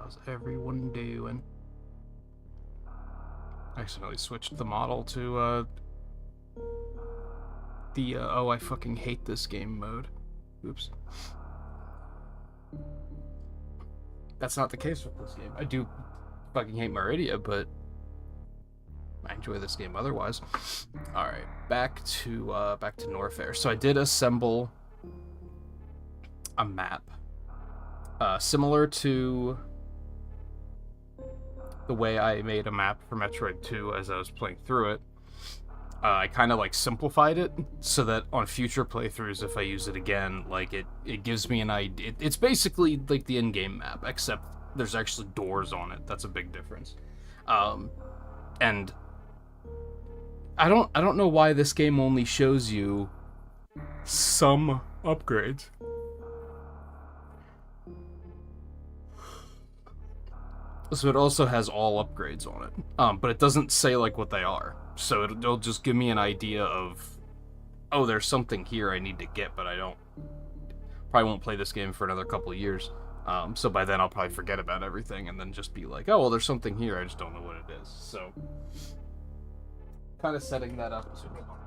How's everyone doing? I accidentally switched the model to the oh, I fucking hate this game mode. Oops. That's not the case with this game. I do fucking hate Meridia, but I enjoy this game otherwise. All right, back to Norfair. So I did assemble a map similar to the way I made a map for Metroid 2 as I was playing through it. I kind of like simplified it so that on future playthroughs, if I use it again, like it gives me an idea. It's basically like the in-game map, except there's actually doors on it. That's a big difference. And I don't know why this game only shows you some upgrades. So it also has all upgrades on it, but it doesn't say like what they are. So it'll just give me an idea of, oh, there's something here I need to get, but I probably won't play this game for another couple of years. So by then I'll probably forget about everything and then just be like, oh, well, there's something here, I just don't know what it is. So kind of setting that up as well.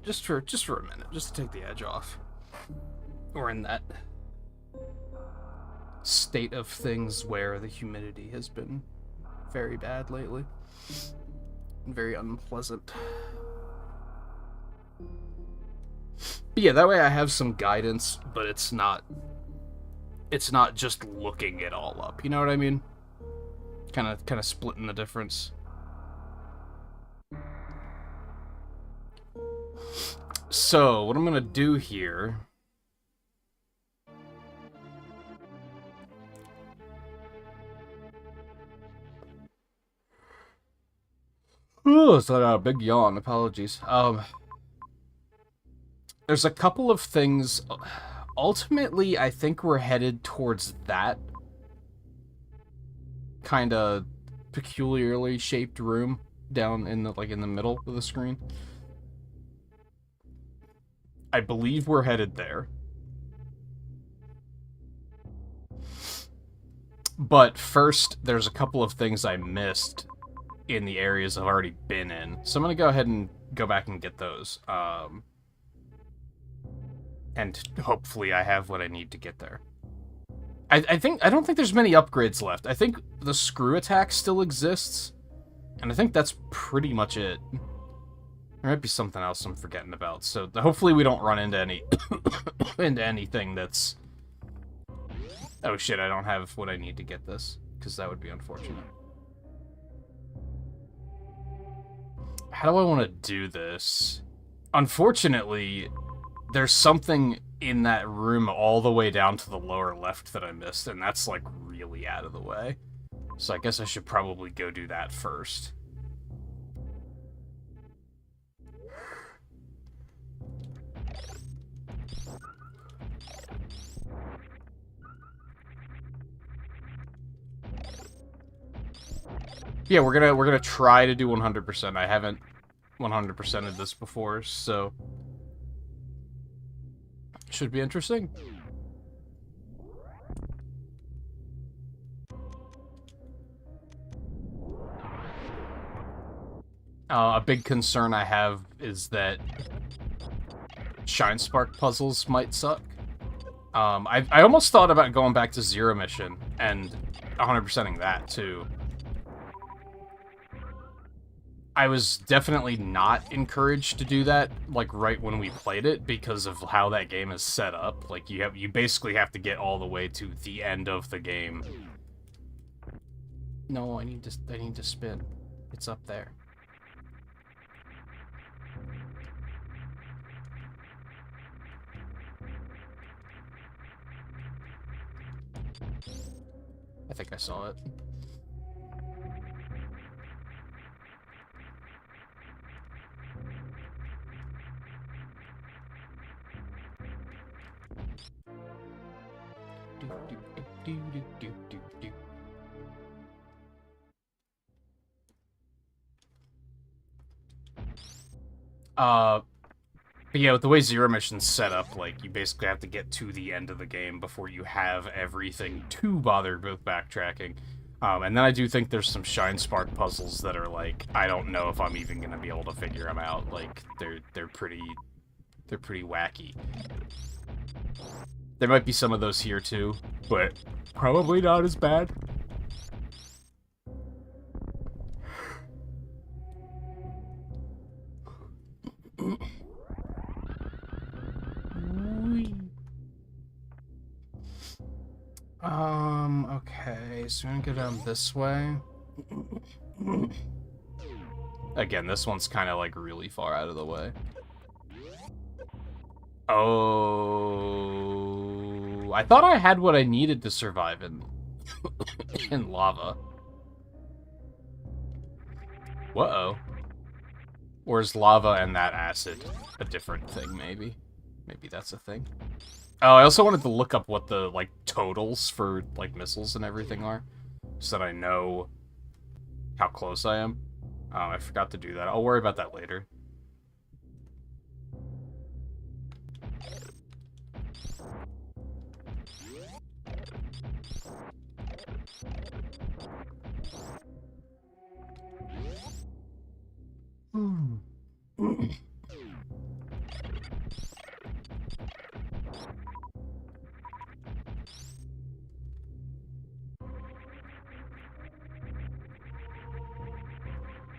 Just for a minute, just to take the edge off. We're in that state of things where the humidity has been very bad lately. Very unpleasant. But yeah, that way I have some guidance, but it's not just looking it all up. You know what I mean? Kind of splitting the difference. So, what I'm gonna do here... Oh, it's a big yawn. Apologies. There's a couple of things. Ultimately, I think we're headed towards that kind of peculiarly shaped room down in the middle of the screen. I believe we're headed there. But first, there's a couple of things I missed in the areas I've already been in. So I'm going to go ahead and go back and get those. And hopefully I have what I need to get there. I don't think there's many upgrades left. I think the screw attack still exists. And I think that's pretty much it. There might be something else I'm forgetting about. So hopefully we don't run into anything that's... Oh shit, I don't have what I need to get this. Because that would be unfortunate. How do I want to do this? Unfortunately, there's something in that room all the way down to the lower left that I missed, and that's like really out of the way. So I guess I should probably go do that first. Yeah, we're gonna try to do 100%. I haven't 100%ed this before, so should be interesting. A big concern I have is that Shine Spark puzzles might suck. I almost thought about going back to Zero Mission and 100%ing that too. I was definitely not encouraged to do that, like, right when we played it, because of how that game is set up. Like, you basically have to get all the way to the end of the game. No, I need to spin. It's up there. I think I saw it. Uh, but yeah, with the way Zero Mission's set up, like, you basically have to get to the end of the game before you have everything to bother with backtracking. And then I do think there's some Shine Spark puzzles that are, like, I don't know if I'm even gonna be able to figure them out. Like, they're pretty wacky. There might be some of those here, too, but probably not as bad. Okay, so we're gonna go down this way. Again, this one's kind of, like, really far out of the way. Oh... I thought I had what I needed to survive in... in lava. Whoa. Or is lava and that acid a different thing, maybe? Maybe that's a thing. Oh, I also wanted to look up what the, like, totals for, like, missiles and everything are, so that I know how close I am. Oh, I forgot to do that. I'll worry about that later.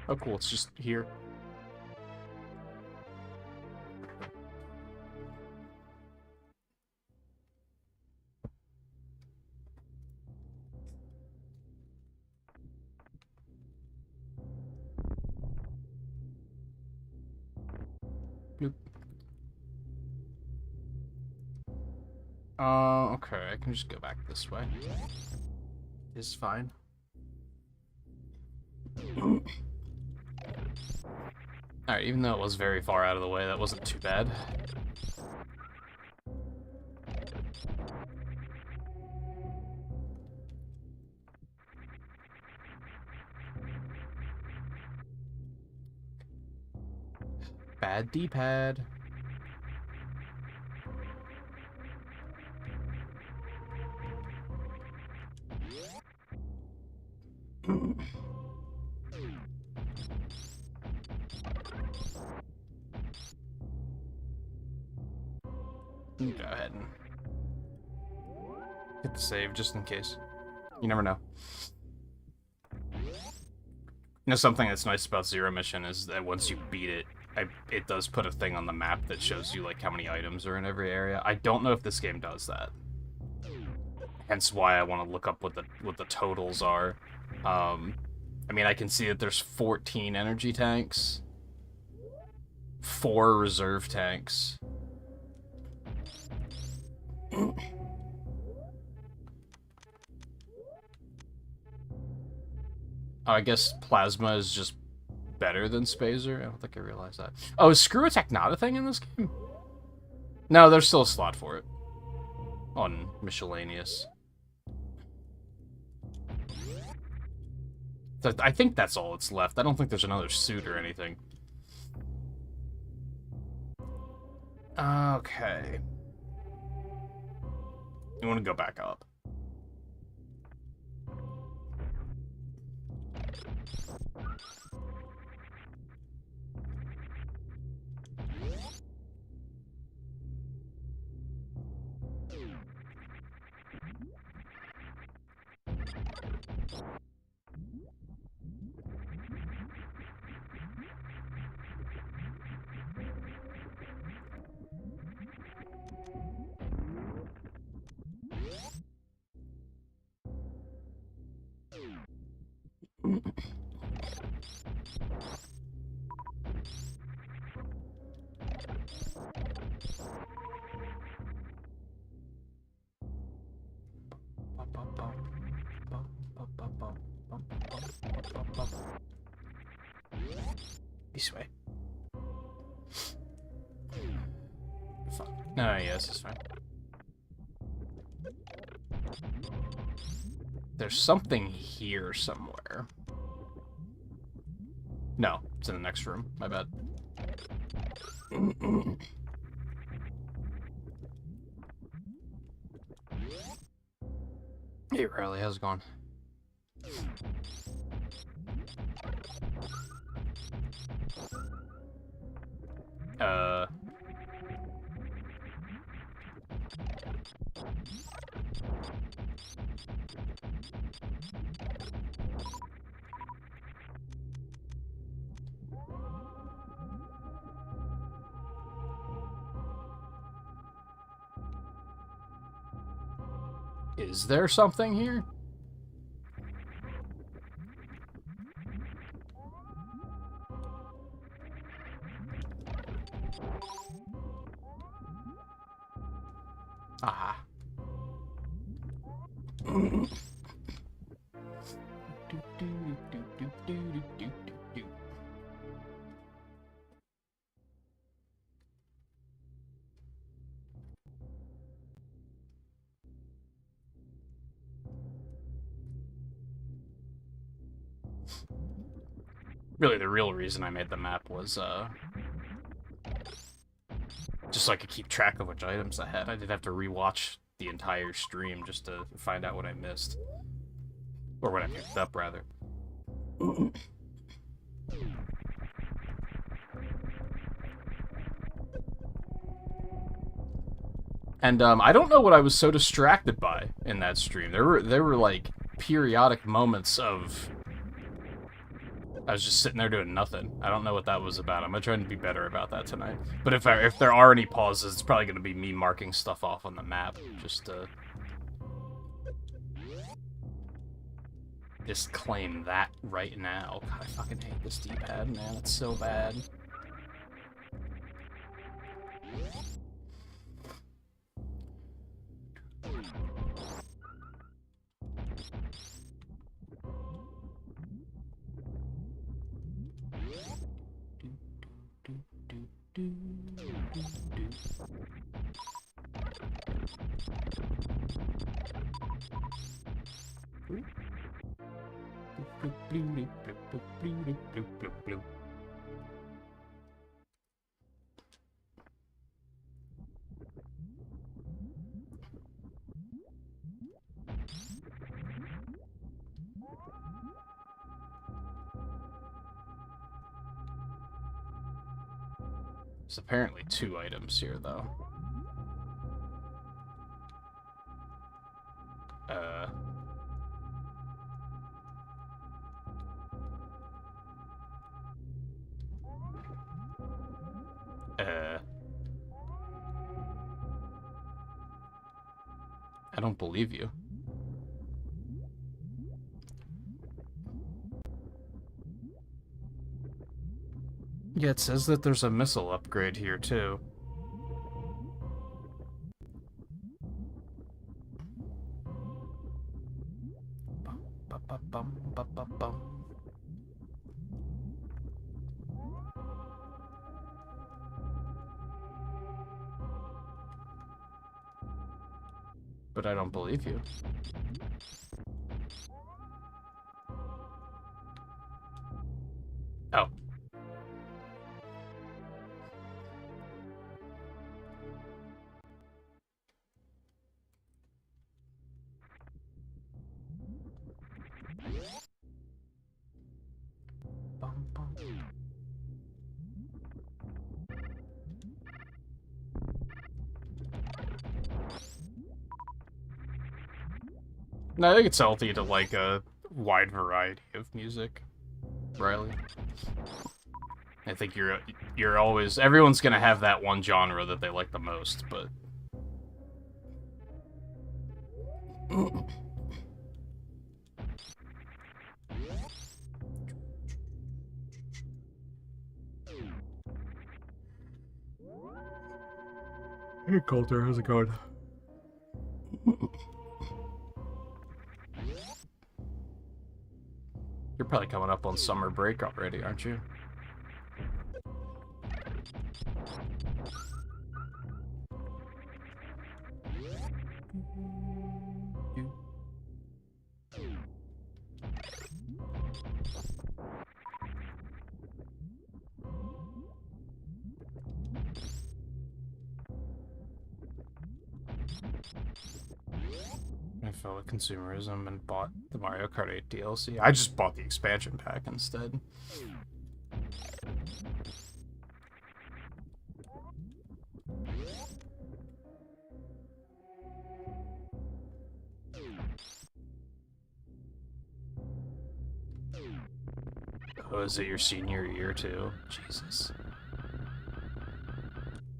Oh, cool. It's just here. Bloop. Okay. I can just go back this way. It's fine. Alright, even though it was very far out of the way, that wasn't too bad. Bad D-pad. Go ahead and hit the save just in case. You never know. You know, something that's nice about Zero Mission is that once you beat it, it does put a thing on the map that shows you, like, how many items are in every area. I don't know if this game does that. Hence why I want to look up what the totals are. I mean, I can see that there's 14 energy tanks, 4 reserve tanks. Oh, I guess plasma is just better than Spazer? I don't think I realized that. Oh, is Screw Attack not a thing in this game? No, there's still a slot for it. On Miscellaneous. I think that's all that's left. I don't think there's another suit or anything. Okay. You want to go back up. This way. Fuck. No, yes, it's fine. There's something here somewhere. No, it's in the next room. My bad. Hey, Riley, how's it going? Is there something here? Aha. Really, the real reason I made the map was, just so I could keep track of which items I had. I did have to rewatch the entire stream just to find out what I missed. Or what I picked up, rather. And, I don't know what I was so distracted by in that stream. There were like, periodic moments of... I was just sitting there doing nothing. I don't know what that was about. I'm gonna try to be better about that tonight. But if there are any pauses, it's probably gonna be me marking stuff off on the map. Just claim that right now. God, I fucking hate this D-pad, man. It's so bad. There's apparently 2 items here, though. I don't believe you. Yeah, it says that there's a missile upgrade here, too. But I don't believe you. Oh. No, I think it's healthy to like a wide variety of music, Riley. I think you're always, everyone's gonna have that one genre that they like the most, but hey Coulter, how's it going? You're probably coming up on summer break already, aren't you? I fell with consumerism and bought the Mario Kart 8 DLC. I just bought the expansion pack instead. Oh, is it your senior year too? Jesus.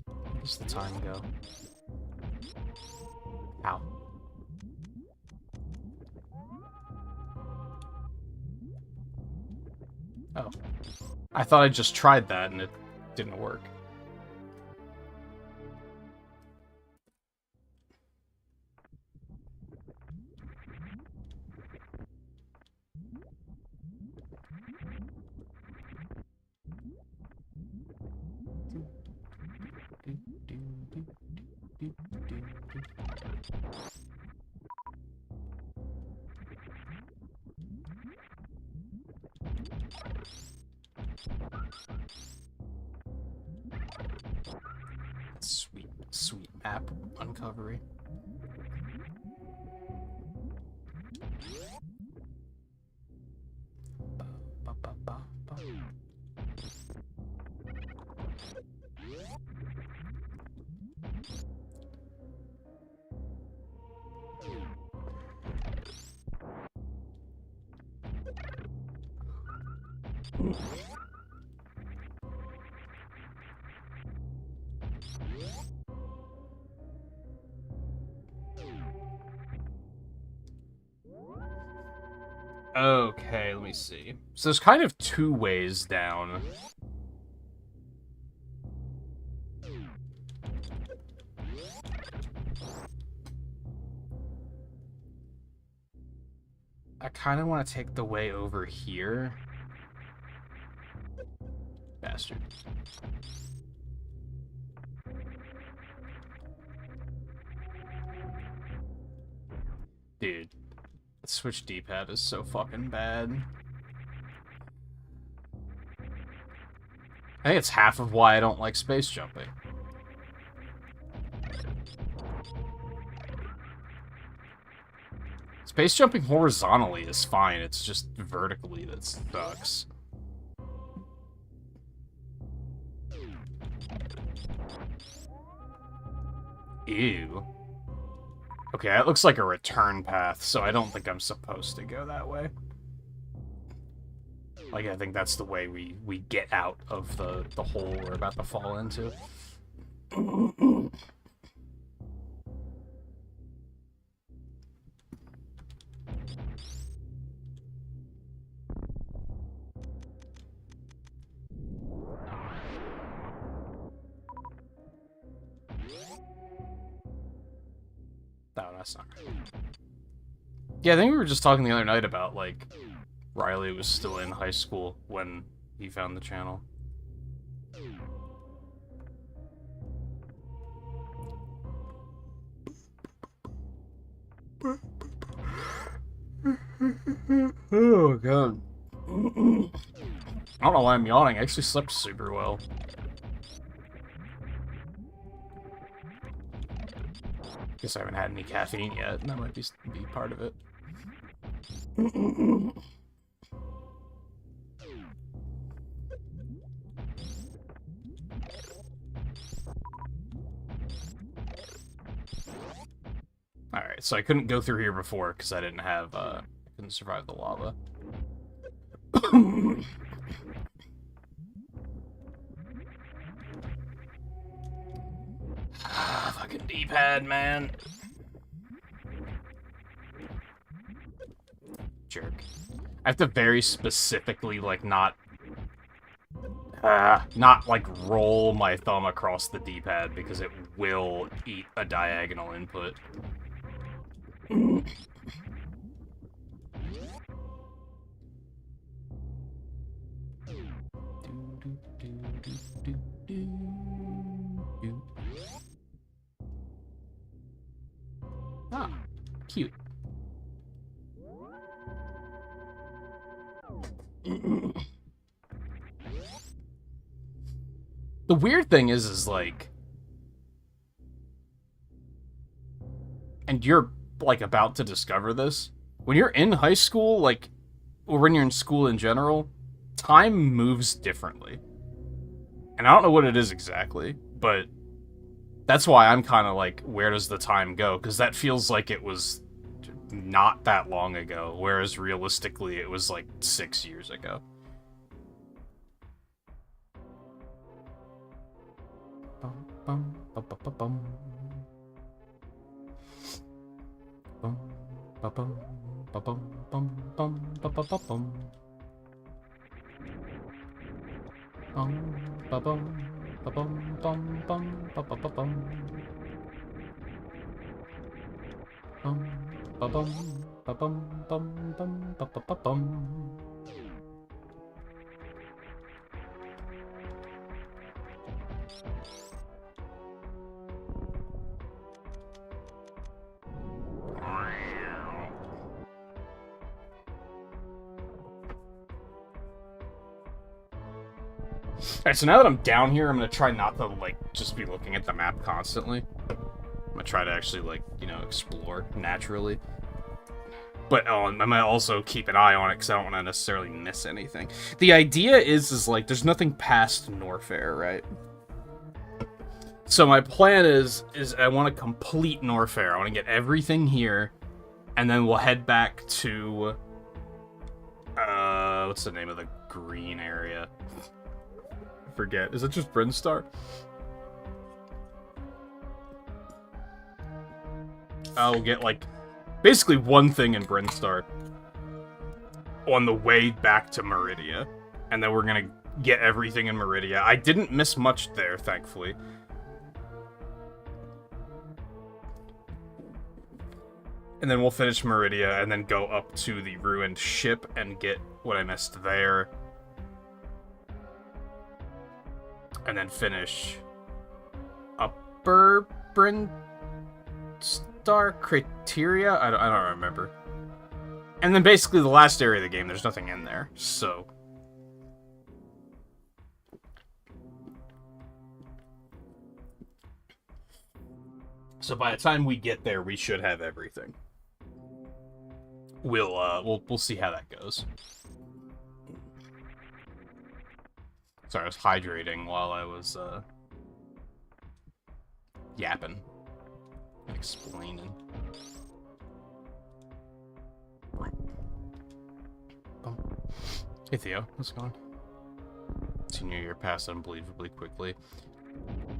Where does the time go? Ow. Oh. I thought I just tried that and it didn't work. Sweet, sweet map uncovery. Okay, let me see. So there's kind of two ways down. I kind of want to take the way over here. Bastard. Dude. Switch D-pad is so fucking bad. I think it's half of why I don't like space jumping. Space jumping horizontally is fine, it's just vertically that sucks. Ew. Okay, that looks like a return path, so I don't think I'm supposed to go that way. Like, I think that's the way we get out of the hole we're about to fall into. No, that's not right. Yeah, I think we were just talking the other night about, like, Riley was still in high school when he found the channel. Oh, God. I don't know why I'm yawning. I actually slept super well. Guess I haven't had any caffeine yet, and that might be part of it. Alright, so I couldn't go through here before because I didn't have, I couldn't survive the lava. Ah, fucking D-pad, man. Jerk. I have to very specifically, like, not, like, roll my thumb across the D-pad because it will eat a diagonal input. Ah, cute. The weird thing is like, and you're, like, about to discover this, when you're in high school, like, or when you're in school in general, time moves differently. And I don't know what it is exactly, but that's why I'm kind of like, where does the time go? Because that feels like it was not that long ago, whereas realistically it was like 6 years ago. Alright, so now that I'm down here, I'm gonna try not to, like, just be looking at the map constantly. I'm gonna try to actually, like, you know, explore naturally. But I might also keep an eye on it because I don't want to necessarily miss anything. The idea is like, there's nothing past Norfair, right? So my plan is I want to complete Norfair. I want to get everything here, and then we'll head back to, what's the name of the green area? I forget. Is it just Brinstar? I'll get, like, basically one thing in Brinstar on the way back to Meridia. And then we're gonna get everything in Meridia. I didn't miss much there, thankfully. And then we'll finish Meridia and then go up to the ruined ship and get what I missed there. And then finish Upper Brinstar Criteria? I don't remember. And then basically the last area of the game, there's nothing in there, so... So by the time we get there, we should have everything. We'll see how that goes. Sorry, I was hydrating while I was, yapping. Explaining. Hey Theo, how's it going? Senior year passed unbelievably quickly.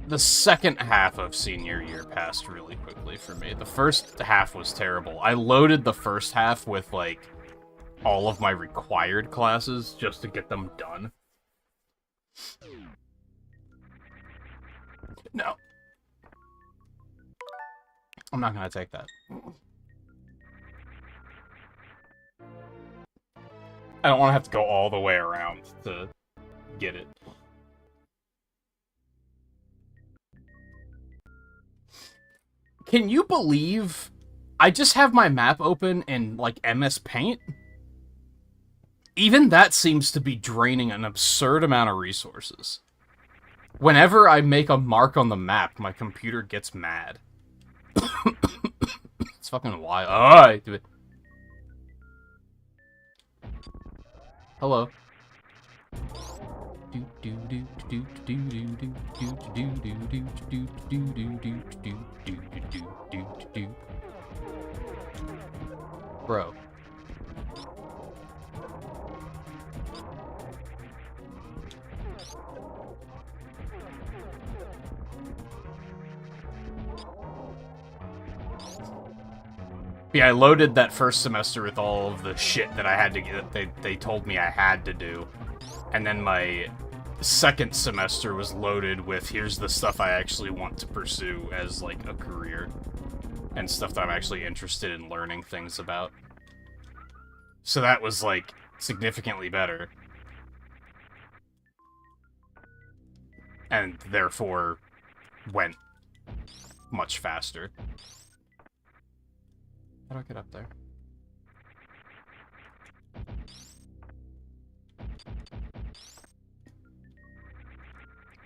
The second half of senior year passed really quickly for me. The first half was terrible. I loaded the first half with, like, all of my required classes just to get them done. No. I'm not gonna take that. I don't want to have to go all the way around to get it. Can you believe I just have my map open in, like, MS Paint? Even that seems to be draining an absurd amount of resources. Whenever I make a mark on the map, my computer gets mad. It's fucking wild. Oh, do it. Hello. Bro. Yeah, I loaded that first semester with all of the shit that I had to get, they told me I had to do. And then my second semester was loaded with, here's the stuff I actually want to pursue as, like, a career. And stuff that I'm actually interested in learning things about. So that was, like, significantly better. And therefore went much faster. How do I get up there?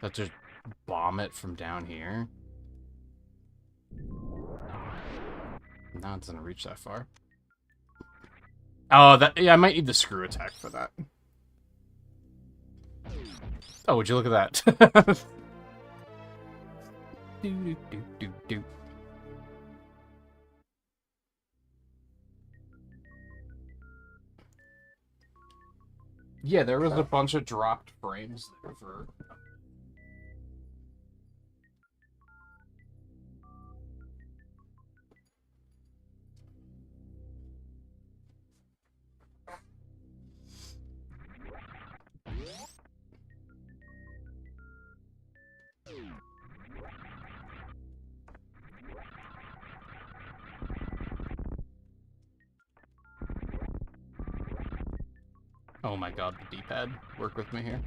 Let's just bomb it from down here. No, it doesn't reach that far. Oh, that yeah, I might need the screw attack for that. Oh, would you look at that? do, do, do, do. Yeah, there was a bunch of dropped frames there for... Oh my god, the D-pad. Work with me here.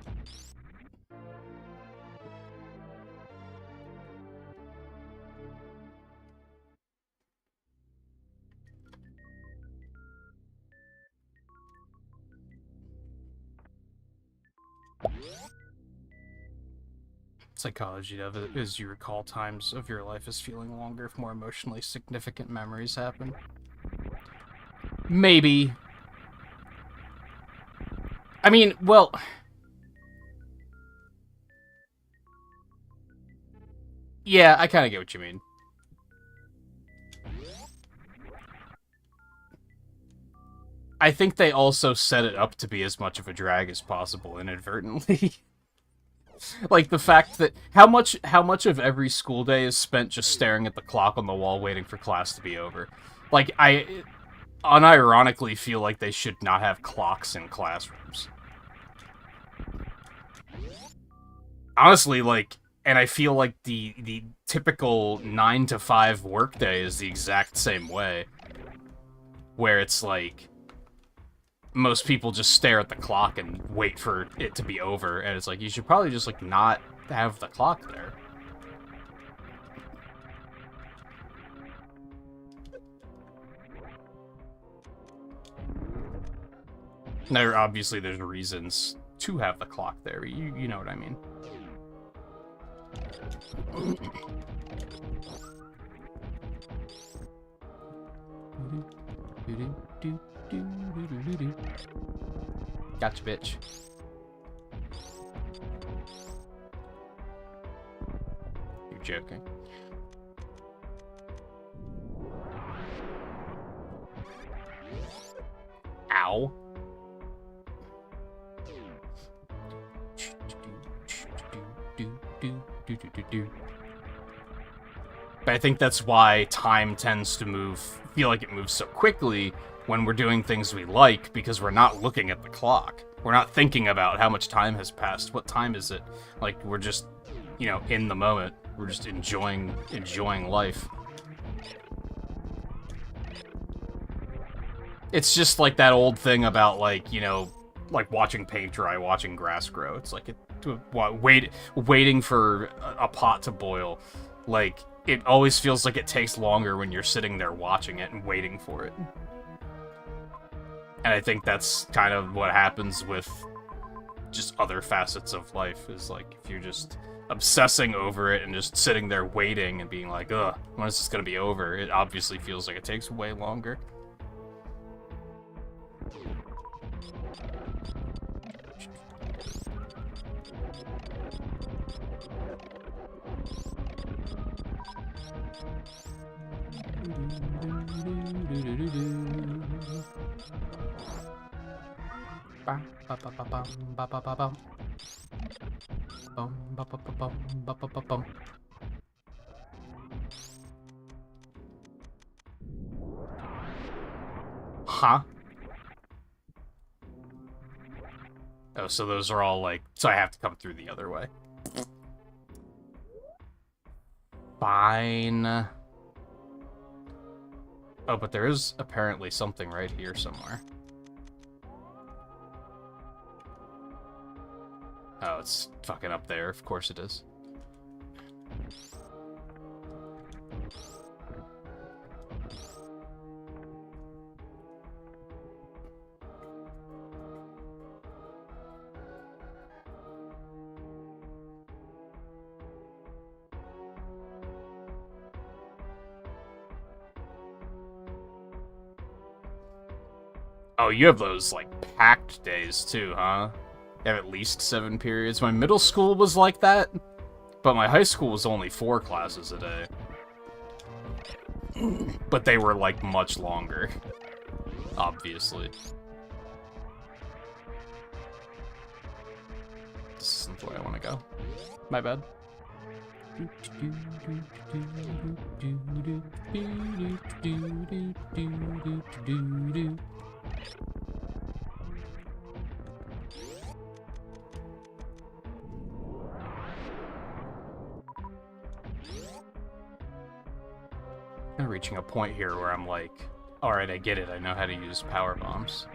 Psychology of it is you recall times of your life as feeling longer if more emotionally significant memories happen. Maybe. I mean, well... Yeah, I kind of get what you mean. I think they also set it up to be as much of a drag as possible inadvertently. Like the fact that how much of every school day is spent just staring at the clock on the wall waiting for class to be over. Like I unironically feel like they should not have clocks in classrooms. Honestly, like, and I feel like the typical 9 to 5 workday is the exact same way, where it's like most people just stare at the clock and wait for it to be over, and it's like, you should probably just, like, not have the clock there. Now, obviously, there's reasons to have the clock there. You know what I mean. Gotcha, bitch. You're joking. Ow. But I think that's why time tends to feel like it moves so quickly when we're doing things we like, because we're not looking at the clock. We're not thinking about how much time has passed. What time is it? Like, we're just, you know, in the moment. We're just enjoying life. It's just like that old thing about, like, you know, like watching paint dry, watching grass grow. It's like waiting for a pot to boil. Like, it always feels like it takes longer when you're sitting there watching it and waiting for it. And I think that's kind of what happens with just other facets of life, is like, if you're just obsessing over it and just sitting there waiting and being like, ugh, when is this gonna be over? It obviously feels like it takes way longer. Huh? Oh, so those are all like... So I have to come through the other way. Fine. Oh, but there is apparently something right here somewhere. Oh, it's fucking up there. Of course it is. Oh, you have those, like, packed days, too, huh? You have at least 7 periods. My middle school was like that, but my high school was only 4 classes a day. But they were, like, much longer. Obviously. This isn't the way I want to go. My bad. I'm reaching a point here where I'm like, alright, I get it, I know how to use power bombs.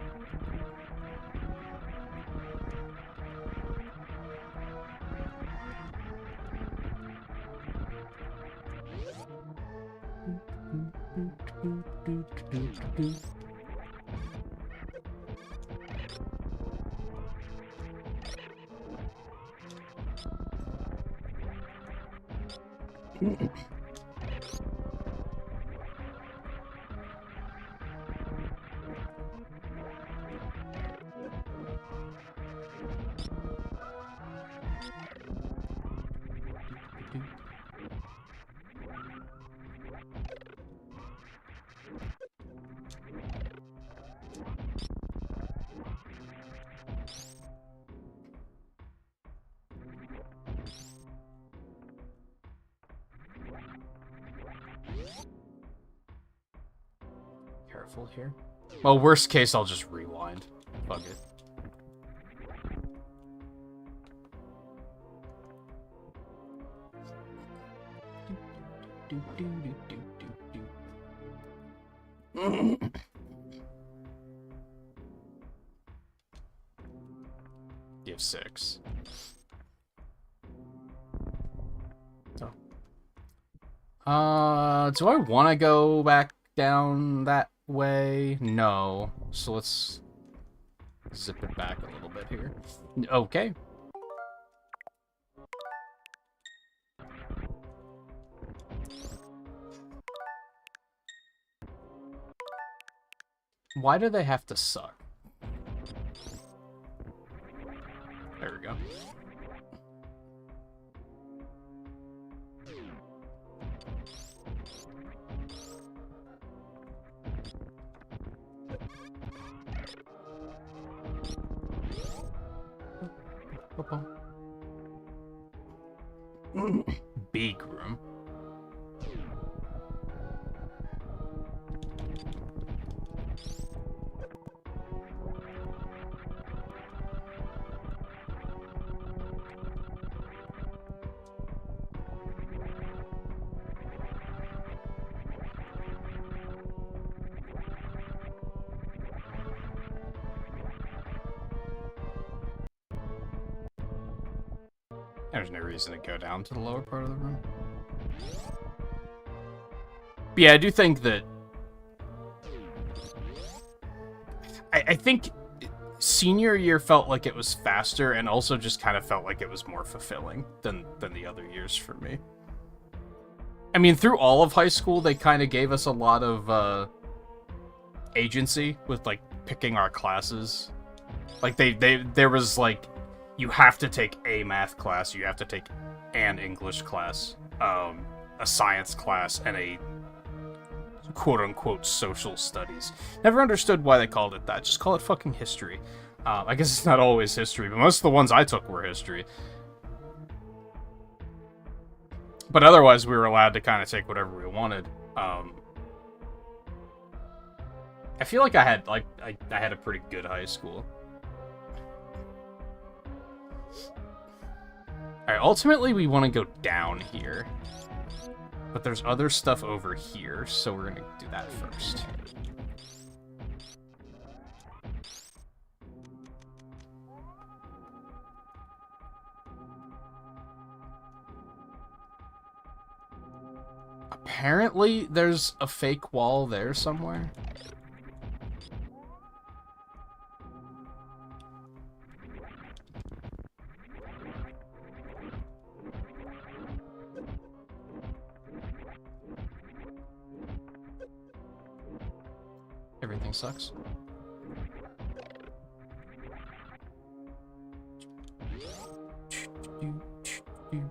Careful here. Well, worst case, I'll just rewind. Fuck it. You have 6. So. Do I want to go back down that way? No. So let's zip it back a little bit here. Okay. Why do they have to suck? There we go. Big room. There's no reason to go down to the lower part of the room. But yeah, I do think that... I think senior year felt like it was faster, and also just kind of felt like it was more fulfilling than the other years for me. I mean, through all of high school, they kind of gave us a lot of agency with, like, picking our classes. Like, there was, like... You have to take a math class, you have to take an English class, a science class, and a quote-unquote social studies. Never understood why they called it that. Just call it fucking history. I guess it's not always history, but most of the ones I took were history. But otherwise, we were allowed to kind of take whatever we wanted. I feel like I had a pretty good high school. Alright, ultimately we want to go down here. But there's other stuff over here, so we're gonna do that first. Apparently, there's a fake wall there somewhere. Everything sucks. It's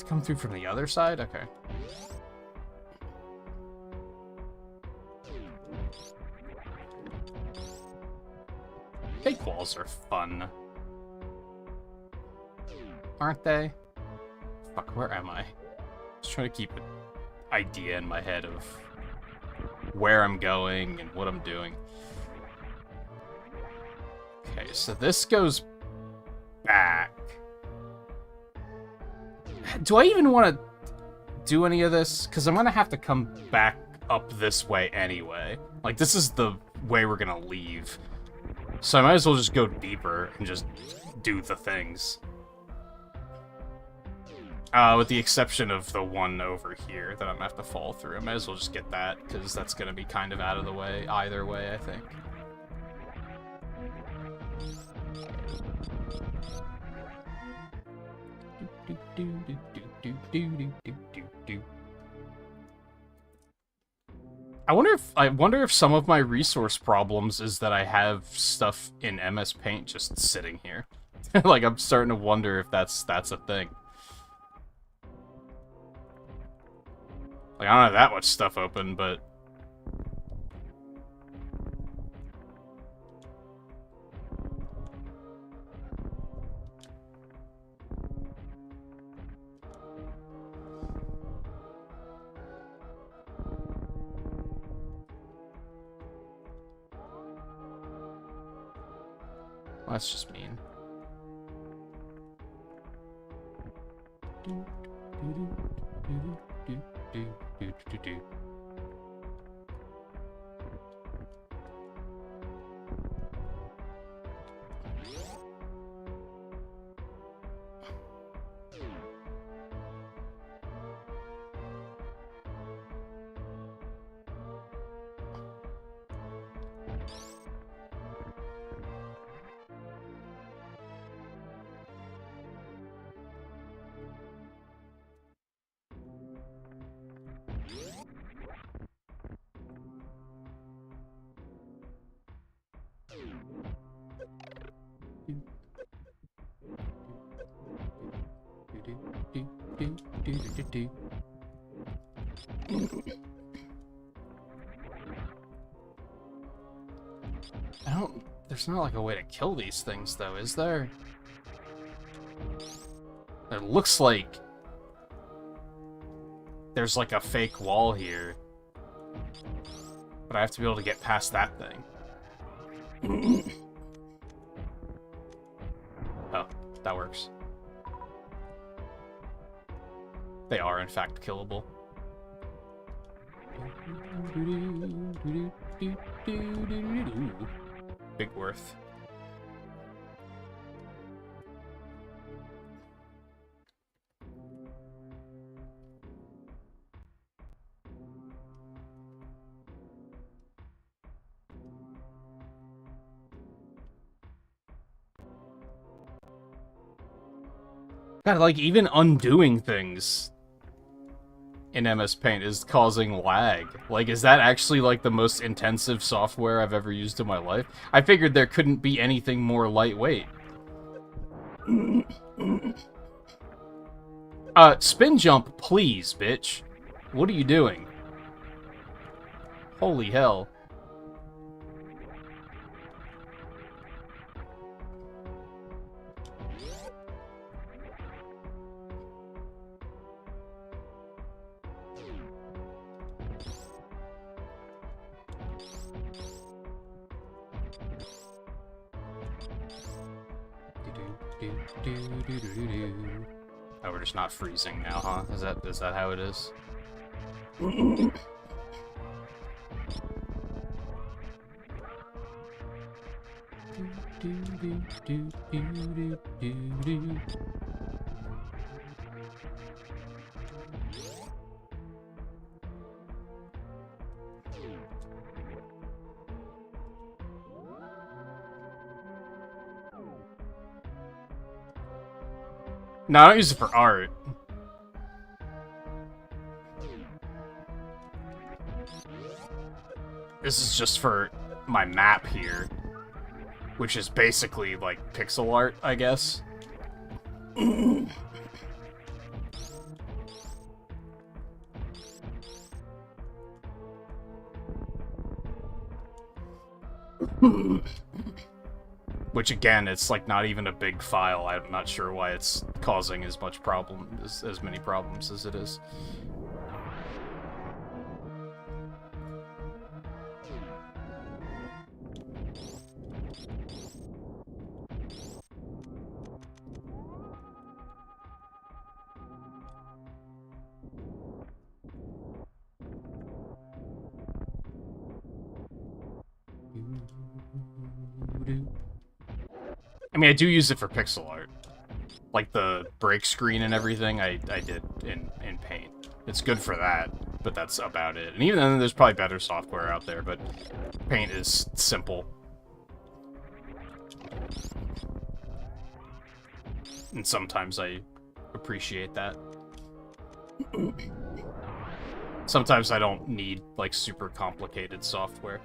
come through from the other side? Okay. Fake walls are fun. Aren't they? Fuck, where am I? Just trying to keep an idea in my head of where I'm going and what I'm doing. Okay, so this goes back. Do I even want to do any of this? Because I'm going to have to come back up this way anyway. Like, this is the way we're going to leave. So I might as well just go deeper and just do the things. With the exception of the one over here that I'm gonna have to fall through. I might as well just get that, because that's gonna be kind of out of the way, either way, I think. I wonder if some of my resource problems is that I have stuff in MS Paint just sitting here. Like, I'm starting to wonder if that's a thing. Like, I don't have that much stuff open, but... Well, that's just mean. There's not like a way to kill these things though, is there? It looks like there's like a fake wall here. But I have to be able to get past that thing. Oh, that works. They are in fact killable. Big worth. God, like, even undoing things in MS Paint is causing lag. Like, is that actually, like, the most intensive software I've ever used in my life? I figured there couldn't be anything more lightweight. Spin jump, please, bitch. What are you doing? Holy hell. Oh, we're just not freezing now, huh? Is that how it is? No, I don't use it for art. This is just for my map here, which is basically like pixel art, I guess. Which again, it's like not even a big file. I'm not sure why it's causing as much problem as many problems as it is. I mean, I do use it for pixel art. Like the break screen and everything, I did in Paint. It's good for that, but that's about it. And even then, there's probably better software out there, but Paint is simple. And sometimes I appreciate that. Sometimes I don't need, like, super complicated software.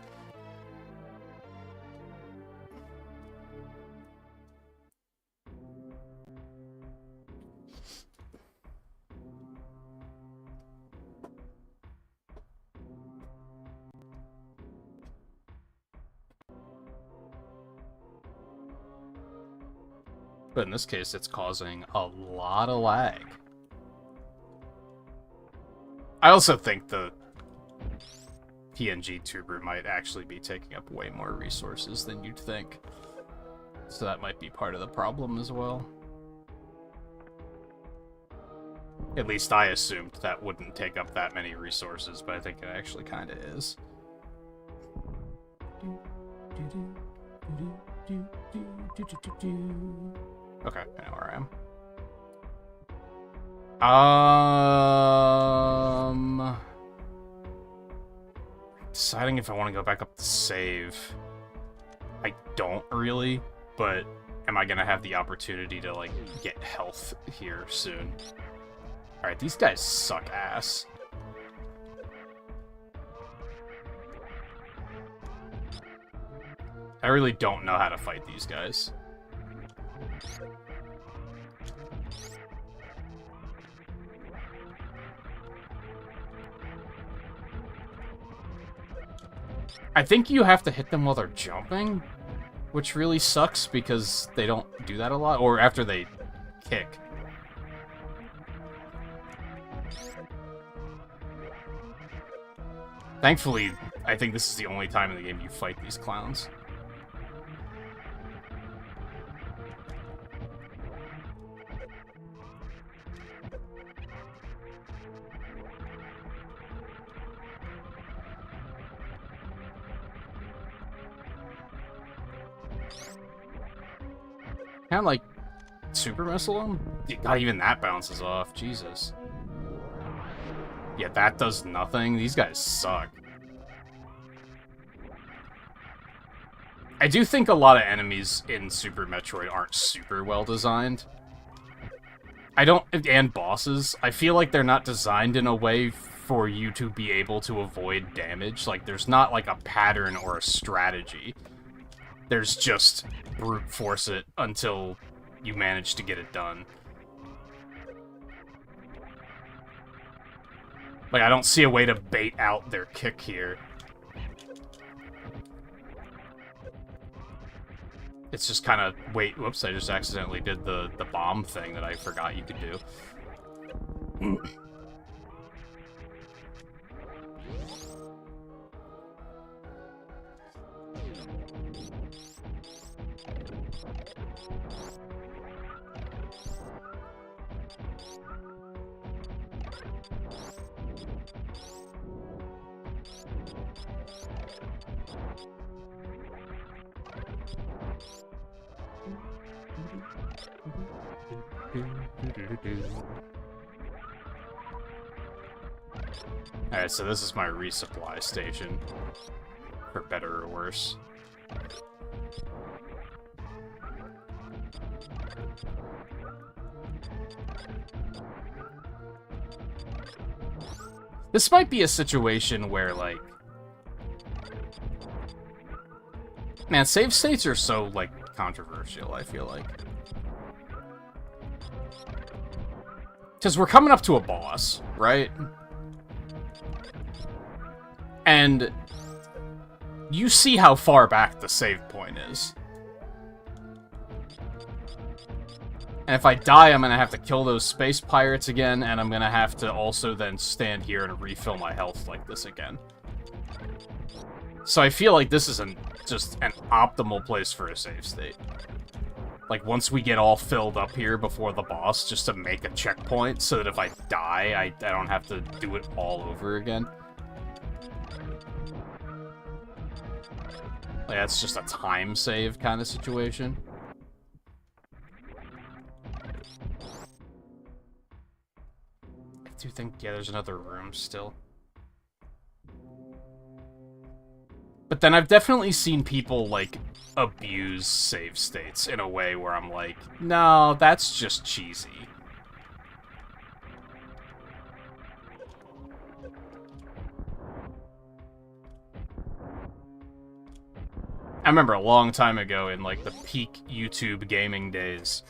But in this case, it's causing a lot of lag. I also think the PNG tuber might actually be taking up way more resources than you'd think. So that might be part of the problem as well. At least I assumed that wouldn't take up that many resources, but I think it actually kind of is. Okay, I know where I am. Deciding if I want to go back up to save. I don't really, but am I gonna have the opportunity to, like, get health here soon? Alright, these guys suck ass. I really don't know how to fight these guys. I think you have to hit them while they're jumping, which really sucks because they don't do that a lot, or after they kick. Thankfully, I think this is the only time in the game you fight these clowns. Kind of like super missile him? God, even that bounces off. Jesus. Yeah, that does nothing. These guys suck. I do think a lot of enemies in Super Metroid aren't super well designed. And bosses. I feel like they're not designed in a way for you to be able to avoid damage. Like, there's not like a pattern or a strategy. There's just brute force it until you manage to get it done. Like, I don't see a way to bait out their kick here. It's just kind of, wait, whoops, I just accidentally did the bomb thing that I forgot you could do. Alright, so this is my resupply station. For better or worse. This might be a situation where, like, Man, save states are so, like, controversial, I feel like. Because we're coming up to a boss, right? And you see how far back the save point is. And if I die, I'm gonna have to kill those space pirates again, and I'm gonna have to also then stand here and refill my health like this again. So I feel like this is just an optimal place for a save state. Like, once we get all filled up here before the boss, just to make a checkpoint, so that if I die, I don't have to do it all over again. Like, that's just a time save kind of situation. I do think, yeah, there's another room still. But then I've definitely seen people, like, abuse save states in a way where I'm like, no, that's just cheesy. I remember a long time ago in, like, the peak YouTube gaming days.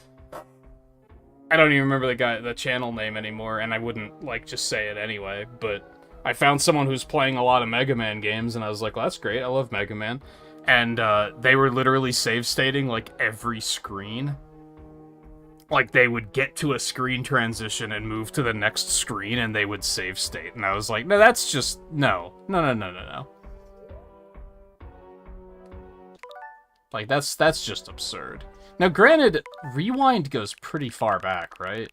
I don't even remember the channel name anymore, and I wouldn't, like, just say it anyway, but I found someone who's playing a lot of Mega Man games, and I was like, well, that's great, I love Mega Man. And they were literally save stating, like, every screen. Like, they would get to a screen transition and move to the next screen, and they would save state. And I was like, no, that's just... No. No. Like, that's just absurd. Now, granted, Rewind goes pretty far back, right?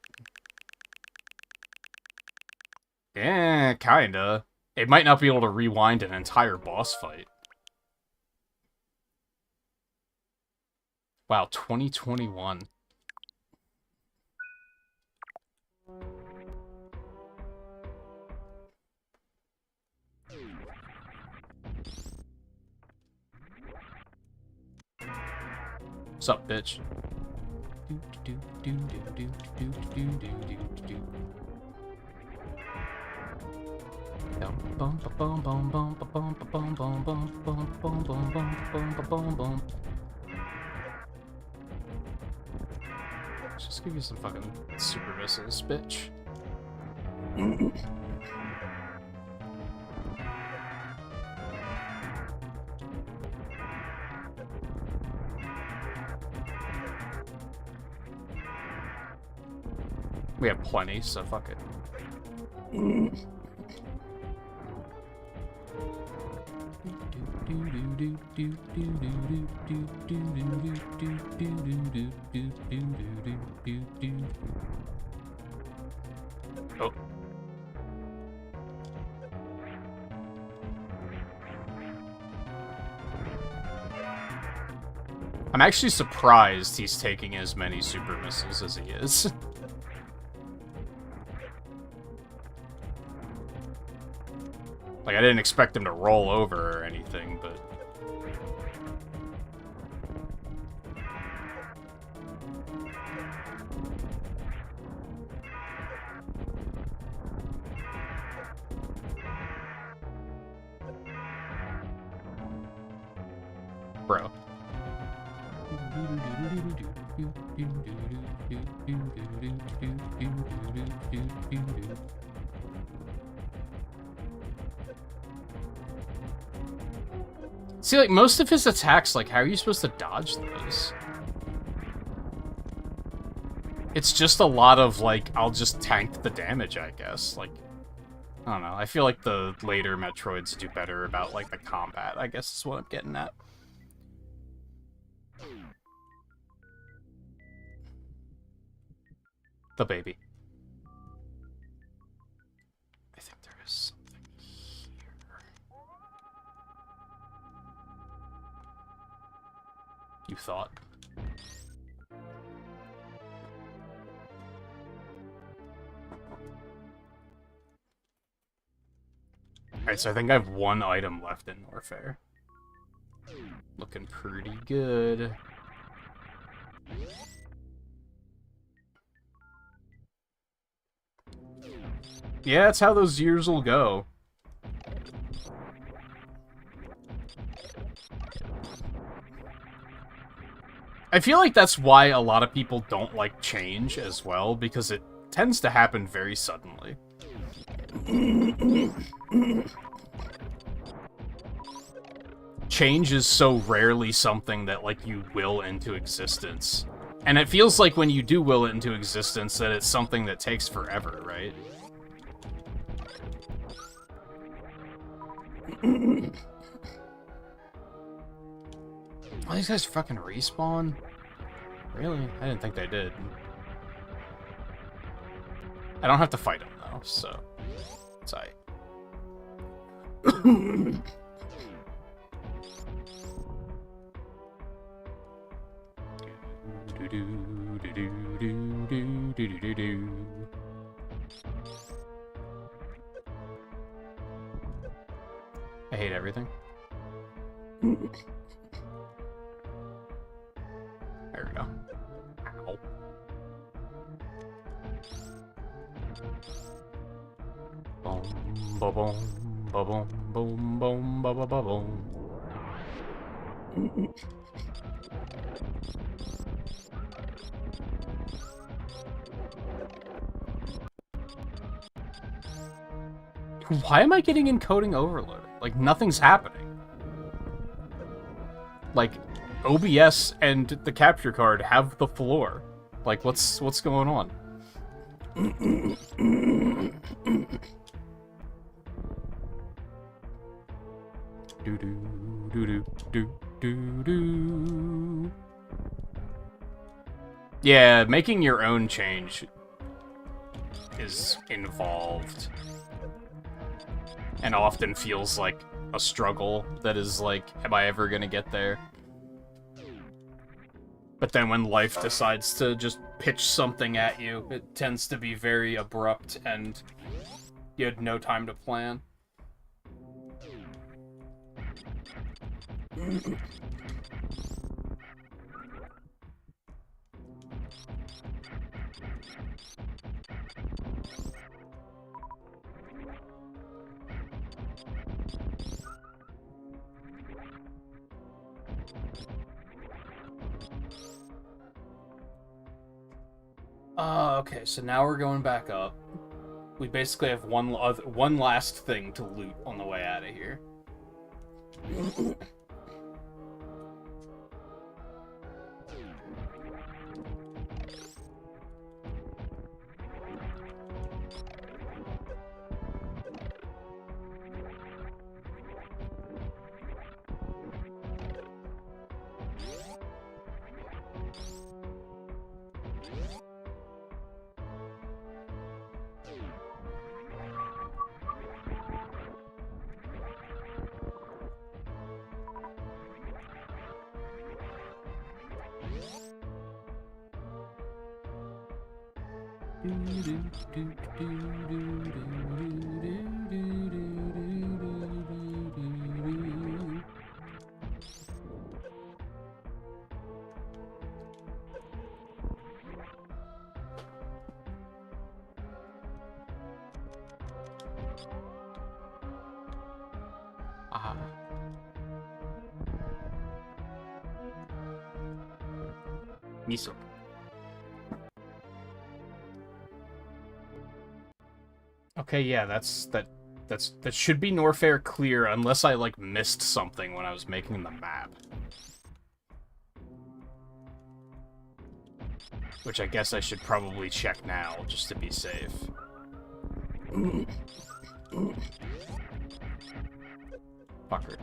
Yeah, kinda. It might not be able to rewind an entire boss fight. Wow, 2021. What's up, bitch? Just give you some fucking super missiles, bitch. We have plenty, so fuck it. Oh. I'm actually surprised he's taking as many super missiles as he is. Like, I didn't expect him to roll over or anything, but... Bro. See, like, most of his attacks, like, how are you supposed to dodge those? It's just a lot of, like, I'll just tank the damage, I guess. Like, I don't know. I feel like the later Metroids do better about, like, the combat, I guess is what I'm getting at. The baby. I think there is something here. You thought? Alright, so I think I have one item left in Warfare. Looking pretty good. Yeah, that's how those years will go. I feel like that's why a lot of people don't like change as well, because it tends to happen very suddenly. Change is so rarely something that, like, you will into existence. And it feels like when you do will it into existence that it's something that takes forever, right? Oh, these guys fucking respawn? Really? I didn't think they did. I don't have to fight them, though, so... it's aight. I hate everything. There we go. Ow. Boom, ba boom, ba boom, boom, boom, ba ba ba boom. Why am I getting encoding overloaded? Like, nothing's happening. Like, OBS and the capture card have the floor. Like, what's going on? Do do do do do do. Yeah, making your own change is involved. And often feels like a struggle that is like, am I ever gonna get there? But then when life decides to just pitch something at you, it tends to be very abrupt and you had no time to plan. Okay, so now we're going back up. We basically have one last thing to loot on the way out of here. Miso. Okay, yeah, that should be Norfair clear unless I like missed something when I was making the map. Which I guess I should probably check now just to be safe. Fucker.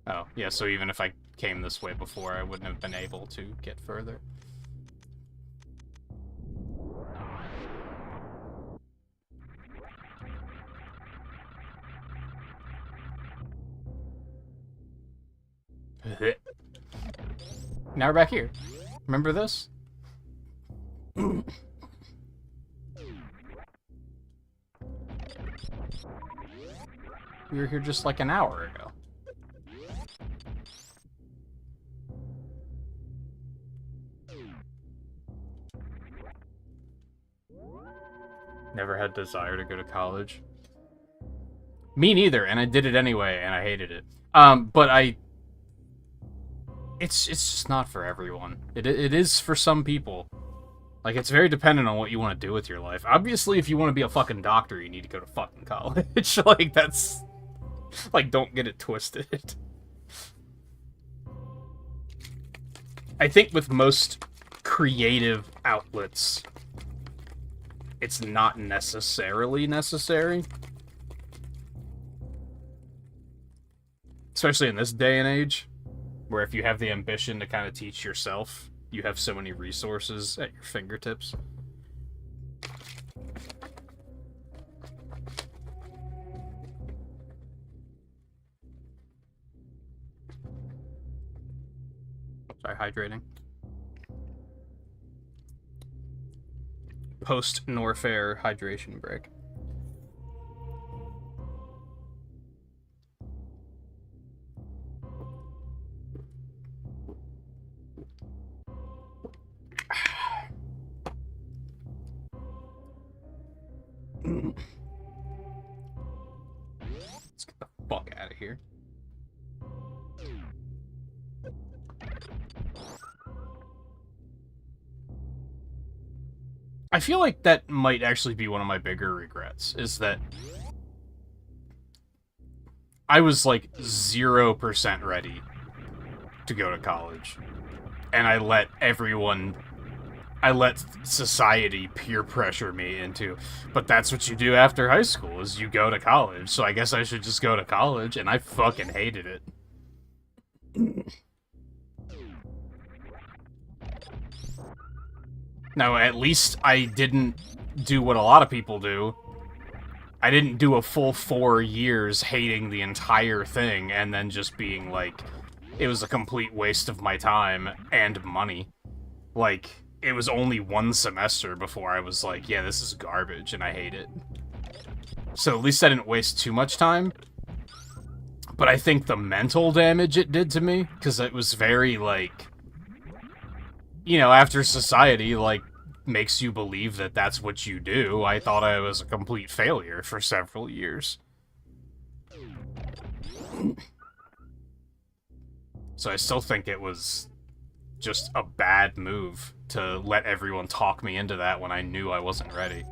Oh, yeah, so even if I came this way before, I wouldn't have been able to get further. Now we're back here. Remember this? We were here just like an hour ago. Never had desire to go to college. Me neither, and I did it anyway, and I hated it. But it's just not for everyone. It is for some people. Like, it's very dependent on what you want to do with your life. Obviously, if you want to be a fucking doctor, you need to go to fucking college. Like, that's... Like, don't get it twisted. I think with most creative outlets, it's not necessarily necessary. Especially in this day and age, where if you have the ambition to kind of teach yourself, you have so many resources at your fingertips. Sorry, hydrating. Post-Norfair hydration break. Let's get the fuck out of here. I feel like that might actually be one of my bigger regrets, is that I was like 0% ready to go to college. And I let society peer pressure me into, but that's what you do after high school, is you go to college, so I guess I should just go to college, and I fucking hated it. Now, at least I didn't do what a lot of people do. I didn't do a full 4 years hating the entire thing and then just being like, it was a complete waste of my time and money. Like, it was only 1 semester before I was like, yeah, this is garbage and I hate it. So at least I didn't waste too much time. But I think the mental damage it did to me, because it was very, like... You know, after society, like, makes you believe that that's what you do, I thought I was a complete failure for several years. So I still think it was just a bad move to let everyone talk me into that when I knew I wasn't ready.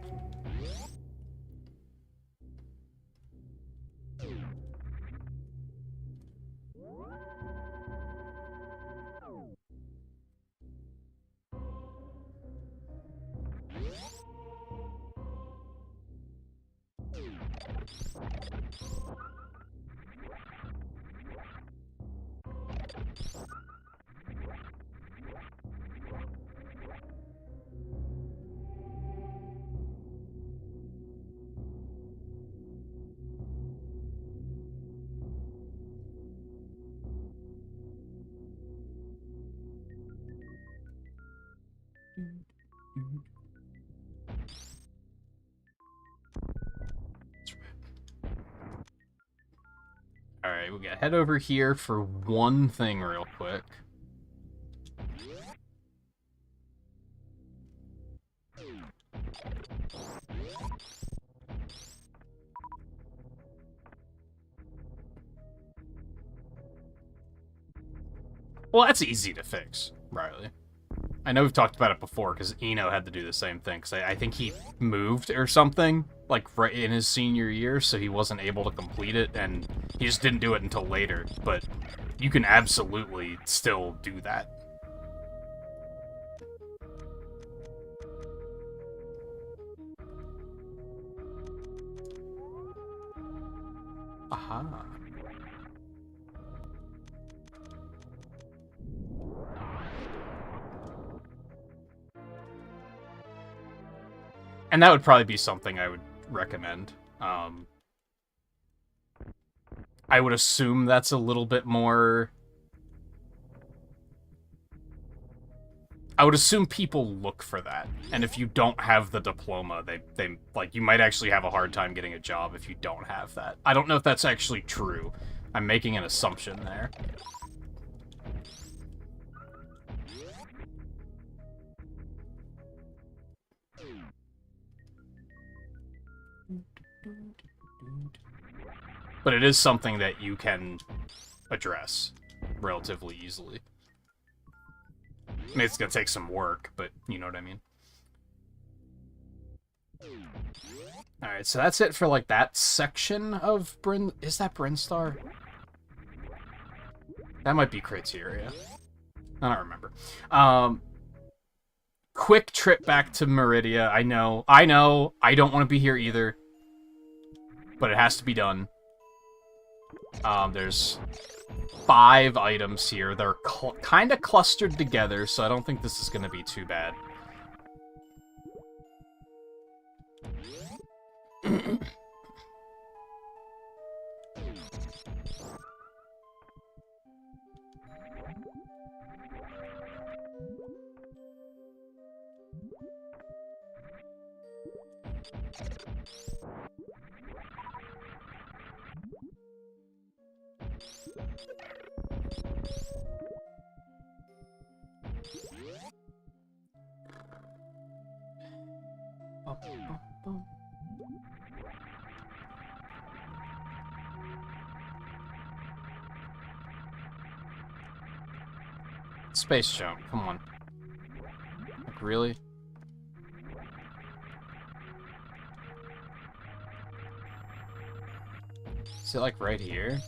Alright, we gotta head over here for one thing real quick. Well, that's easy to fix, Riley. I know we've talked about it before, because Eno had to do the same thing, because I think he moved or something, like, right in his senior year, so he wasn't able to complete it, and he just didn't do it until later, but you can absolutely still do that. Aha. And that would probably be something I would recommend. I would assume that's a little bit more... I would assume people look for that. And if you don't have the diploma, they like, you might actually have a hard time getting a job if you don't have that. I don't know if that's actually true. I'm making an assumption there. But it is something that you can address relatively easily. I mean, it's gonna take some work, but you know what I mean. Alright, so that's it for, like, that section of Bryn... Is that Brinstar? That might be Criteria. I don't remember. Quick trip back to Meridia. I know. I don't want to be here either. But it has to be done. There's 5 items here. They're kind of clustered together, so I don't think this is going to be too bad. Space jump, come on. Like, really? Is it, like, right here?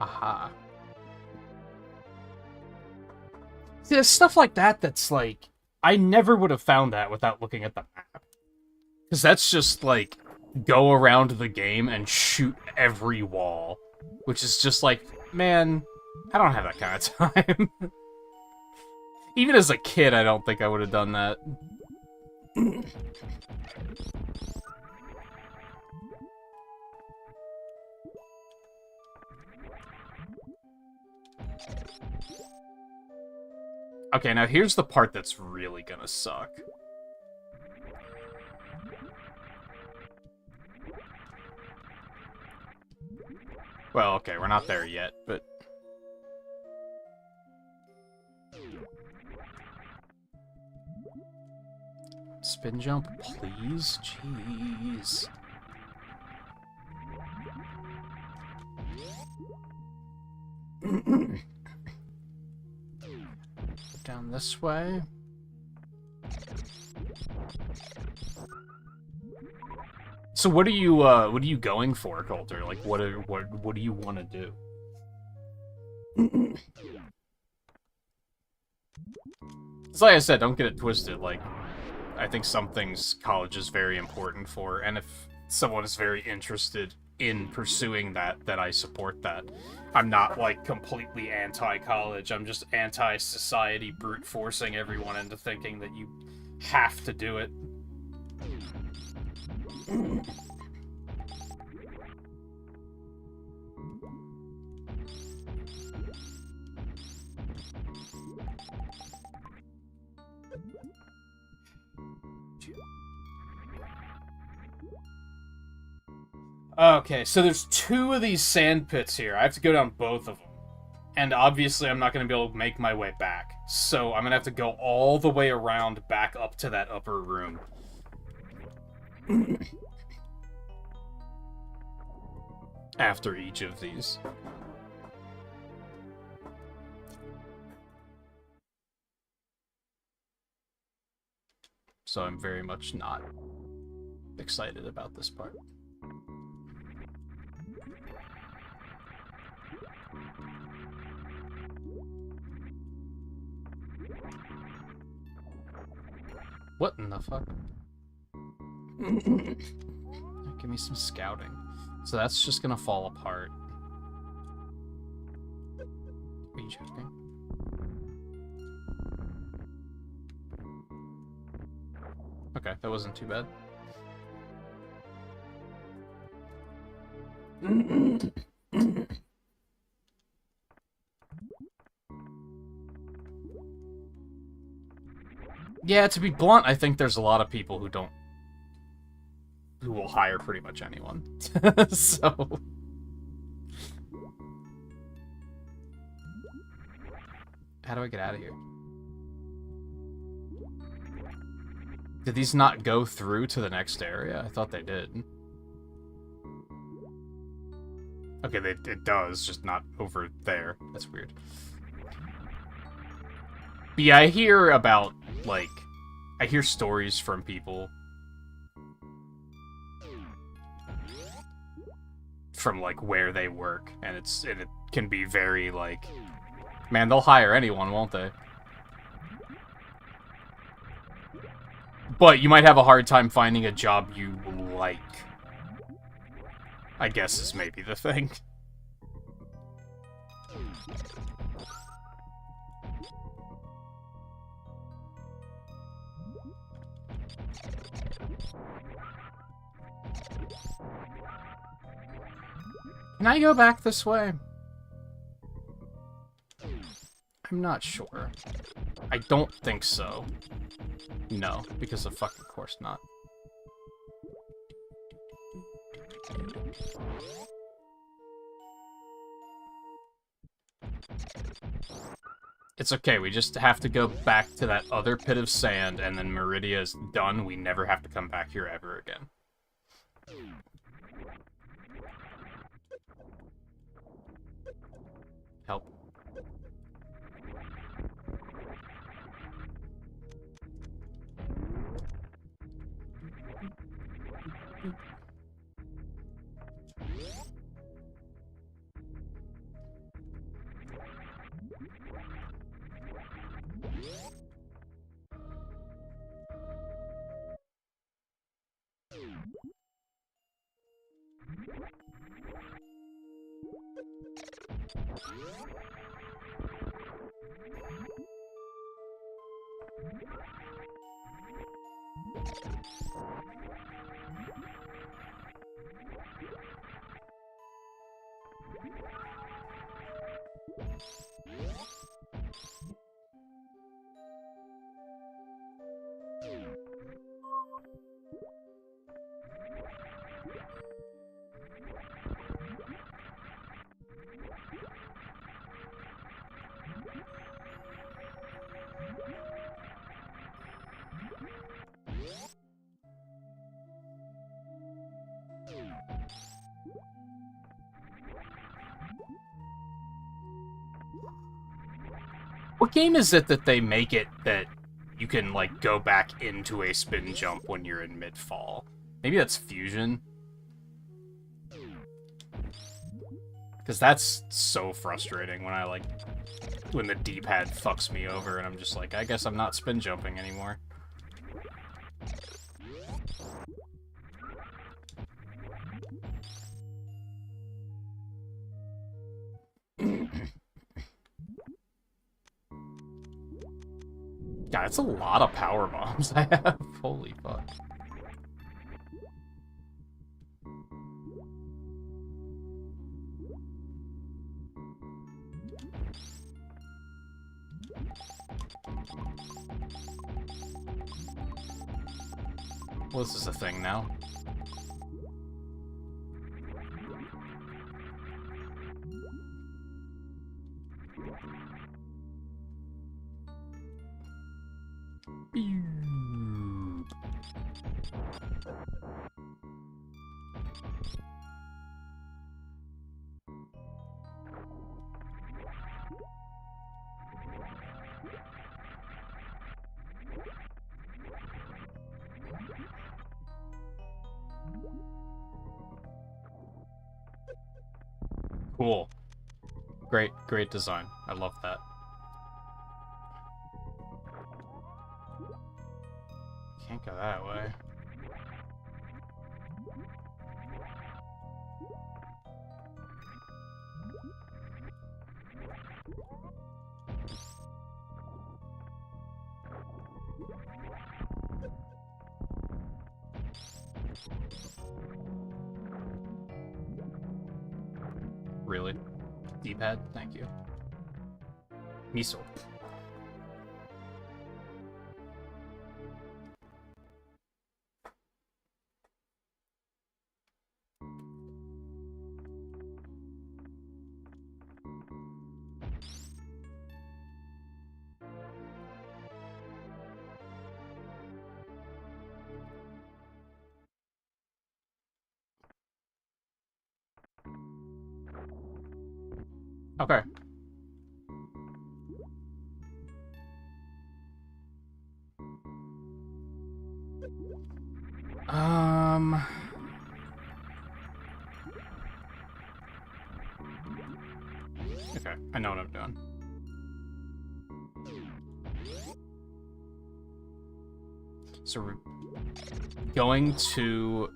Aha. See, there's stuff like that that's, like... I never would have found that without looking at the map. Because that's just, like, go around the game and shoot every wall. Which is just like, man, I don't have that kind of time. Even as a kid, I don't think I would have done that. Okay, now here's the part that's really gonna suck. Well, okay, we're not there yet, but... Spin jump, please? Jeez. Down this way. So what are you going for, Coulter? Like, what do you want to do? It's like I said, don't get it twisted. Like, I think some things college is very important for, and if someone is very interested in pursuing that, then I support that. I'm not, like, completely anti-college. I'm just anti-society brute forcing everyone into thinking that you have to do it. Okay, so there's 2 of these sand pits here. I have to go down both of them. And obviously I'm not going to be able to make my way back. So I'm going to have to go all the way around back up to that upper room. After each of these. So I'm very much not excited about this part. What in the fuck? Give me some scouting. So that's just gonna fall apart. Are you joking? Okay, that wasn't too bad. Yeah, to be blunt, I think there's a lot of people who don't who will hire pretty much anyone. So how do I get out of here? Did these not go through to the next area? I thought they did. Okay, it does, just not over there. That's weird. But yeah, I hear about, like, I hear stories from people from, like, where they work, and it can be very, like, man, they'll hire anyone, won't they? But you might have a hard time finding a job you like. I guess is maybe the thing. Can I go back this way? I'm not sure. I don't think so. No, because of fucking course not. It's okay, we just have to go back to that other pit of sand, and then Meridia is done. We never have to come back here ever again. Help. What game is it that they make it that you can, like, go back into a spin jump when you're in mid-fall? Maybe that's Fusion? Because that's so frustrating when when the D-pad fucks me over and I'm just like, I guess I'm not spin jumping anymore. God, it's a lot of power bombs I have. Holy fuck. Well, this is a thing now. Cool. Great design. I love that. Can't go that way. Really? D-pad? Thank you. Miso. Okay. Okay, I know what I'm doing. So we're going to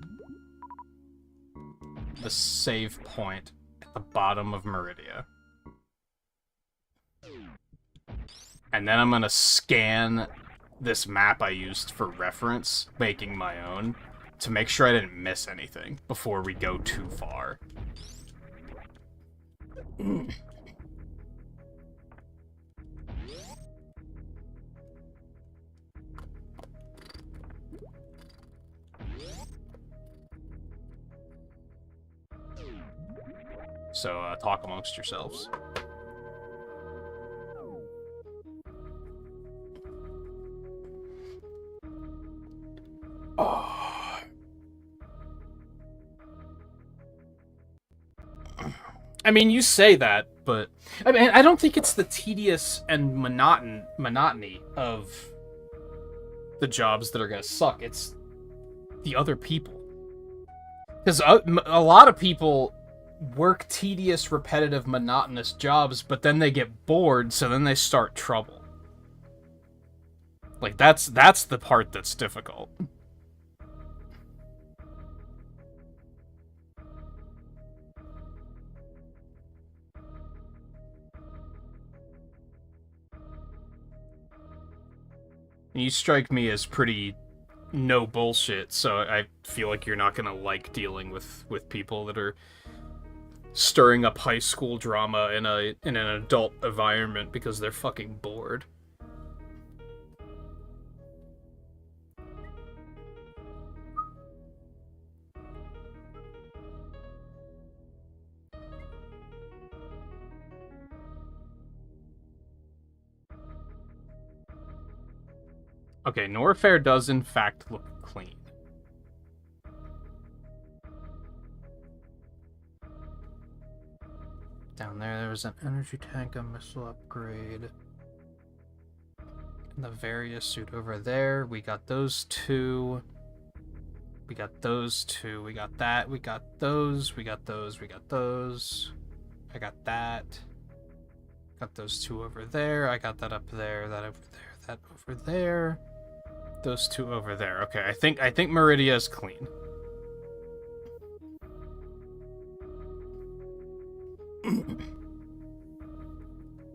the save point at the bottom of Meridia. And then I'm gonna scan this map I used for reference, making my own, to make sure I didn't miss anything before we go too far. So, talk amongst yourselves. Oh. I mean, you say that, but I mean, I don't think it's the tedious and monotony of the jobs that are gonna suck. It's the other people, because a lot of people work tedious, repetitive, monotonous jobs, but then they get bored, so then they start trouble. Like that's the part that's difficult. You strike me as pretty no bullshit, so I feel like you're not gonna like dealing with people that are stirring up high school drama in an adult environment because they're fucking bored. Okay, Norfair does in fact look clean. Down there's an energy tank, a missile upgrade. And the various suit over there. We got those two. We got those two. We got that. We got those. We got those. We got those. I got that. Got those two over there. I got that up there. That over there. That over there. Those two over there. Okay, I think Meridia is clean.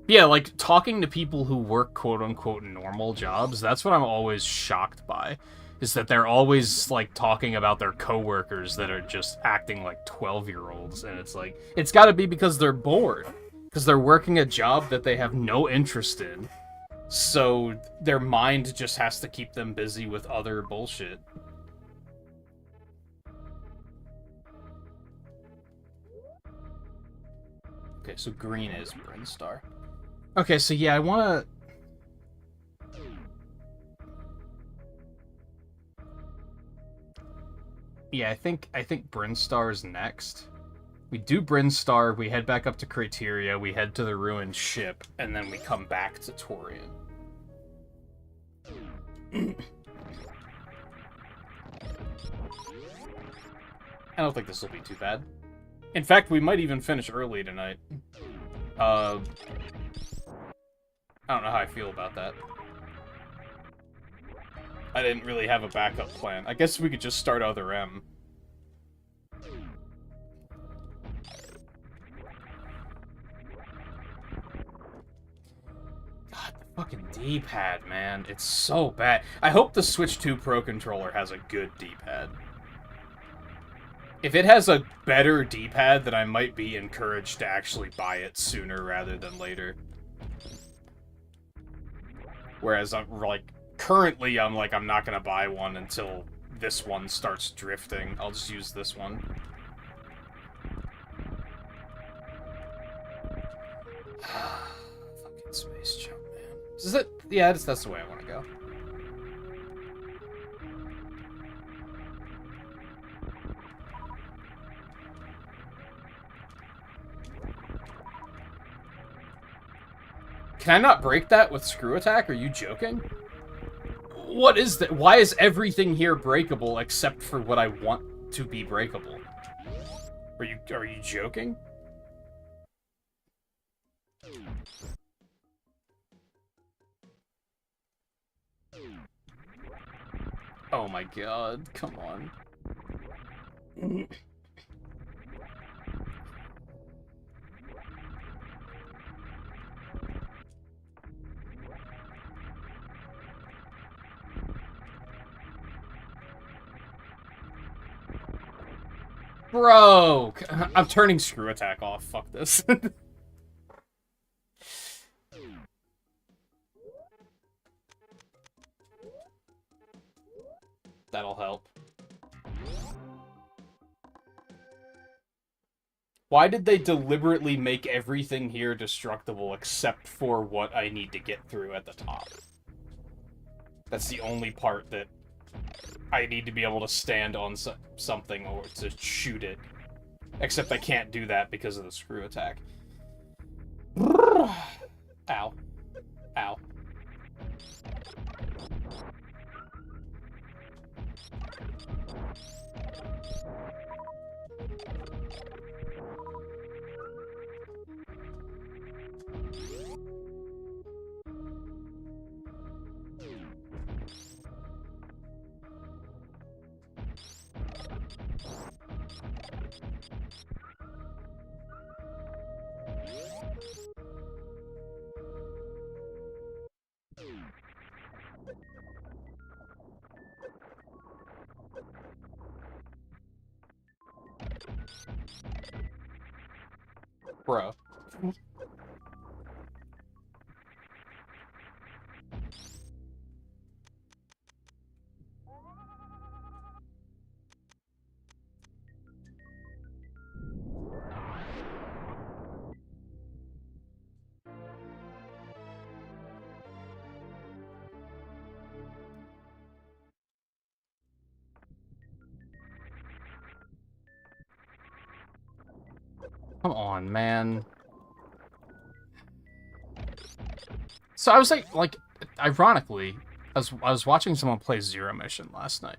Yeah, like, talking to people who work quote-unquote normal jobs, that's what I'm always shocked by. Is that they're always, like, talking about their coworkers that are just acting like 12-year-olds, and it's like, it's gotta be because they're bored. Because they're working a job that they have no interest in. So their mind just has to keep them busy with other bullshit. Okay, so green is Brinstar. Okay, so yeah, I want to... Yeah, I think Brinstar is next. We do Brinstar, we head back up to Criteria, we head to the ruined ship, and then we come back to Torian. I don't think this will be too bad. In fact, we might even finish early tonight. I don't know how I feel about that. I didn't really have a backup plan. I guess we could just start Other M. God, the fucking D-pad, man. It's so bad. I hope the Switch 2 Pro controller has a good D-pad. If it has a better D-pad, then I might be encouraged to actually buy it sooner rather than later. Whereas I'm like, currently I'm like, I'm not gonna buy one until this one starts drifting. I'll just use this one. Fucking space jump, man. Is it? Yeah, that's the way I want to go. Can I not break that with screw attack? Are you joking? What is that? Why is everything here breakable except for what I want to be breakable? Are you joking? Oh my god, come on. Bro! I'm turning screw attack off. Fuck this. That'll help. Why did they deliberately make everything here destructible except for what I need to get through at the top? That's the only part that I need to be able to stand on something or to shoot it. Except I can't do that because of the screw attack. Ow. Ow. Bro. Come on, man. So I was like, ironically, I was watching someone play Zero Mission last night.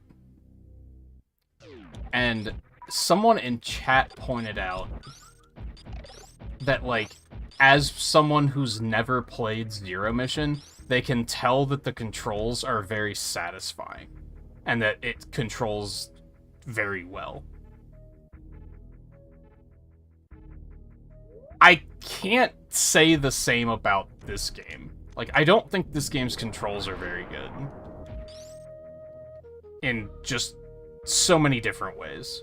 And someone in chat pointed out that, like, as someone who's never played Zero Mission, they can tell that the controls are very satisfying. And that it controls very well. I can't say the same about this game. Like, I don't think this game's controls are very good. In just so many different ways.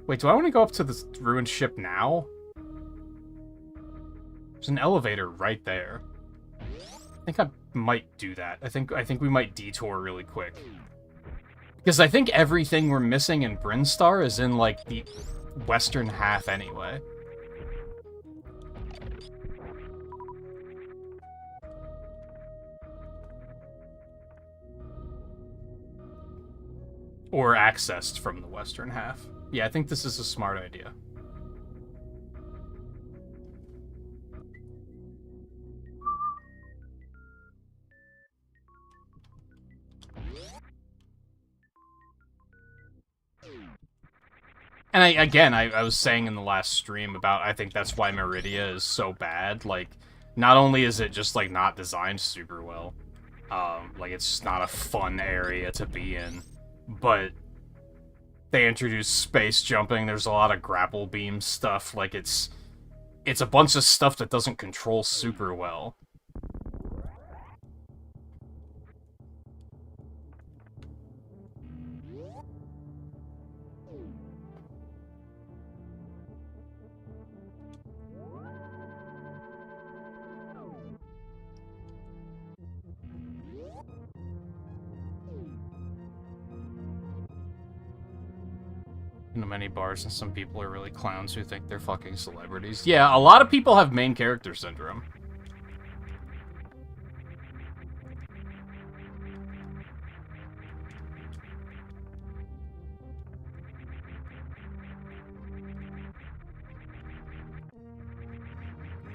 Wait, do I want to go up to this ruined ship now? There's an elevator right there. I think I might do that. I think we might detour really quick. Because I think everything we're missing in Brinstar is in, like, the western half anyway. Or accessed from the western half. Yeah, I think this is a smart idea. And I was saying in the last stream about, I think that's why Meridia is so bad. Like, not only is it just, like, not designed super well, like, it's just not a fun area to be in, but they introduce space jumping, there's a lot of grapple beam stuff, like, it's a bunch of stuff that doesn't control super well. Many bars, and some people are really clowns who think they're fucking celebrities. Yeah, a lot of people have main character syndrome.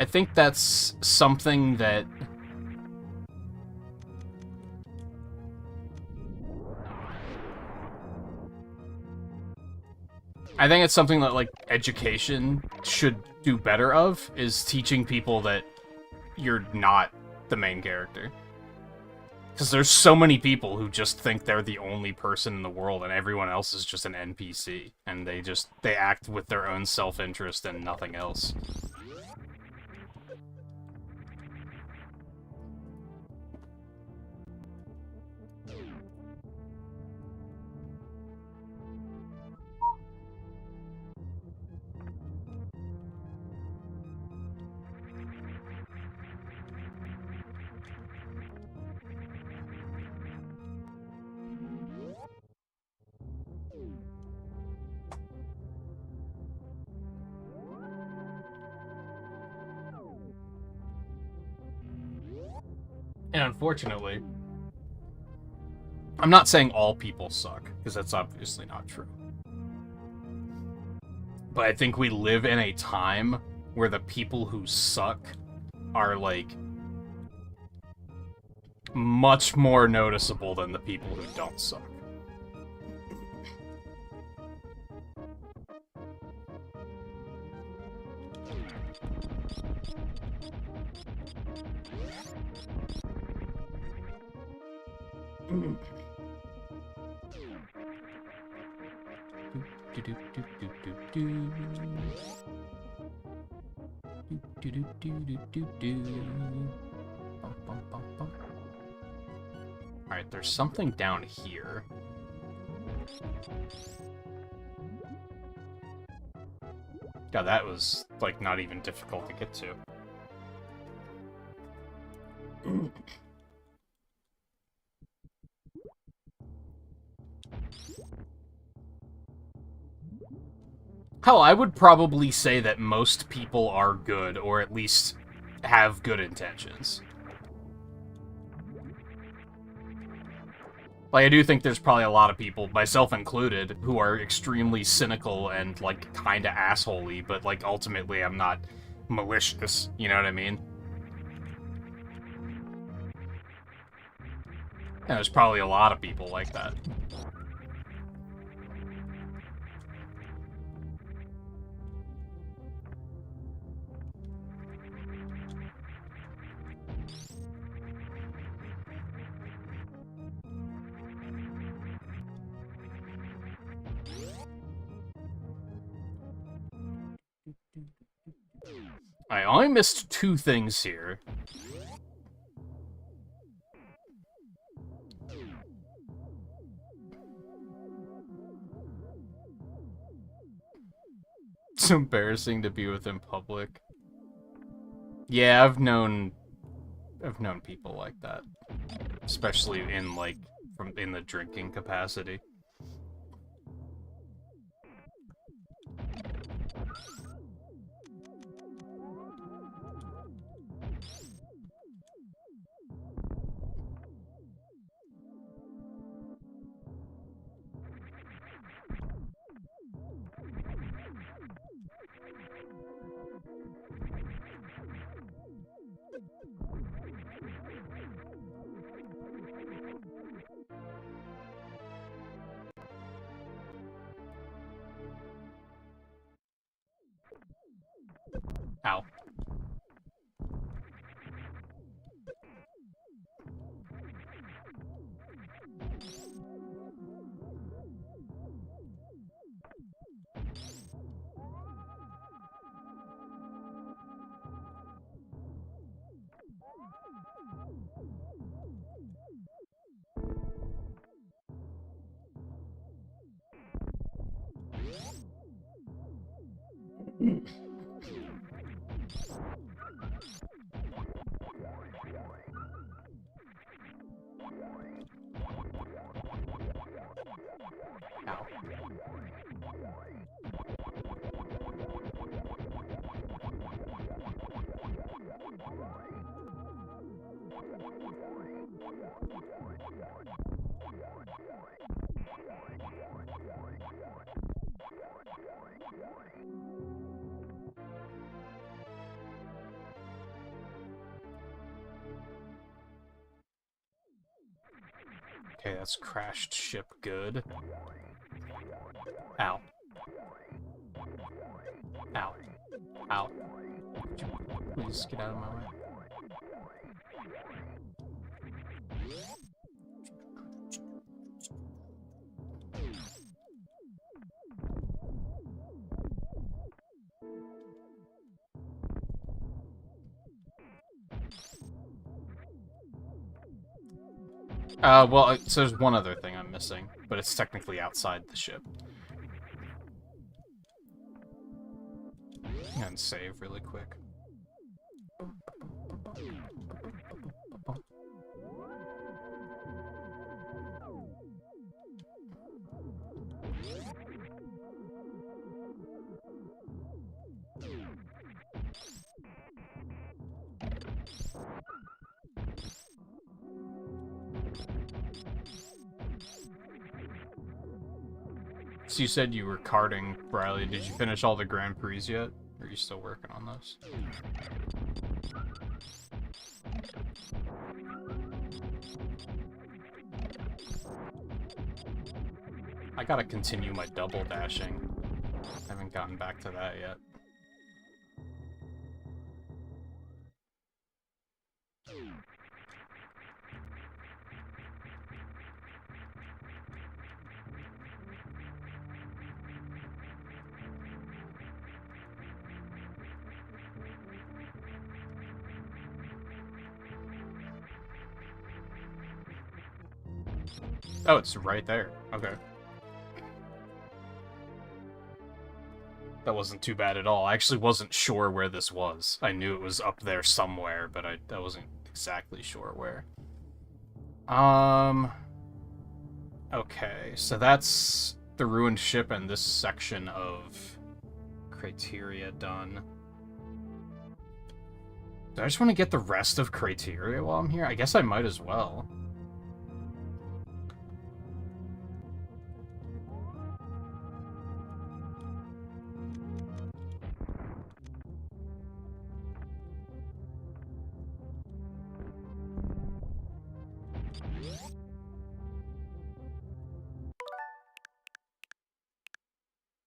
I think that's something that... I think it's something that, like, education should do better of, is teaching people that you're not the main character. Because there's so many people who just think they're the only person in the world and everyone else is just an NPC. And they act with their own self-interest and nothing else. And unfortunately, I'm not saying all people suck, because that's obviously not true. But I think we live in a time where the people who suck are, like, much more noticeable than the people who don't suck. Alright, there's something down here. God, that was, like, not even difficult to get to. Hell, I would probably say that most people are good, or at least have good intentions. Like, I do think there's probably a lot of people, myself included, who are extremely cynical and, like, kinda assholey, but, like, ultimately I'm not malicious, you know what I mean? And there's probably a lot of people like that. I only missed 2 things here. It's embarrassing to be with in public. Yeah, I've known people like that. Especially in, like, in the drinking capacity. Ow. Okay, that's crashed ship good. Ow. Ow. Ow. Please get out of my way. Well, so there's one other thing I'm missing, but it's technically outside the ship. And save really quick. So you said you were karting, Riley. Did you finish all the Grand Prix yet? Or are you still working on those? I gotta continue my double dashing. I haven't gotten back to that yet. Oh, it's right there. Okay. That wasn't too bad at all. I actually wasn't sure where this was. I knew it was up there somewhere, but I wasn't exactly sure where. Okay, so that's the ruined ship and this section of Criteria done. Do I just want to get the rest of Criteria while I'm here? I guess I might as well.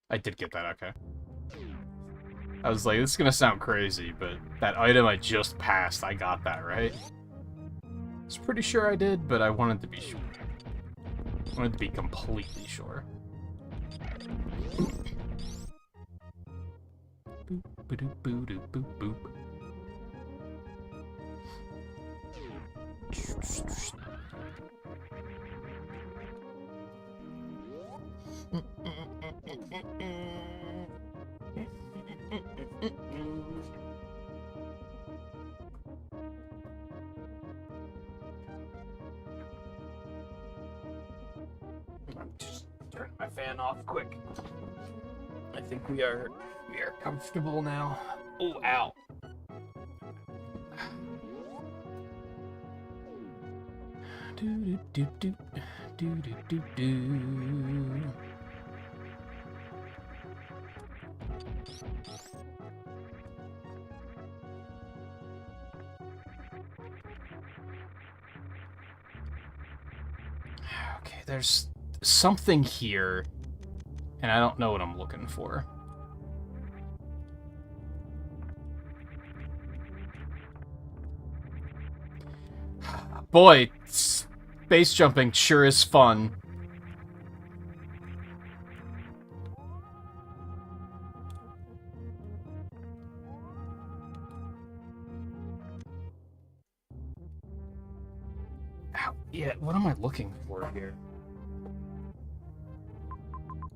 I did get that, okay. I was like, this is gonna sound crazy, but that item I just passed, I got that, right? I was pretty sure I did, but I wanted to be sure. I wanted to be completely sure. Boop, ba-doop, boo-doop, boop, boop. Just turn my fan off quick. I think we are comfortable now. Oh, ow. Do do do do do do do do. Okay, there's something here, and I don't know what I'm looking for. Boy, space jumping sure is fun. Ow, yeah, what am I looking for here?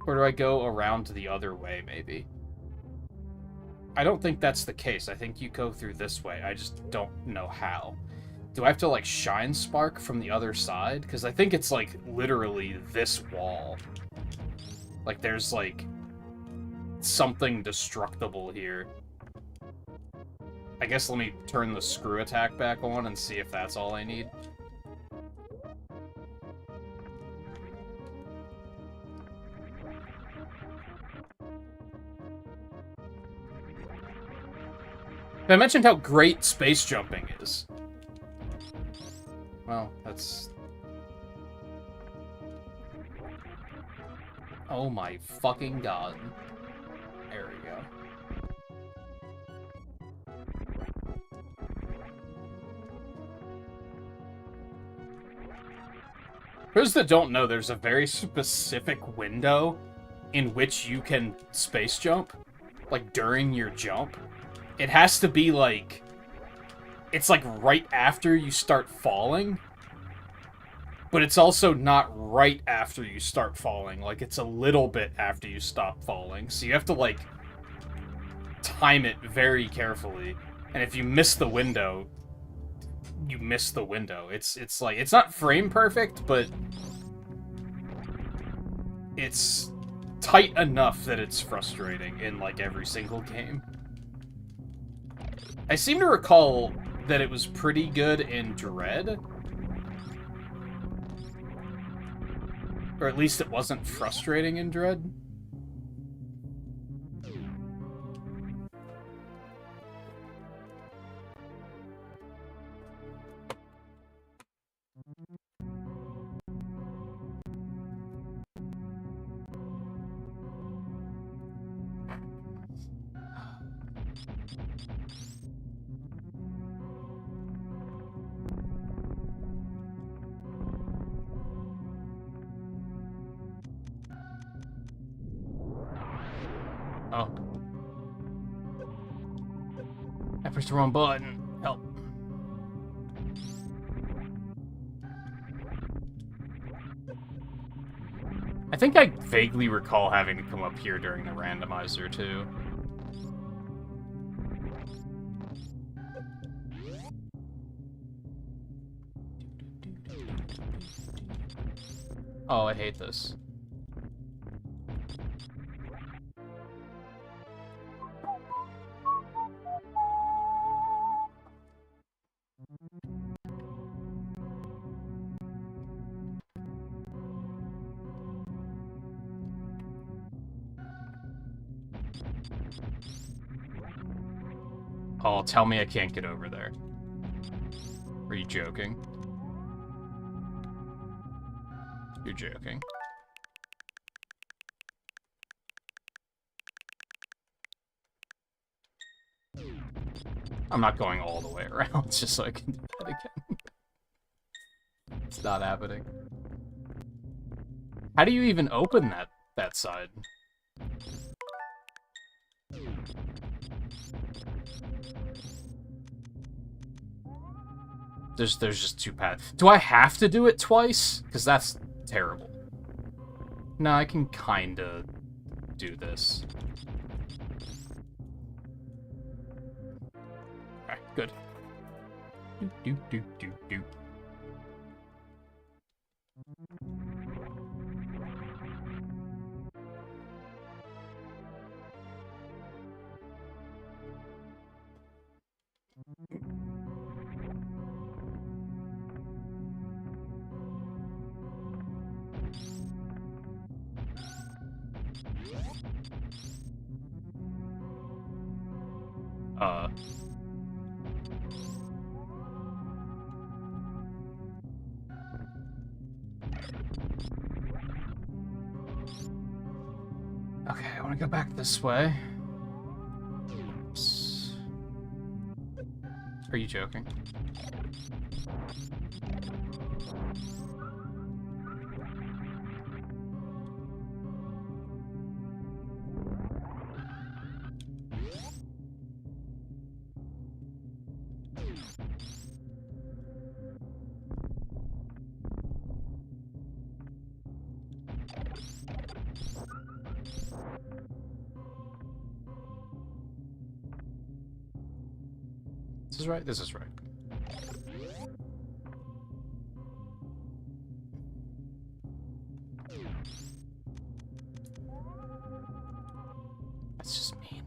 Or do I go around the other way, maybe? I don't think that's the case. I think you go through this way. I just don't know how. Do I have to, like, shine spark from the other side? Because I think it's, like, literally this wall. Like, there's, like, something destructible here. I guess let me turn the screw attack back on and see if that's all I need. I mentioned how great space jumping is. Well, that's Oh my fucking god. There we go. For those that don't know, there's a very specific window in which you can space jump, like, during your jump. It has to be, like... It's, like, right after you start falling, but it's also not right after you start falling. Like, it's a little bit after you stop falling. So you have to, like, time it very carefully. And if you miss the window, you miss the window. It's like, it's not frame perfect, but it's tight enough that it's frustrating in, like, every single game. I seem to recall that it was pretty good in Dread. Or at least it wasn't frustrating in Dread. Oh. I pushed the wrong button. Help. I think I vaguely recall having to come up here during the randomizer, too. Oh, I hate this. Oh, tell me I can't get over there. Are you joking? You're joking. I'm not going all the way around just so I can do that again. It's not happening. How do you even open that side? There's just two paths. Do I have to do it twice? Because that's terrible. No, I can kinda do this. Alright, good. Do. Okay, I want to go back this way. Oops. Are you joking? This is right? This is right. That's just mean.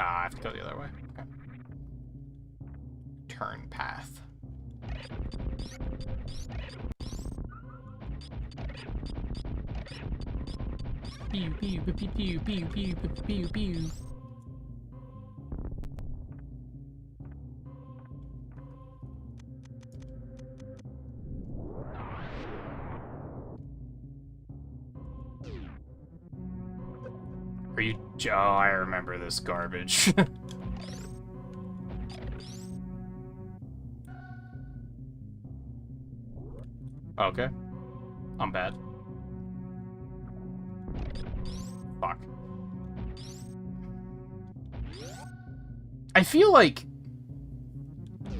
Ah, I have to go the other way. Okay. Turn path. Pew pew pew pew pew pew pew pew pew. Are you... Oh, I remember this garbage. Okay. I'm bad. Fuck. I feel like... I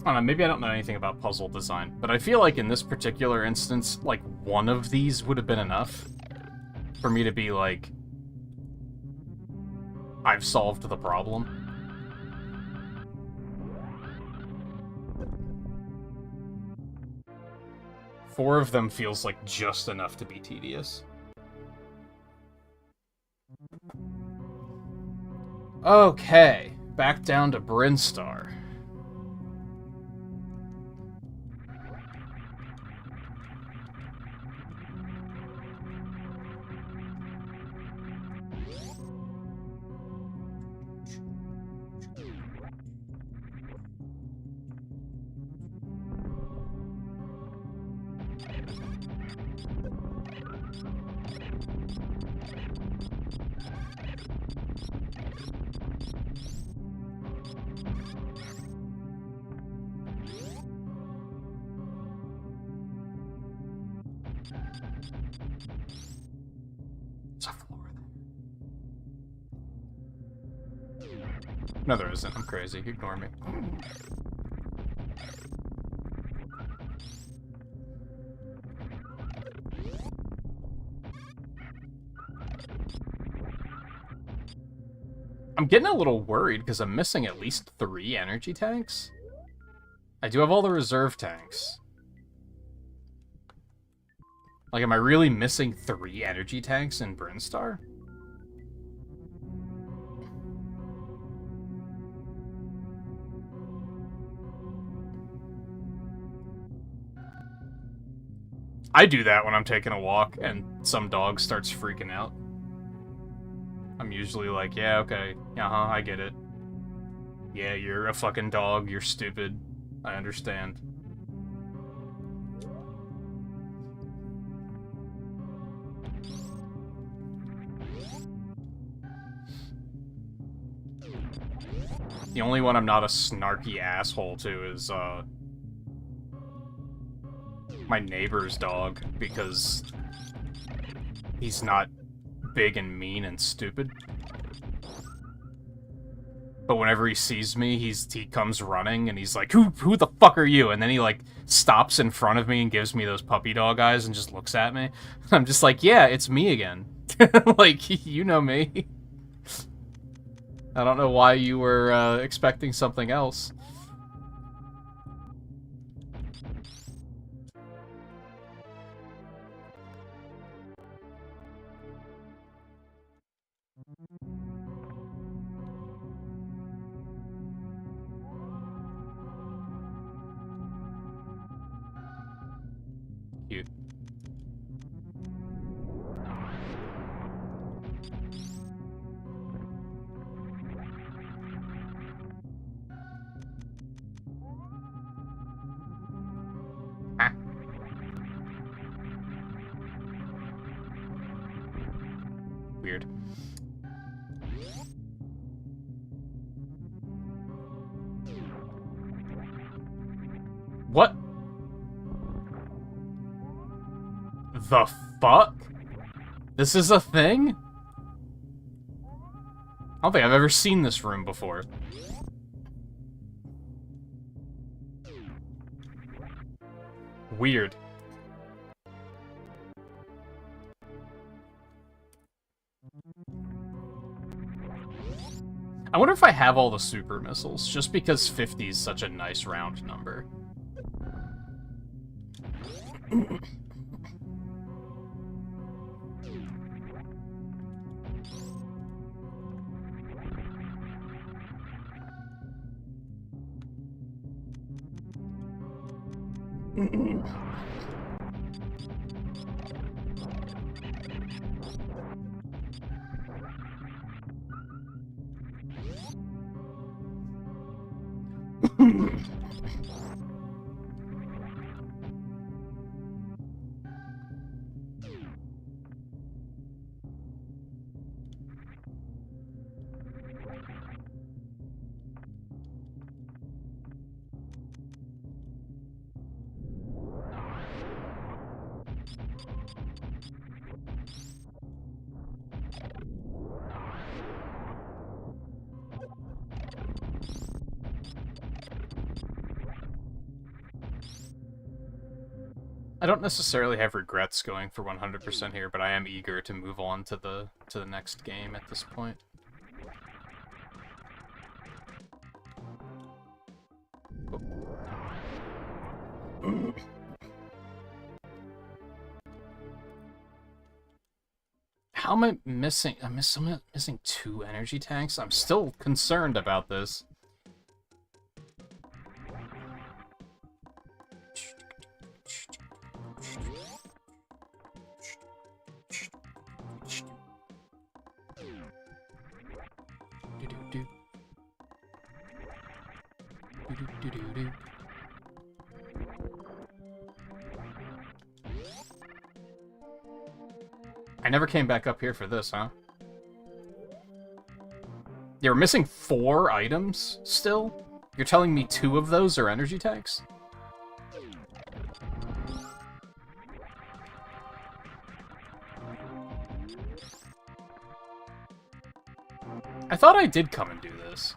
don't know, maybe I don't know anything about puzzle design, but I feel like in this particular instance, like, one of these would have been enough for me to be like, I've solved the problem. Four of them feels like just enough to be tedious. Okay, back down to Brinstar. No, there isn't. I'm crazy. Ignore me. I'm getting a little worried because I'm missing at least 3 energy tanks. I do have all the reserve tanks. Like, am I really missing 3 energy tanks in Brinstar? I do that when I'm taking a walk and some dog starts freaking out. I'm usually like, yeah, okay, I get it. Yeah, you're a fucking dog, you're stupid. I understand. The only one I'm not a snarky asshole to is, my neighbor's dog, because he's not big and mean and stupid. But whenever he sees me, he comes running and he's like, who the fuck are you? And then he like stops in front of me and gives me those puppy dog eyes and just looks at me. I'm just like, yeah, it's me again. Like, you know me. I don't know why you were expecting something else. Cute. Ah. Weird. What? The fuck? This is a thing? I don't think I've ever seen this room before. Weird. I wonder if I have all the super missiles, just because 50 is such a nice round number. I don't necessarily have regrets going for 100% here, but I am eager to move on to the next game at this point. Oh. How am I missing? I'm missing 2 energy tanks? I'm still concerned about this. I never came back up here for this, huh? You're missing 4 items still? You're telling me 2 of those are energy tanks? I thought I did come and do this.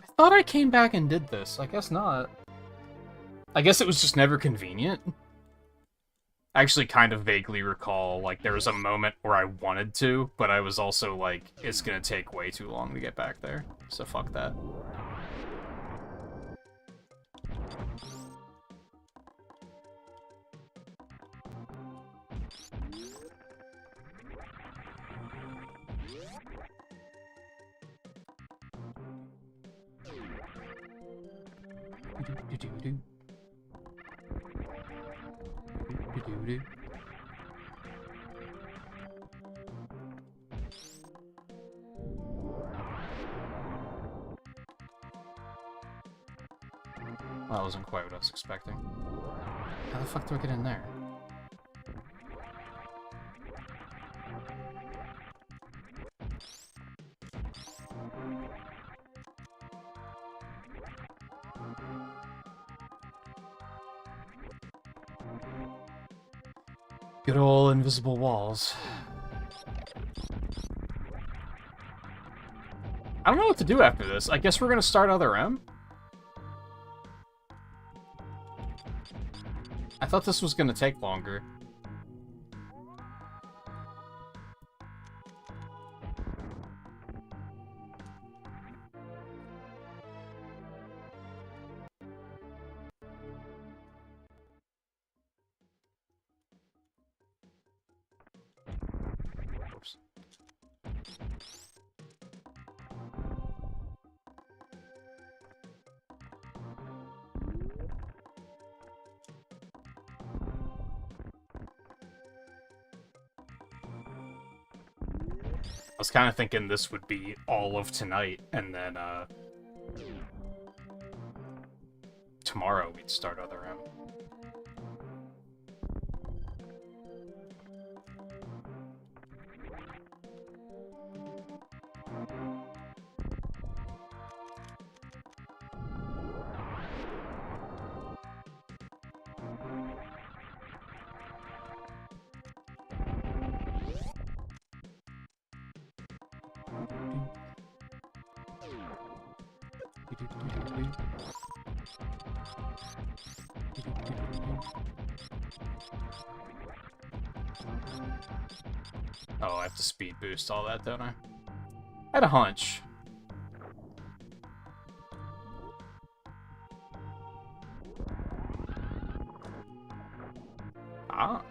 I thought I came back and did this. I guess not. I guess it was just never convenient. I actually kind of vaguely recall, like, there was a moment where I wanted to, but I was also like, it's gonna take way too long to get back there, so fuck that. Well, that wasn't quite what I was expecting. How the fuck do I get in there? Good old invisible walls. I don't know what to do after this. I guess we're gonna start Other M? I thought this was gonna take longer. Oops. I was kind of thinking this would be all of tonight, and then, tomorrow we'd start Other M. Oh, I have to speed boost all that, don't I? I had a hunch. Ah.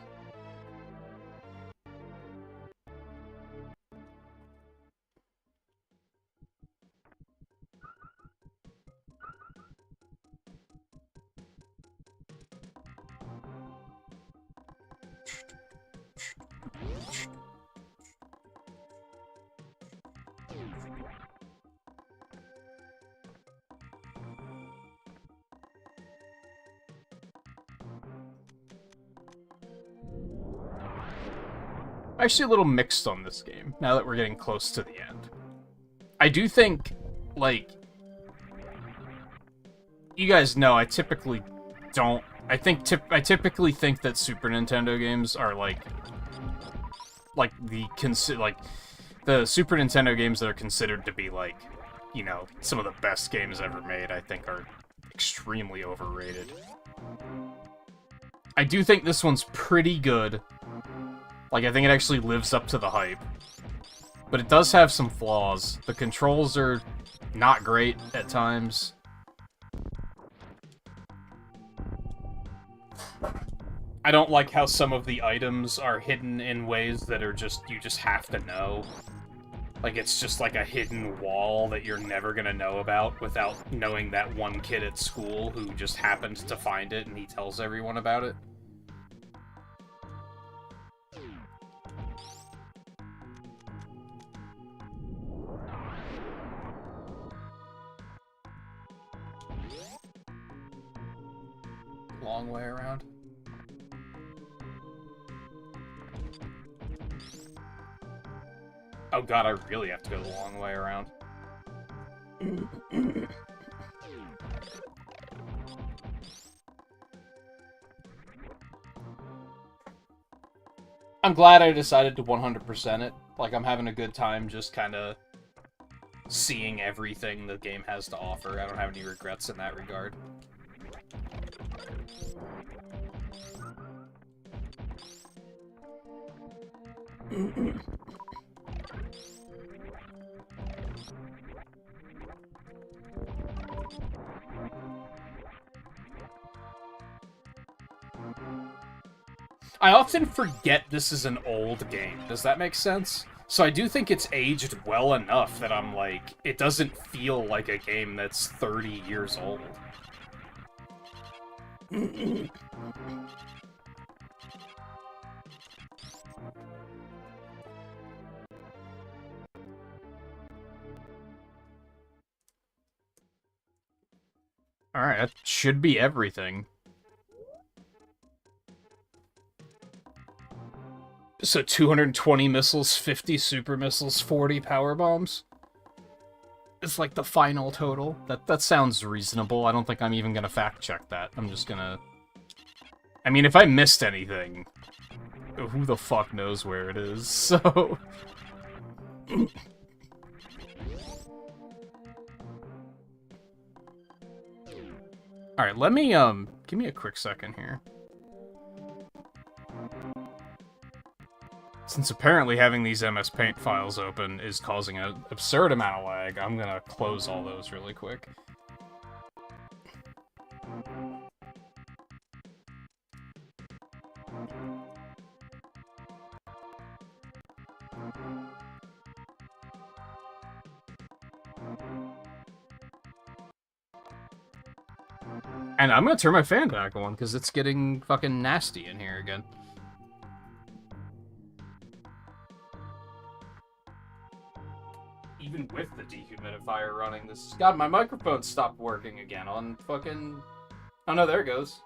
Actually a little mixed on this game, now that we're getting close to the end. I do think, like... You guys know, I typically don't... I typically think that Super Nintendo games are, like... The Super Nintendo games that are considered to be, like, you know, some of the best games ever made, I think are extremely overrated. I do think this one's pretty good. Like, I think it actually lives up to the hype. But it does have some flaws. The controls are not great at times. I don't like how some of the items are hidden in ways that are just, you just have to know. Like, it's just like a hidden wall that you're never gonna know about without knowing that one kid at school who just happened to find it and he tells everyone about it. Long way around. Oh god, I really have to go the long way around. I'm glad I decided to 100% it. Like, I'm having a good time just kind of seeing everything the game has to offer. I don't have any regrets in that regard. I often forget this is an old game. Does that make sense? So I do think it's aged well enough that I'm like, it doesn't feel like a game that's 30 years old. Alright, that should be everything. So 220 missiles, 50 super missiles, 40 power bombs. It's like the final total. That sounds reasonable. I don't think I'm even gonna fact check that. I'm just gonna... I mean, if I missed anything, who the fuck knows where it is, so... Alright, let me, give me a quick second here. Since apparently having these MS Paint files open is causing an absurd amount of lag, I'm gonna close all those really quick. And I'm gonna turn my fan back on, because it's getting fucking nasty in here again. Even with the dehumidifier running, this... God, my microphone stopped working again on fucking... Oh no, there it goes.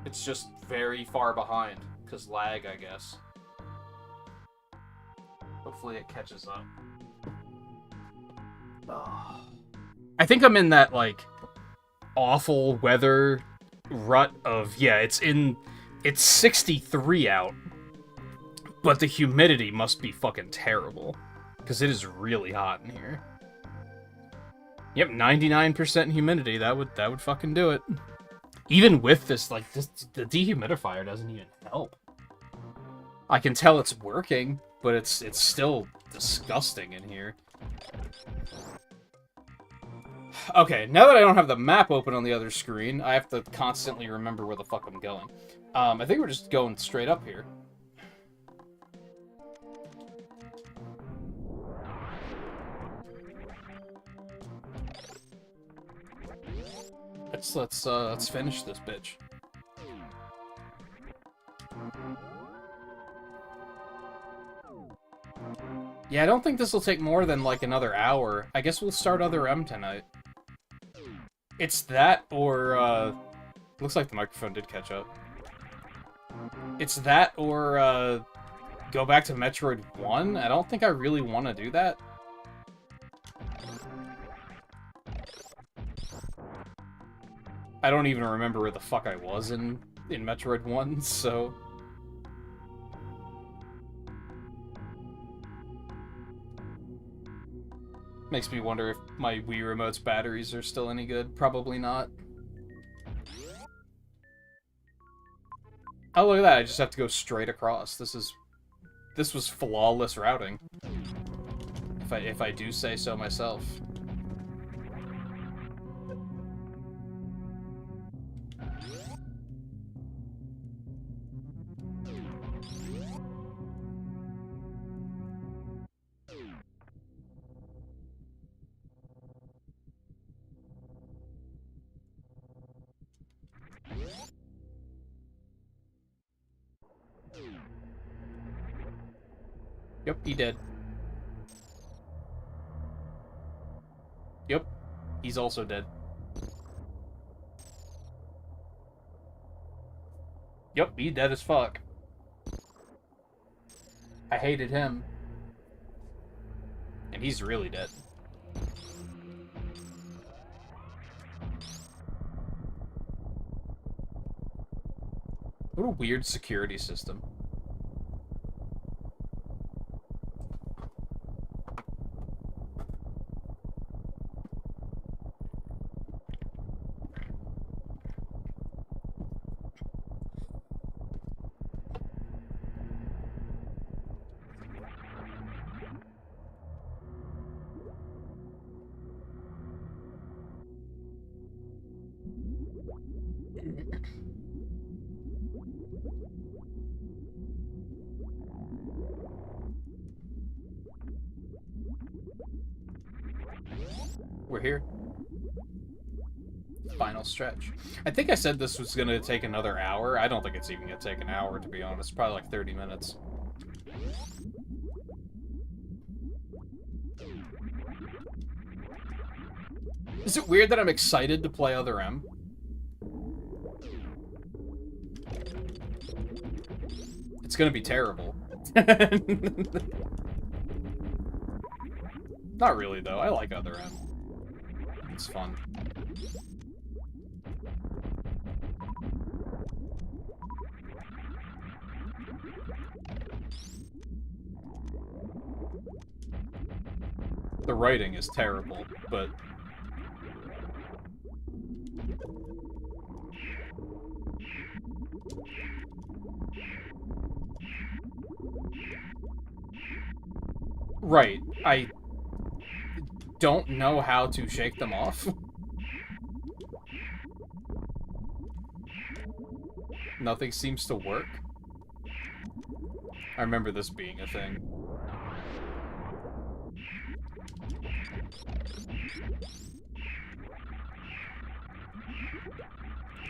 It's just very far behind, because lag, I guess. Hopefully it catches up. Oh. I think I'm in that, like, awful weather rut of, yeah, it's 63 out, but the humidity must be fucking terrible. Because it is really hot in here. Yep, 99% humidity. That would fucking do it. Even with this, like, the dehumidifier doesn't even help. I can tell it's working, but it's still disgusting in here. Okay, now that I don't have the map open on the other screen, I have to constantly remember where the fuck I'm going. I think we're just going straight up here. Let's finish this bitch. Yeah, I don't think this will take more than like another hour. I guess we'll start Other M tonight. It's that or looks like the microphone did catch up. It's that or go back to Metroid 1. I don't think I really want to do that. I don't even remember where the fuck I was in Metroid 1, so... Makes me wonder if my Wii Remote's batteries are still any good. Probably not. Oh, look at that. I just have to go straight across. This was flawless routing. If I do say so myself. Yep, he did. Yep, he's also dead. Yep, he dead as fuck. I hated him. And he's really dead. What a weird security system. We're here. Final stretch. I think I said this was gonna take another hour. I don't think it's even gonna take an hour, to be honest. Probably like 30 minutes. Is it weird that I'm excited to play Other M? It's gonna be terrible. Not really, though. I like Other M. It's fun. The writing is terrible, but... Right. I don't know how to shake them off. Nothing seems to work. I remember this being a thing.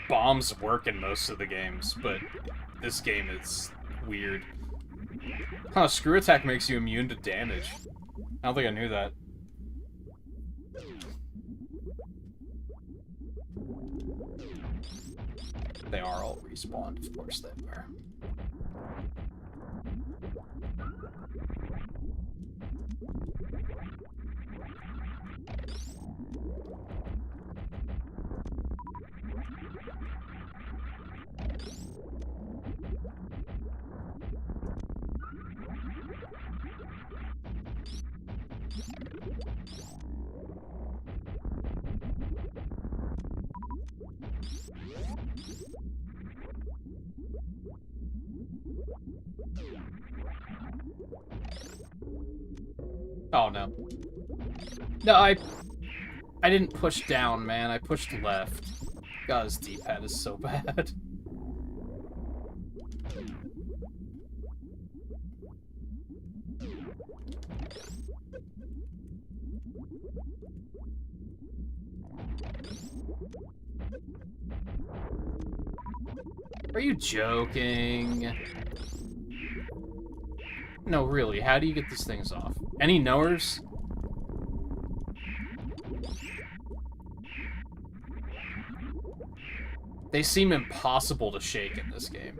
Bombs work in most of the games, but this game is weird. Huh, Screw Attack makes you immune to damage. I don't think I knew that. They are all respawned, of course they are. Oh, no. No, I didn't push down, man. I pushed left. God, his D-pad is so bad. Are you joking? No, really, how do you get these things off? Any knowers? They seem impossible to shake in this game.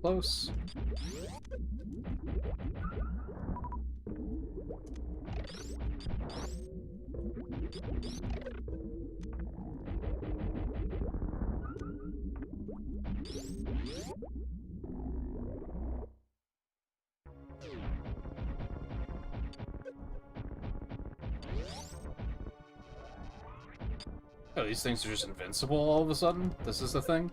Close. Oh, these things are just invincible all of a sudden? This is the thing?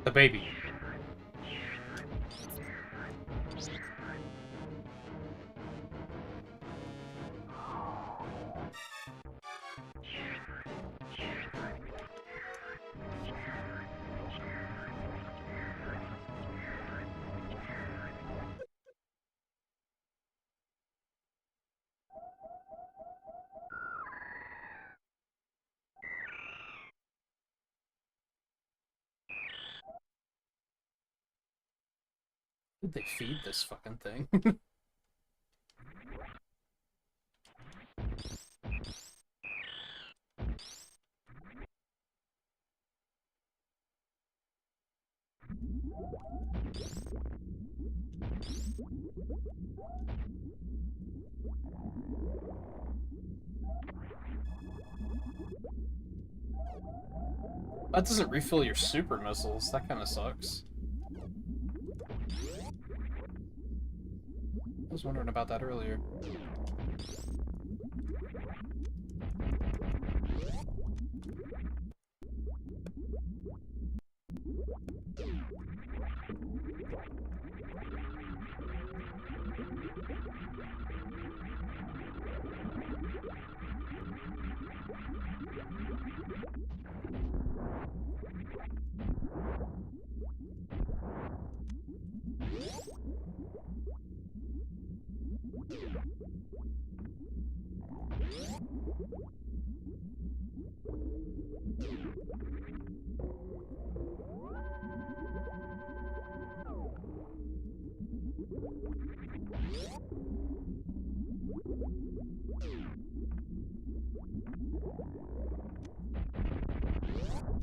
The baby. Did they feed this fucking thing? That doesn't refill your super missiles. That kind of sucks. I was wondering about that earlier.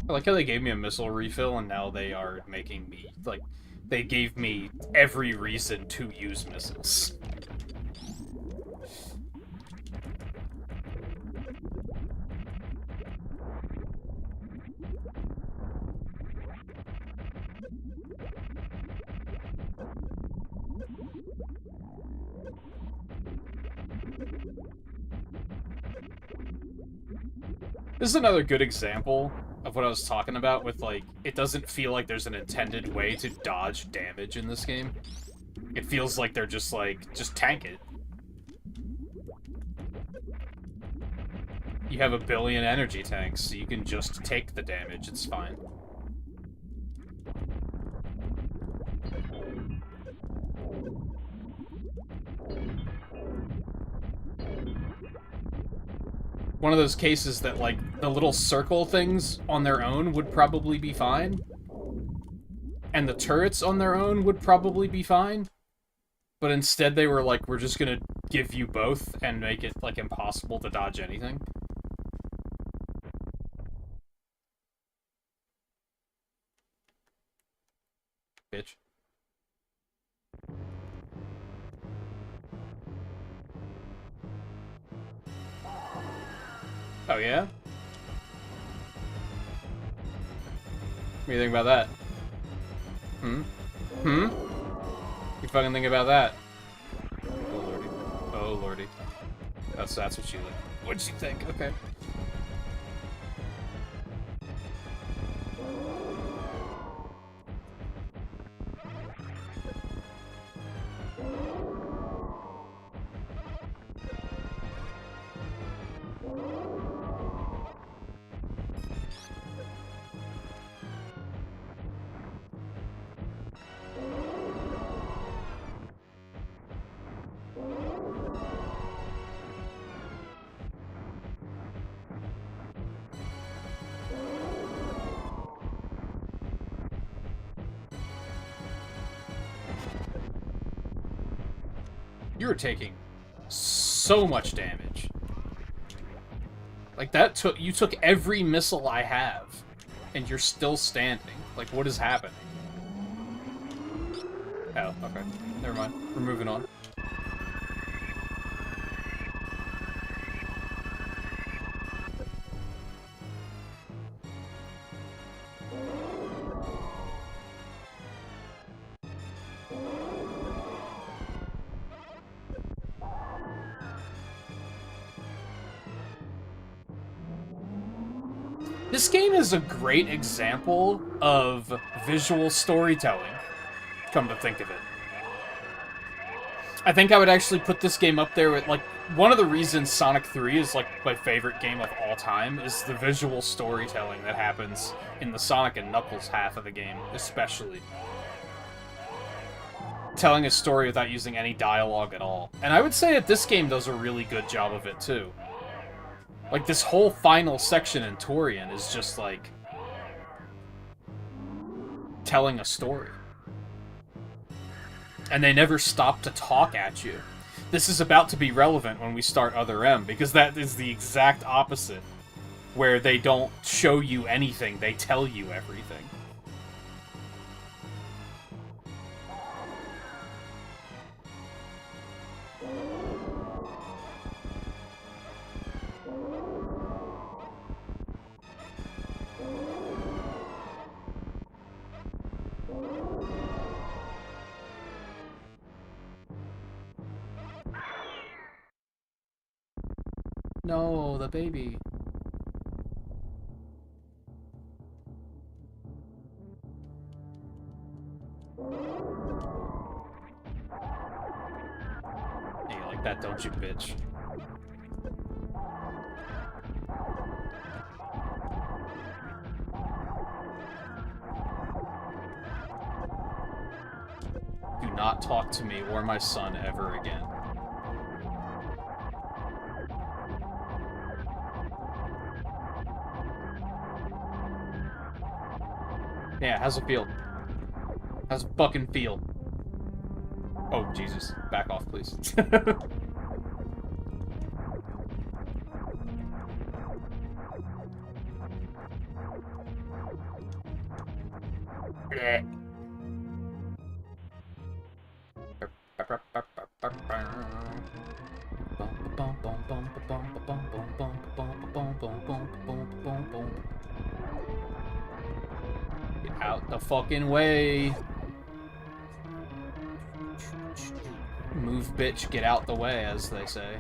I like how they gave me a missile refill and now they are making me, like, they gave me every reason to use missiles. This is another good example of what I was talking about with, like, it doesn't feel like there's an intended way to dodge damage in this game. It feels like they're just like, just tank it. You have 1 billion energy tanks, so you can just take the damage, it's fine. One of those cases that, like, the little circle things on their own would probably be fine. And the turrets on their own would probably be fine. But instead they were like, we're just gonna give you both and make it, like, impossible to dodge anything. Bitch. Oh, yeah? What do you think about that? Hmm? Hmm? You fucking think about that? Oh, lordy. Oh, lordy. That's what you like. What'd you think? Okay. You're taking so much damage. Like, you took every missile I have, and you're still standing. Like, what is happening? Oh, okay. Never mind. We're moving on. This game is a great example of visual storytelling, come to think of it. I think I would actually put this game up there with, like, one of the reasons Sonic 3 is, like, my favorite game of all time is the visual storytelling that happens in the Sonic and Knuckles half of the game, especially. Telling a story without using any dialogue at all. And I would say that this game does a really good job of it, too. Like, this whole final section in Torian is just, like, telling a story. And they never stop to talk at you. This is about to be relevant when we start Other M, because that is the exact opposite. Where they don't show you anything, they tell you everything. No, the baby. Hey, you like that, don't you, bitch? Do not talk to me or my son ever again. Yeah, how's it feel? How's it fucking feel? Oh, Jesus. Back off, please. Get out the fucking way. Move, bitch, get out the way, as they say.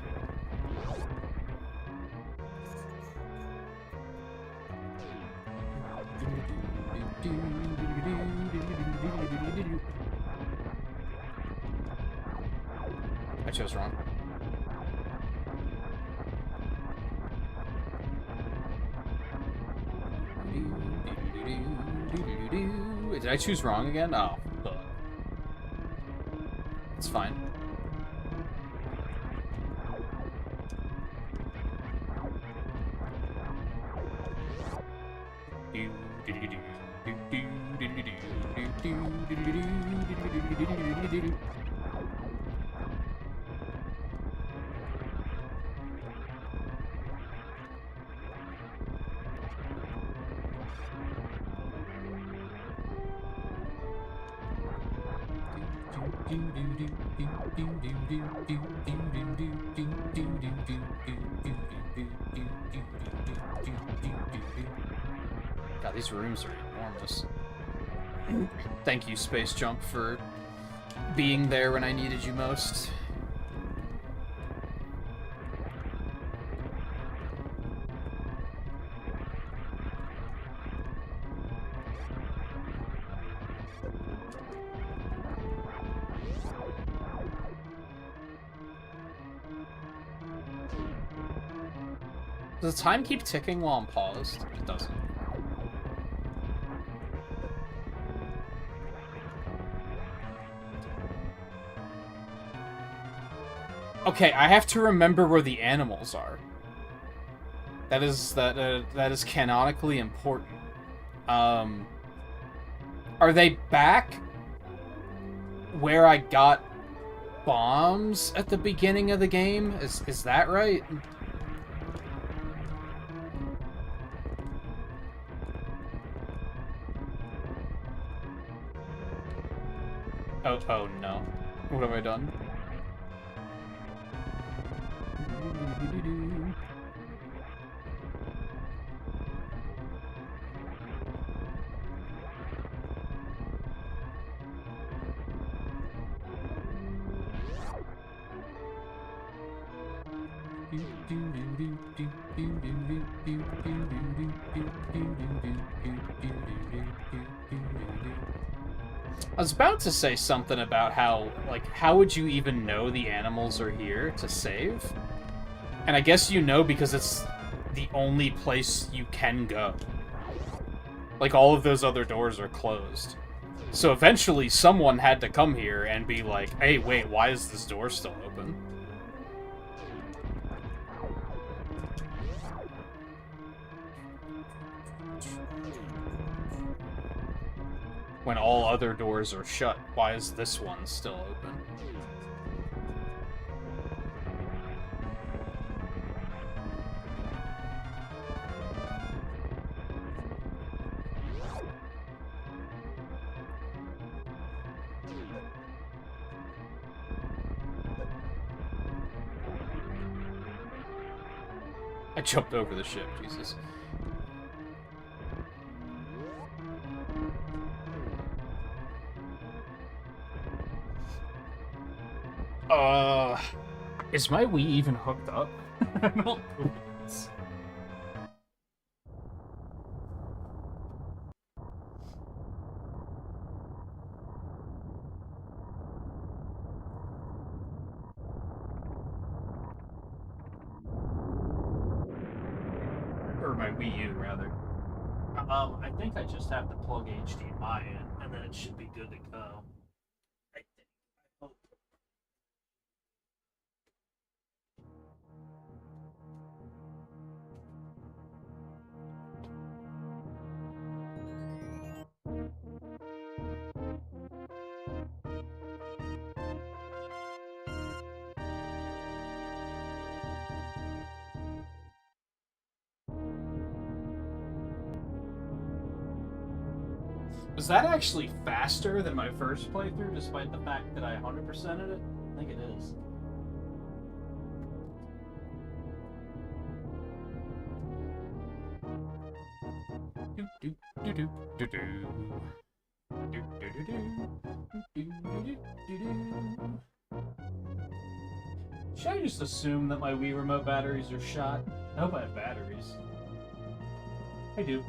I chose wrong. Did I choose wrong again? Oh, fuck. It's fine. God, these rooms are enormous. Thank you, Space Jump, for being there when I needed you most. Does the time keep ticking while I'm paused? It doesn't. Okay, I have to remember where the animals are. That is canonically important. Are they back where I got bombs at the beginning of the game? Is that right? Oh no. What have I done? I was about to say something about how would you even know the animals are here to save? And I guess you know because it's the only place you can go. Like, all of those other doors are closed. So eventually someone had to come here and be like, hey, wait, why is this door still open? When all other doors are shut, why is this one still open? I jumped over the ship, Jesus. Is my Wii even hooked up? I don't know it is. Or my Wii U, rather. I think I just have to plug HDMI in, and then it should be good to go. I think. I hope. Was that actually faster than my first playthrough, despite the fact that I 100%ed it? I think it is. Should I just assume that my Wii Remote batteries are shot? I hope I have batteries. I do.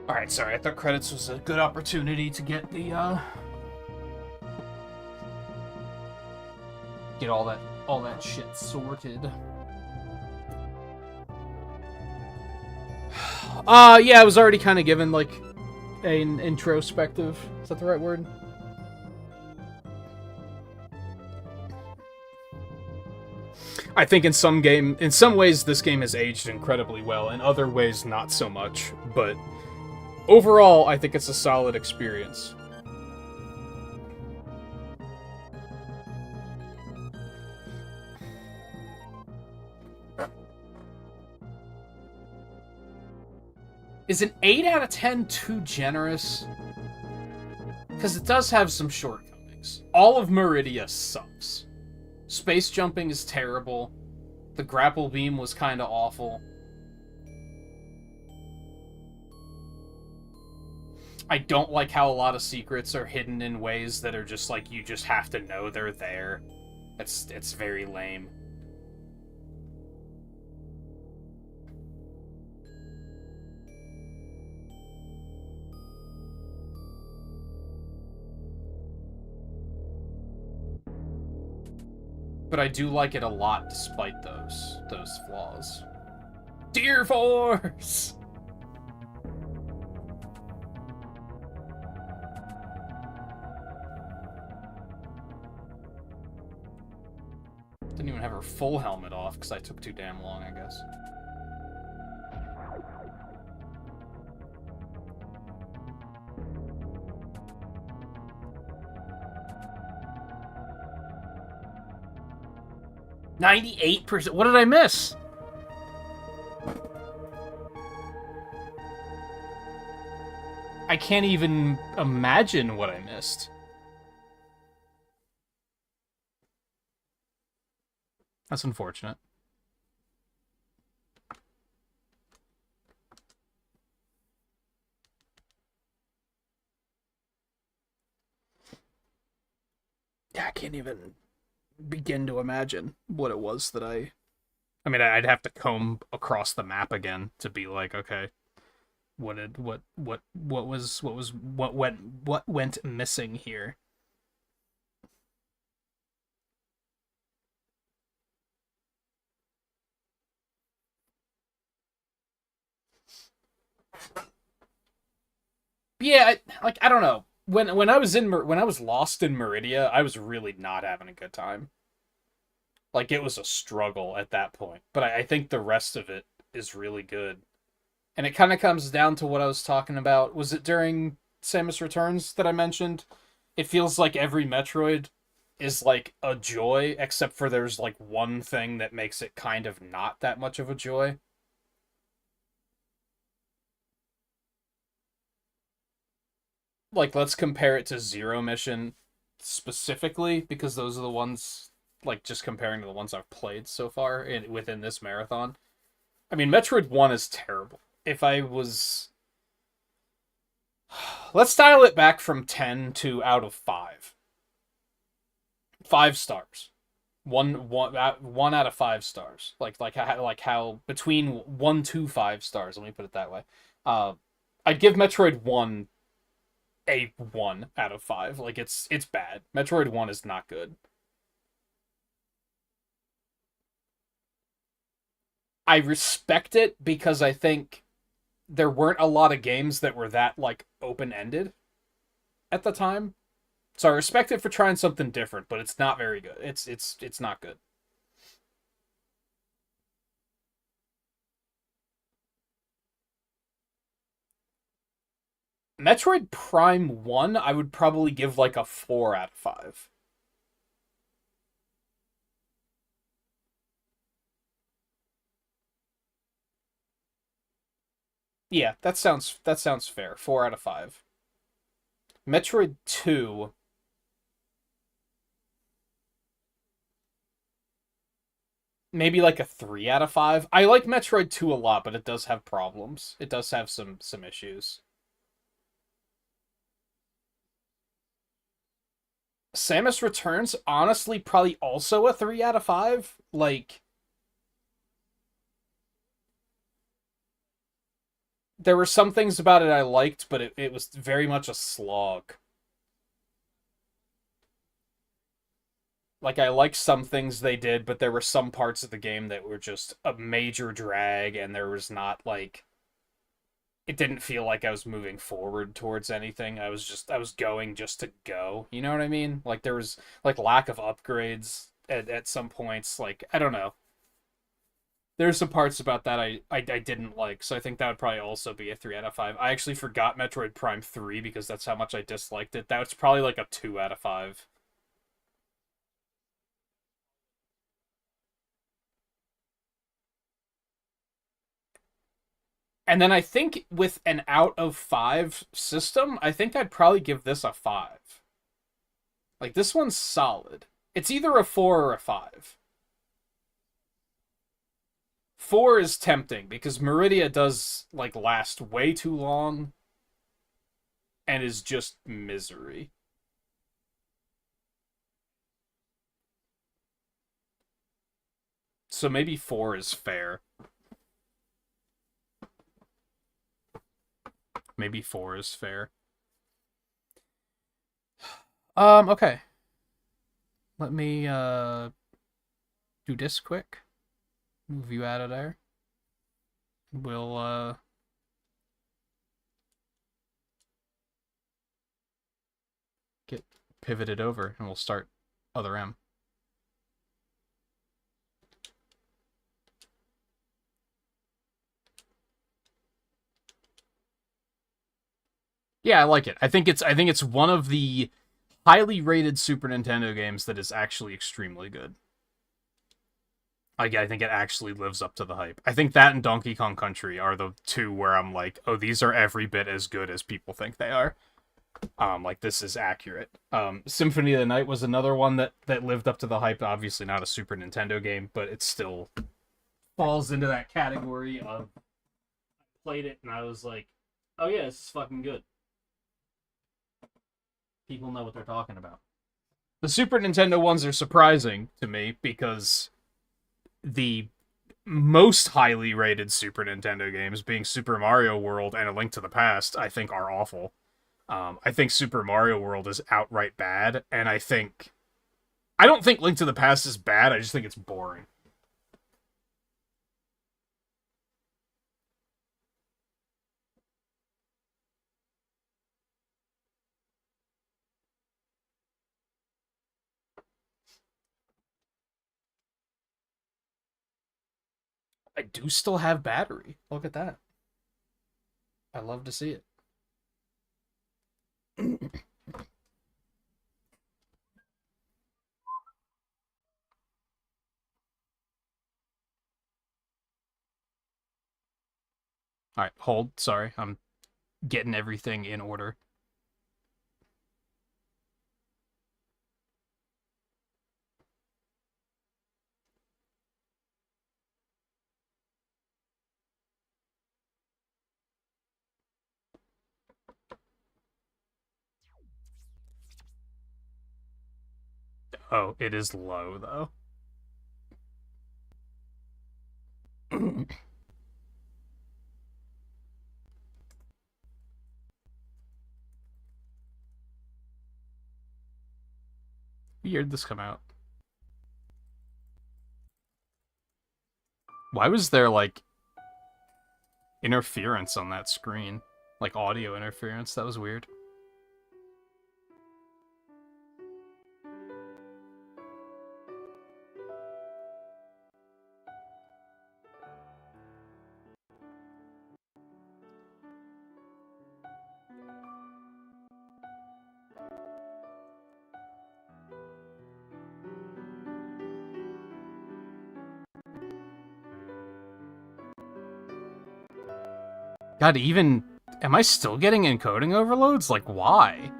Alright, sorry, I thought credits was a good opportunity to get the, get all that shit sorted. Yeah, I was already kind of given, like, an introspective, is that the right word? I think in some ways, this game has aged incredibly well. In other ways, not so much. But overall, I think it's a solid experience. Is an 8 out of 10 too generous? Because it does have some shortcomings. All of Meridia sucks. Space jumping is terrible. The grapple beam was kind of awful. I don't like how a lot of secrets are hidden in ways that are just like, you just have to know they're there. It's very lame. But I do like it a lot despite those flaws. Dear Force! Didn't even have her full helmet off because I took too damn long, I guess. %. What did I miss? I can't even imagine what I missed. That's unfortunate. Yeah, I can't even begin to imagine what it was that I mean, I'd have to comb across the map again to be like, okay, what went missing here? Yeah, I don't know. When I was when I was lost in Meridia, I was really not having a good time. Like, it was a struggle at that point. But I think the rest of it is really good. And it kind of comes down to what I was talking about. Was it during Samus Returns that I mentioned? It feels like every Metroid is like a joy, except for there's like one thing that makes it kind of not that much of a joy. Like, let's compare it to Zero Mission specifically, because those are the ones, like, just comparing to the ones I've played so far within this marathon. I mean, Metroid 1 is terrible. If I was... Let's dial it back from 10 to out of 5. 5 stars. One out of 5 stars. Like how between 1 to 5 stars, let me put it that way. I'd give Metroid 1 a 1 out of 5. Like, it's bad. Metroid 1 is not good. I respect it because I think there weren't a lot of games that were that, like, open-ended at the time. So I respect it for trying something different, but it's not very good. It's not good. Metroid Prime 1, I would probably give like a 4 out of 5. Yeah, that sounds fair. 4 out of 5. Metroid 2, maybe like a 3 out of 5. I like Metroid 2 a lot, but it does have problems. It does have some issues. Samus Returns, honestly, probably also a 3 out of 5. Like, there were some things about it I liked, but it was very much a slog. Like, I liked some things they did, but there were some parts of the game that were just a major drag, and there was not, like, it didn't feel like I was moving forward towards anything. I was going just to go. You know what I mean? Like, there was, like, lack of upgrades at some points. Like, I don't know. There's some parts about that I didn't like, so I think that would probably also be a 3 out of 5. I actually forgot Metroid Prime 3 because that's how much I disliked it. That's probably like a 2 out of 5. And then I think with an out of 5 system, I think I'd probably give this a 5. Like, this one's solid. It's either a 4 or a 5. 4 is tempting because Meridia does, like, last way too long and is just misery. So maybe 4 is fair. Maybe 4 is fair. Okay. Let me, do this quick. Move you out of there. We'll, get pivoted over and we'll start other M. Yeah, I like it. I think it's one of the highly rated Super Nintendo games that is actually extremely good. Like, I think it actually lives up to the hype. I think that and Donkey Kong Country are the two where I'm like, oh, these are every bit as good as people think they are. Like, this is accurate. Symphony of the Night was another one that lived up to the hype. Obviously not a Super Nintendo game, but it still falls into that category of I played it and I was like, oh yeah, this is fucking good. People know what they're talking about. The Super Nintendo ones are surprising to me because the most highly rated Super Nintendo games, being Super Mario World and A Link to the Past, I think are awful. I think Super Mario World is outright bad, and I don't think Link to the Past is bad, I just think it's boring. I do still have battery. Look at that. I love to see it. Alright, hold. Sorry, I'm getting everything in order. Oh, it is low, though. Weird this come out. Why was there, like, interference on that screen? Like, audio interference? That was weird. God, even... Am I still getting encoding overloads? Like, why?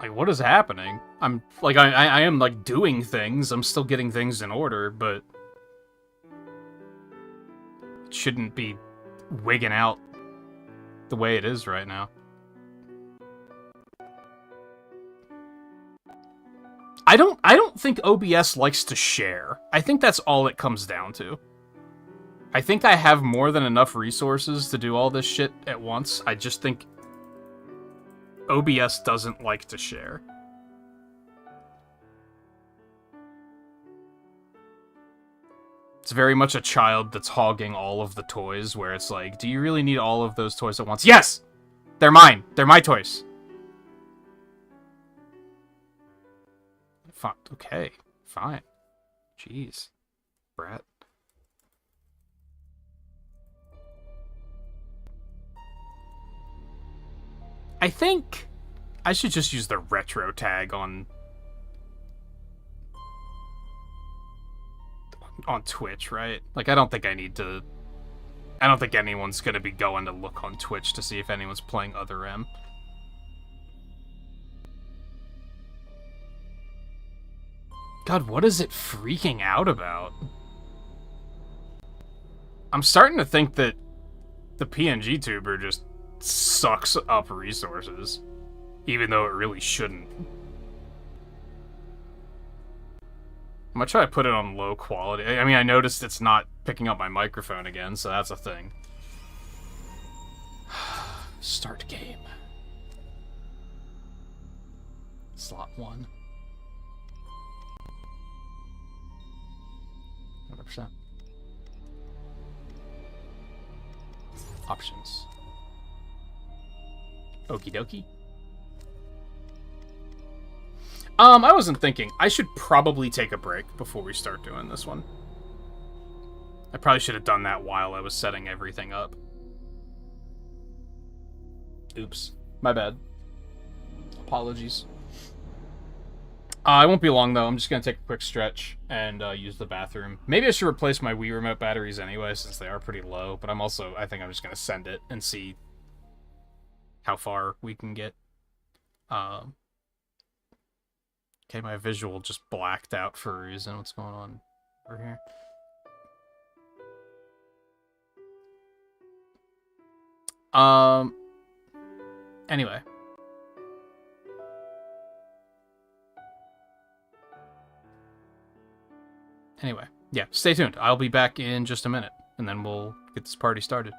Like, what is happening? I'm, like, I am, like, doing things. I'm still getting things in order, but... It shouldn't be wigging out the way it is right now. I don't think OBS likes to share. I think that's all it comes down to. I think I have more than enough resources to do all this shit at once. I just think OBS doesn't like to share. It's very much a child that's hogging all of the toys, where it's like, do you really need all of those toys at once? Yes! They're mine. They're my toys. Okay. Fine. Jeez. Brat. I think I should just use the retro tag on Twitch, right? Like, I don't think I need to... I don't think anyone's gonna be going to look on Twitch to see if anyone's playing Other M. God, what is it freaking out about? I'm starting to think that the PNG tuber just sucks up resources, even though it really shouldn't. I'm gonna try to put it on low quality. I mean, I noticed it's not picking up my microphone again, so that's a thing. Start game. Slot 1. 100%. Options. Okie dokie. I wasn't thinking. I should probably take a break before we start doing this one. I probably should have done that while I was setting everything up. Oops. My bad. Apologies. I won't be long, though. I'm just going to take a quick stretch and use the bathroom. Maybe I should replace my Wii Remote batteries anyway, since they are pretty low. But I think I'm just going to send it and see how far we can get. Okay, my visual just blacked out for a reason. What's going on over here? Anyway. Yeah, stay tuned. I'll be back in just a minute, and then we'll get this party started.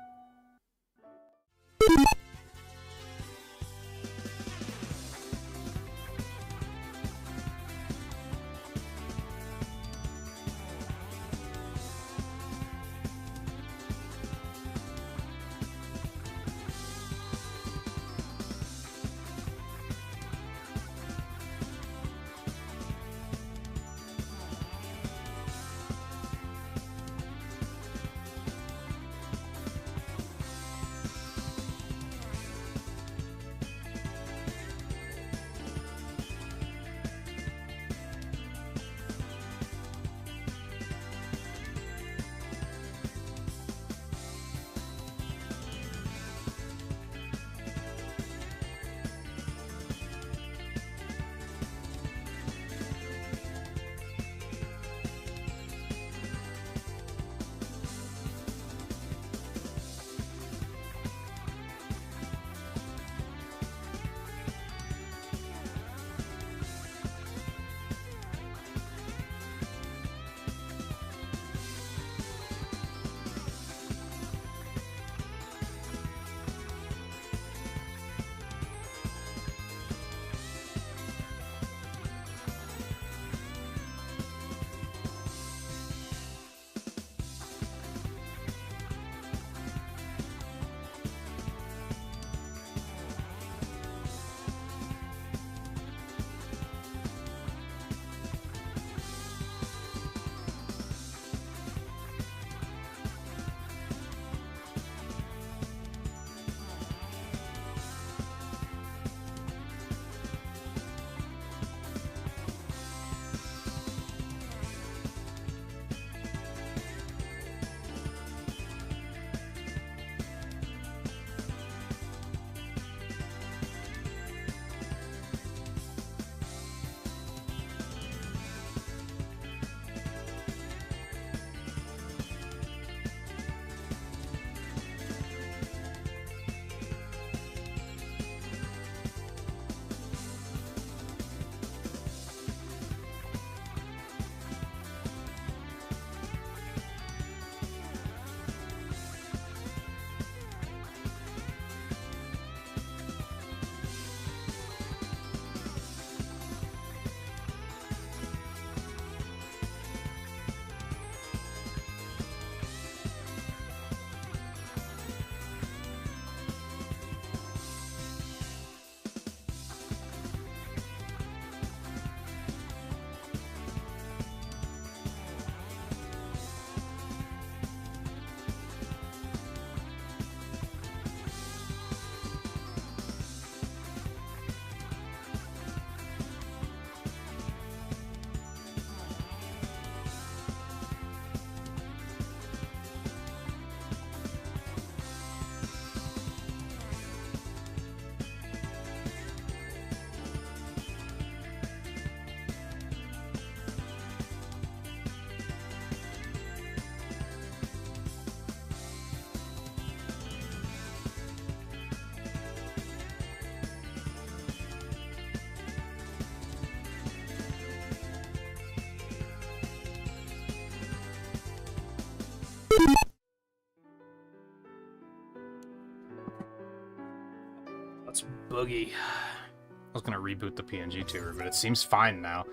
Let's boogie. I was gonna reboot the PNG tuber, but it seems fine now.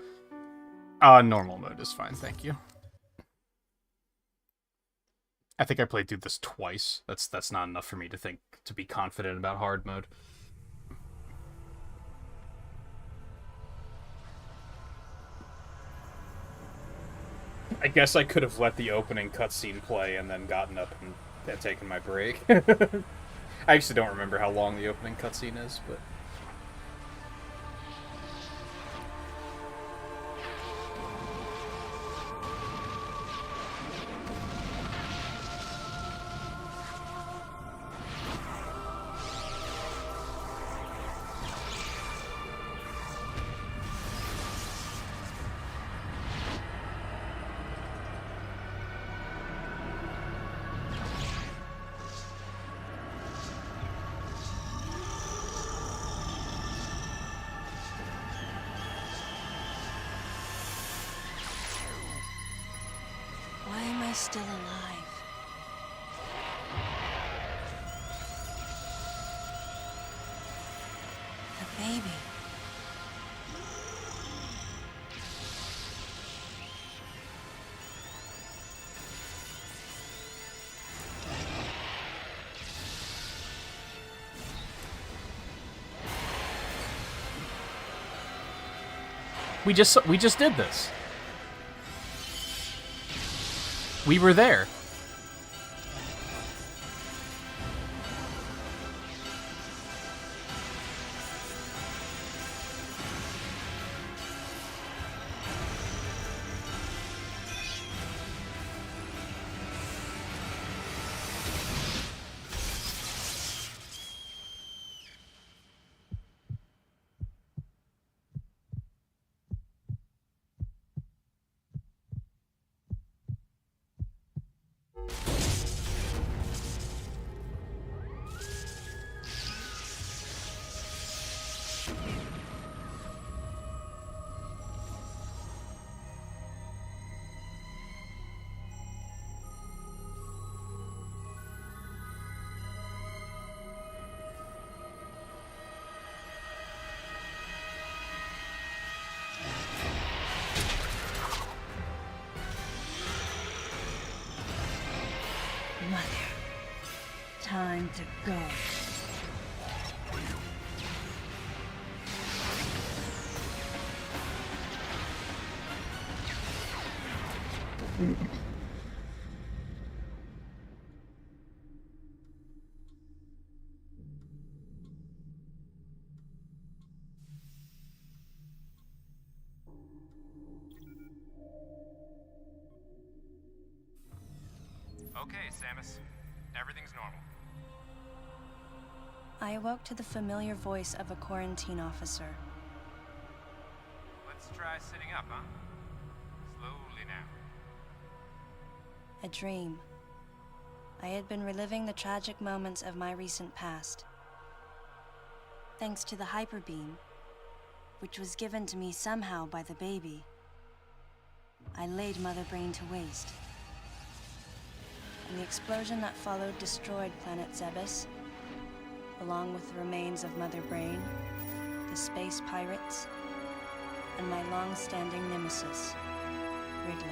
Normal mode is fine, thank you. I think I played through this twice. That's not enough for me to be confident about hard mode. I guess I could have let the opening cutscene play and then gotten up and taken my break. I actually don't remember how long the opening cutscene is, but... Still alive. The baby. We just did this. We were there. Mother, time to go. Okay, Samus. Everything's normal. I awoke to the familiar voice of a quarantine officer. Let's try sitting up, huh? Slowly now. A dream. I had been reliving the tragic moments of my recent past. Thanks to the hyper beam, which was given to me somehow by the baby, I laid Mother Brain to waste. And the explosion that followed destroyed Planet Zebes, along with the remains of Mother Brain, the space pirates, and my long-standing nemesis, Ridley,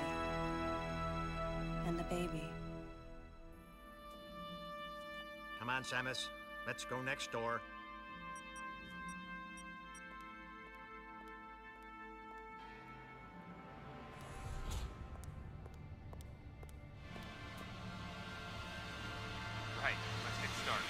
and the baby. Come on, Samus. Let's go next door. Right, let's get started.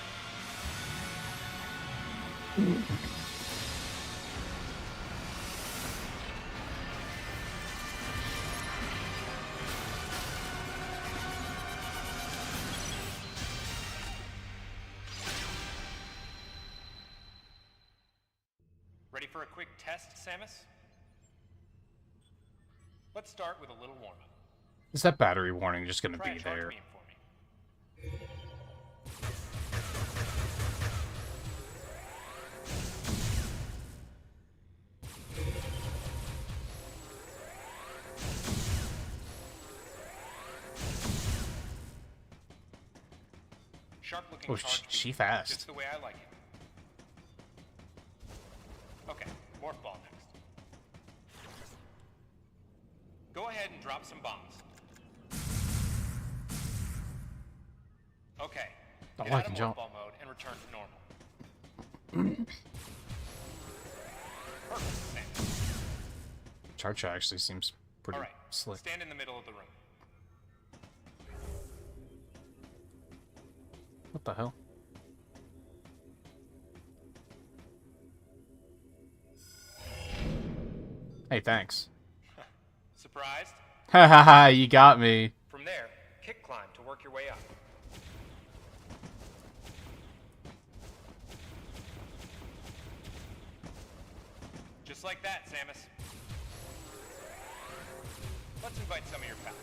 Ready for a quick test, Samus? Let's start with a little warm-up. Is that battery warning just gonna Try be a charge there? beam for me. Sharp-looking Oh, charge she beam, fast. just the way I like it. Okay, morph ball next. Go ahead and drop some bombs. Okay. Oh, Get I out can of jump. morph ball mode and return to normal. Perfect, Sam. Charge actually seems pretty All right, slick. stand in the middle of the room. What the hell? Hey, thanks. Surprised? Ha ha ha, you got me. From there, kick climb to work your way up. Just like that, Samus. Let's invite some of your pals.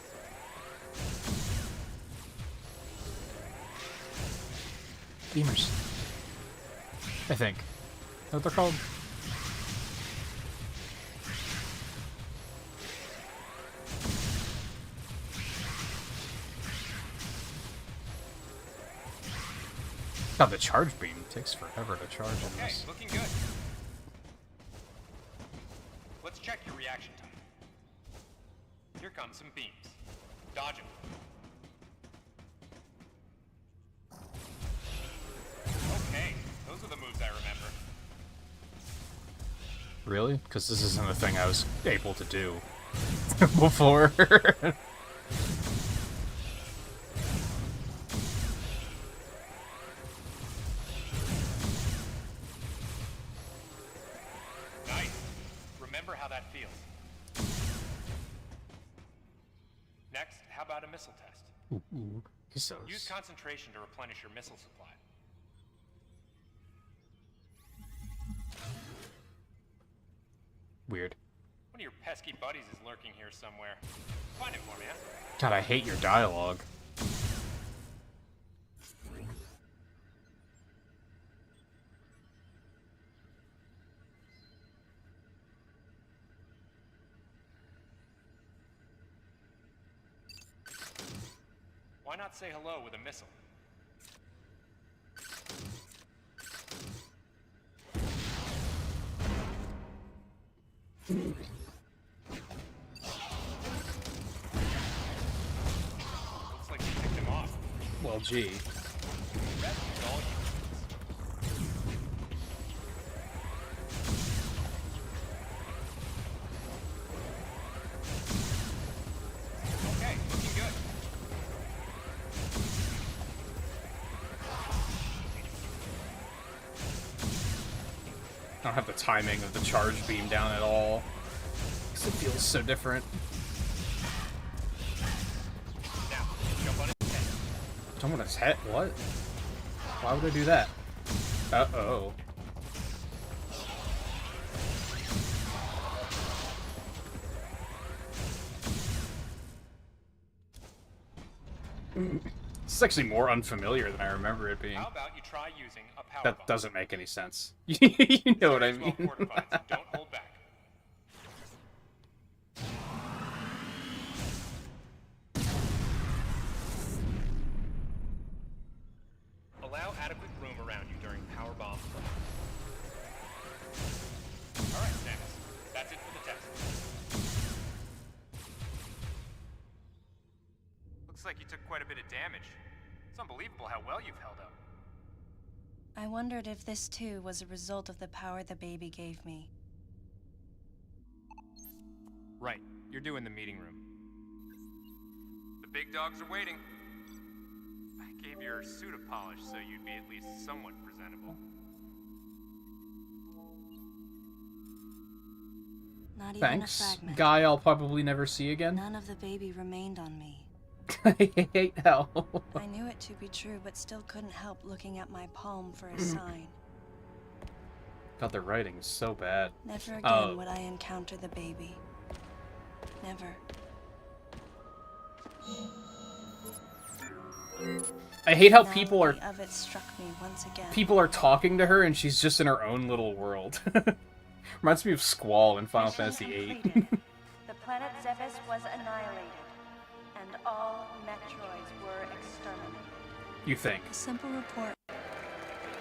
Beamers. I think. Is that what they're called? God, the charge beam takes forever to charge in Okay, this. looking good. Let's check your reaction time. Here come some beams. Dodge them. Okay, those are the moves I remember. Really? Because this isn't a thing I was able to do before. Nice. Remember how that feels. Next, how about a missile test? Ooh. So Use concentration to replenish your missile supply. weird. One of your pesky buddies is lurking here somewhere. Find him for me, huh? God, I hate your dialogue. Why not say hello with a missile? Looks like you picked him off. Well, gee. Rescued all units. Okay, looking good. I don't have the timing of the charge beam down at all. 'Cause it feels so different. Now, jump on his head. Jump on his head? What? Why would I do that? Uh-oh. This is actually more unfamiliar than I remember it being. How about you try using a power bomb? That doesn't make any sense. You know what I It's well mean? fortified, so don't hold back. Allow adequate room around you during power bomb play. All right, Samus. That's it for the test. Looks like you took quite a bit of damage. It's unbelievable how well you've held up. I wondered if this too was a result of the power the baby gave me. Right. You're due in the meeting room. The big dogs are waiting. I gave your suit a polish so you'd be at least somewhat presentable. Not even Thanks. a fragment. Guy I'll probably never see again. None of the baby remained on me. I hate hell. I knew it to be true, but still couldn't help looking at my palm for a sign. God, the writing is so bad. Never again Oh. would I encounter the baby. Never. I hate how Now people are the of it struck me once again. people are talking to her and she's just in her own little world. Reminds me of Squall in Final Fantasy VIII. The planet Zebes was annihilated, and all Metroids were exterminated. you think? A simple report,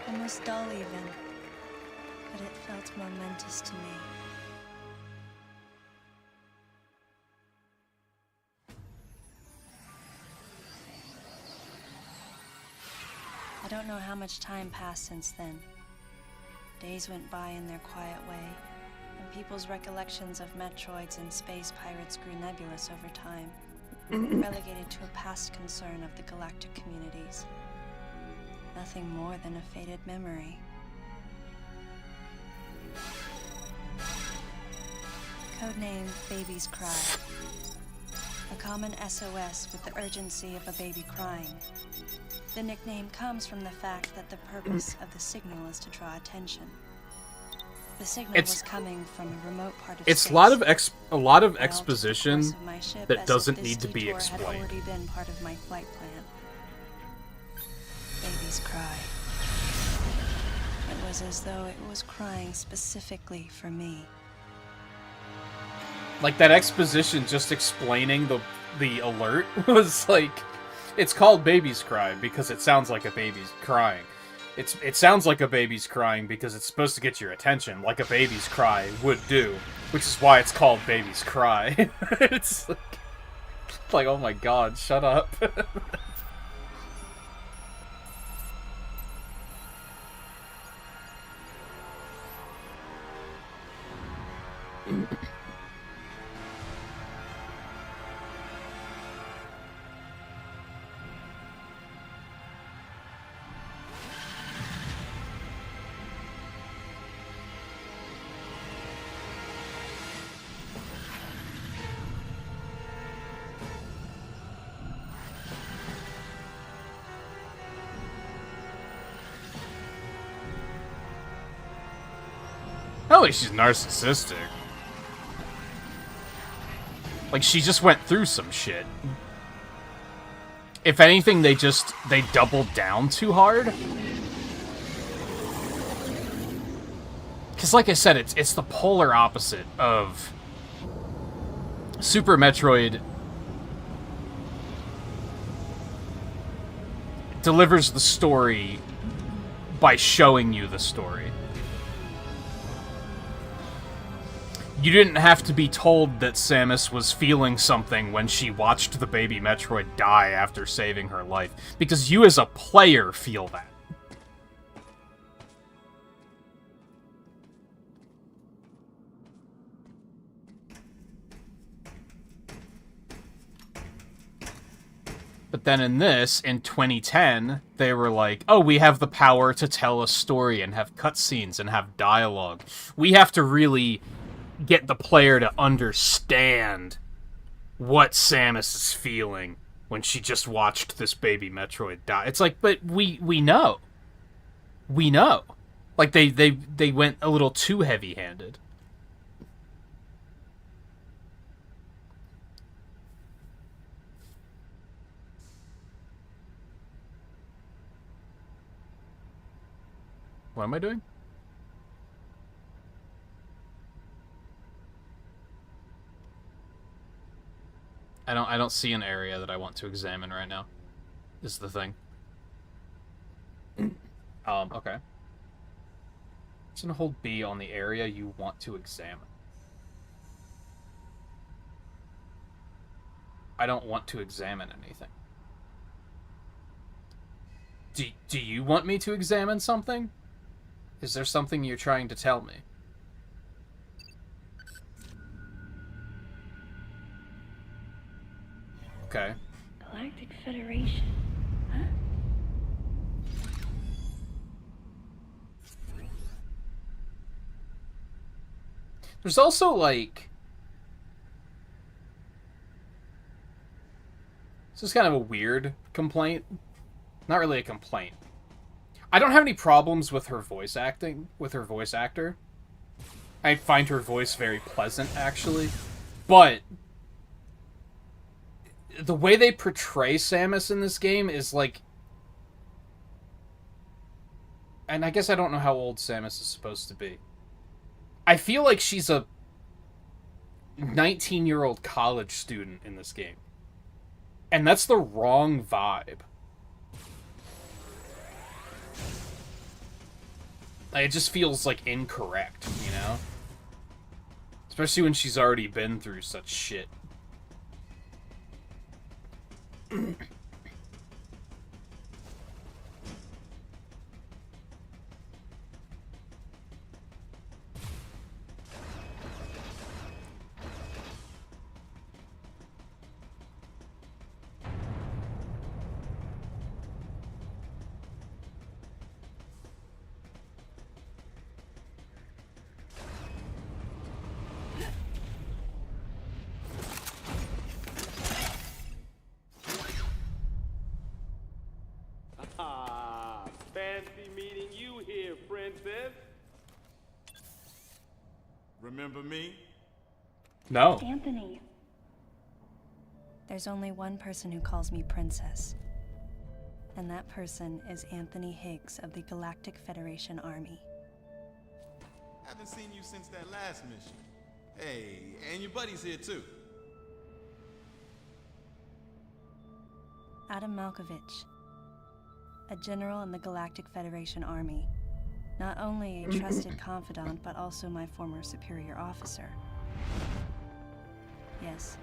almost dull even, but it felt momentous to me. I don't know how much time passed since then. Days went by in their quiet way, and people's recollections of Metroids and space pirates grew nebulous over time, relegated to a past concern of the galactic communities. Nothing more than a faded memory. Codename Baby's Cry. A common SOS with the urgency of a baby crying. The nickname comes from the fact that the purpose of the signal is to draw attention. The signal was coming from a remote part of space. It's a lot of exposition that doesn't need to be explained. Had already been part of my flight plan. Baby's Cry. It was as though it was crying specifically for me. Like, that exposition just explaining the alert was like, it's called Baby's Cry because it sounds like a baby's crying. It sounds like a baby's crying because it's supposed to get your attention, like a baby's cry would do, which is why it's called Baby's Cry. It's like, oh my god, shut up. Not like she's narcissistic. Like, she just went through some shit. If anything, they doubled down too hard. Because, like I said, it's the polar opposite of Super Metroid. Delivers the story by showing you the story. You didn't have to be told that Samus was feeling something when she watched the baby Metroid die after saving her life, because you as a player feel that. But then in this, in 2010, they were like, oh, we have the power to tell a story and have cutscenes and have dialogue. We have to really get the player to understand what Samus is feeling when she just watched this baby Metroid die. It's like, but we know. We know. Like, they went a little too heavy-handed. What am I doing? I don't see an area that I want to examine right now. Is the thing. Okay. Just gonna hold B on the area you want to examine. I don't want to examine anything. Do you want me to examine something? Is there something you're trying to tell me? Okay. Galactic Federation, huh? There's also, like... This is kind of a weird complaint. Not really a complaint. I don't have any problems with her voice acting, with her voice actor. I find her voice very pleasant, actually. But the way they portray Samus in this game is like... And I guess I don't know how old Samus is supposed to be. I feel like she's a 19-year-old college student in this game. And that's the wrong vibe. It just feels, like, incorrect, you know? Especially when she's already been through such shit. Fancy meeting you here, princess. Remember me? No. Anthony. There's only one person who calls me princess. And that person is Anthony Higgs of the Galactic Federation Army. Haven't seen you since that last mission. Hey, and your buddy's here too. Adam Malkovich. A general in the Galactic Federation Army. Not only a trusted confidant, but also my former superior officer. Yes,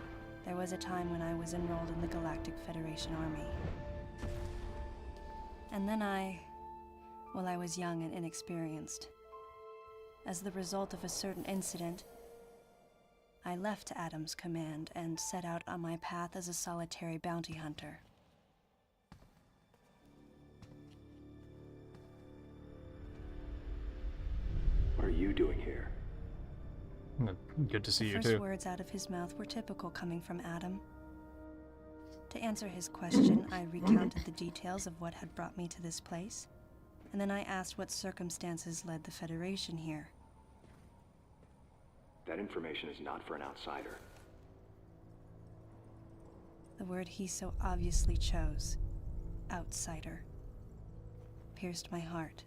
there was a time when I was enrolled in the Galactic Federation Army. And then I was young and inexperienced. As the result of a certain incident, I left Adam's command and set out on my path as a solitary bounty hunter. What are you doing here? Good to see you First too. words out of his mouth were typical coming from Adam. To answer his question, I recounted the details of what had brought me to this place, and then I asked what circumstances led the Federation here. That information is not for an outsider. The word he so obviously chose, outsider, pierced my heart.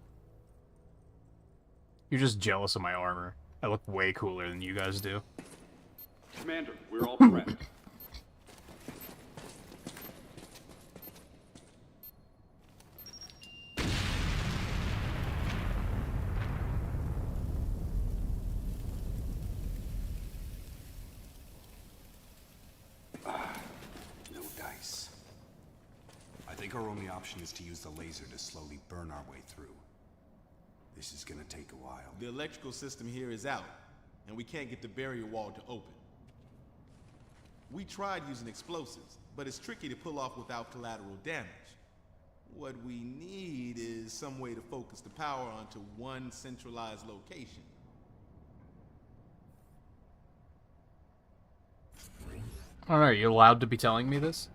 You're just jealous of my armor. I look way cooler than you guys do. Commander, we're all prepped. No dice. I think our only option is to use the laser to slowly burn our way through. This is gonna take a while. The electrical system here is out, and we can't get the barrier wall to open. We tried using explosives, but it's tricky to pull off without collateral damage. What we need is some way to focus the power onto one centralized location. I don't know, are you allowed to be telling me this?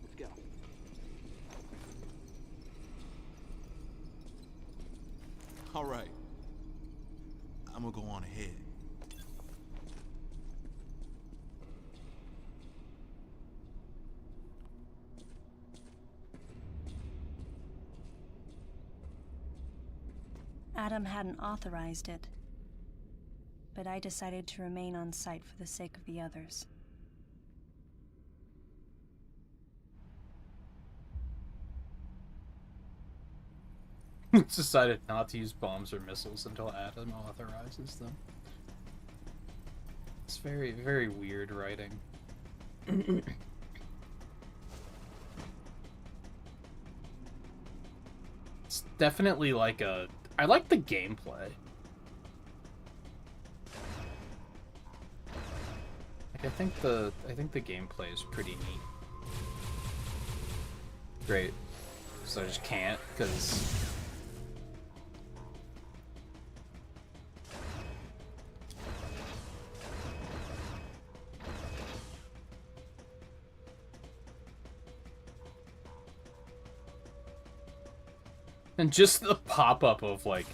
Let's go. All right. I'm gonna go on ahead. Adam hadn't authorized it, but I decided to remain on site for the sake of the others. Decided not to use bombs or missiles until Adam authorizes them. It's very, very weird writing. It's definitely like a... I like the gameplay. Like, I think the gameplay is pretty neat. Great. So I just can't, because... And just the pop-up of, like,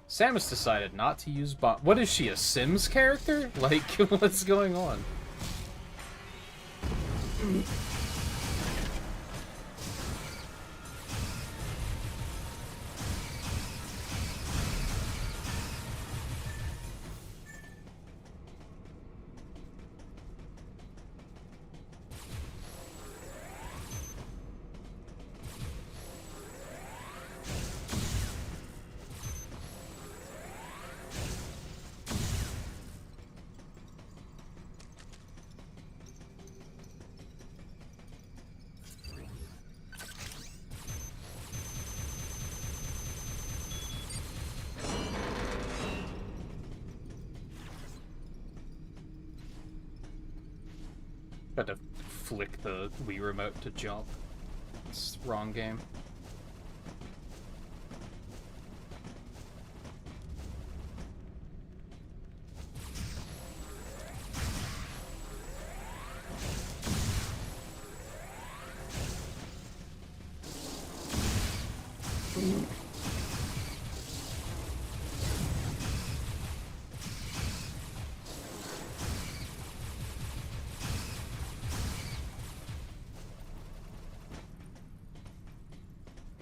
Samus decided not to use bomb. What is she, a Sims character? Like, what's going on? Got to flick the Wii remote to jump. It's the wrong game.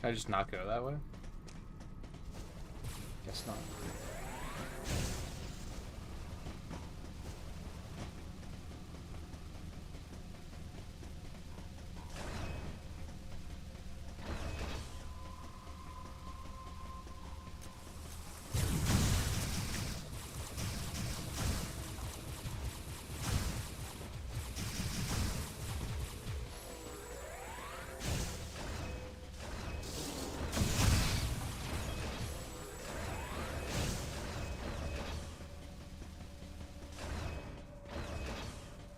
Can I just not go that way? Guess not.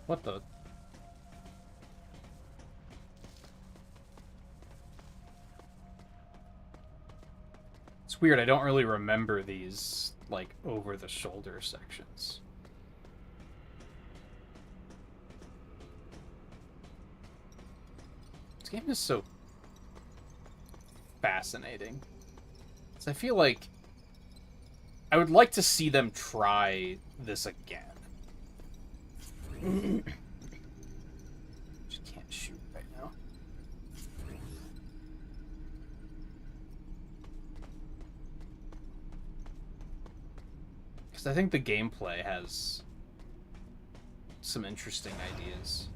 What the? It's weird, I don't really remember these, like, over-the-shoulder sections. This game is so fascinating. So I feel like I would like to see them try this again. Just can't shoot right now. Because I think the gameplay has some interesting ideas.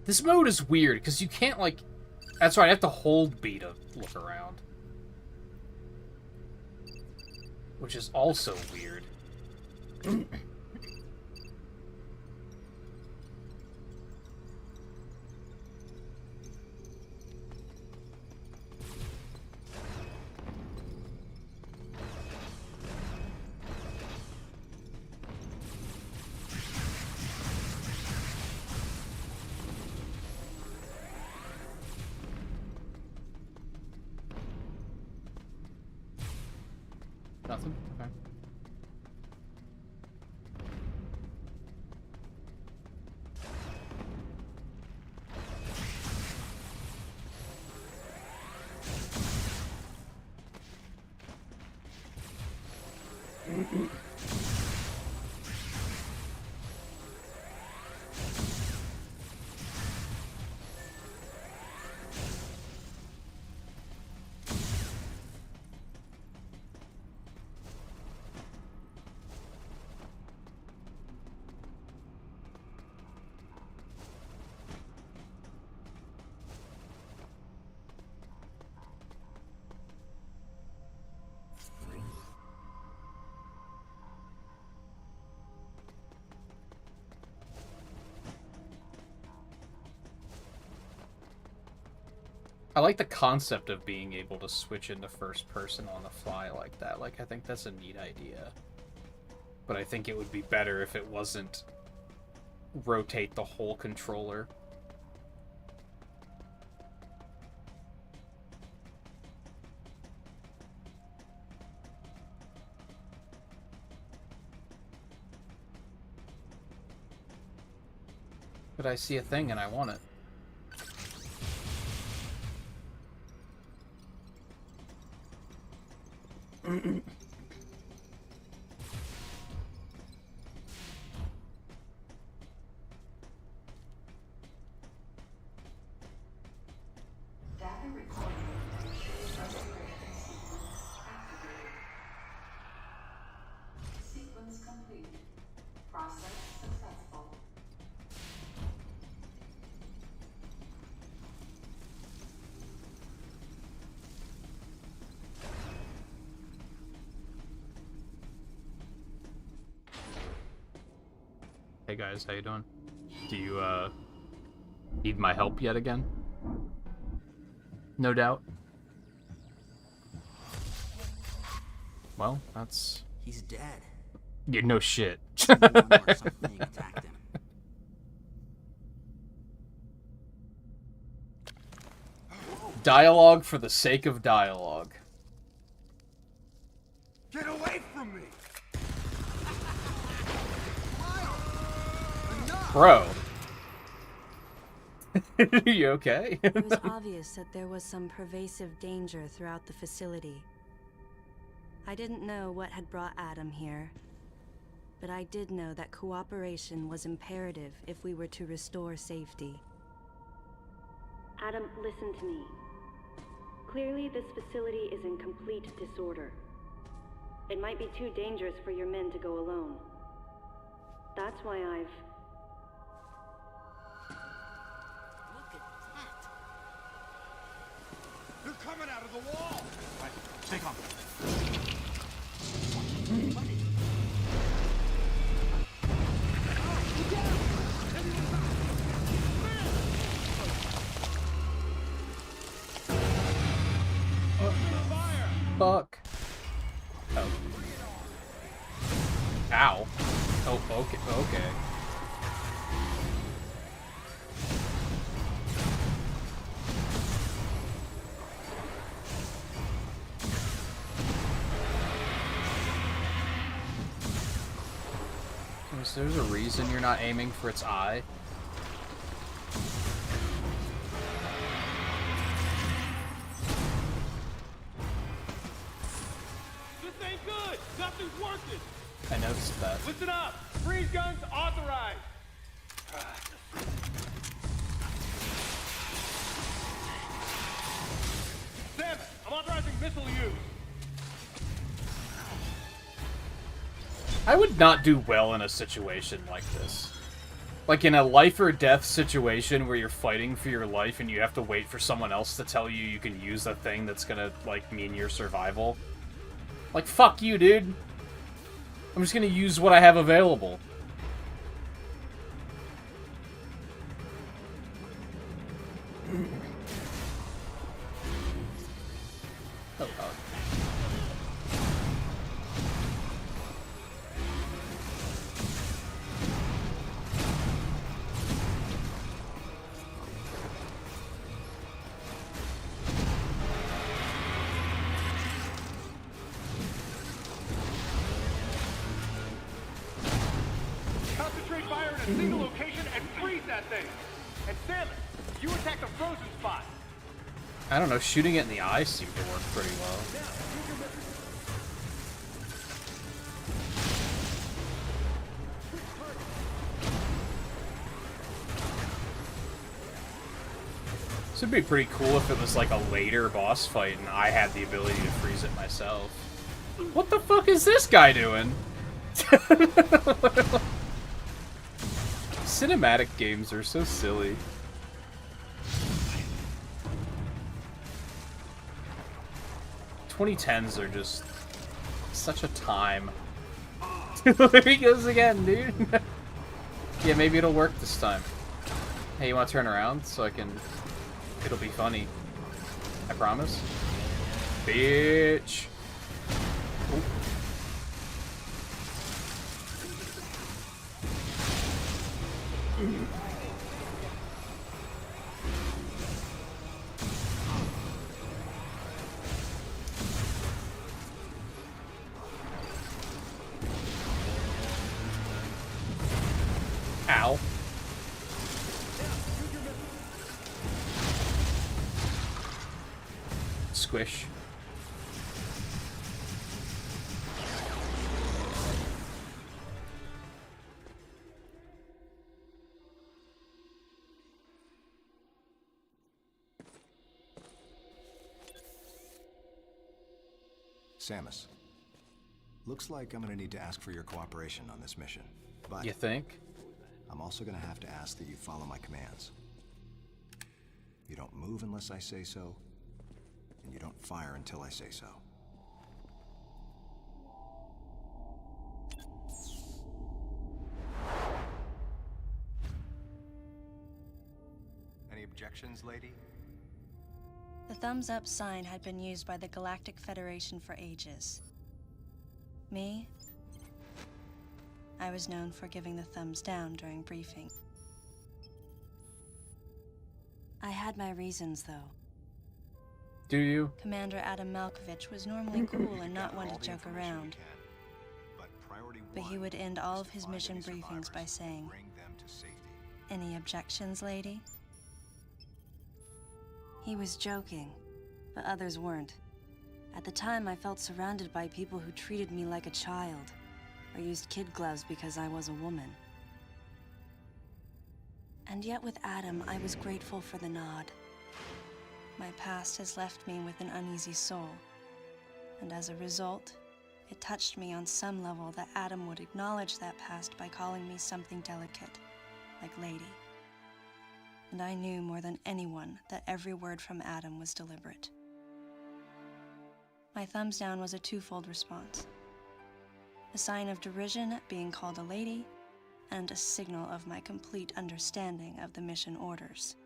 This mode is weird, because you can't, like... That's right, I have to hold B to look around. Which is also weird. Nothing? Okay. I like the concept of being able to switch into first person on the fly like that. Like, I think that's a neat idea. But I think it would be better if it wasn't rotate the whole controller. But I see a thing and I want it. Sequence complete. Process successful. Hey guys, how you doing? Do you, need my help yet again? No doubt. Well, that's... He's dead. Yeah, no shit. Something attacked him. Dialogue for the sake of dialogue. Get away from me! Bro. You okay? It was obvious that there was some pervasive danger throughout the facility. I didn't know what had brought Adam here, but I did know that cooperation was imperative if we were to restore safety. Adam, listen to me. Clearly, this facility is in complete disorder. It might be too dangerous for your men to go alone. That's why I've... Look at that. They're coming out of the wall! Right, stay calm. Fuck. Oh. Ow. Oh, okay, okay. So there's a reason you're not aiming for its eye? This ain't good. Nothing's working. I noticed that. Listen up. Freeze guns authorized. Sam, I'm authorizing missile use. I would not do well in a situation like this. Like in a life or death situation where you're fighting for your life and you have to wait for someone else to tell you you can use the thing that's gonna, like, mean your survival. Like, fuck you, dude. I'm just gonna use what I have available. Oh, God. Concentrate fire in a single location and freeze that thing. And Sam, you attack the frozen spot. I don't know, shooting it in the eye seemed to work pretty well. This would be pretty cool if it was like a later boss fight and I had the ability to freeze it myself. What the fuck is this guy doing? Cinematic games are so silly. "2010s are just such a time." There he goes again, dude. Yeah, maybe it'll work this time. Hey, you want to turn around so I can... It'll be funny. I promise. Bitch. Ooh. Ow. squish. Samus, looks like I'm gonna need to ask for your cooperation on this mission. But You think? I'm also gonna have to ask that you follow my commands. You don't move unless I say so, and you don't fire until I say so. Any objections, lady? The thumbs up sign had been used by the Galactic Federation for ages. Me? I was known for giving the thumbs down during briefing. I had my reasons, though. Do you? Commander Adam Malkovich was normally cool and not one to joke around. But he would end all of his mission briefings by saying, "Any objections, lady?" He was joking, but others weren't. At the time, I felt surrounded by people who treated me like a child, or used kid gloves because I was a woman. And yet with Adam, I was grateful for the nod. My past has left me with an uneasy soul, and as a result, it touched me on some level that Adam would acknowledge that past by calling me something delicate, like lady. And I knew more than anyone that every word from Adam was deliberate. My thumbs down was a twofold response. A sign of derision at being called a lady, and a signal of my complete understanding of the mission orders.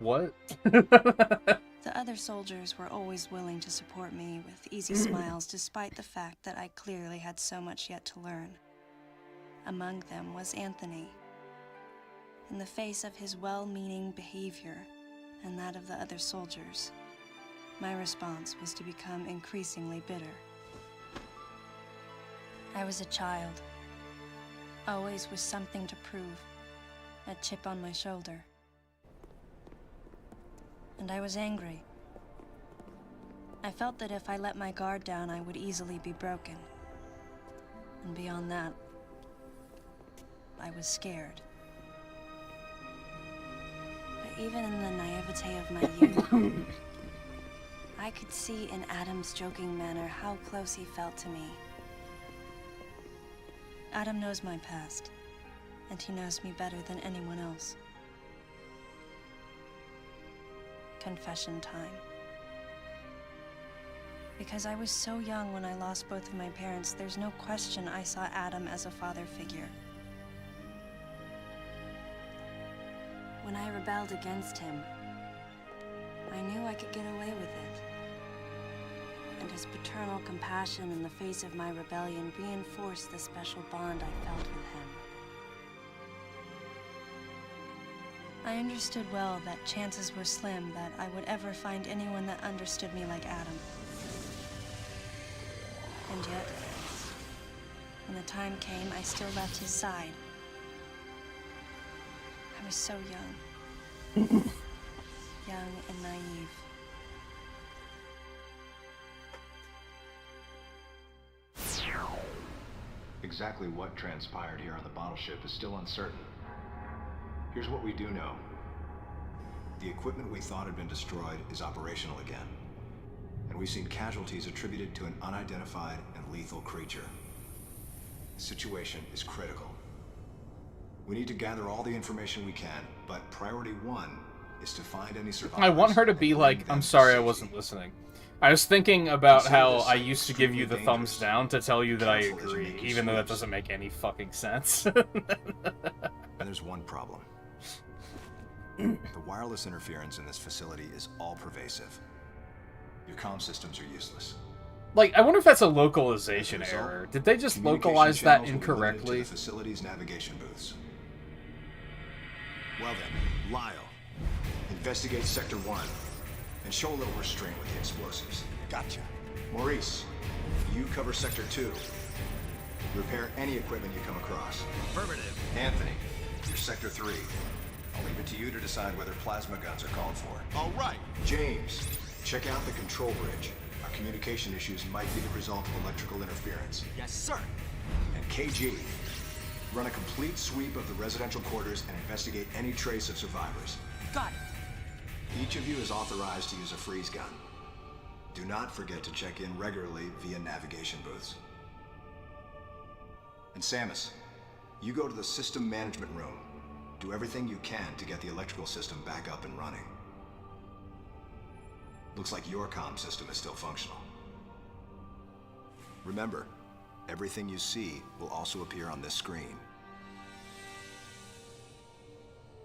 What? The other soldiers were always willing to support me with easy smiles despite the fact that I clearly had so much yet to learn. Among them was Anthony. In the face of his well-meaning behavior and that of the other soldiers, my response was to become increasingly bitter. I was a child, always with something to prove, a chip on my shoulder. And I was angry. I felt that if I let my guard down, I would easily be broken. And beyond that, I was scared. But even in the naivete of my youth, I could see in Adam's joking manner how close he felt to me. Adam knows my past, and he knows me better than anyone else. Confession time. Because I was so young when I lost both of my parents, there's no question I saw Adam as a father figure. When I rebelled against him, I knew I could get away with it. And his paternal compassion in the face of my rebellion reinforced the special bond I felt with him. I understood well that chances were slim that I would ever find anyone that understood me like Adam. And yet, when the time came, I still left his side. I was so young. Young and naive. Exactly what transpired here on the bottle ship is still uncertain. Here's what we do know. The equipment we thought had been destroyed is operational again. And we've seen casualties attributed to an unidentified and lethal creature. The situation is critical. We need to gather all the information we can, but priority one is to find any survivors. I want her to be like, I'm sorry I wasn't listening. I was thinking about how I used to give you the thumbs down to tell you that I agree, even though that doesn't make any fucking sense. And there's one problem. The wireless interference in this facility is all pervasive. Your comm systems are useless. Like, I wonder if that's a localization error. Did they just localize that incorrectly? To the facility's navigation booths. Well then, Lyle, investigate Sector 1 and show a little restraint with the explosives. Gotcha. Maurice, you cover Sector 2. Repair any equipment you come across. Affirmative. Anthony, you're Sector 3. I'll leave it to you to decide whether plasma guns are called for. All right. James, Check out the control bridge. Our communication issues might be the result of electrical interference. Yes, sir. And KG, run a complete sweep of the residential quarters and investigate any trace of survivors. Got it. Each of you is authorized to use a freeze gun. Do not forget to check in regularly via navigation booths. And Samus, you go to the system management room. Do everything you can to get the electrical system back up and running. Looks like your comm system is still functional. Remember, everything you see will also appear on this screen.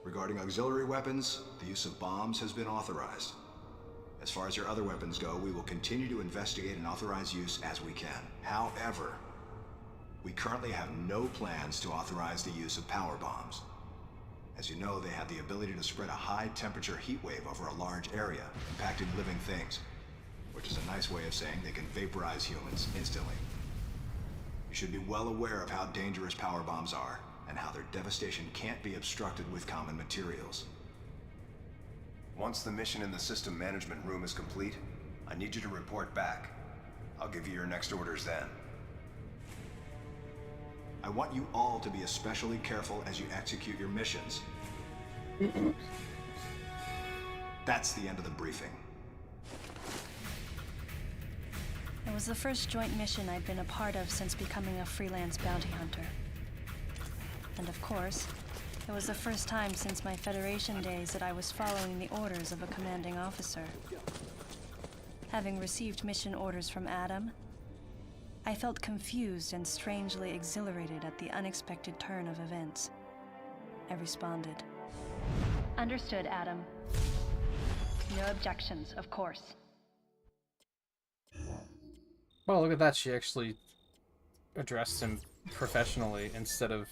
Regarding auxiliary weapons, the use of bombs has been authorized. As far as your other weapons go, we will continue to investigate and authorize use as we can. However, we currently have no plans to authorize the use of power bombs. As you know, they have the ability to spread a high-temperature heat wave over a large area, impacting living things, which is a nice way of saying they can vaporize humans instantly. You should be well aware of how dangerous power bombs are, and how their devastation can't be obstructed with common materials. Once the mission in the system management room is complete, I need you to report back. I'll give you your next orders then. I want you all to be especially careful as you execute your missions. That's the end of the briefing. It was the first joint mission I'd been a part of since becoming a freelance bounty hunter. And of course, it was the first time since my Federation days that I was following the orders of a commanding officer. Having received mission orders from Adam, I felt confused and strangely exhilarated at the unexpected turn of events. I responded. Understood, Adam. No objections, of course. Well, look at that. She actually addressed him professionally instead of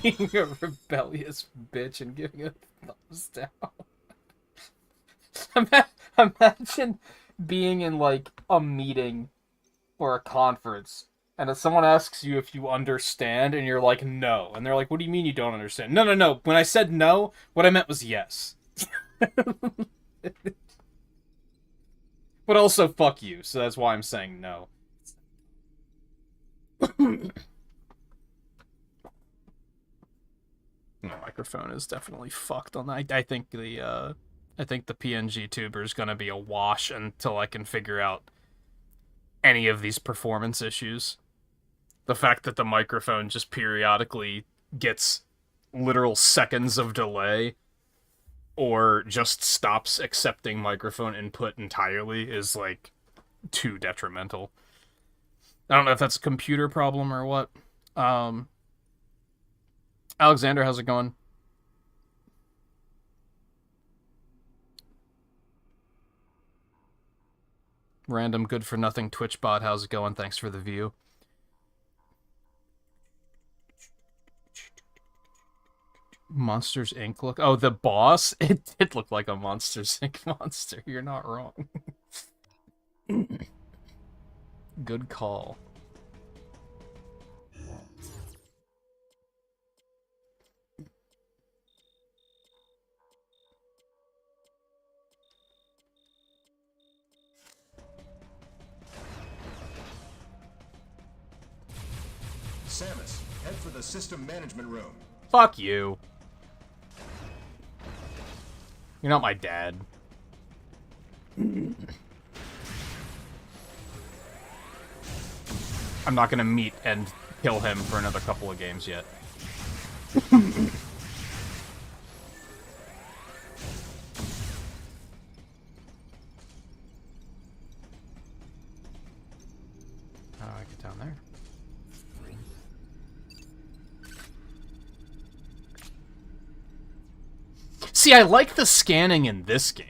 being a rebellious bitch and giving a thumbs down. Imagine being in, like, a meeting or a conference, and if someone asks you if you understand, and you're like, no. And they're like, what do you mean you don't understand? No, no, no. When I said no, what I meant was yes. But also, fuck you, so that's why I'm saying no. The microphone is definitely fucked on that. I think the PNG tuber is gonna be a wash until I can figure out any of these performance issues. The fact that the microphone just periodically gets literal seconds of delay or just stops accepting microphone input entirely is, like, too detrimental. I don't know if that's a computer problem or what. Alexander, how's it going? Random good-for-nothing Twitch bot, how's it going? Thanks for the view. Monsters Inc. look. Oh, the boss? It did look like a Monsters Inc. monster. You're not wrong. Good call. Samus, head for the system management room. Fuck you. You're not my dad. I'm not gonna meet and kill him for another couple of games yet. How do I get down there? See, I like the scanning in this game.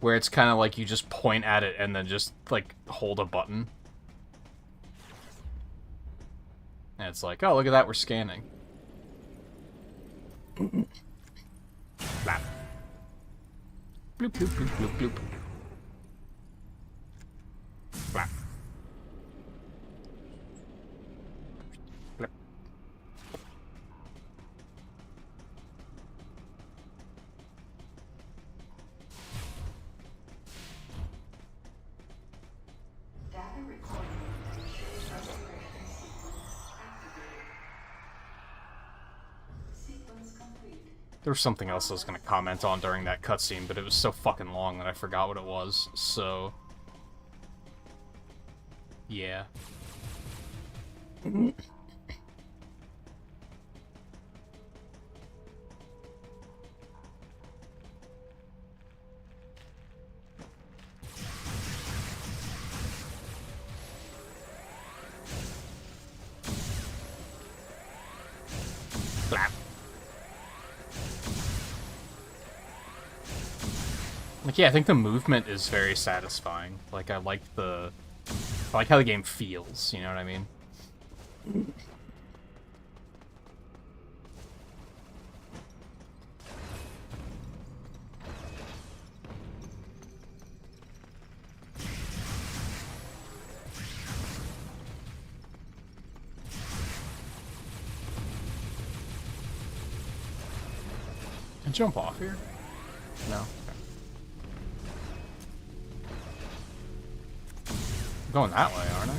Where it's kind of like you just point at it and then just, like, hold a button. And it's like, oh, look at that, we're scanning. Blap. Bloop, bloop, bloop, bloop, bloop. There was something else I was gonna comment on during that cutscene, but it was so fucking long that I forgot what it was, so... yeah. Flap. Like, yeah, I think the movement is very satisfying. Like, I like how the game feels, you know what I mean? Can I jump off here? No. I'm going that way, aren't I?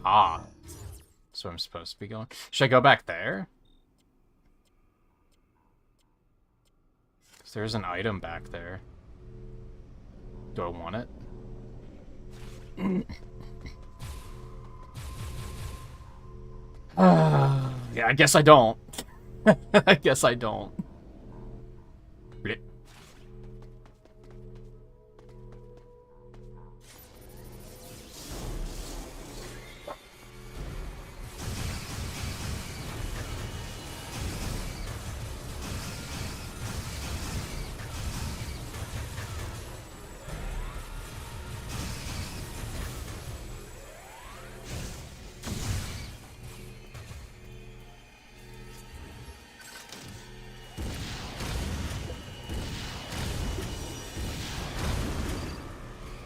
Ah. That's where I'm supposed to be going. Should I go back there? Because there's an item back there. Do I want it? Yeah, I guess I don't. I guess I don't. Blip.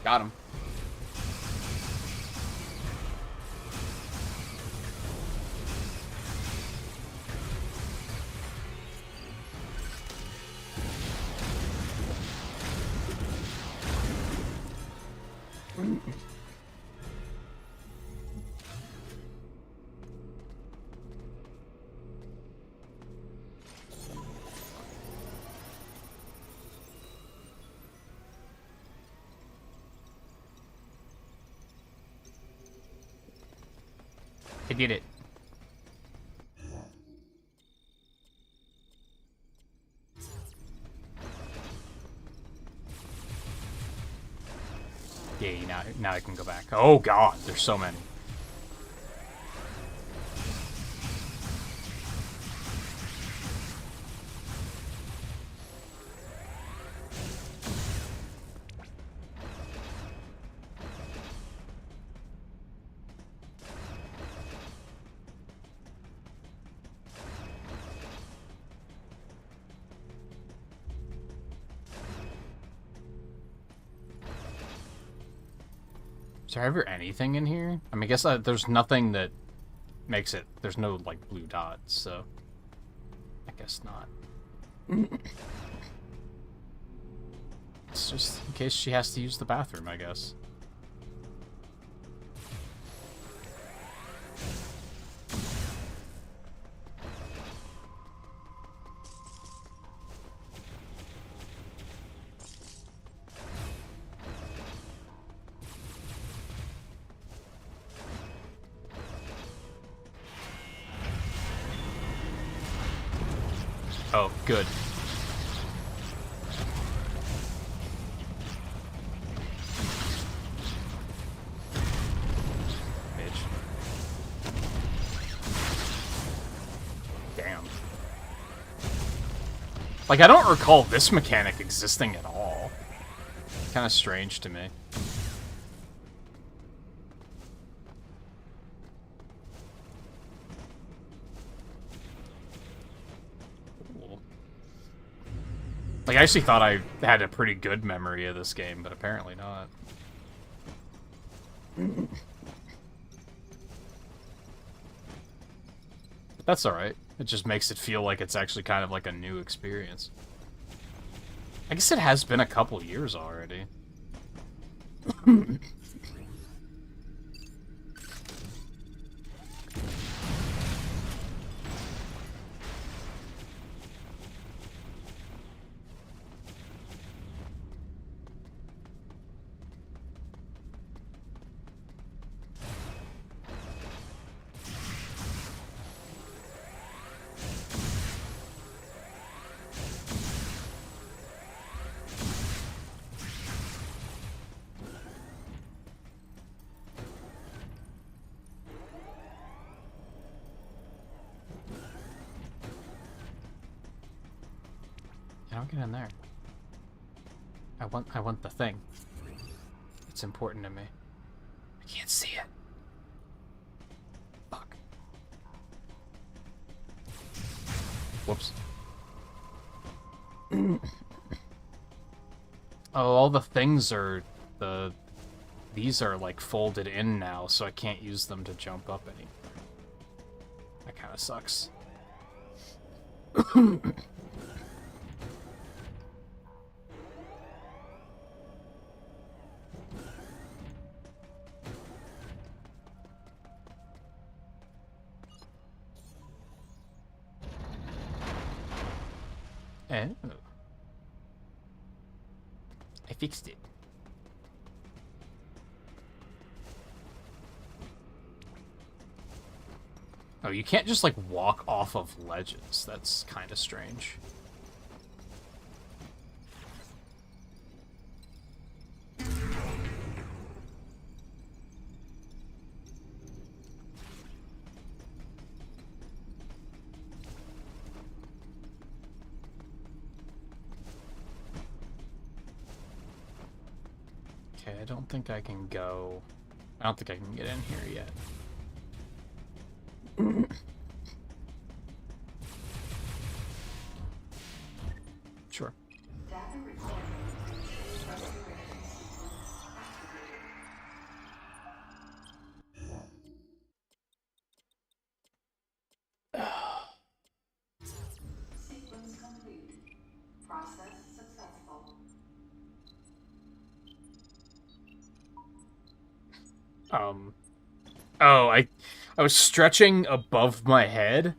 Got him. I did it. Yeah, now I can go back. Oh god, there's so many. Is there ever anything in here? I mean, I guess there's nothing that makes it... There's no, like, blue dots, so... I guess not. It's just in case she has to use the bathroom, I guess. Oh, good. Bitch. Damn. Like, I don't recall this mechanic existing at all. Kind of strange to me. Like, I actually thought I had a pretty good memory of this game, but apparently not. But that's alright. It just makes it feel like it's actually kind of like a new experience. I guess it has been a couple years already. Get in there. I want the thing. It's important to me. I can't see it. Fuck. Whoops. Oh, all the things are these are like folded in now, so I can't use them to jump up anymore. That kind of sucks. Oh. I fixed it. Oh, you can't just, like, walk off of ledges. That's kind of strange. Okay, I don't think I can go... I don't think I can get in here yet. Sure. Sequence complete. Process successful. Oh, I was stretching above my head,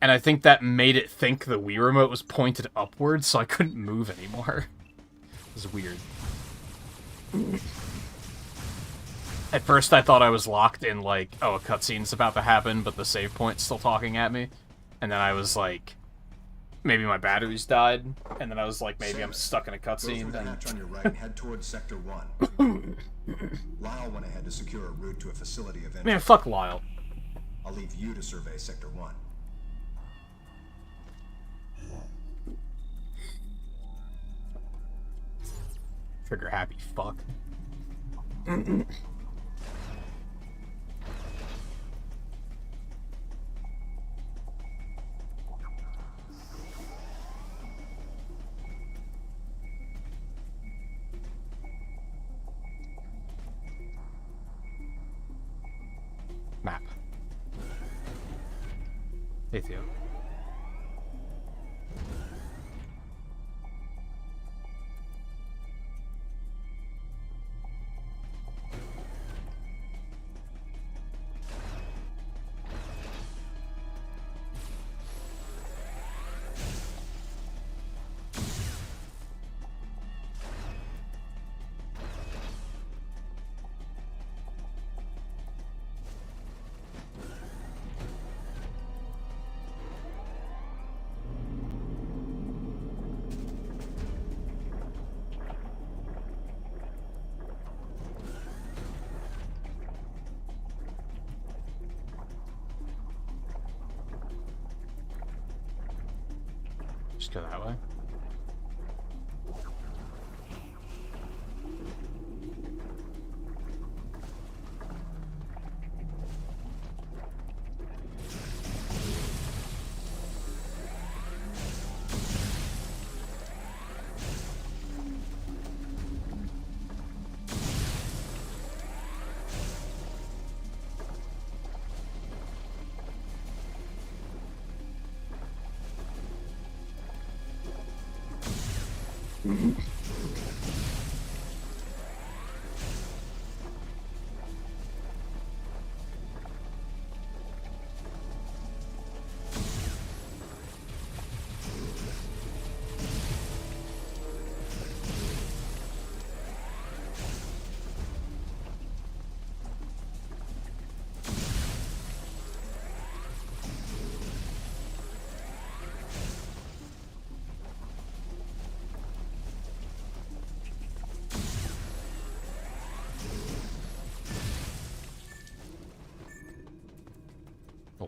and I think that made it think the Wii Remote was pointed upwards, so I couldn't move anymore. It was weird. At first I thought I was locked in, like, oh, a cutscene's about to happen, but the save point's still talking at me. And then I was like, maybe my batteries died, and then I was like, maybe I'm stuck in a cutscene. Go through the hatch on your right and head towards Sector 1. Lyle went ahead to secure a route to a facility of interest. Man, fuck Lyle. I'll leave you to survey Sector 1. Trigger happy fuck. Map. Hey, Theo. Just go that way.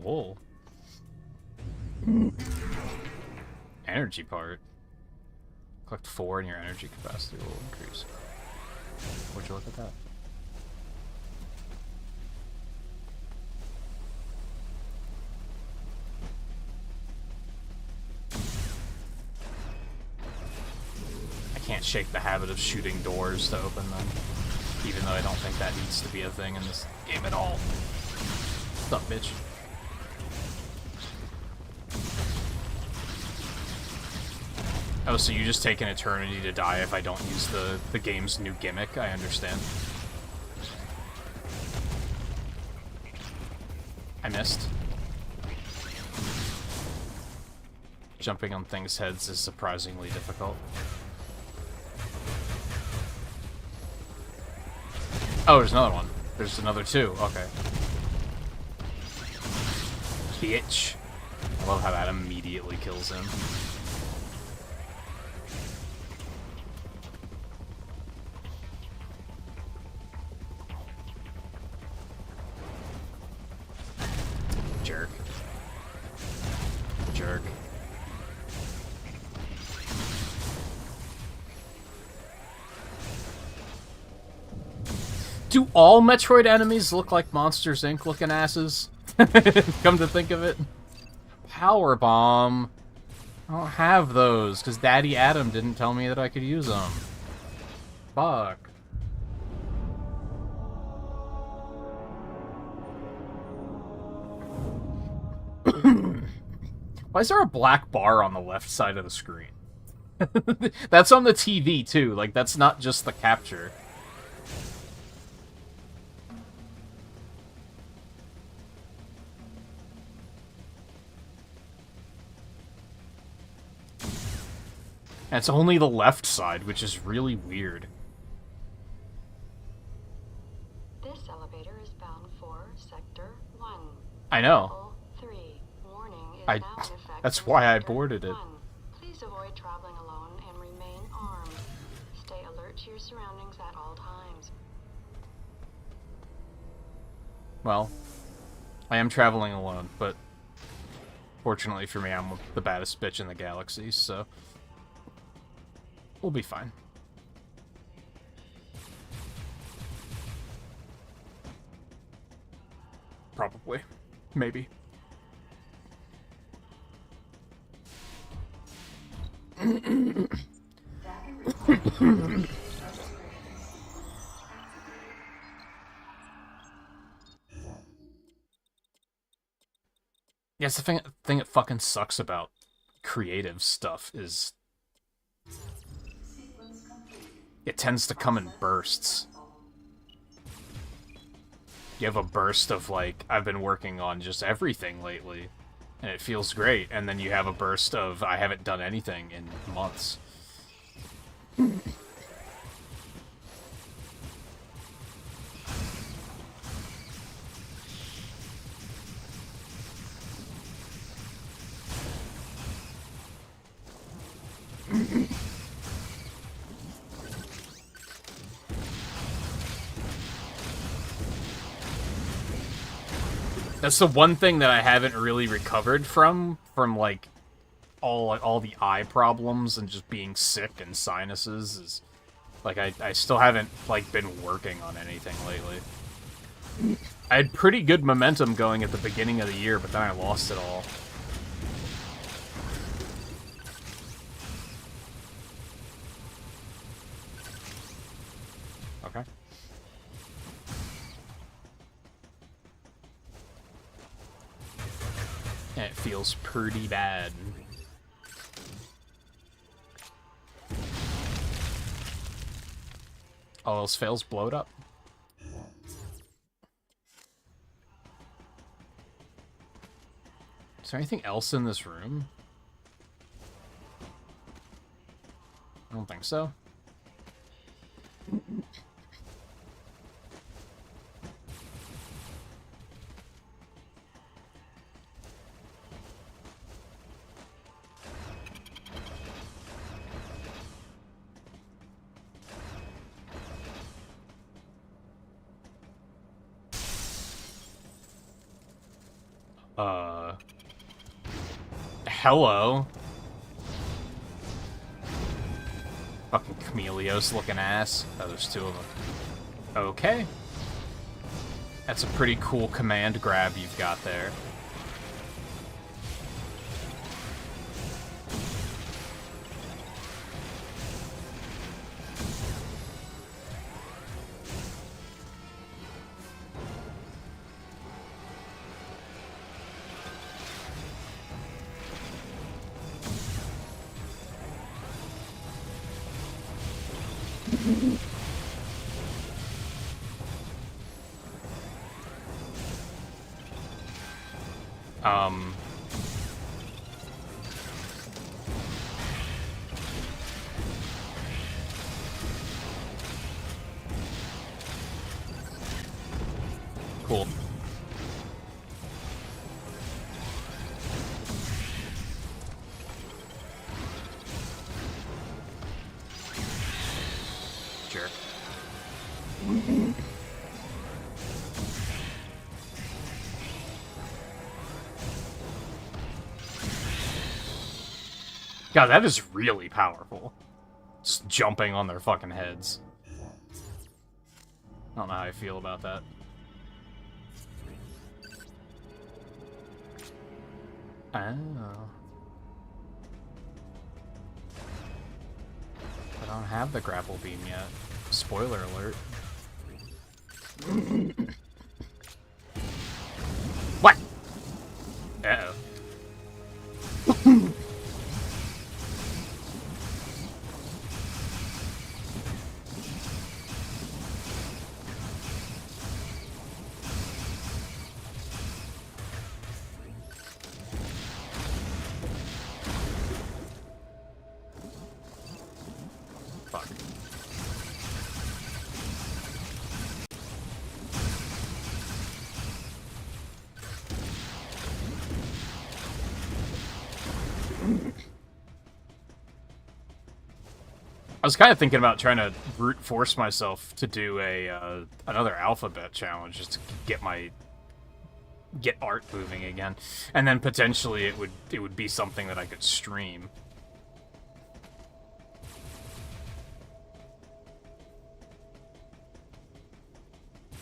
Oh. Energy part. Collect 4 and your energy capacity will increase. Would you look at that? I can't shake the habit of shooting doors to open them, even though I don't think that needs to be a thing in this game at all. What's up, bitch? Oh, so you just take an eternity to die if I don't use the game's new gimmick? I understand. I missed. Jumping on things' heads is surprisingly difficult. Oh, there's another one. There's another 2. Okay. Bitch. I love how that immediately kills him. Jerk. Jerk. Do all Metroid enemies look like Monsters, Inc. looking asses? Come to think of it. Power Bomb. I don't have those, because Daddy Adam didn't tell me that I could use them. Fuck. Why is there a black bar on the left side of the screen? That's on the TV, too. Like, that's not just the capture. And it's only the left side, which is really weird. This elevator is bound for Sector 1. I know. Level 3. Warning is now in effect That's for why I Sector boarded it. 1. Please avoid traveling alone and remain armed. Stay alert to your surroundings at all times. Well, I am traveling alone, but fortunately for me, I'm the baddest bitch in the galaxy, so we'll be fine. Probably. Maybe. Yes, the thing that fucking sucks about creative stuff is it tends to come in bursts. You have a burst of, like, I've been working on just everything lately, and it feels great, and then you have a burst of, I haven't done anything in months. That's the one thing that I haven't really recovered from like all the eye problems and just being sick and sinuses is like I still haven't like been working on anything lately. I had pretty good momentum going at the beginning of the year, but then I lost it all. Okay. And it feels pretty bad. All else fails, blow it up. Is there anything else in this room? I don't think so. Hello. Fucking Chameleos looking ass. Oh, there's two of them. Okay. That's a pretty cool command grab you've got there. Cool. Sure. God, that is really powerful. Just jumping on their fucking heads. I don't know how I feel about that. Oh. I don't have the grapple beam yet. Spoiler alert. What? Uh-oh. I was kind of thinking about trying to brute force myself to do a another alphabet challenge just to get art moving again, and then potentially it would be something that I could stream.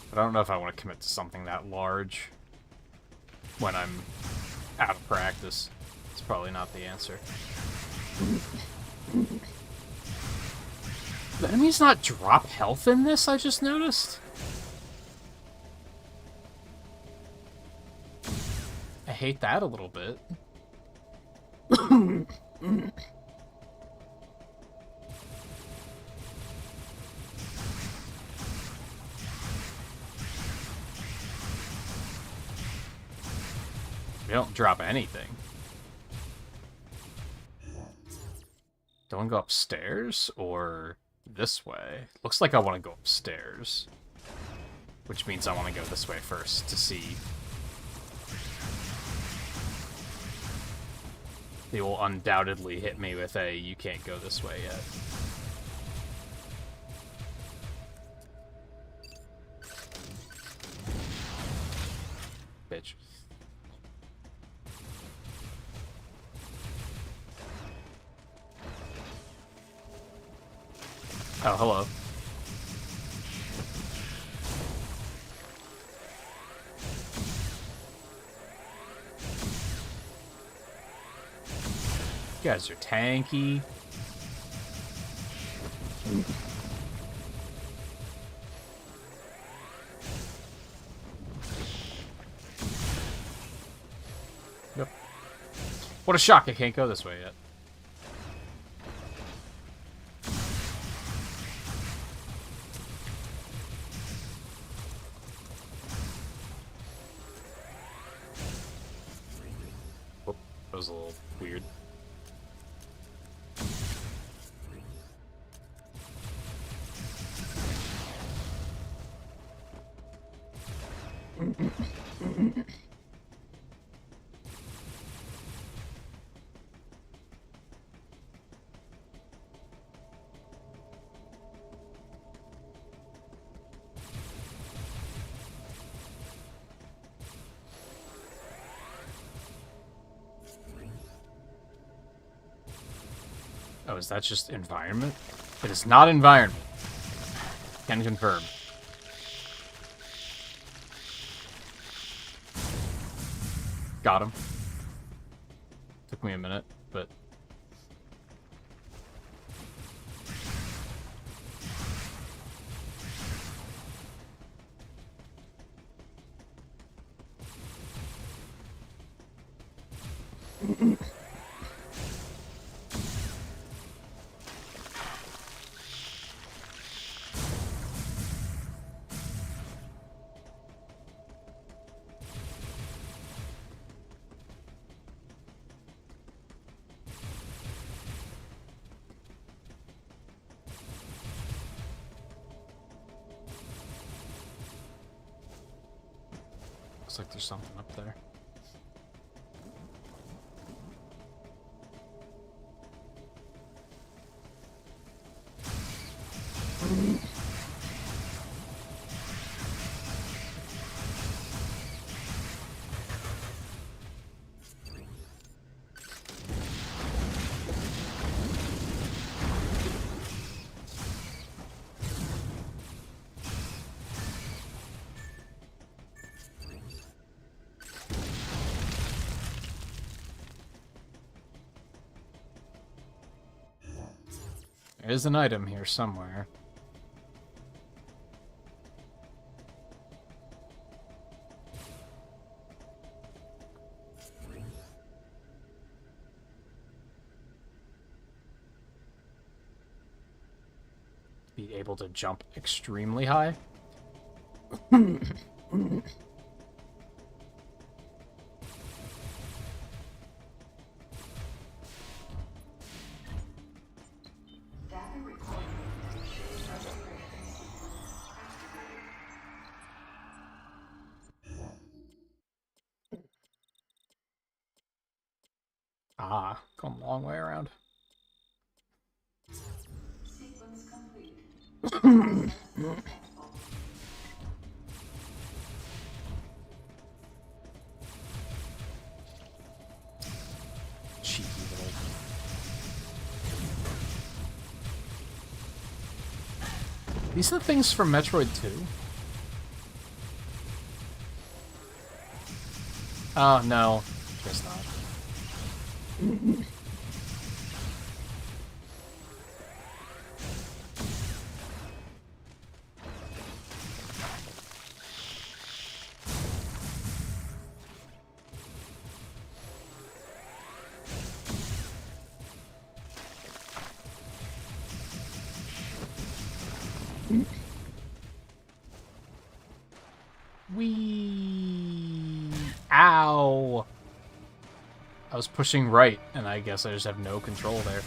But I don't know if I want to commit to something that large when I'm out of practice. It's probably not the answer. The enemies not drop health in this, I just noticed? I hate that a little bit. They don't drop anything. Do I want to go upstairs or this way? Looks like I want to go upstairs. Which means I want to go this way first to see. They will undoubtedly hit me with a, you can't go this way yet. Bitch. Oh, hello. You guys are tanky. Yep. What a shock, I can't go this way yet. That was a little weird. Oh, is that just environment? It is not environment. Can confirm. Got him. Took me a minute, but... Looks like there's something up there. There is an item here somewhere. Be able to jump extremely high. Ah, come a long way around. Sequence complete. Cheeky little... These are the things from Metroid 2? Oh, no. Guess not. Wee! Ow! I was pushing right, and I guess I just have no control there.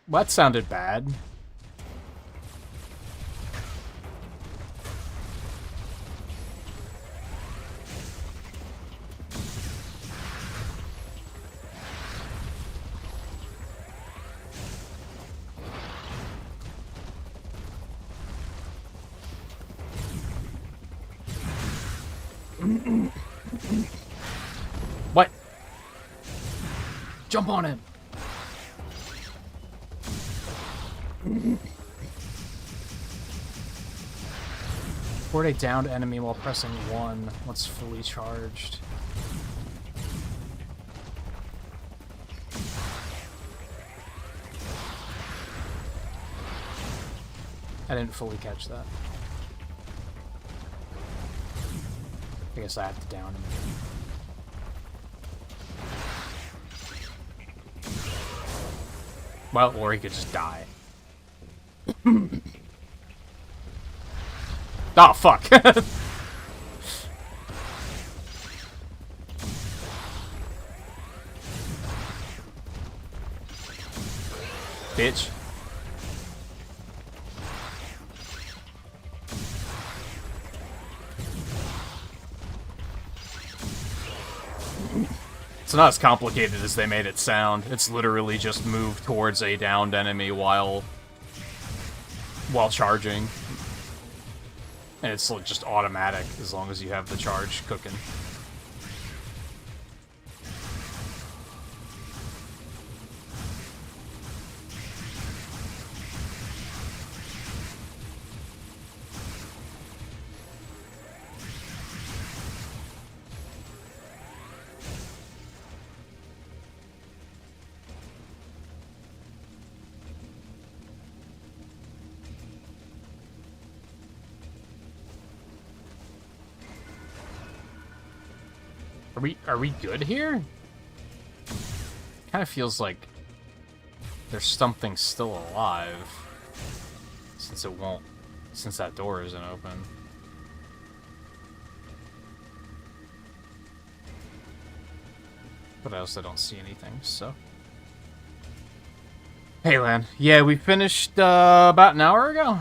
Well, that sounded bad. What? Jump on him. Report a downed enemy while pressing 1 once fully charged. I didn't fully catch that. I guess I have to down him again. Well, or he could just die. Oh, fuck. Bitch. It's not as complicated as they made it sound. It's literally just move towards a downed enemy while charging. And it's just automatic as long as you have the charge cooking. Are we good here? Kind of feels like there's something still alive since that door isn't open. But I also don't see anything, so. Hey, Lan. Yeah, we finished about an hour ago.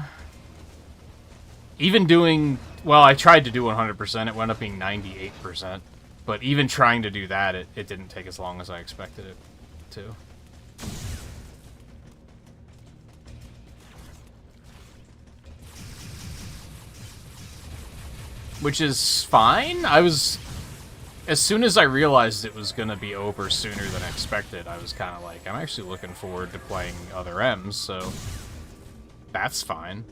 Even doing, well, I tried to do 100%. It wound up being 98%. But even trying to do that, it didn't take as long as I expected it to. Which is fine. As soon as I realized it was going to be over sooner than expected, I was kind of like, I'm actually looking forward to playing other M's, so that's fine.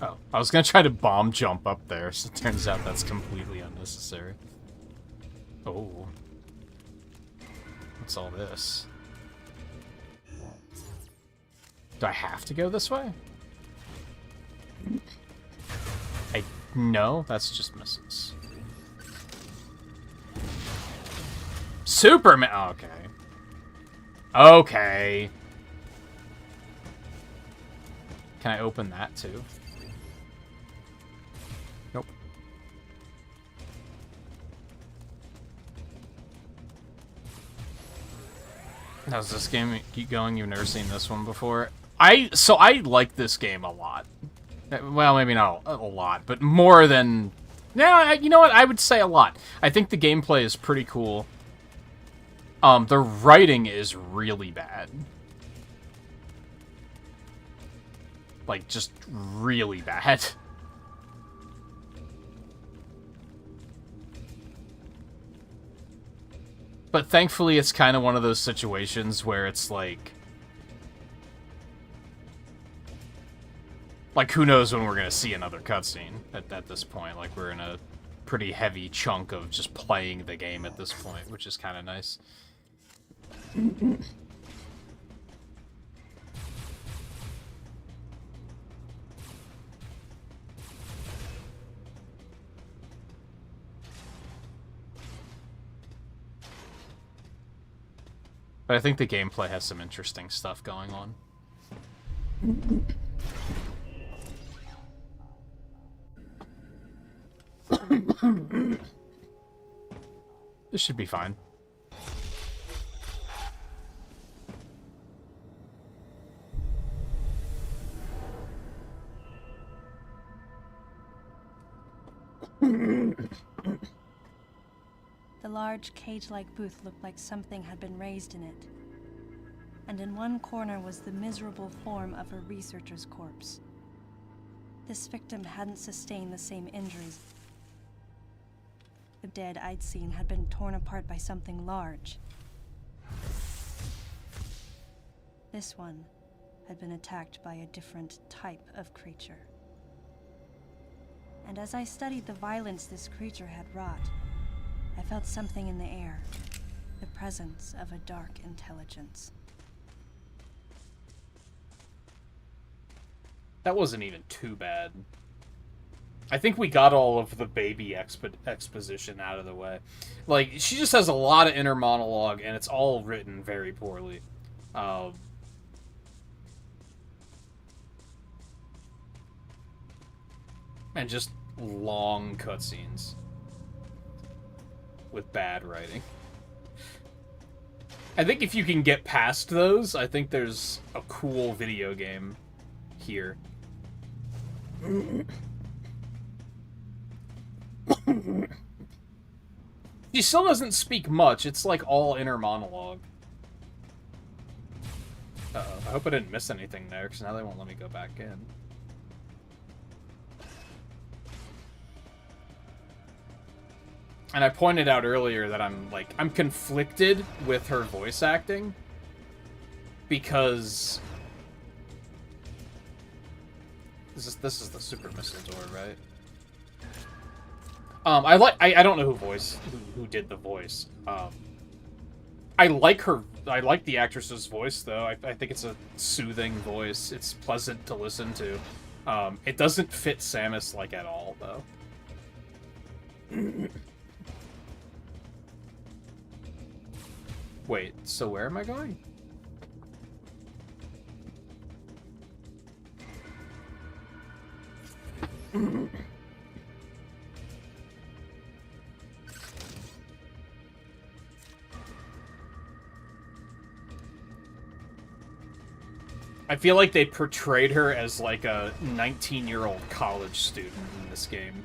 Oh, I was gonna try to bomb jump up there, so it turns out that's completely unnecessary. Oh. What's all this? Do I have to go this way? No, that's just misses. Superman! Oh, okay. Okay. Can I open that too? Nope. How's this game keep going? You've never seen this one before? So I like this game a lot. Well, maybe not a lot, but more than... No, you know what? I would say a lot. I think the gameplay is pretty cool. The writing is really bad. Like, just really bad. But thankfully, it's kind of one of those situations where it's like... Like, who knows when we're going to see another cutscene at this point. Like, we're in a pretty heavy chunk of just playing the game at this point, which is kind of nice. But I think the gameplay has some interesting stuff going on. This should be fine. The large cage-like booth looked like something had been raised in it. And in one corner was the miserable form of a researcher's corpse. This victim hadn't sustained the same injuries. The dead I'd seen had been torn apart by something large. This one had been attacked by a different type of creature. And as I studied the violence this creature had wrought, I felt something in the air, the presence of a dark intelligence. That wasn't even too bad. I think we got all of the baby exposition out of the way. Like, she just has a lot of inner monologue, and it's all written very poorly. And just long cutscenes. With bad writing. I think if you can get past those, I think there's a cool video game here. She still doesn't speak much. It's like all inner monologue. Uh-oh. I hope I didn't miss anything there, because now they won't let me go back in. And I pointed out earlier that I'm conflicted with her voice acting. Because... This is the super missile door, right? I don't know who did the voice. I like the actress's voice, though. I think it's a soothing voice. It's pleasant to listen to. It doesn't fit Samus, like, at all, though. Wait, so where am I going? I feel like they portrayed her as like a 19-year-old college student in this game.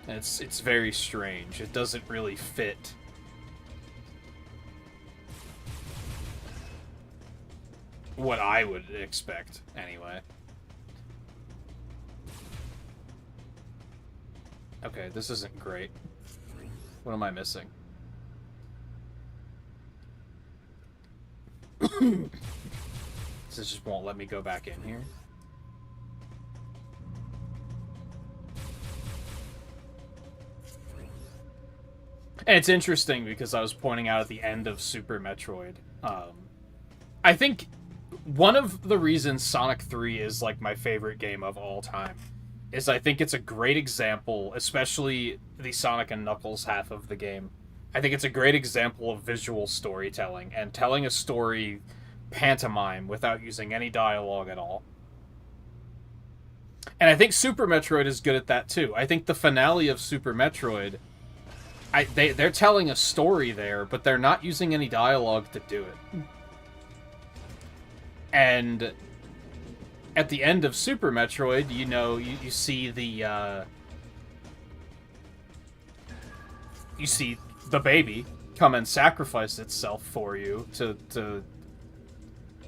And it's very strange. It doesn't really fit. What I would expect, anyway. Okay, this isn't great. What am I missing? This just won't let me go back in here. And it's interesting because I was pointing out at the end of Super Metroid. I think one of the reasons Sonic 3 is like my favorite game of all time is I think it's a great example, especially the Sonic and Knuckles half of the game. I think it's a great example of visual storytelling and telling a story pantomime without using any dialogue at all. And I think Super Metroid is good at that too. I think the finale of Super Metroid, they're telling a story there, but they're not using any dialogue to do it. And at the end of Super Metroid, you know, you see the you see the baby come and sacrifice itself for you to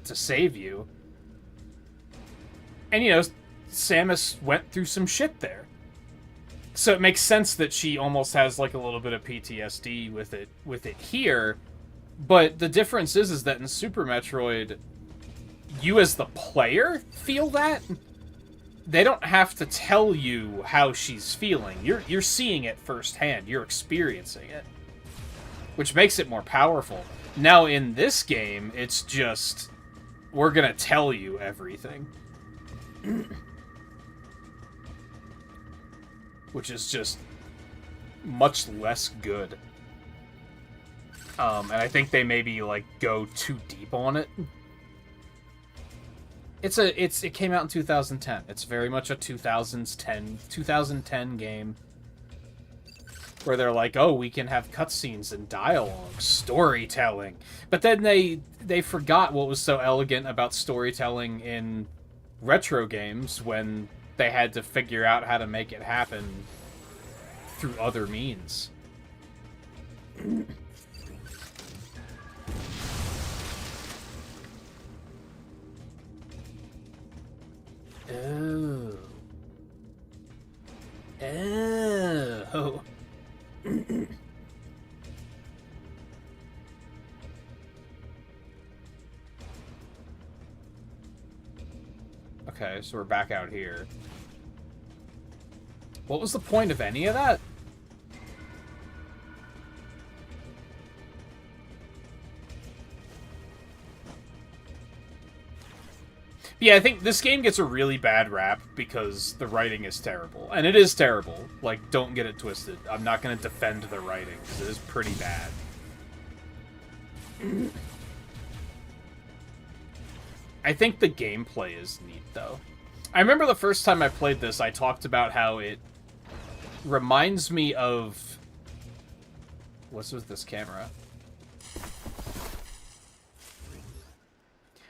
save you. And, you know, Samus went through some shit there. So it makes sense that she almost has, like, a little bit of PTSD with it here. But the difference is that in Super Metroid, you as the player feel that. They don't have to tell you how she's feeling. You're seeing it firsthand. You're experiencing it. Which makes it more powerful. Now, in this game, it's just... we're gonna tell you everything. Which is just much less good. And I think they maybe, like, go too deep on it. It came out in 2010. It's very much a 2010 game. Where they're like, oh, we can have cutscenes and dialogue, storytelling. But then they forgot what was so elegant about storytelling in retro games when they had to figure out how to make it happen through other means. Oh. Oh. Okay, so we're back out here. What was the point of any of that? Yeah, I think this game gets a really bad rap because the writing is terrible. And it is terrible. Like, don't get it twisted. I'm not going to defend the writing, because it is pretty bad. I think the gameplay is neat, though. I remember the first time I played this, I talked about how it reminds me of... What's with this camera?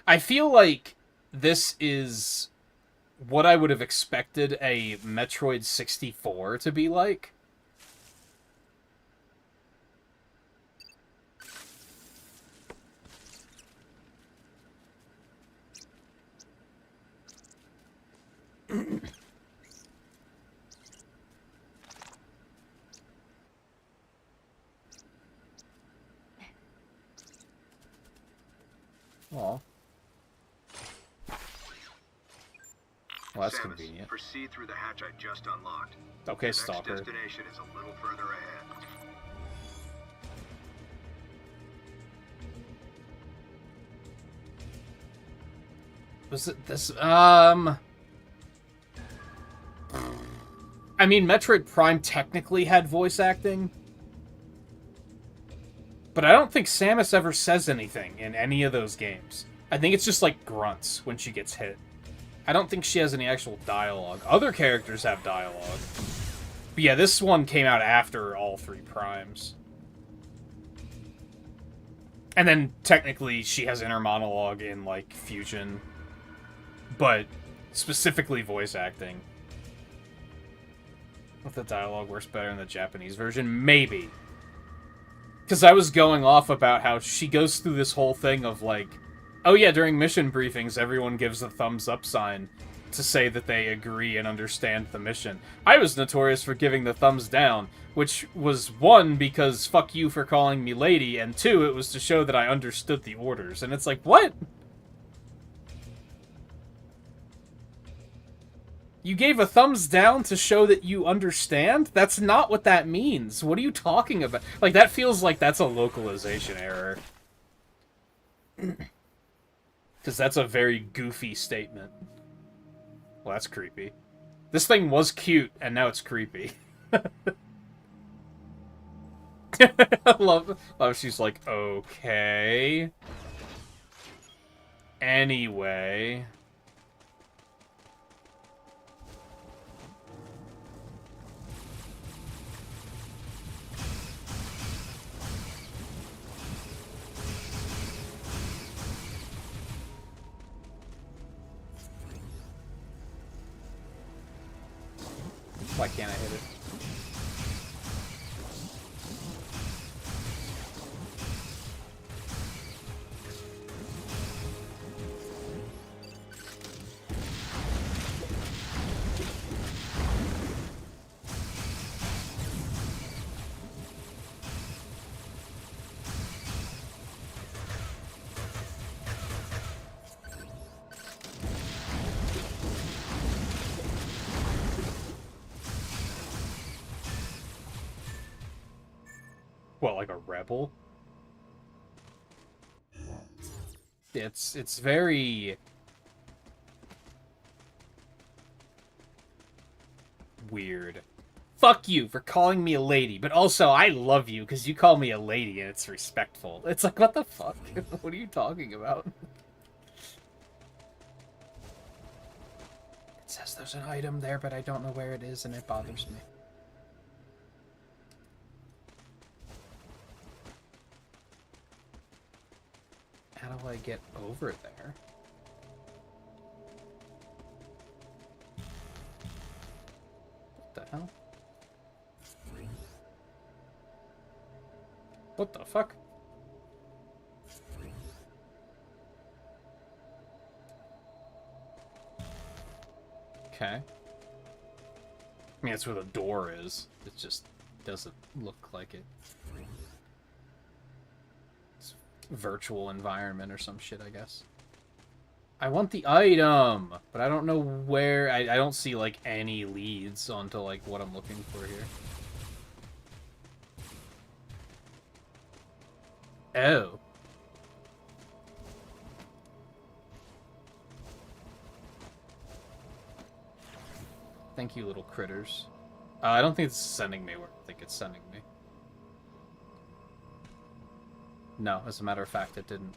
I feel like this is what I would have expected a Metroid 64 to be like. Aw. Well, that's Samus, convenient. proceed through the hatch I just unlocked. Okay, The Stalker. next destination is a little further ahead. Was it this? I mean, Metroid Prime technically had voice acting, but I don't think Samus ever says anything in any of those games. I think it's just like grunts when she gets hit. I don't think she has any actual dialogue. Other characters have dialogue. But yeah, this one came out after all 3 Primes. And then, technically, she has inner monologue in, like, Fusion. But, specifically voice acting. If the dialogue works better in the Japanese version? Maybe. Because I was going off about how she goes through this whole thing of, like, oh yeah, during mission briefings, everyone gives a thumbs up sign to say that they agree and understand the mission. I was notorious for giving the thumbs down, which was 1, because fuck you for calling me lady, and 2, it was to show that I understood the orders. And it's like, what? You gave a thumbs down to show that you understand? That's not what that means. What are you talking about? Like, that feels like that's a localization error. Because that's a very goofy statement. Well, that's creepy. This thing was cute, and now it's creepy. I love she's like, okay. Anyway. Why can't I hit it? What, like a rebel? It's very weird. Fuck you for calling me a lady, but also I love you because you call me a lady and it's respectful. It's like, what the fuck? What are you talking about? It says there's an item there, but I don't know where it is and it bothers me. How do I get over there? What the hell? What the fuck? Okay. I mean, that's where the door is. It just doesn't look like it. Virtual environment or some shit, I guess. I want the item, but I don't know where. I don't see, like, any leads onto, like, what I'm looking for here. Oh. Thank you, little critters. I don't think it's sending me where I think it's sending me. No, as a matter of fact, it didn't.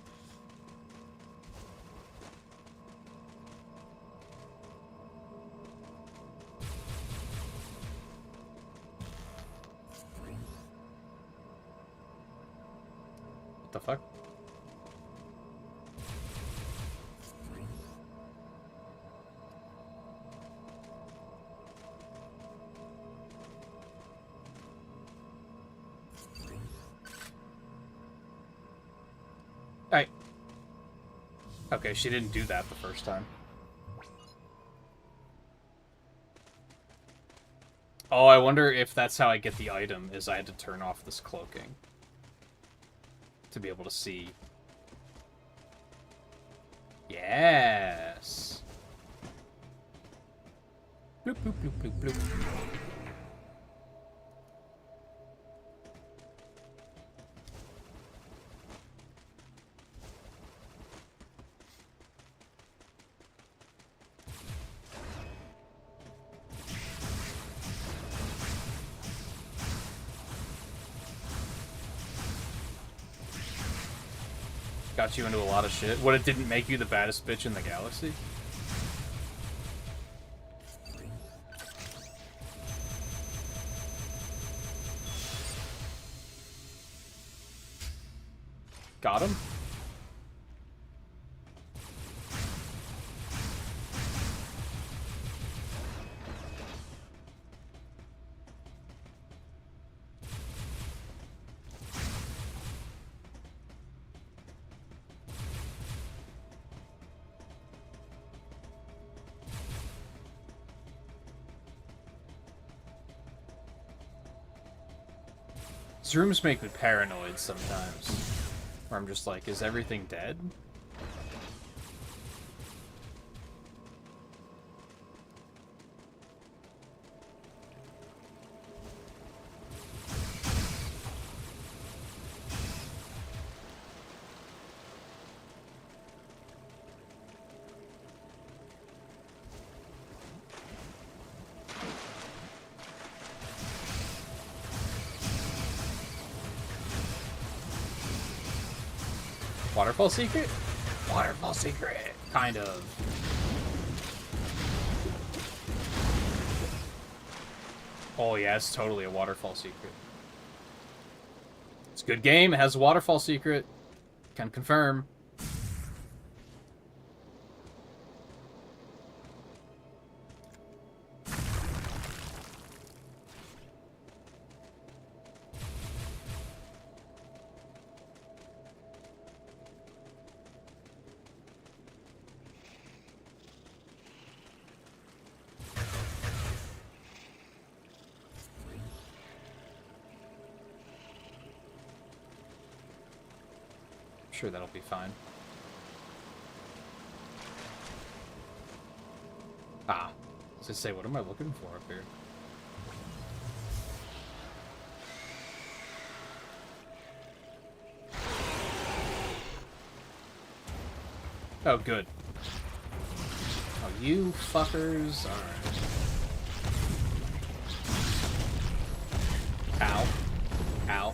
What the fuck? Alright. Okay, she didn't do that the first time. Oh, I wonder if that's how I get the item, is I had to turn off this cloaking. To be able to see. Yes! Bloop, bloop, bloop, bloop, bloop. Got you into a lot of shit. What, it didn't make you the baddest bitch in the galaxy? Got him? These rooms make me paranoid sometimes. Where I'm just like, is everything dead? Waterfall secret? Waterfall secret! Kind of. Oh yeah, it's totally a waterfall secret. It's a good game, it has a waterfall secret. Can confirm. Sure, that'll be fine. Ah. I was gonna say, what am I looking for up here? Oh, good. Oh, you fuckers. Alright. Ow. Ow.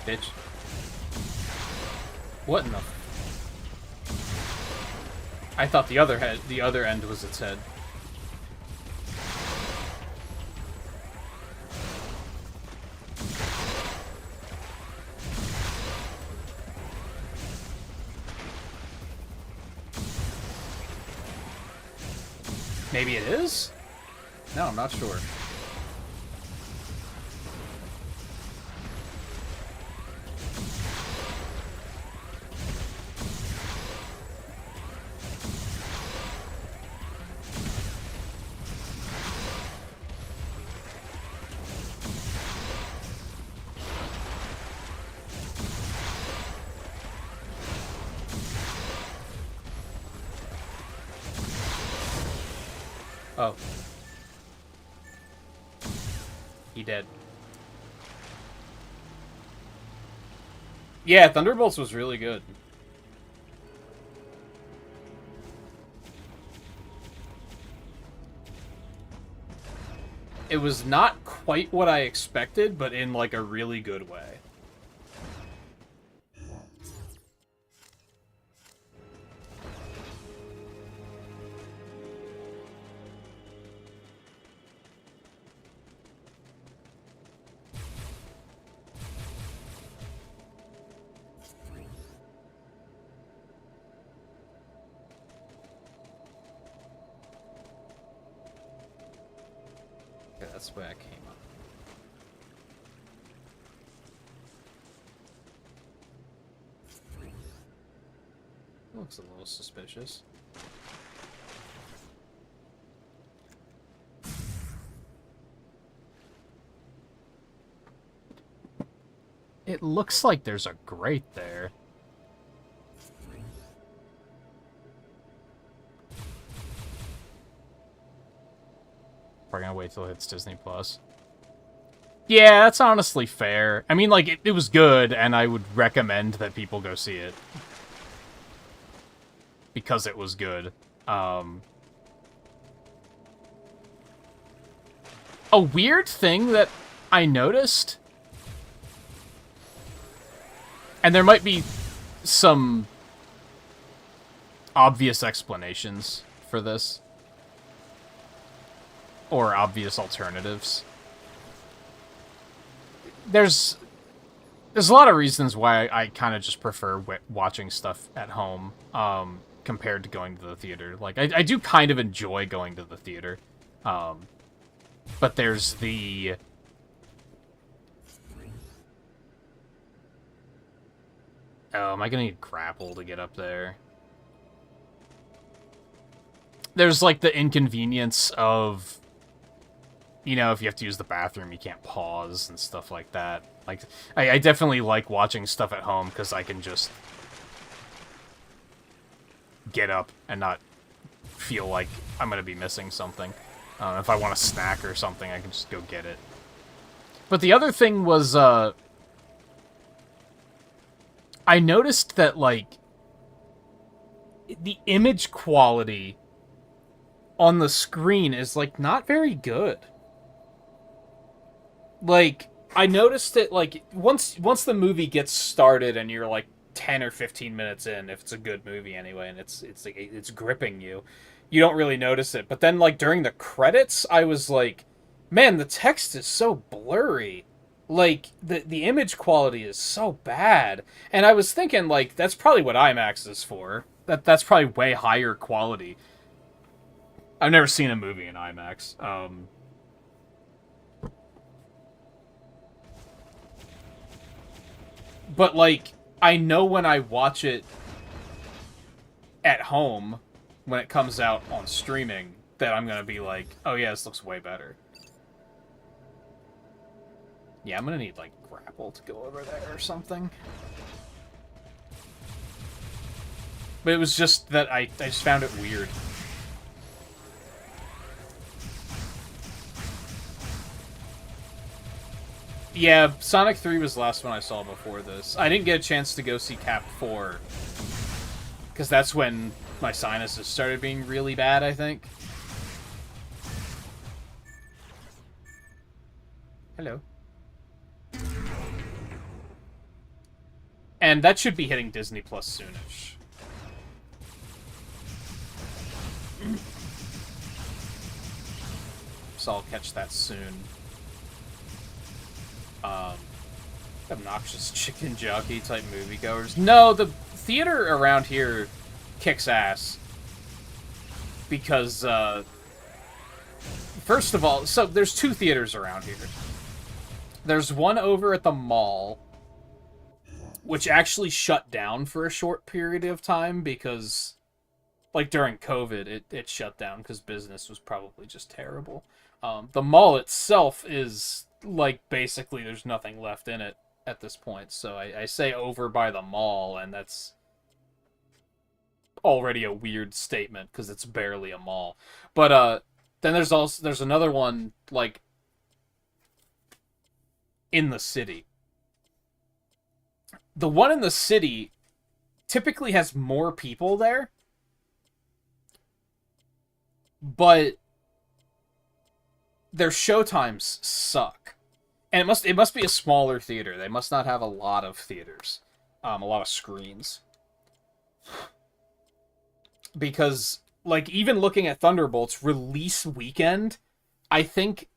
Bitch. What in the... I thought the other end was its head. Maybe it is? No, I'm not sure. Oh. He dead. Yeah, Thunderbolts was really good. It was not quite what I expected, but in, like, a really good way. Okay, that's where I came up. Looks a little suspicious. It looks like there's a grate there. We're gonna wait till it hits Disney Plus. Yeah, that's honestly fair. I mean, like, it was good, and I would recommend that people go see it. Because it was good. A weird thing that I noticed, and there might be some obvious explanations for this, or obvious alternatives. There's a lot of reasons why I kind of just prefer watching stuff at home, compared to going to the theater. Like, I do kind of enjoy going to the theater, but there's the... Oh, am I gonna need grapple to get up there? There's, like, the inconvenience of... You know, if you have to use the bathroom, you can't pause and stuff like that. Like, I definitely like watching stuff at home, because I can just get up and not feel like I'm going to be missing something. If I want a snack or something, I can just go get it. But the other thing was, I noticed that, like, the image quality on the screen is, like, not very good. Like, I noticed it, like, once the movie gets started and you're, like, 10 or 15 minutes in, if it's a good movie anyway, and it's gripping you, you don't really notice it. But then, like, during the credits, I was like, man, the text is so blurry. Like, the image quality is so bad. And I was thinking, like, that's probably what IMAX is for. That's probably way higher quality. I've never seen a movie in IMAX. But, like, I know when I watch it at home, when it comes out on streaming, that I'm gonna be like, oh yeah, this looks way better. Yeah, I'm gonna need, like, grapple to go over there or something. But it was just that I just found it weird. Yeah, Sonic 3 was the last one I saw before this. I didn't get a chance to go see Cap 4. Because that's when my sinuses started being really bad, I think. Hello. And that should be hitting Disney Plus soonish. So I'll catch that soon. Obnoxious chicken jockey type moviegoers. No, the theater around here kicks ass. Because, first of all, so there's two theaters around here. There's one over at the mall, which actually shut down for a short period of time because, like, during COVID, it shut down because business was probably just terrible. The mall itself is, like, basically there's nothing left in it at this point. So I say over by the mall, and that's already a weird statement because it's barely a mall. But Then there's another one, like, in the city. The one in the city typically has more people there, but their showtimes suck. And it must be a smaller theater. They must not have a lot of theaters. A lot of screens. Because, like, even looking at Thunderbolt's release weekend, I think,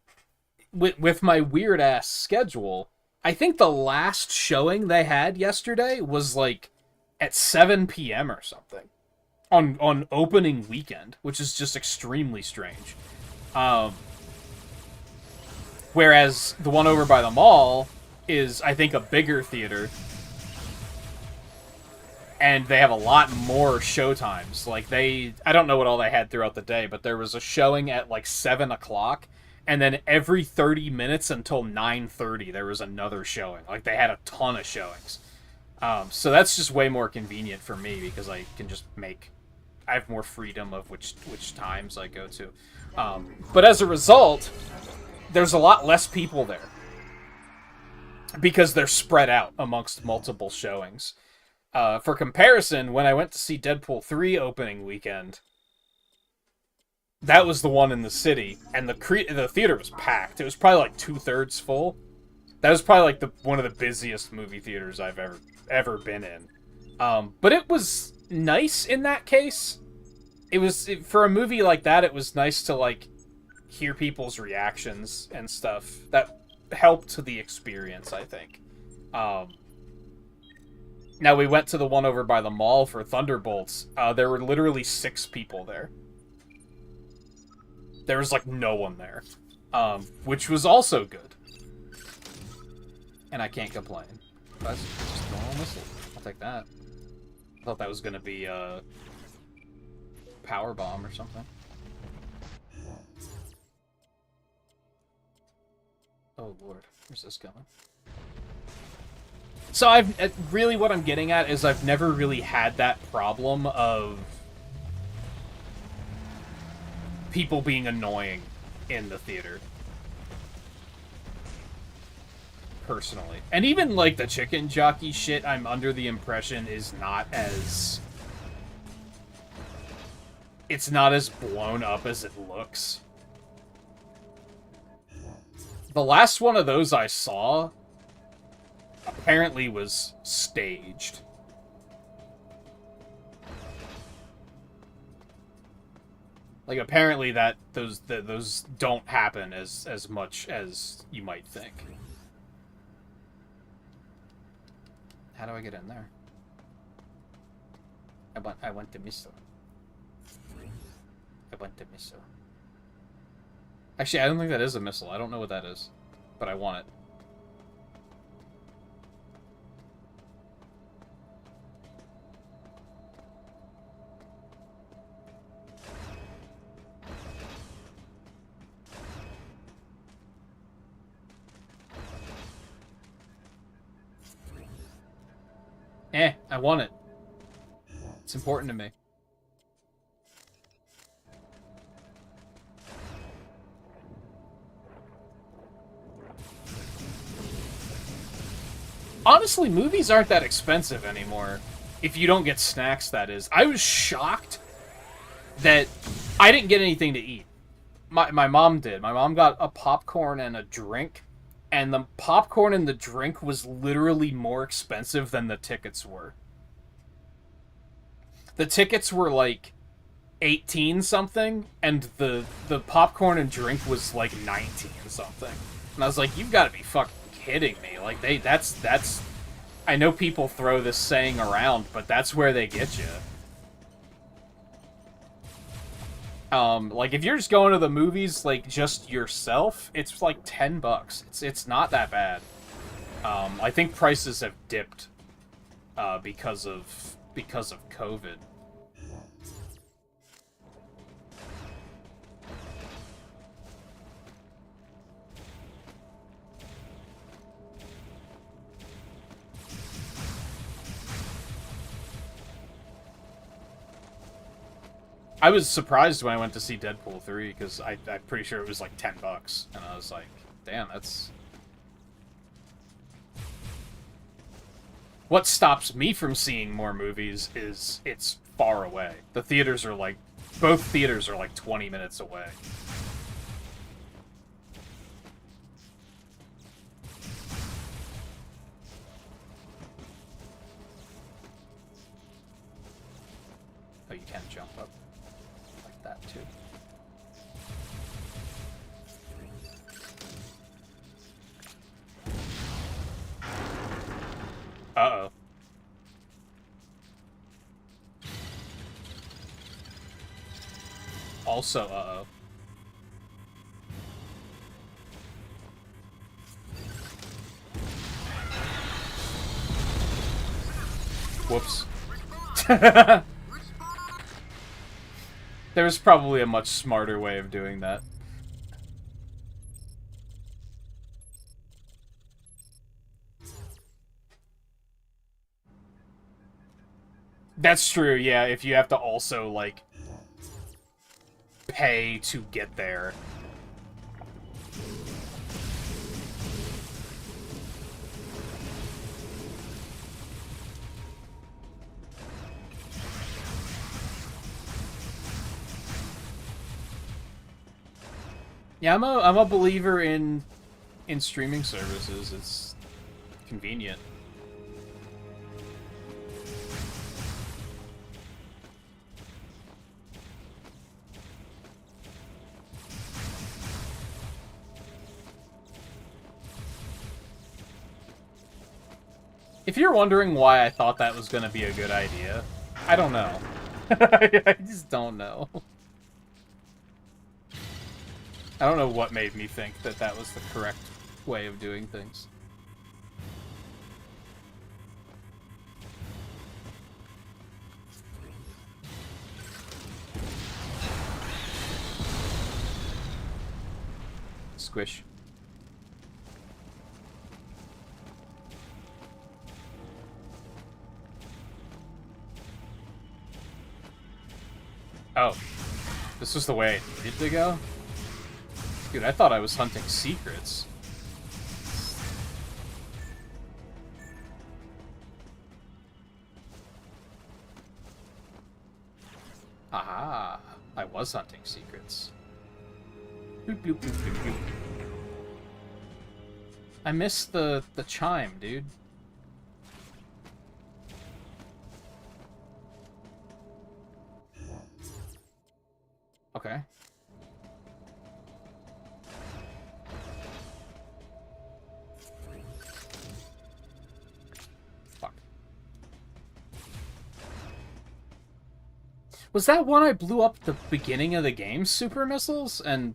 with my weird-ass schedule, I think the last showing they had yesterday was, like, at 7 p.m. or something. On opening weekend, which is just extremely strange. Whereas the one over by the mall is, I think, a bigger theater. And they have a lot more showtimes. Like, I don't know what all they had throughout the day, but there was a showing at, like, 7 o'clock, and then every 30 minutes until 9:30, there was another showing. Like, they had a ton of showings. So that's just way more convenient for me, because I can just I have more freedom of which times I go to. But as a result, there's a lot less people there. Because they're spread out amongst multiple showings. For comparison, when I went to see Deadpool 3 opening weekend, that was the one in the city, and the theater was packed. It was probably like 2/3 full. That was probably like one of the busiest movie theaters I've ever been in. But it was nice in that case. For a movie like that, it was nice to, like, hear people's reactions and stuff. That helped the experience, I think. Now, we went to the one over by the mall for Thunderbolts. There were literally 6 people there. There was, like, no one there. Which was also good. And I can't complain. That's just a normal missile. I'll take that. I thought that was going to be a power bomb or something. Oh, Lord. Where's this going? So really what I'm getting at is I've never really had that problem of people being annoying in the theater. Personally. And even, like, the chicken jockey shit, I'm under the impression is not as... It's not as blown up as it looks. The last one of those I saw apparently was staged. Like, apparently those don't happen as much as you might think. How do I get in there? I went to missile. I went to missile. Actually, I don't think that is a missile. I don't know what that is. But I want it. I want it. It's important to me. Honestly, movies aren't that expensive anymore. If you don't get snacks, that is. I was shocked that I didn't get anything to eat. My mom did. My mom got a popcorn and a drink. And the popcorn and the drink was literally more expensive than the tickets were. The tickets were like 18 something, and the popcorn and drink was like 19 something. And I was like, you've got to be fucking kidding me. Like, that's I know people throw this saying around, but that's where they get you. Like, if you're just going to the movies, like, just yourself, it's like $10. It's not that bad. I think prices have dipped, because of COVID. I was surprised when I went to see Deadpool 3 because I'm pretty sure it was like $10, and I was like, damn, that's. What stops me from seeing more movies is it's far away. The theaters are like, both theaters are like 20 minutes away. Oh, you can jump up like that too. Uh-oh. Also, uh-oh. Whoops. There's probably a much smarter way of doing that. That's true, yeah, if you have to also, like, pay to get there. Yeah, I'm a believer in streaming services. It's convenient. If you're wondering why I thought that was going to be a good idea, I don't know. I just don't know. I don't know what made me think that that was the correct way of doing things. Squish. Oh. This was the way I needed to go? Dude, I thought I was hunting secrets. Aha! I was hunting secrets. Bloop, bloop, bloop, bloop, bloop. I missed the chime, dude. Okay. Fuck. Was that one I blew up at the beginning of the game, super missiles, and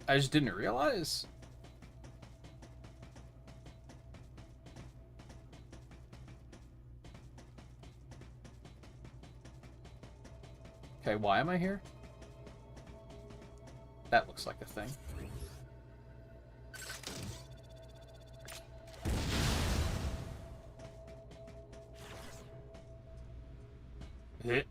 I just didn't realize? Okay, why am I here? That looks like a thing. Hit.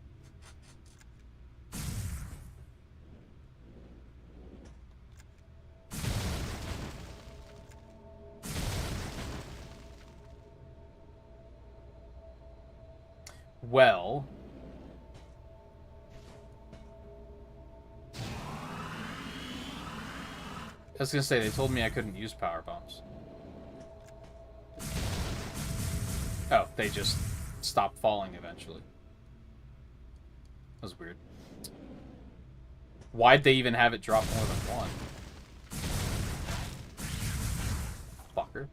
Well... I was gonna say, they told me I couldn't use power bombs. Oh, they just stopped falling eventually. That was weird. Why'd they even have it drop more than one? Fucker.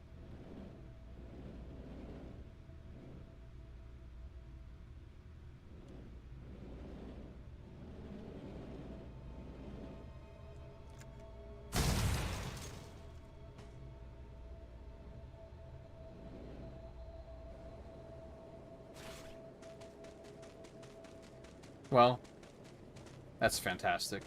Well, that's fantastic.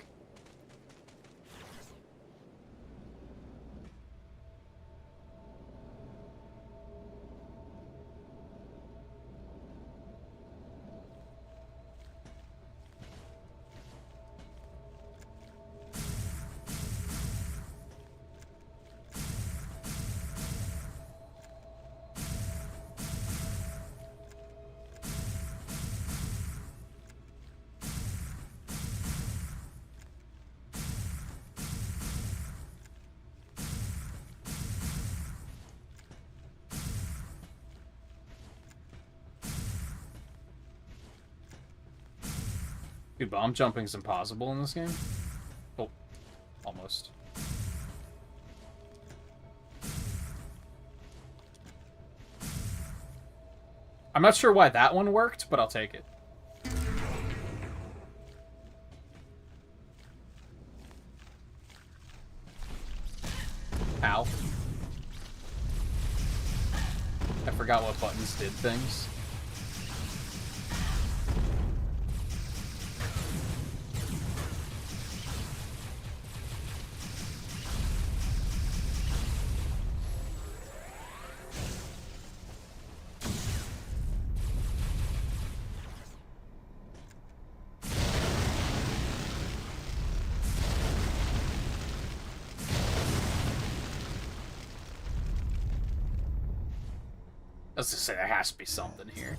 Dude, bomb jumping's impossible in this game. Oh, almost. I'm not sure why that one worked, but I'll take it. Ow. I forgot what buttons did things. I was gonna say, there has to be something here.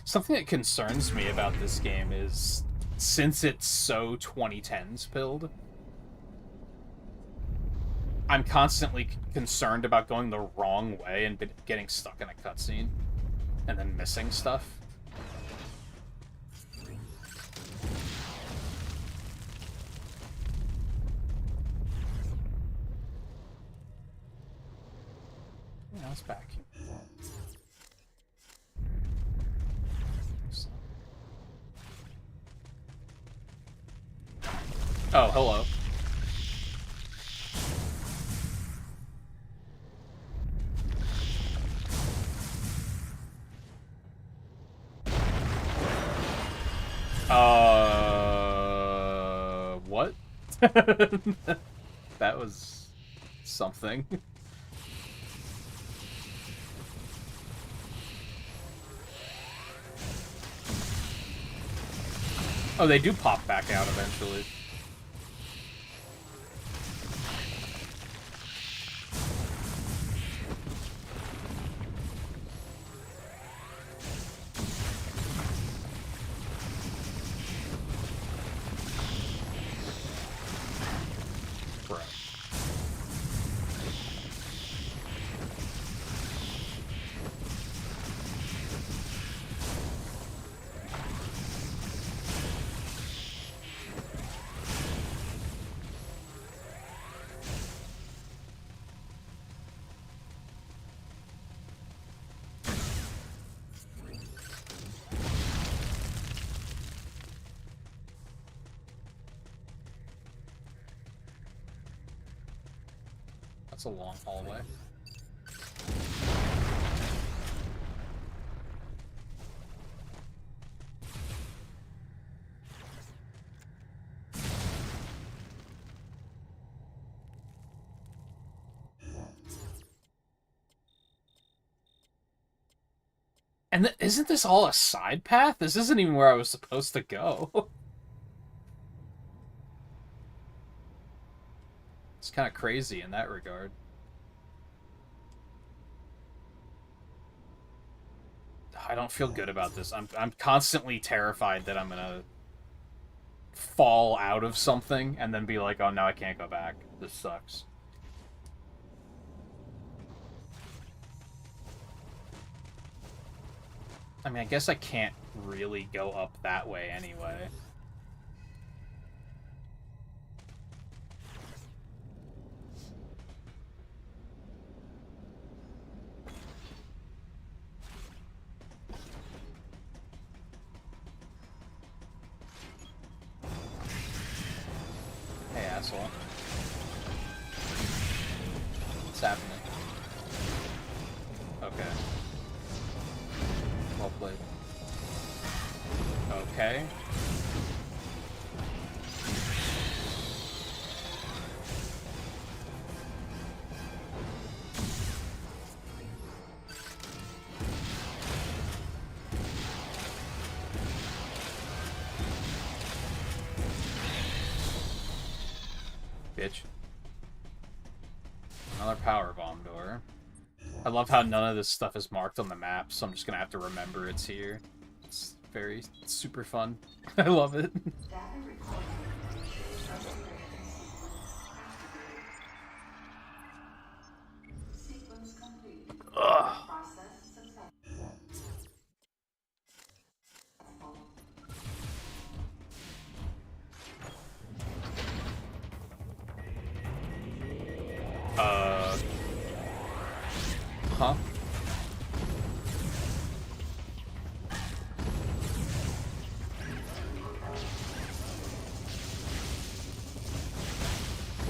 Something that concerns me about this game is, since it's so 2010s pilled, I'm constantly concerned about going the wrong way and getting stuck in a cutscene, and then missing stuff. Yeah, it's back. Oh, hello. What? That was something. Oh, they do pop back out eventually. That's a long hallway. And isn't this all a side path? This isn't even where I was supposed to go. It's kind of crazy in that regard. I don't feel good about this. I'm constantly terrified that I'm gonna fall out of something and then be like, oh, now I can't go back. This sucks. I mean, I guess I can't really go up that way anyway. Hey, asshole. What's happening? Okay. Well played. Okay. Bitch. Another power bomb door. I love how none of this stuff is marked on the map, so I'm just gonna have to remember it's here. It's super fun. I love it. Uh-huh.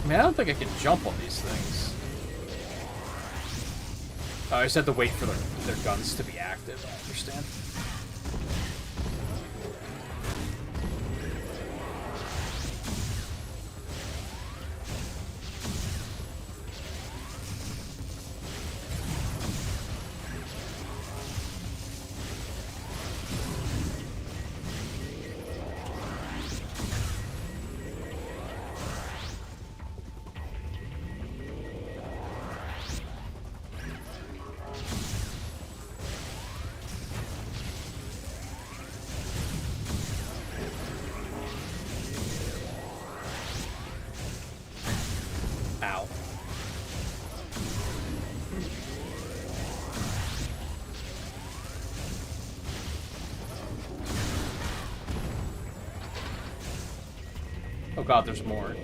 I mean, I don't think I can jump on these things. Oh, I just have to wait for their guns to be active, I understand. Ow. Oh god, there's more.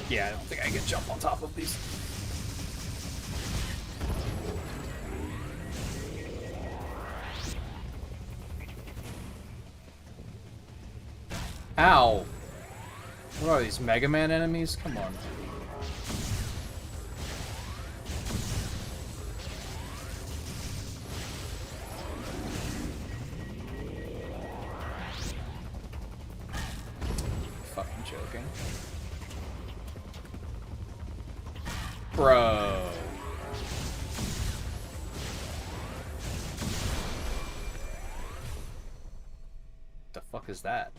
Yeah, I don't think I can jump on top of these. Ow! What are these, Mega Man enemies? Come on. Fucking joking. Bro. The fuck is that?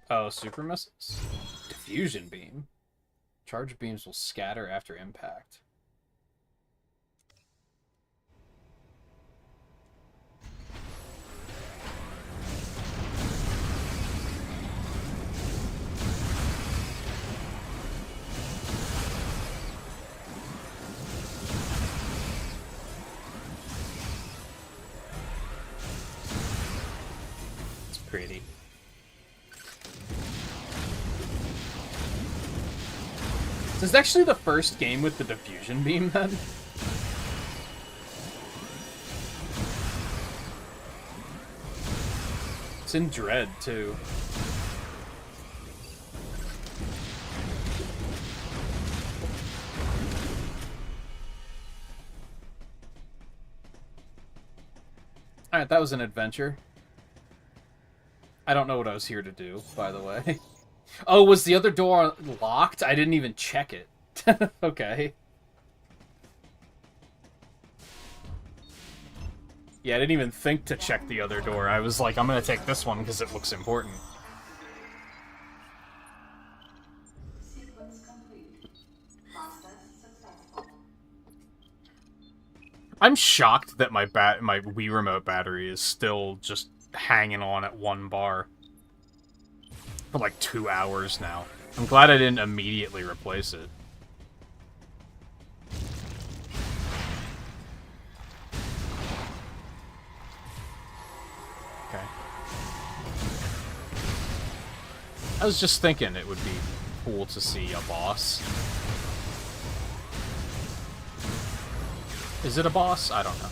Oh, super missiles? Diffusion beam. Charge beams will scatter after impact. It's pretty. This is actually the first game with the diffusion beam, then? It's in Dread, too. Alright, that was an adventure. I don't know what I was here to do, by the way. Oh, was the other door locked? I didn't even check it. Okay. Yeah, I didn't even think to check the other door. I was like, I'm gonna take this one because it looks important. Sequence complete. Process successful. I'm shocked that my Wii Remote battery is still just hanging on at 1 bar. For like 2 hours now. I'm glad I didn't immediately replace it. Okay. I was just thinking it would be cool to see a boss. Is it a boss? I don't know.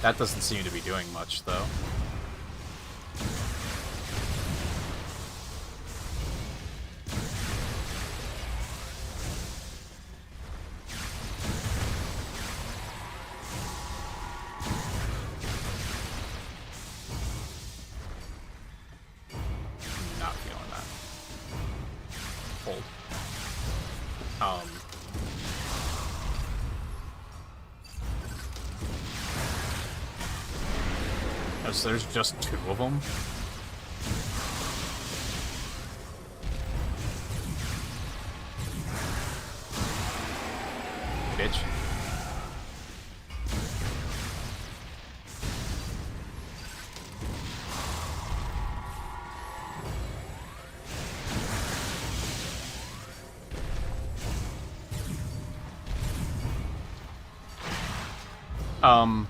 That doesn't seem to be doing much, though. Not feeling that. Hold. Oh, so there's just 2 of them? Bitch. Well,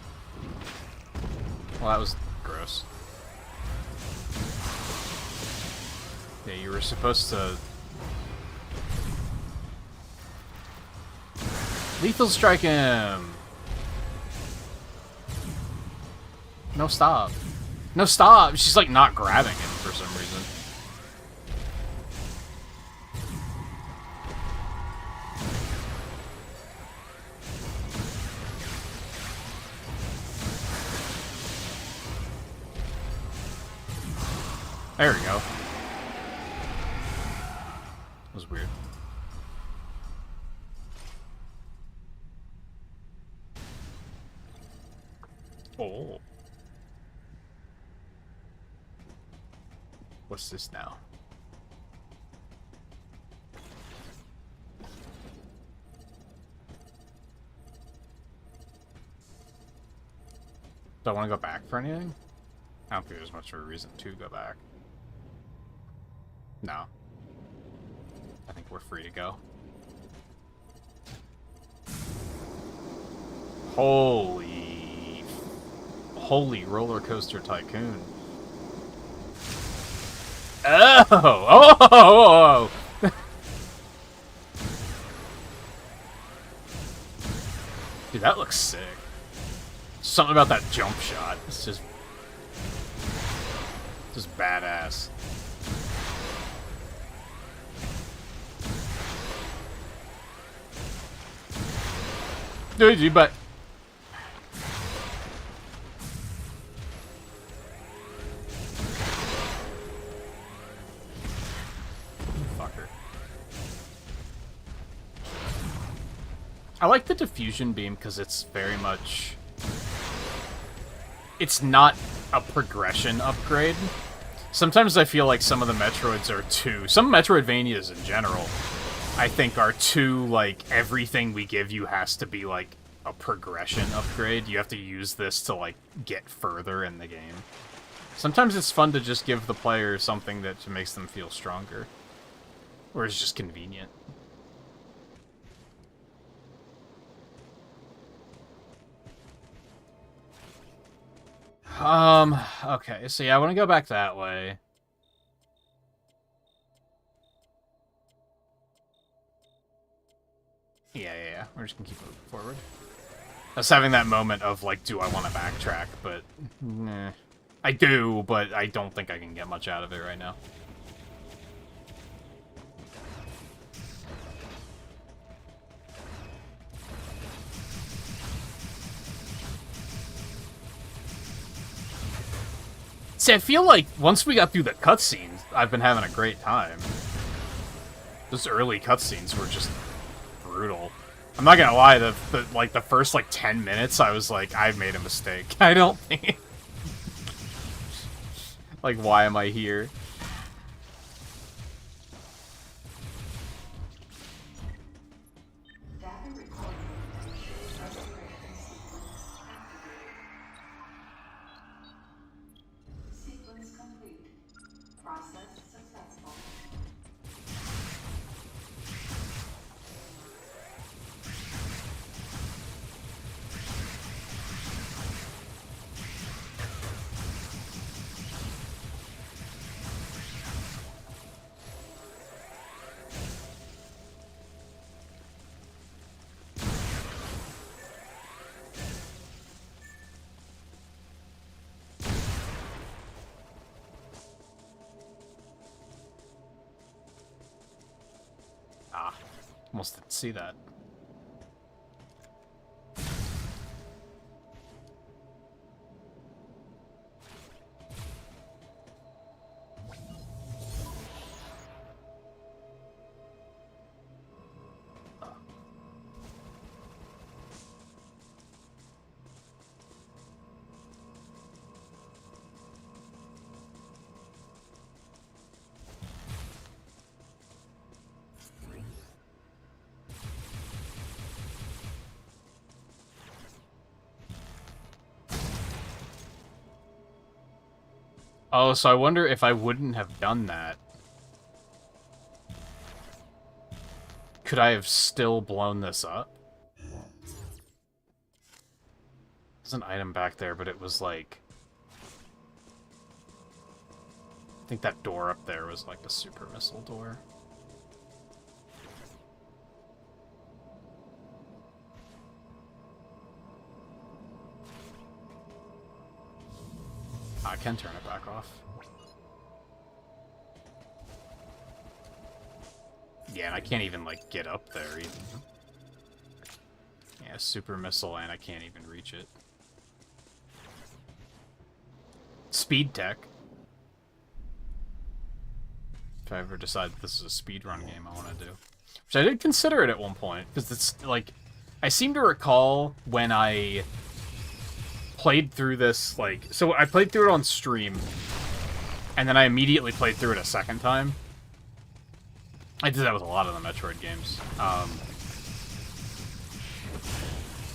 that was gross. Yeah, you were supposed to... Lethal strike him! No, stop. No, stop! She's, like, not grabbing him for some reason. There we go. That was weird. Oh. What's this now? Do I want to go back for anything? I don't think there's much of a reason to go back. No. I think we're free to go. Holy roller coaster tycoon. Oh! Dude, that looks sick. Something about that jump shot. It's just badass. Dude, but fucker. I like the diffusion beam because it's very much... It's not a progression upgrade. Sometimes I feel like some of the Metroids are too... Some Metroidvanias in general, I think, are too, like, everything we give you has to be, like, a progression upgrade. You have to use this to, like, get further in the game. Sometimes it's fun to just give the player something that makes them feel stronger. Or is just convenient. Okay, so yeah, I want to go back that way. Yeah. We're just gonna keep moving forward. I was having that moment of, like, do I want to backtrack, but... Nah. I do, but I don't think I can get much out of it right now. See, I feel like once we got through the cutscenes, I've been having a great time. Those early cutscenes were just brutal. I'm not gonna lie, the first, like, 10 minutes, I was like, I've made a mistake. I don't think... Like, why am I here? Almost didn't see that. Oh, so I wonder if I wouldn't have done that. Could I have still blown this up? There's an item back there, but it was like... I think that door up there was like a super missile door. I can turn it back off. Yeah, and I can't even, like, get up there either. Yeah, super missile, and I can't even reach it. Speed tech. If I ever decide this is a speedrun game I want to do. Which I did consider it at one point, because it's, like... I seem to recall when I played through this, like... So I played through it on stream, and then I immediately played through it a second time. I did that with a lot of the Metroid games.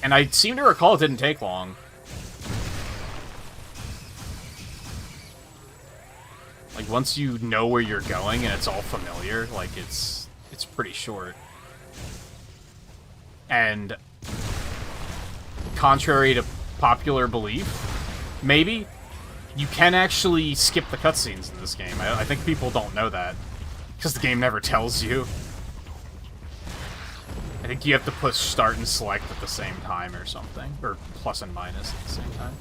And I seem to recall it didn't take long. Like, once you know where you're going and it's all familiar, like, it's pretty short. And contrary to popular belief, maybe, you can actually skip the cutscenes in this game. I think people don't know that. Because the game never tells you. I think you have to push start and select at the same time or something. Or plus and minus at the same time.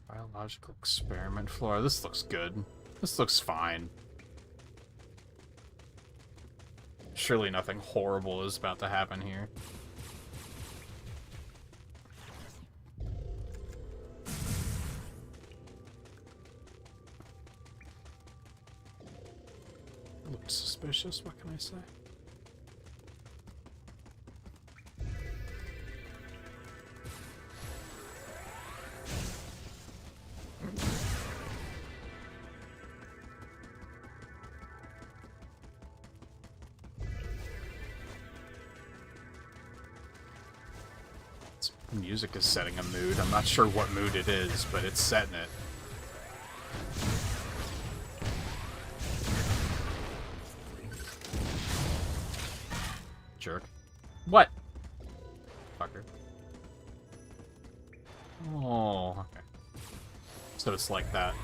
Biological experiment floor. This looks good. This looks fine. Surely nothing horrible is about to happen here. It looks suspicious, what can I say? Music is setting a mood. I'm not sure what mood it is, but it's setting it. Jerk. What? Fucker. Oh, okay. So it's like that.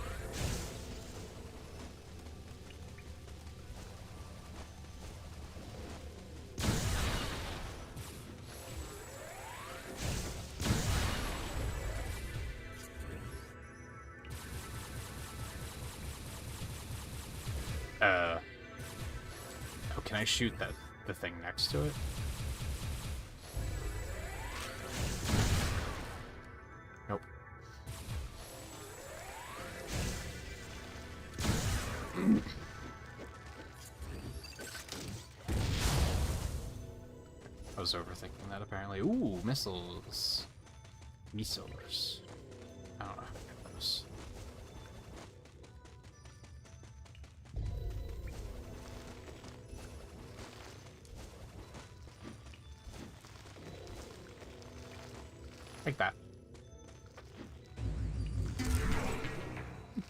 Oh, can I shoot the thing next to it? Nope. I was overthinking that apparently. Ooh, missiles. Missiles. I don't know how to get those. Like that.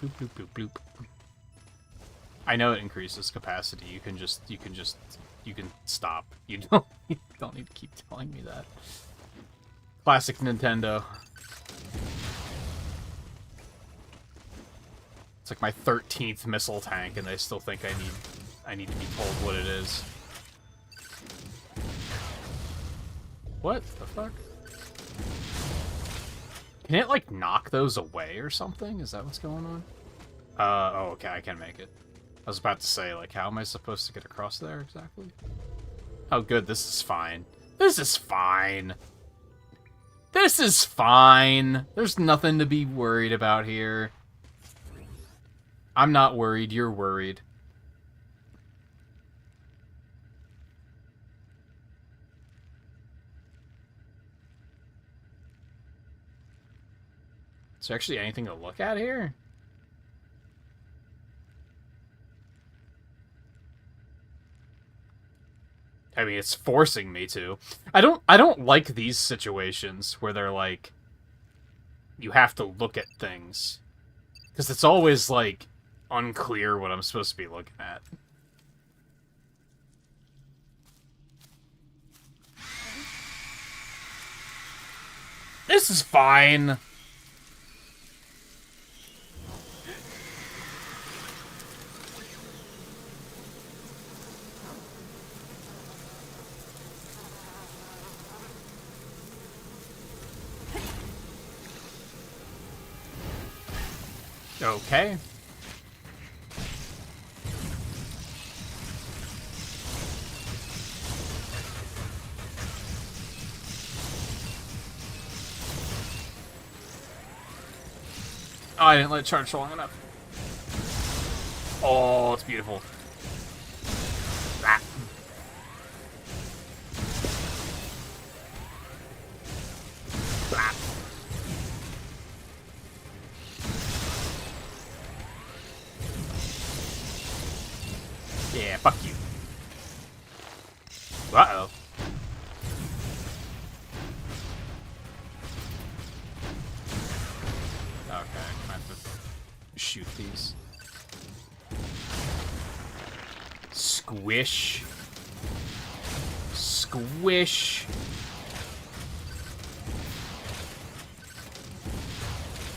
Bloop, bloop, bloop, bloop. I know it increases capacity. You can stop. You don't need to keep telling me that. Classic Nintendo. It's like my 13th missile tank, and they still think I need to be told what it is. What the fuck? Can it, like, knock those away or something? Is that what's going on? Oh, okay, I can make it. I was about to say, like, how am I supposed to get across there exactly? Oh, good, this is fine. This is fine. This is fine. There's nothing to be worried about here. I'm not worried, you're worried. Is there actually anything to look at here? I mean, it's forcing me to. I don't like these situations where they're like, you have to look at things. Because it's always, like, unclear what I'm supposed to be looking at. This is fine. Okay. Oh, I didn't let it charge long enough. Oh, it's beautiful. Ah. Ah. Yeah, fuck you. Uh-oh. Okay, I have to shoot these. Squish. Squish.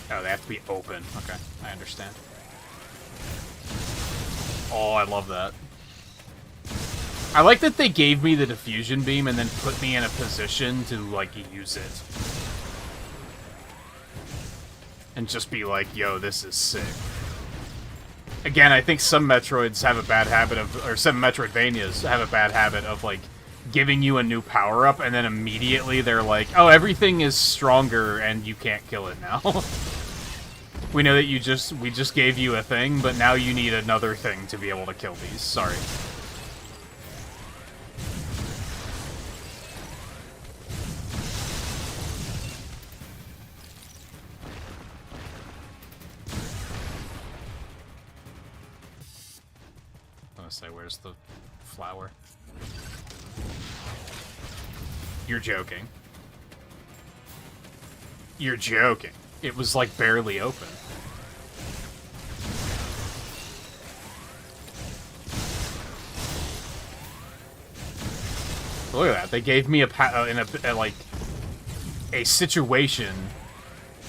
Oh, they have to be open. Okay, I understand. Oh, I love that. I like that they gave me the diffusion beam and then put me in a position to, like, use it. And just be like, yo, this is sick. Again, I think some Metroids have a bad habit of, or some Metroidvanias have a bad habit of, like, giving you a new power-up and then immediately they're like, oh, everything is stronger and you can't kill it now. We know that we just gave you a thing, but now you need another thing to be able to kill these. Sorry. I was gonna say, where's the flower? You're joking. You're joking. It was, like, barely open. Look at that. They gave me a situation,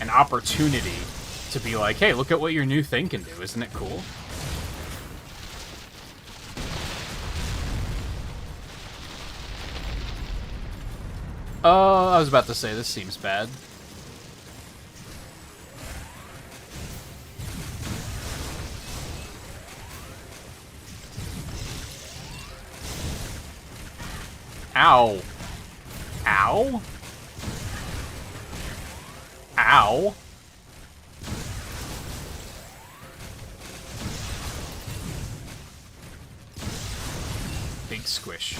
an opportunity to be like, hey, look at what your new thing can do. Isn't it cool? Oh, I was about to say, this seems bad. Ow. Ow? Ow. Big squish.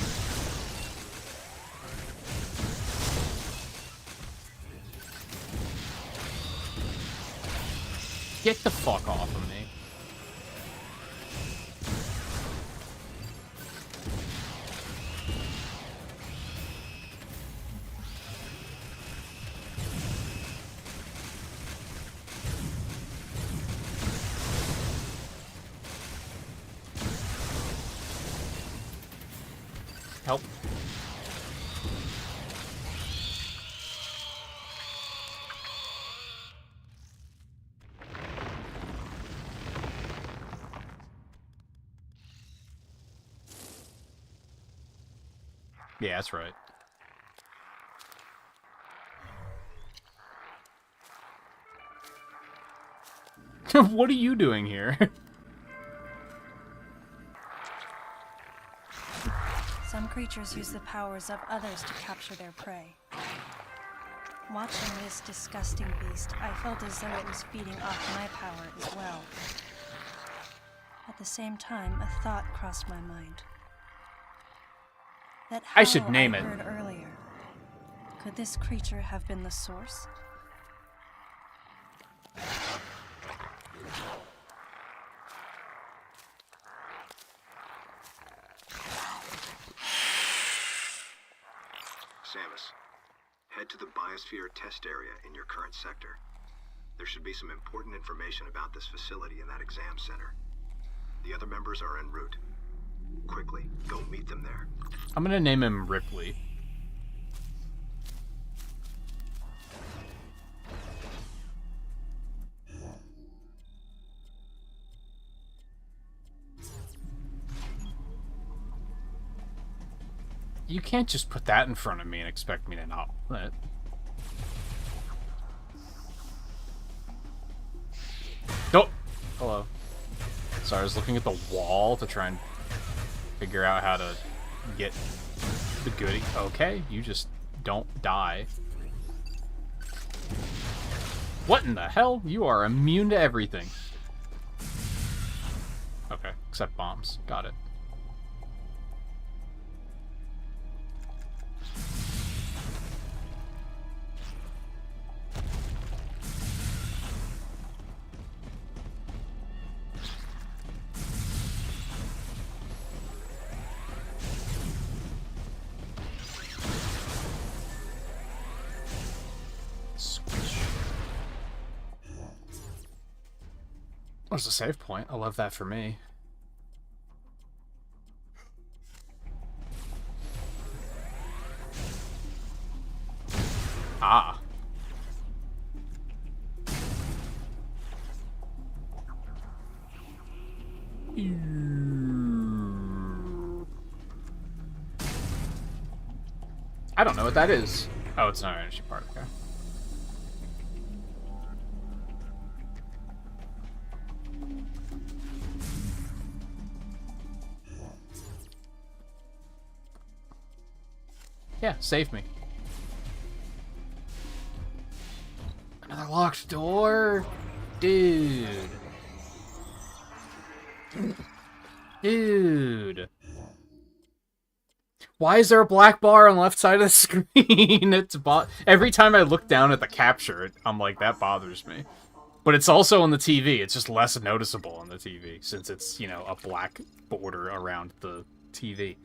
Get the fuck off of me. Help. Yeah, that's right. What are you doing here? Some creatures use the powers of others to capture their prey. Watching this disgusting beast, I felt as though it was feeding off my power as well. At the same time, a thought crossed my mind. That I should name I it. heard earlier. Could this creature have been the source? biosphere test area in your current sector. There should be some important information about this facility in that exam center. The other members are en route. Quickly, go meet them there. I'm gonna name him Ripley. You can't just put that in front of me and expect me to not want it. Oh! Hello. Sorry, I was looking at the wall to try and figure out how to get the goodie. Okay, you just don't die. What in the hell? You are immune to everything. Okay, except bombs. Got it. There's a save point. I love that for me. Ah. I don't know what that is. Oh, it's not an energy part. Okay. Yeah, save me. Another locked door? Dude. Dude. Why is there a black bar on the left side of the screen? It's every time I look down at the capture, I'm like, that bothers me. But it's also on the TV. It's just less noticeable on the TV, since it's, you know, a black border around the TV.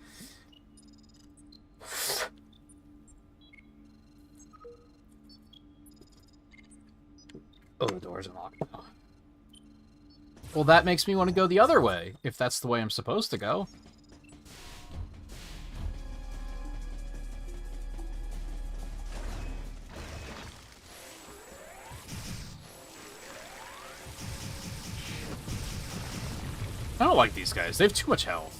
Oh, the door's unlocked. Oh. Well, that makes me want to go the other way, if that's the way I'm supposed to go. I don't like these guys. They have too much health.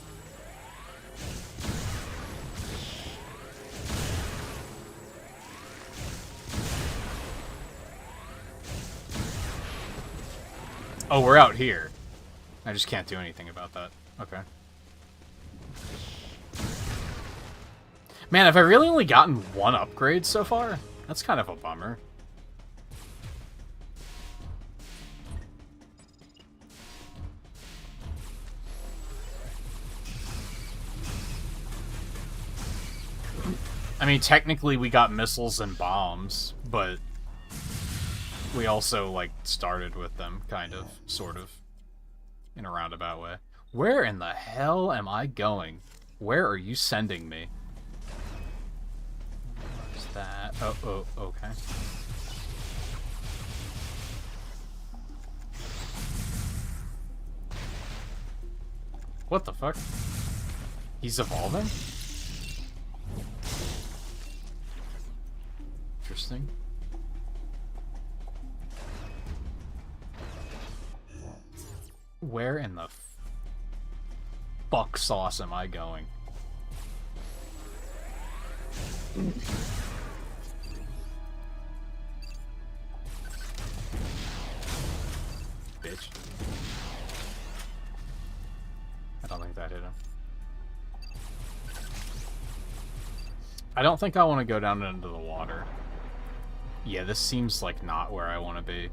Oh, we're out here. I just can't do anything about that. Okay. Man, have I really only gotten one upgrade so far? That's kind of a bummer. I mean, technically we got missiles and bombs, but we also, like, started with them, kind of, sort of, in a roundabout way. Where in the hell am I going? Where are you sending me? Where's that? Oh, okay. What the fuck? He's evolving? Interesting. Where in the fuck sauce am I going? Bitch. I don't think that hit him. I don't think I want to go down into the water. Yeah, this seems like not where I want to be.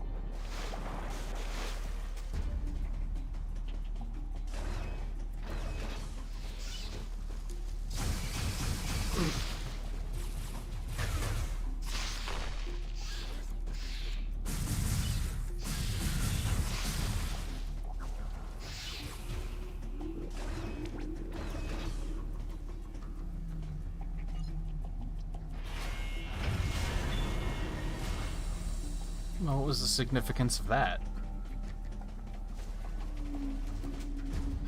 Well, what was the significance of that?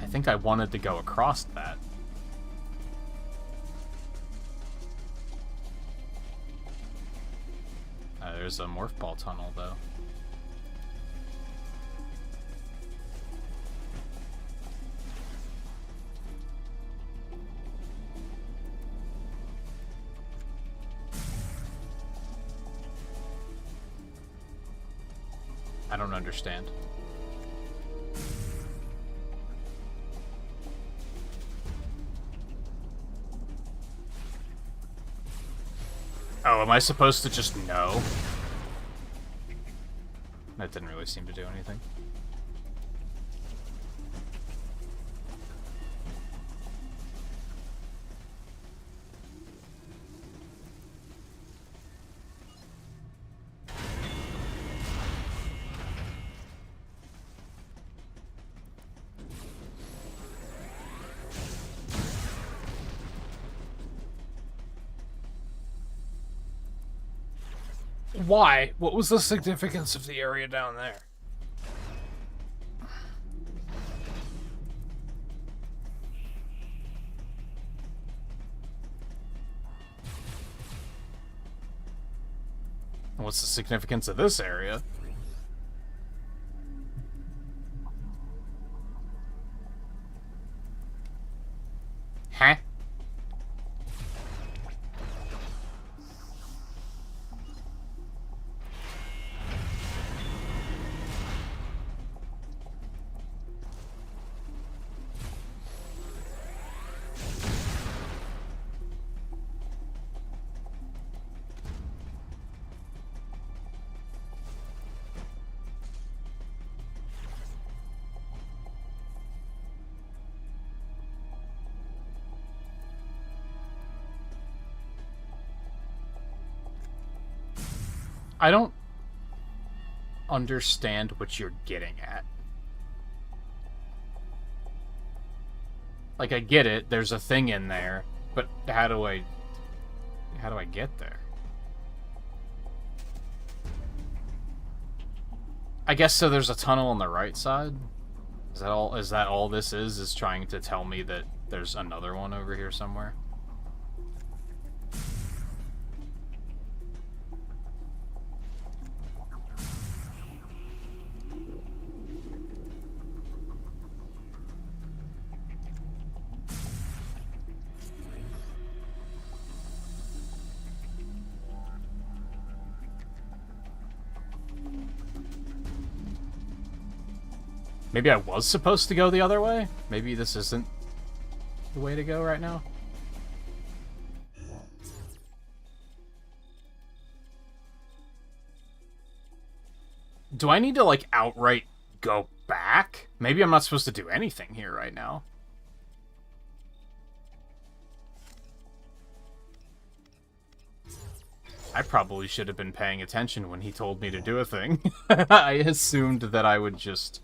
I think I wanted to go across that. There's a morph ball tunnel, though. I don't understand. Oh, am I supposed to just know? That didn't really seem to do anything. Why? What was the significance of the area down there? What's the significance of this area? Huh? I don't understand what you're getting at. Like, I get it, there's a thing in there, but how do I get there? I guess so there's a tunnel on the right side? Is that all this is trying to tell me that there's another one over here somewhere? Maybe I was supposed to go the other way? Maybe this isn't the way to go right now? Do I need to, like, outright go back? Maybe I'm not supposed to do anything here right now. I probably should have been paying attention when he told me to do a thing. I assumed that I would just...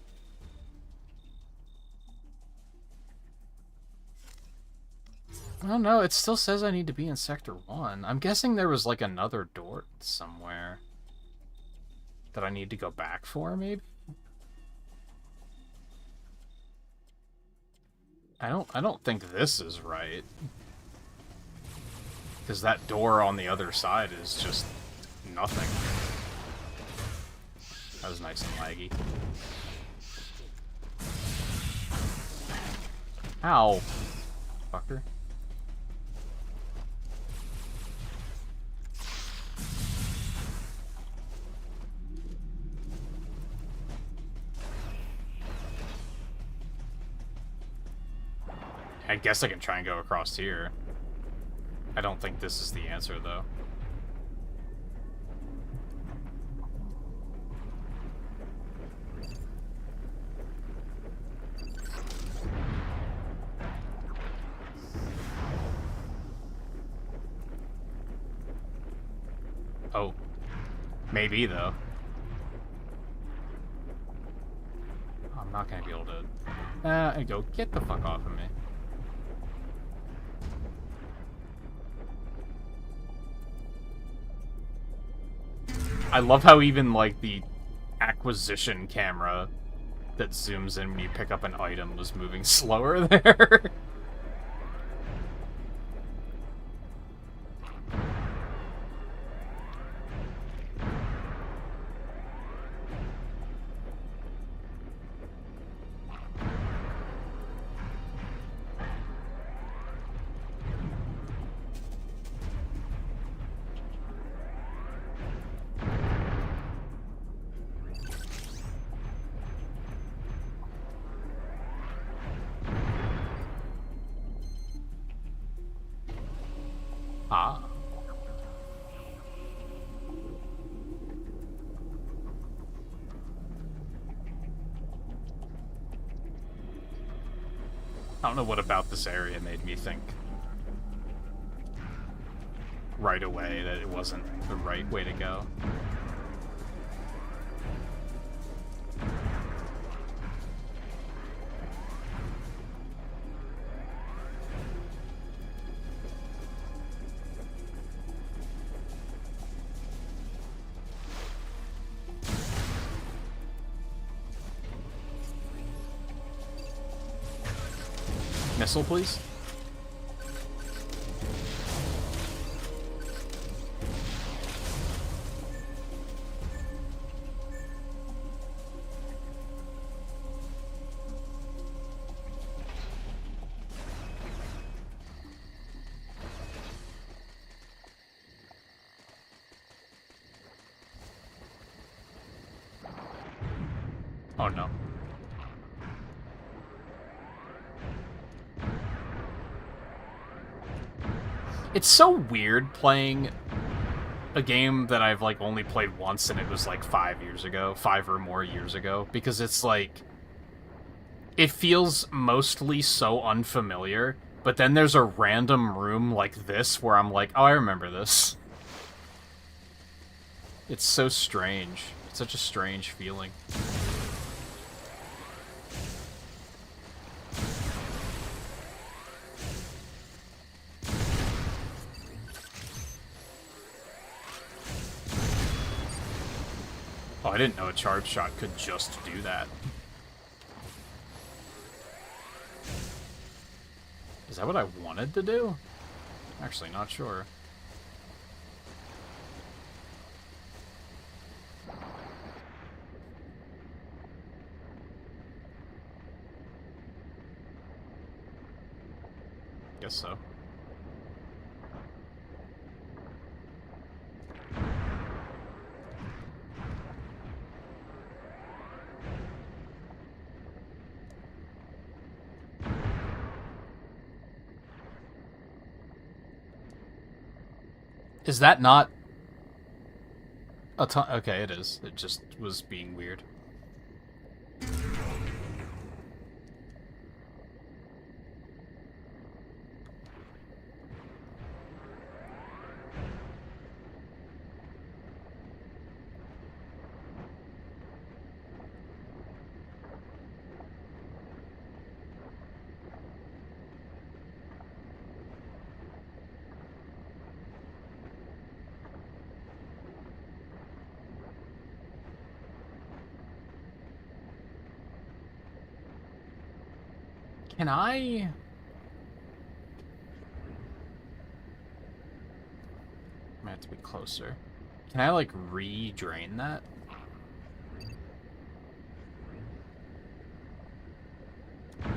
I don't know, it still says I need to be in Sector 1. I'm guessing there was, like, another door somewhere that I need to go back for, maybe? I don't think this is right. Because that door on the other side is just nothing. That was nice and laggy. Ow. Fucker. I guess I can try and go across here. I don't think this is the answer, though. Oh. Maybe, though. I'm not gonna be able to... go get the fuck off of me. I love how even, like, the acquisition camera that zooms in when you pick up an item was moving slower there. Ah. I don't know what about this area made me think right away that it wasn't the right way to go. Missile, please. Oh no. It's so weird playing a game that I've, like, only played once, and it was, like, 5 years ago. 5 or more years ago. Because it's, like... It feels mostly so unfamiliar, but then there's a random room like this where I'm like, oh, I remember this. It's so strange. It's such a strange feeling. Oh, I didn't know a charge shot could just do that. Is that what I wanted to do? I'm actually not sure. Guess so. Is that not a ton? Okay, it is. It just was being weird. Can I... I have to be closer. Can I, like, re-drain that? I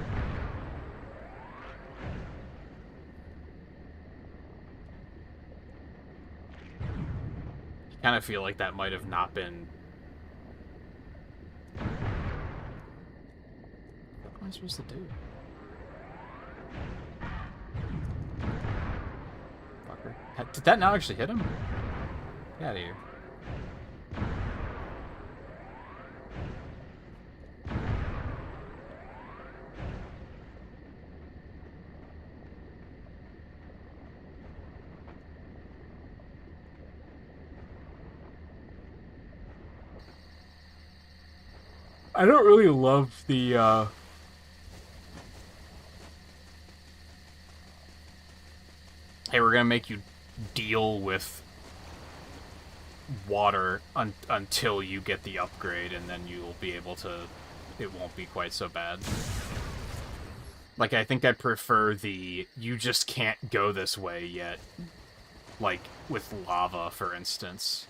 kind of feel like that might have not been... What am I supposed to do? Did that not actually hit him? Get out of here. I don't really love the, hey, we're gonna make you deal with water until you get the upgrade, and then you'll be able to... It won't be quite so bad. Like, I think I prefer the you just can't go this way yet. Like, with lava, for instance.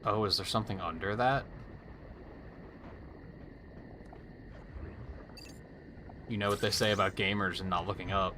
Oh, is there something under that? You know what they say about gamers and not looking up.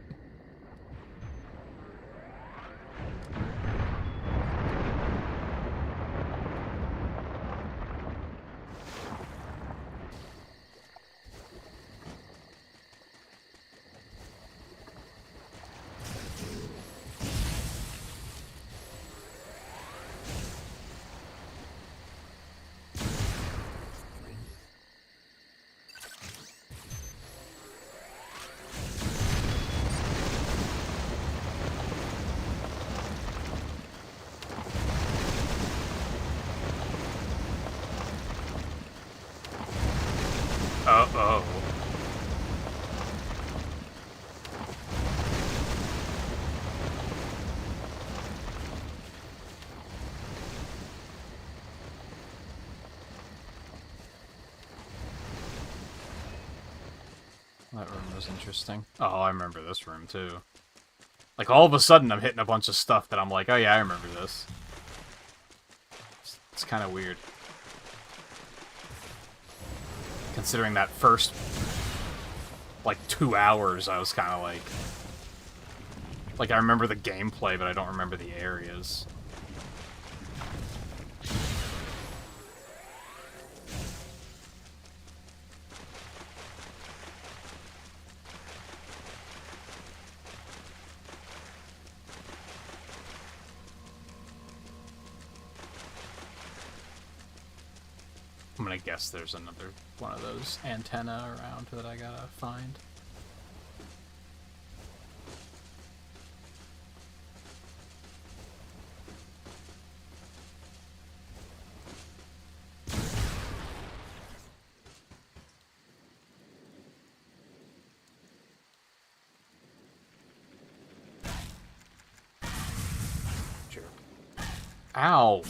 Uh-oh. That room was interesting. Oh, I remember this room, too. Like, all of a sudden, I'm hitting a bunch of stuff that I'm like, oh yeah, I remember this. It's kind of weird. Considering that first, like, 2 hours, I was kind of like... Like, I remember the gameplay, but I don't remember the areas. I'm gonna guess there's another one of those antenna around that I gotta find. Sure. Ow!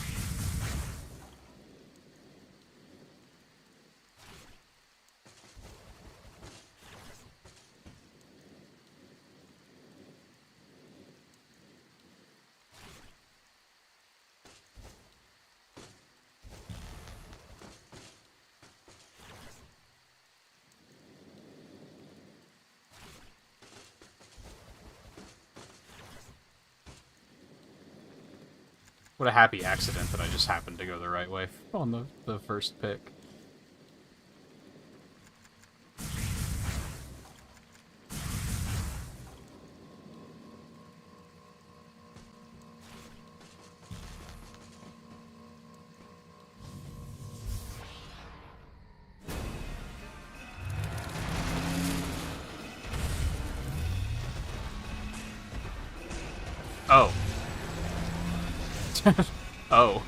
What a happy accident that I just happened to go the right way on the first pick. Oh. Oh.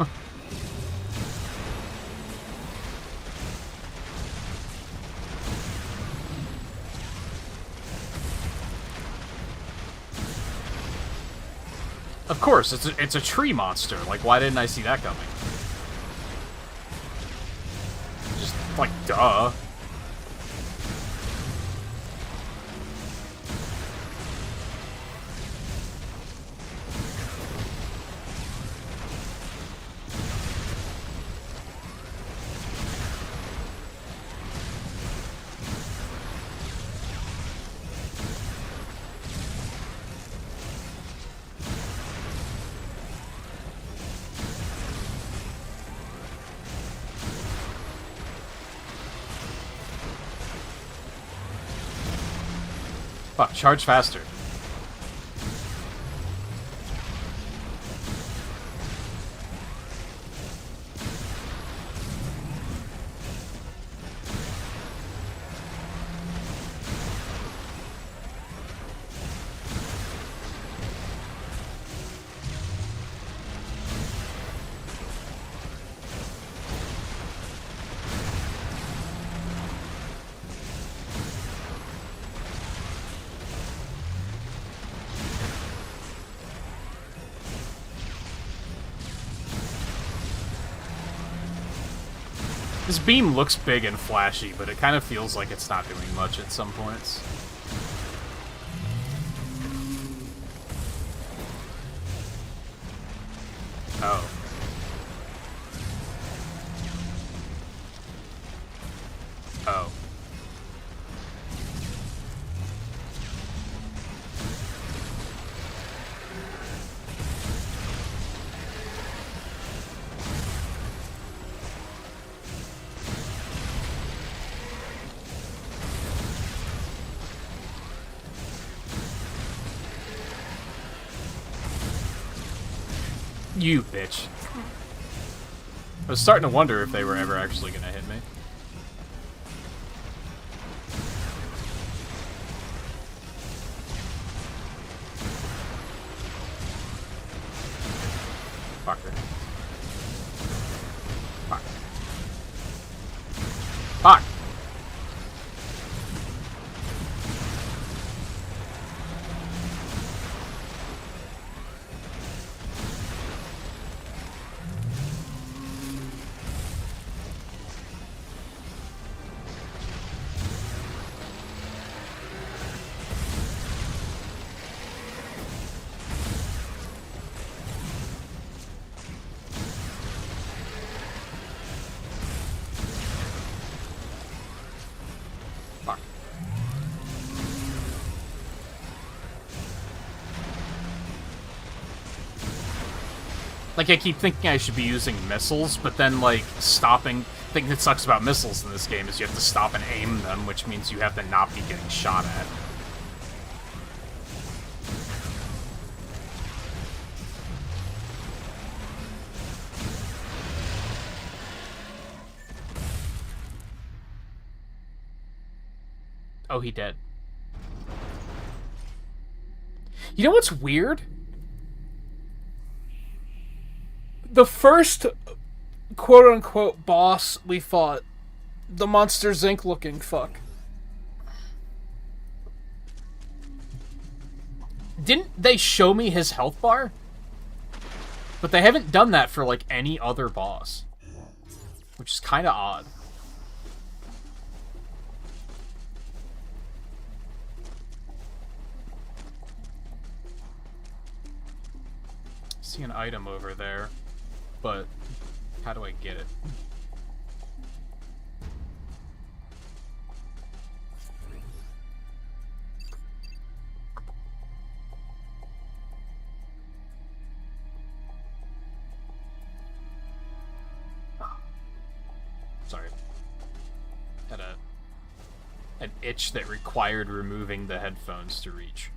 Of course, it's a tree monster. Like, why didn't I see that coming? Just, like, duh. Fuck, charge faster. This beam looks big and flashy, but it kind of feels like it's not doing much at some points. Oh. Oh. You bitch. I was starting to wonder if they were ever actually gonna hit me. Fucker. Fuck. Fuck! Like, I keep thinking I should be using missiles, but then, like, stopping... The thing that sucks about missiles in this game is you have to stop and aim them, which means you have to not be getting shot at. Oh, he dead. You know what's weird? The first quote-unquote boss we fought, the Monsters Inc. looking fuck. Didn't they show me his health bar? But they haven't done that for, like, any other boss. Which is kind of odd. See an item over there. But how do I get it? Sorry. Had an itch that required removing the headphones to reach.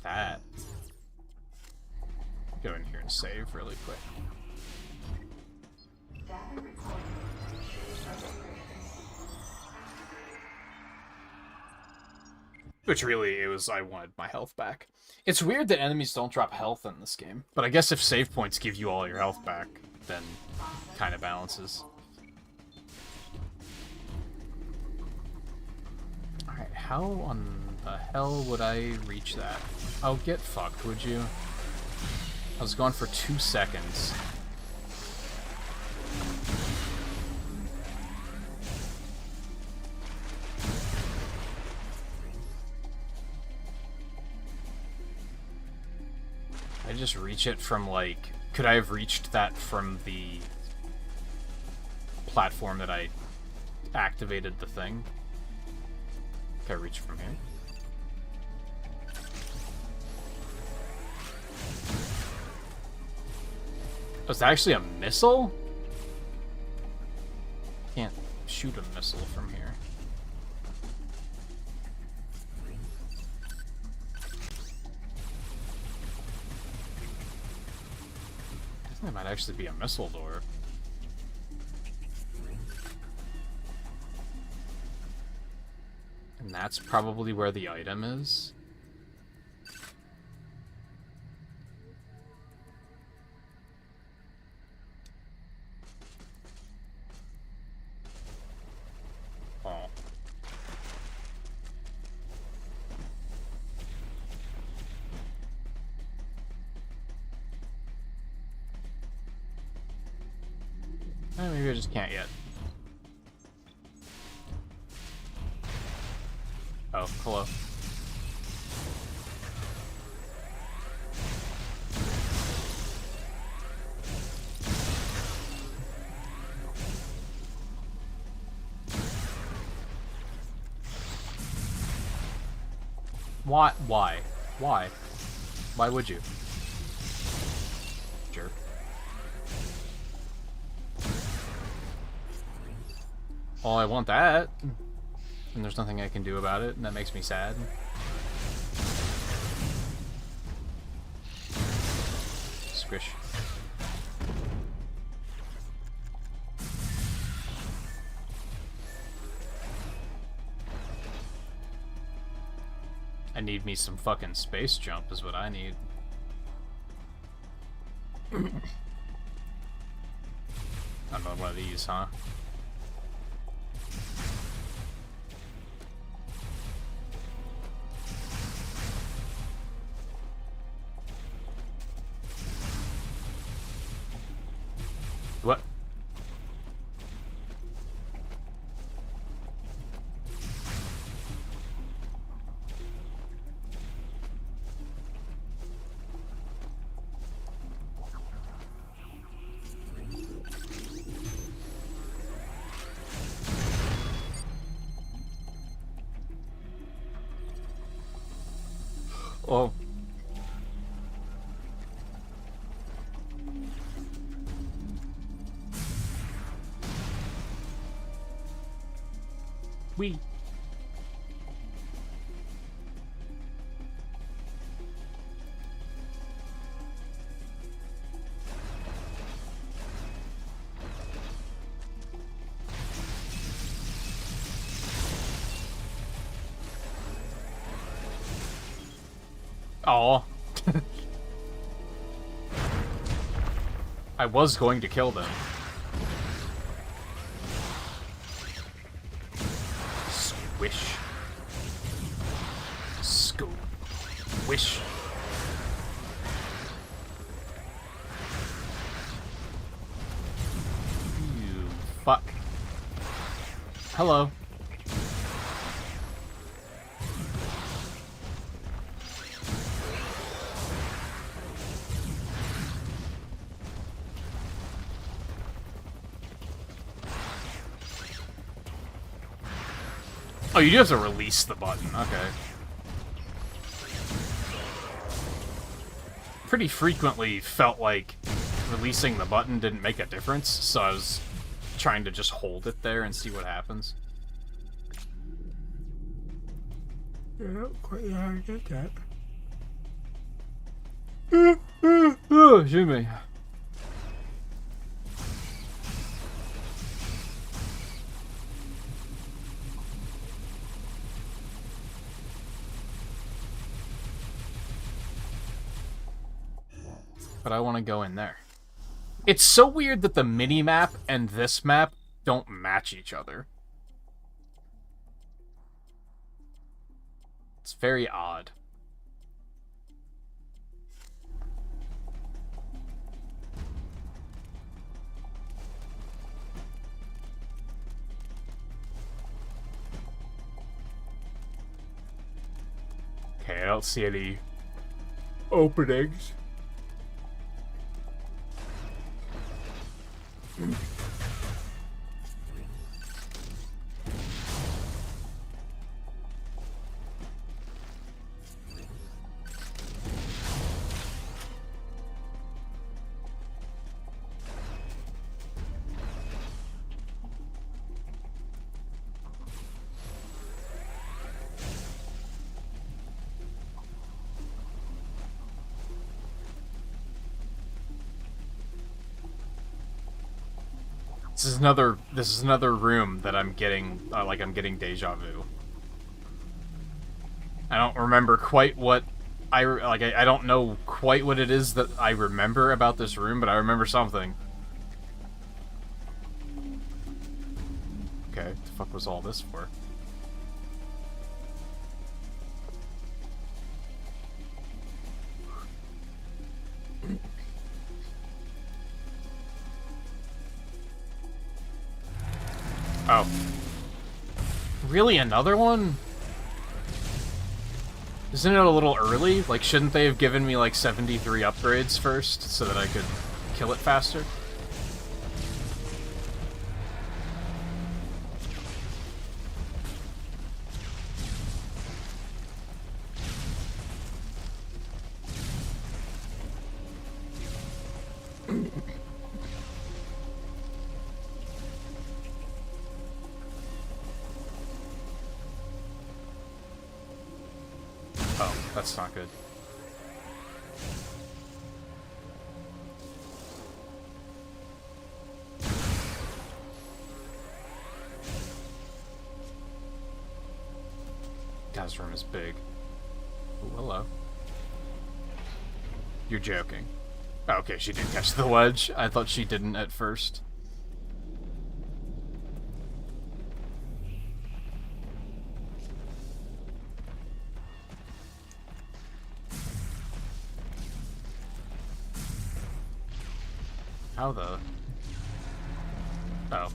That. Go in here and save really quick. Which really, it was, I wanted my health back. It's weird that enemies don't drop health in this game, but I guess if save points give you all your health back, then it kind of balances. Alright, how on the hell would I reach that? Oh, get fucked, would you? I was gone for 2 seconds. I just reach it from, like... Could I have reached that from the platform that I activated the thing? Can I reach from here? Oh, is that actually a missile? Can't shoot a missile from here. I think that might actually be a missile door. And that's probably where the item is. Maybe I just can't yet. Oh, hello. Why? Why? Why? Why would you? Sure. Well, I want that. And there's nothing I can do about it, and that makes me sad. Squish. I need me some fucking space jump is what I need. Another one of these, huh? What? Oh. Wee. Oh. I was going to kill them. Squish. Squish. You fuck. Hello. Oh, you do have to release the button. Okay. Pretty frequently felt like releasing the button didn't make a difference, so I was trying to just hold it there and see what happens. Yeah, quite hard to get that. Oh, excuse me. But I want to go in there. It's so weird that the mini-map and this map don't match each other. It's very odd. Okay, I don't see any openings. This is another room that I'm getting, like I'm getting deja vu. I don't remember quite what I don't know quite what it is that I remember about this room, but I remember something. Okay, what the fuck was all this for? Oh. Really? Another one? Isn't it a little early? Like, shouldn't they have given me, like, 73 upgrades first so that I could kill it faster? Oh, that's not good. Guy's room is big. Ooh, hello. You're joking. Oh, okay, she did catch the wedge. I thought she didn't at first. How the... Oh.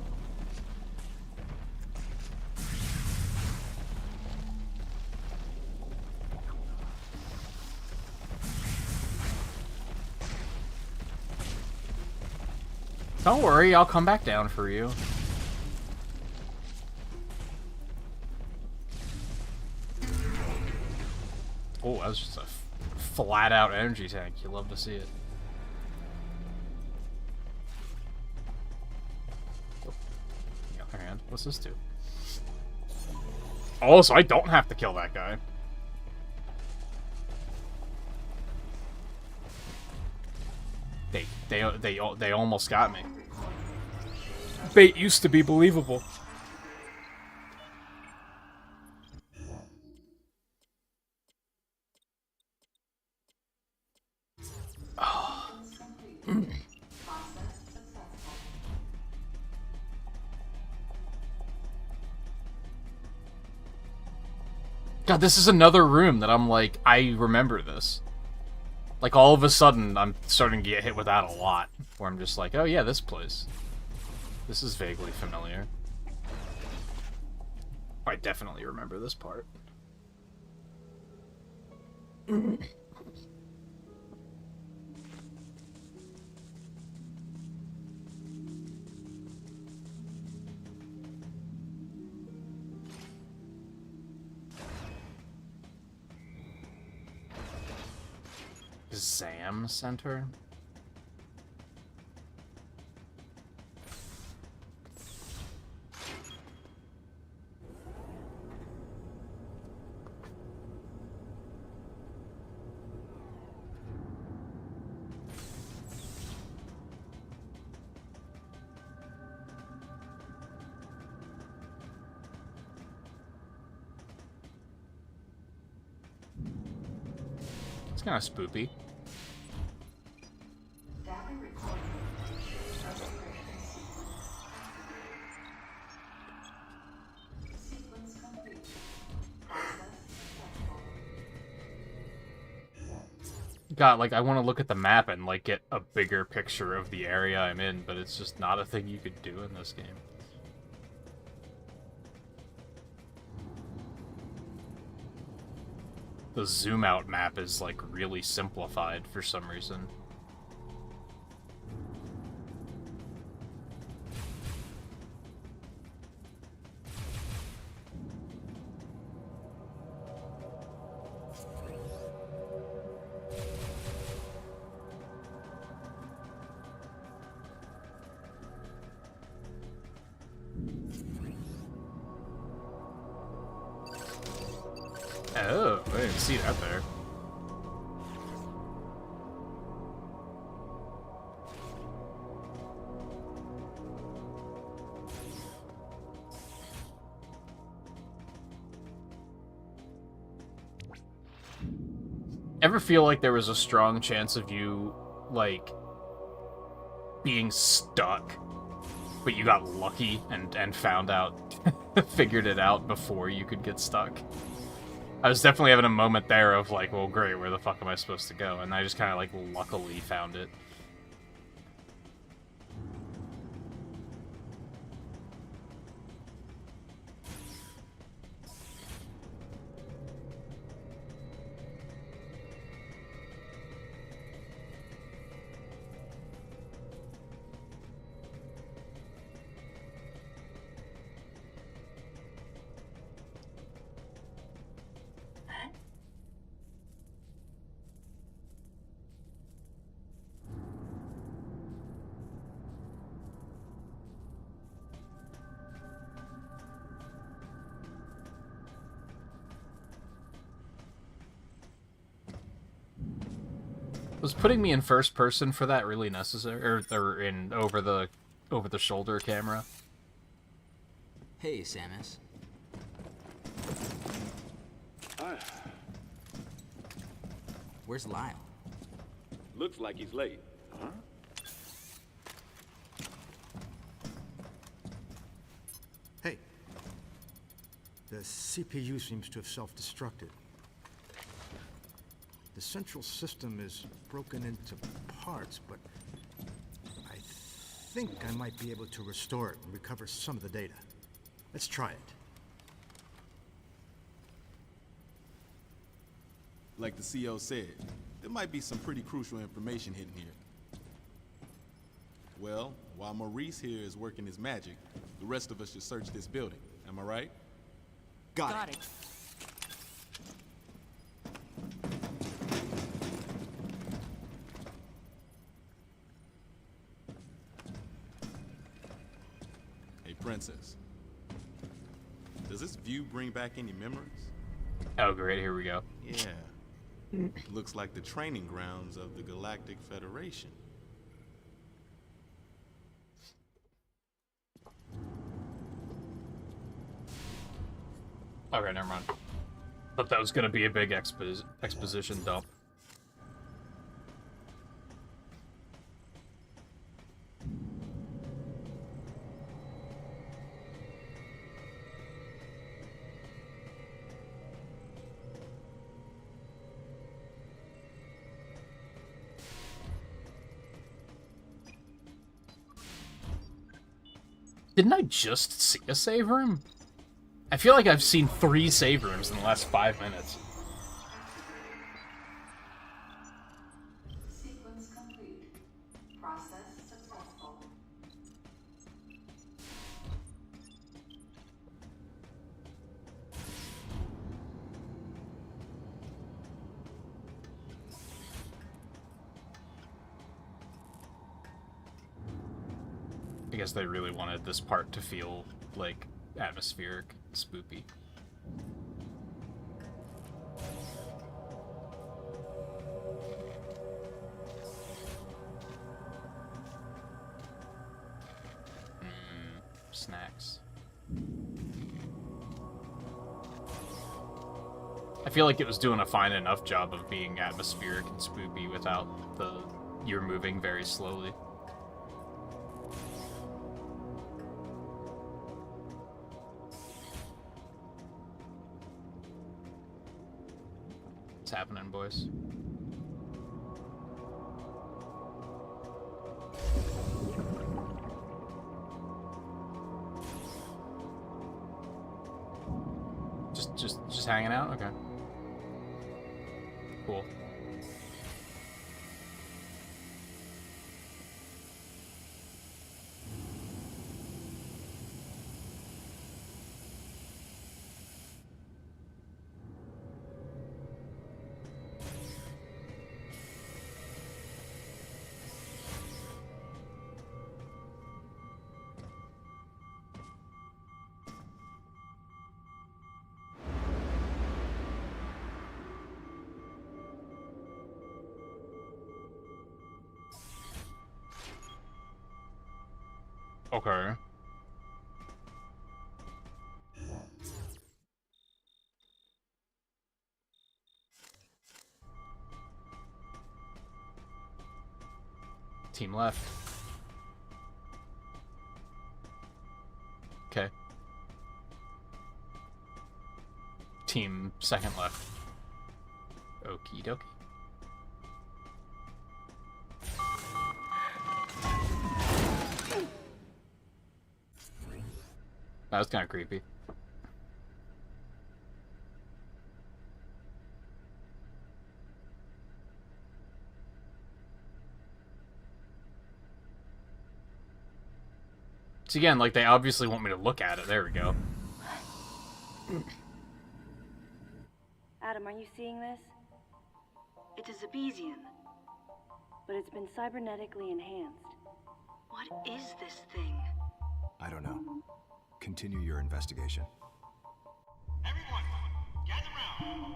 Don't worry, I'll come back down for you. Oh, that was just a flat-out energy tank. You love to see it. Oh, the other hand. What's this do? Oh, so I don't have to kill that guy. They almost got me. Bait used to be believable. Oh. God, this is another room that I'm like, I remember this. Like, all of a sudden, I'm starting to get hit with that a lot. Where I'm just like, oh yeah, this place. This is vaguely familiar. I definitely remember this part. Exam Center? It's kind of spoopy. God, like, I want to look at the map and, like, get a bigger picture of the area I'm in, but it's just not a thing you could do in this game. The zoom out map is, like, really simplified for some reason. Oh, I didn't see that there. Ever feel like there was a strong chance of you, like, being stuck, but you got lucky and found out, figured it out before you could get stuck? I was definitely having a moment there of like, well, great, where the fuck am I supposed to go? And I just kind of like luckily found it. Was putting me in first person for that really necessary, or in over the shoulder camera? Hey, Samus. Where's Lyle? Looks like he's late. Huh? Hey. The CPU seems to have self-destructed. The central system is broken into parts, but I think I might be able to restore it and recover some of the data. Let's try it. Like the CO said, there might be some pretty crucial information hidden here. Well, while Maurice here is working his magic, the rest of us should search this building. Am I right? Got it. Hey, Princess. Does this view bring back any memories? Oh, great. Here we go. Yeah. Looks like the training grounds of the Galactic Federation. Okay, never mind. Thought that was gonna be a big exposition dump. Didn't I just see a save room? I feel like I've seen 3 save rooms in the last 5 minutes. Sequence complete. Process successful. I guess they really wanted this part to feel, like, atmospheric, spoopy. Snacks. I feel like it was doing a fine enough job of being atmospheric and spoopy without you're moving very slowly. What's happening, boys? Just hanging out? Okay. Cool. Okay. Team left. Okay. Team second left. Okie dokie. That was kind of creepy. So again, like, they obviously want me to look at it. There we go. Adam, are you seeing this? It is Zebesian, but it's been cybernetically enhanced. What is this thing? I don't know. Continue your investigation. Everyone, gather round.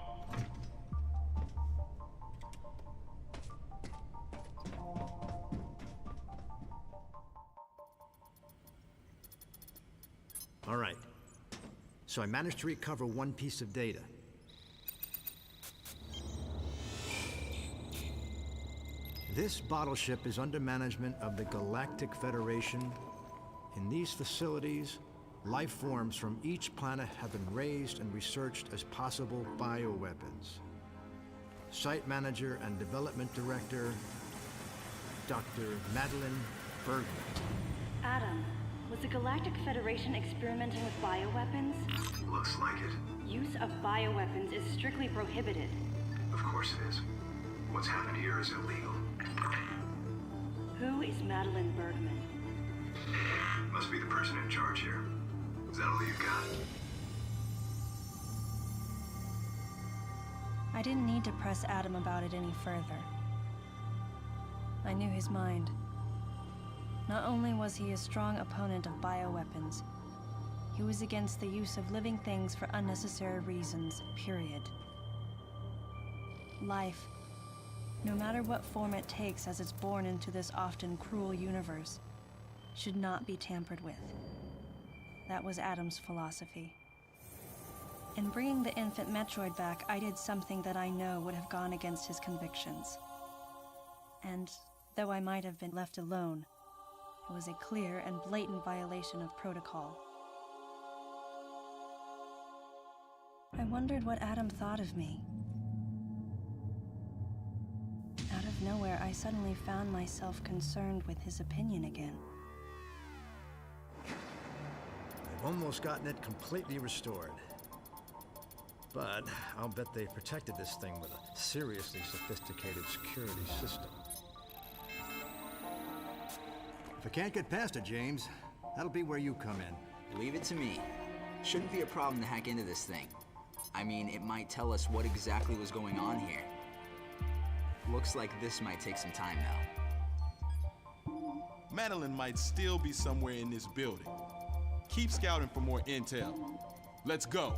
so I managed to recover one piece of data. This bottle ship is under management of the Galactic Federation. In these facilities, life forms from each planet have been raised and researched as possible bioweapons. Site manager and development director, Dr. Madeline Bergman. Adam, was the Galactic Federation experimenting with bioweapons? Looks like it. Use of bioweapons is strictly prohibited. Of course it is. What's happened here is illegal. Who is Madeline Bergman? Must be the person in charge here. Is that all you've got? I didn't need to press Adam about it any further. I knew his mind. Not only was he a strong opponent of bioweapons, he was against the use of living things for unnecessary reasons, period. Life, no matter what form it takes as it's born into this often cruel universe, should not be tampered with. That was Adam's philosophy. In bringing the infant Metroid back, I did something that I know would have gone against his convictions. And though I might have been left alone, it was a clear and blatant violation of protocol. I wondered what Adam thought of me. Out of nowhere, I suddenly found myself concerned with his opinion again. I've almost gotten it completely restored. But I'll bet they've protected this thing with a seriously sophisticated security system. If I can't get past it, James, that'll be where you come in. Leave it to me. Shouldn't be a problem to hack into this thing. I mean, it might tell us what exactly was going on here. Looks like this might take some time, though. Madeline might still be somewhere in this building. Keep scouting for more intel. Let's go.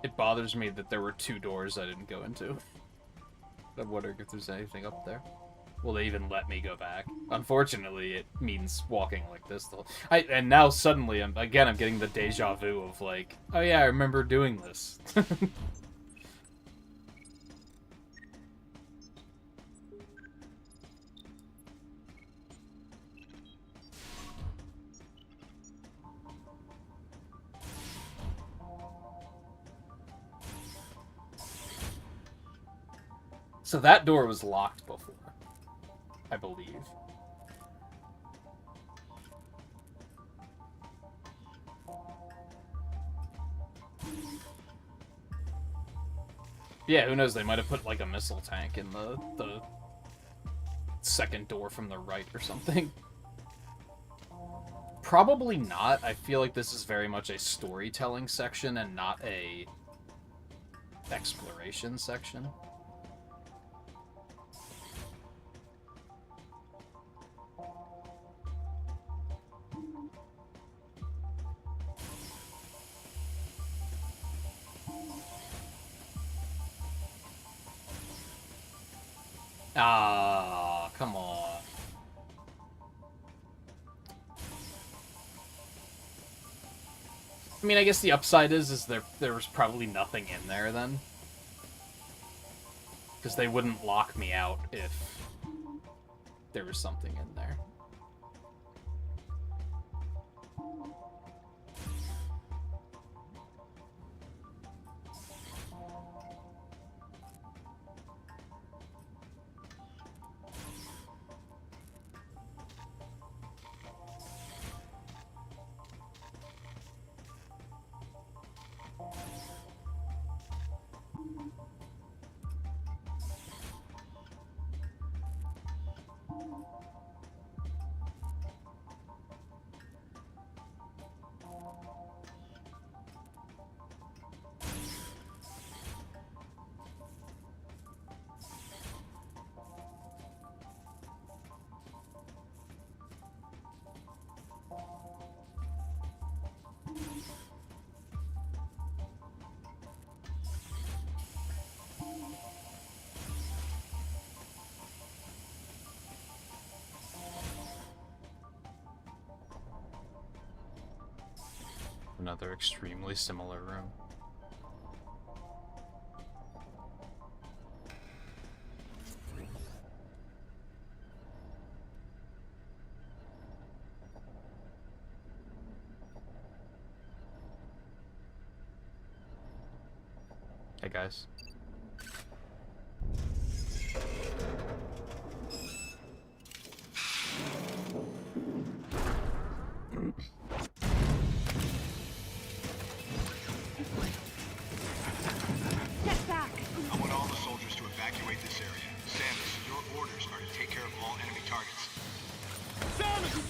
It bothers me that there were 2 doors I didn't go into. I'm wondering if there's anything up there. Will they even let me go back? Unfortunately, it means walking like this. And now suddenly, I'm getting the deja vu of like, oh yeah, I remember doing this. So that door was locked before, I believe. Yeah, who knows? They might have put like a missile tank in the second door from the right or something. Probably not. I feel like this is very much a storytelling section and not a exploration section. Ah, come on. I mean, I guess the upside is there was probably nothing in there then. Because they wouldn't lock me out if there was something in there. Another extremely similar room. Hey guys. Get back! I want all the soldiers to evacuate this area. Samus, your orders are to take care of all enemy targets. Samus!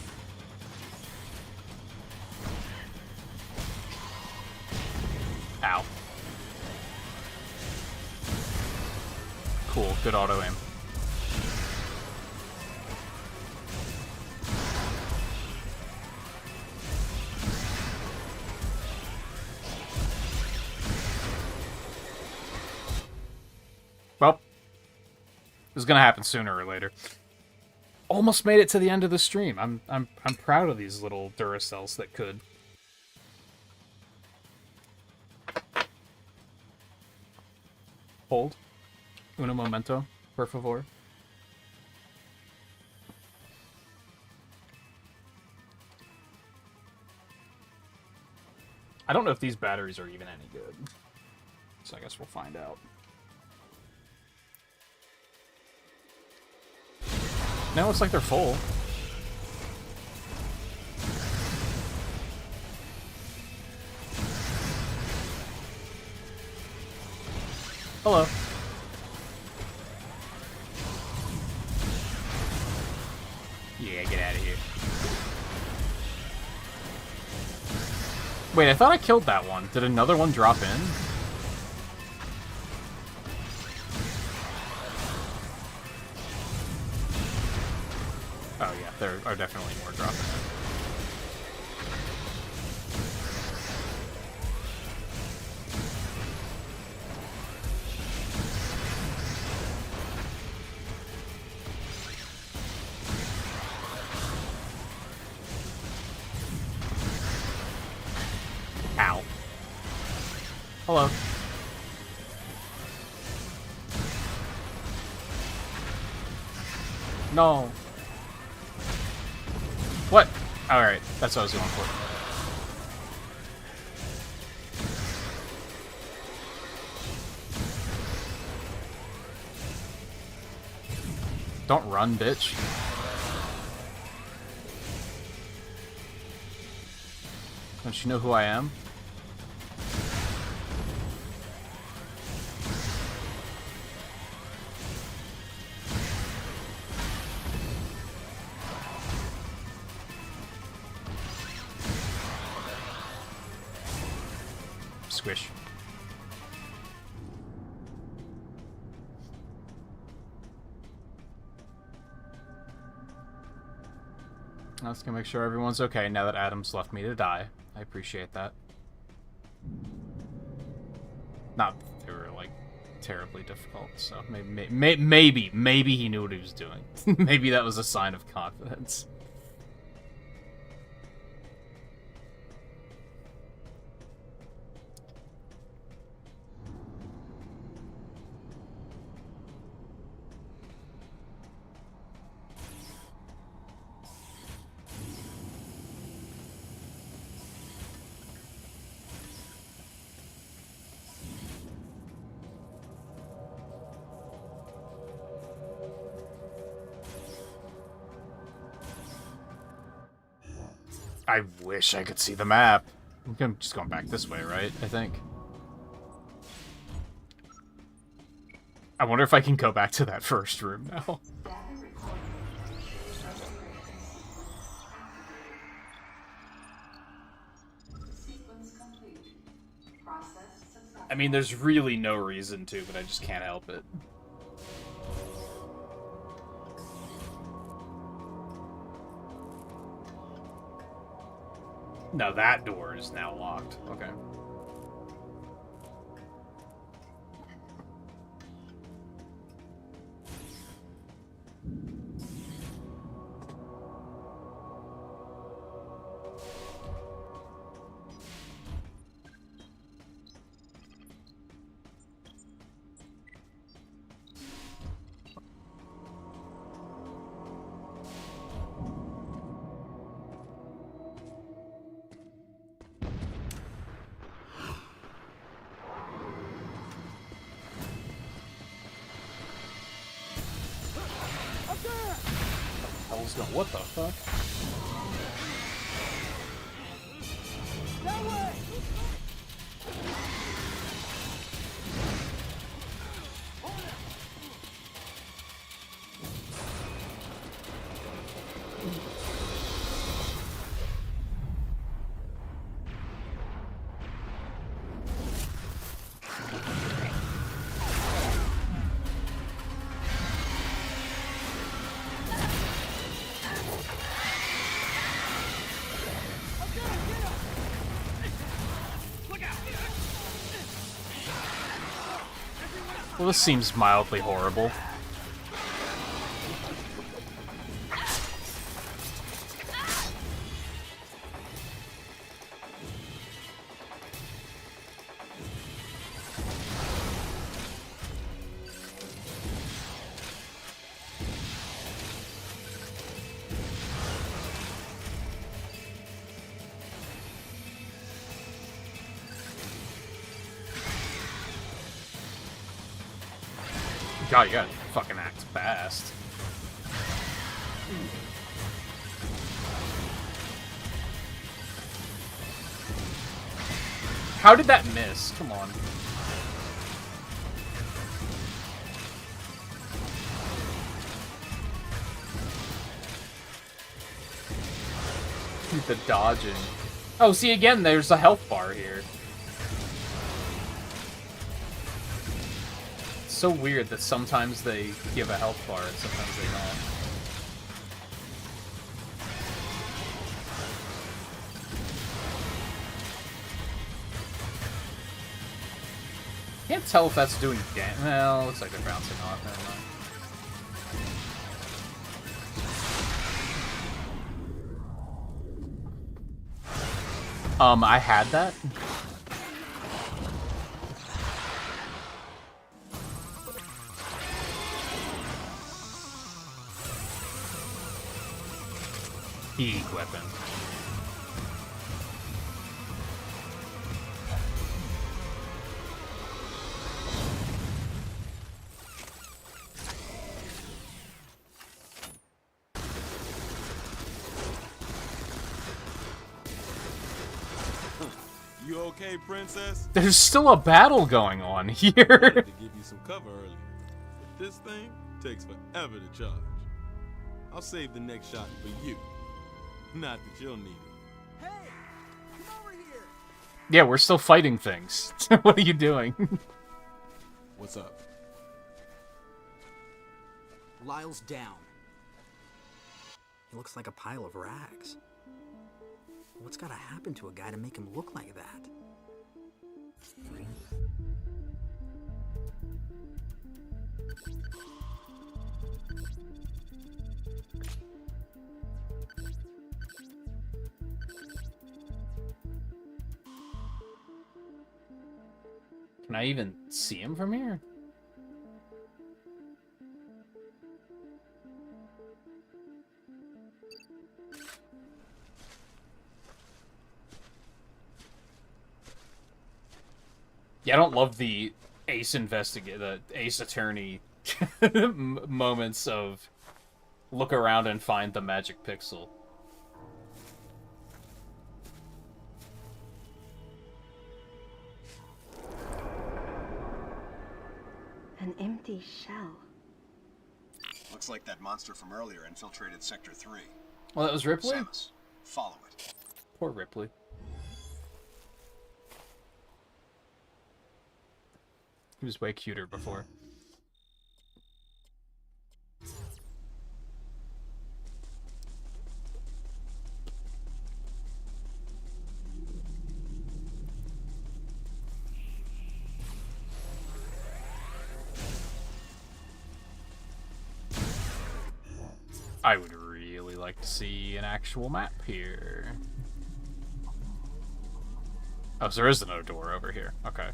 Ow. Cool, good auto aim. Well, this is gonna happen sooner or later. Almost made it to the end of the stream. I'm proud of these little Duracells that could. Hold. Uno momento, por favor. I don't know if these batteries are even any good. So I guess we'll find out. Now it looks like they're full. Hello. Yeah, get out of here. Wait, I thought I killed that one. Did another one drop in? Oh yeah, there are definitely more dropping in. Ow. Hello. No. What? Alright, that's what I was going for. Don't run, bitch. Don't you know who I am? Squish. I was gonna make sure everyone's okay now that Adam's left me to die. I appreciate that. Not that they were like terribly difficult, so maybe he knew what he was doing. Maybe that was a sign of confidence. I wish I could see the map. I'm just going back this way, right? I think. I wonder if I can go back to that first room now. I mean, there's really no reason to, but I just can't help it. No, that door is now locked. Okay. hell's going? What the fuck? That way! Well, this seems mildly horrible. God, you gotta fucking act fast. How did that miss? Come on. The dodging. Oh, see, again, there's a health bar here. So weird that sometimes they give a health bar and sometimes they don't. Can't tell if that's doing damage. Well, looks like they're bouncing off. Never mind. I had that. Heat weapon. You okay, princess? There's still a battle going on here. I wanted to give you some cover earlier, but this thing takes forever to charge. I'll save the next shot for you. Not that you'll need it. Hey! Come over here! Yeah, we're still fighting things. What are you doing? What's up? Lyle's down. He looks like a pile of rags. What's gotta happen to a guy to make him look like that? Can I even see him from here? Yeah, I don't love the Ace Attorney moments of look around and find the magic pixel. An empty shell. Looks like that monster from earlier infiltrated Sector 3. Well, that was Ripley? Samus, follow it. Poor Ripley. He was way cuter before. I would really like to see an actual map here. Oh, so there is another door over here. Okay.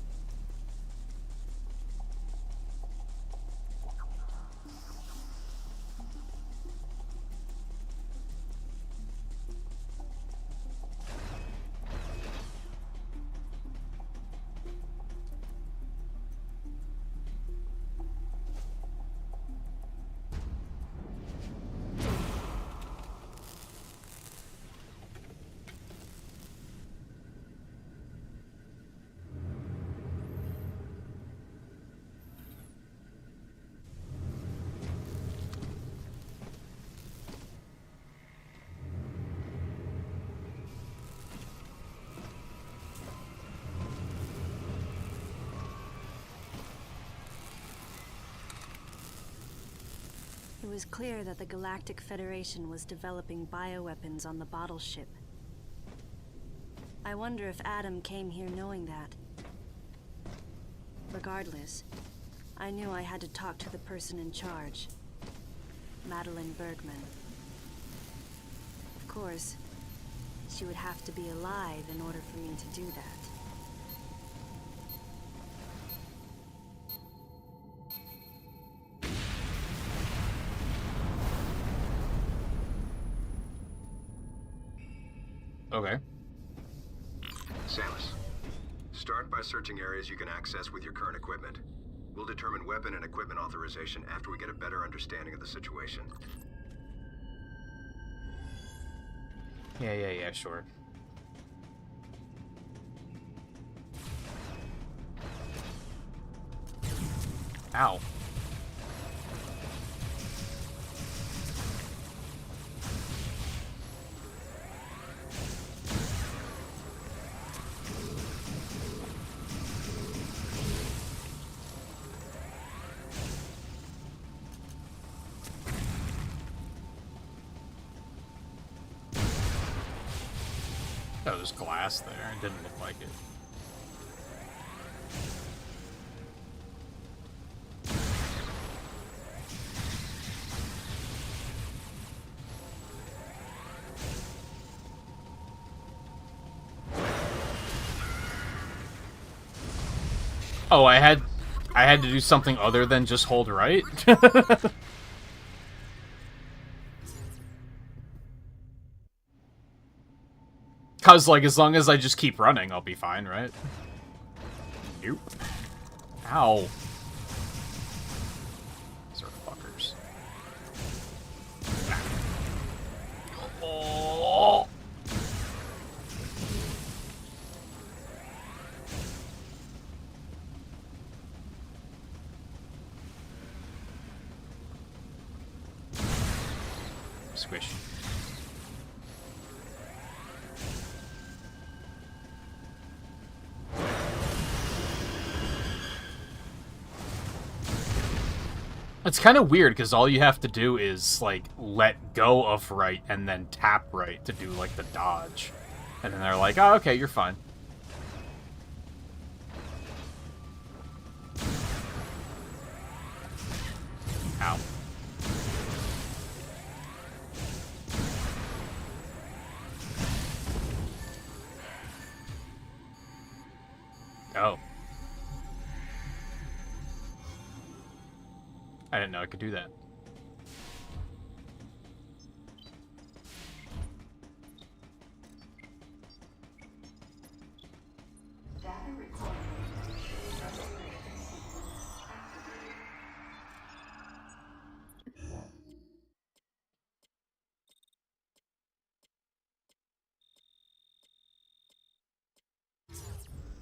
It was clear that the Galactic Federation was developing bioweapons on the bottle ship. I wonder if Adam came here knowing that. Regardless, I knew I had to talk to the person in charge, Madeline Bergman. Of course, she would have to be alive in order for me to do that. Okay. Samus, start by searching areas you can access with your current equipment. We'll determine weapon and equipment authorization after we get a better understanding of the situation. Yeah, sure. Ow. Oh, there's glass there. It didn't look like it. Oh, I had to do something other than just hold right? Cause, like, as long as I just keep running, I'll be fine, right? Nope. Ow. These are fuckers. Oh. Squish. It's kind of weird, because all you have to do is, like, let go of right and then tap right to do, like, the dodge. And then they're like, oh, okay, you're fine. Ow. Oh. I didn't know I could do that. Data recorded.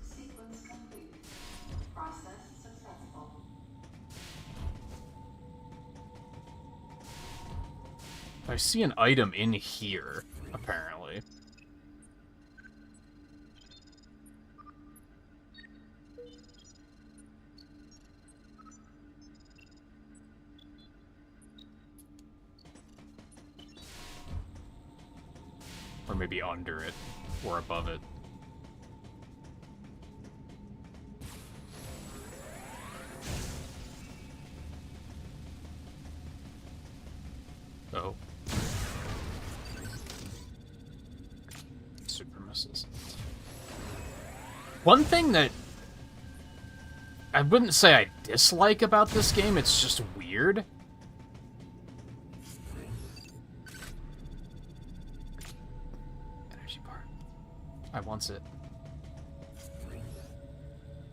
Sequence complete. Process successful. I see an item in here, apparently. Or maybe under it, or above it. Oh. Super missiles. One thing that I wouldn't say I dislike about this game, it's just weird. Energy part. I wants it.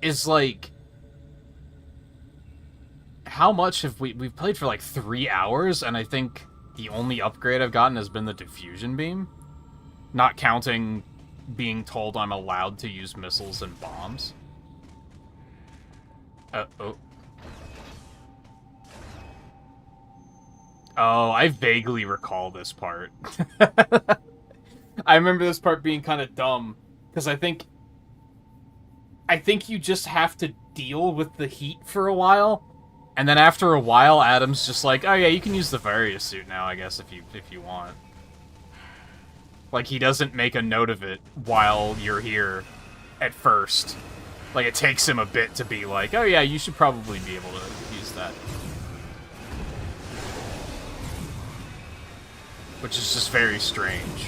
Is like, how much have we've played for like 3 hours, and I think the only upgrade I've gotten has been the diffusion beam. Not counting being told I'm allowed to use missiles and bombs. Oh. Oh, I vaguely recall this part. I remember this part being kind of dumb, because I think you just have to deal with the heat for a while, And then after a while, Adam's just like, oh yeah, you can use the Varia suit now, I guess, if you want. Like, he doesn't make a note of it while you're here at first. Like, it takes him a bit to be like, oh yeah, you should probably be able to use that. Which is just very strange.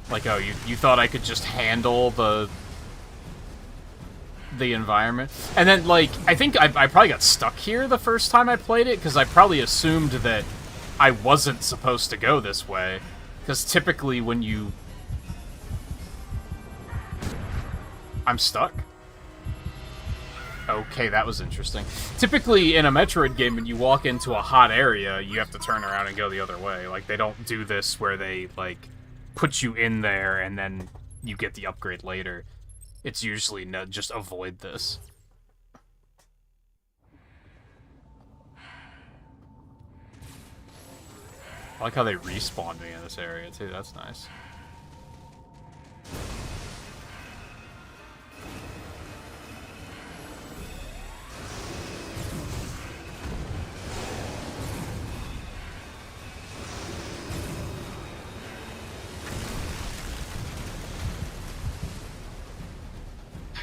Like, oh, you thought I could just handle the environment? And then, like, I think I probably got stuck here the first time I played it, because I probably assumed that I wasn't supposed to go this way. Because typically when you... I'm stuck? Okay, that was interesting. Typically, in a Metroid game, when you walk into a hot area, you have to turn around and go the other way. Like, they don't do this where they, like, put you in there and then you get the upgrade later. It's usually no, just avoid this. I like how they respawned me in this area, too. That's nice.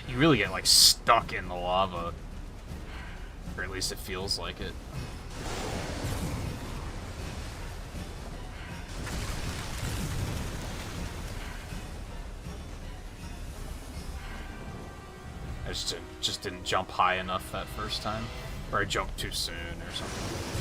You really get, like, stuck in the lava. Or at least it feels like it. I just didn't jump high enough that first time. Or I jumped too soon or something.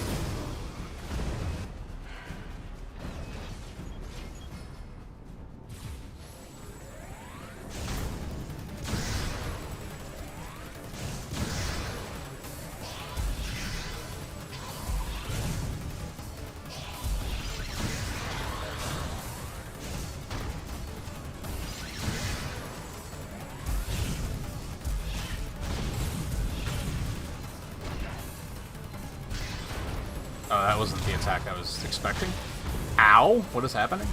Oh, that wasn't the attack I was expecting. Ow! What is happening?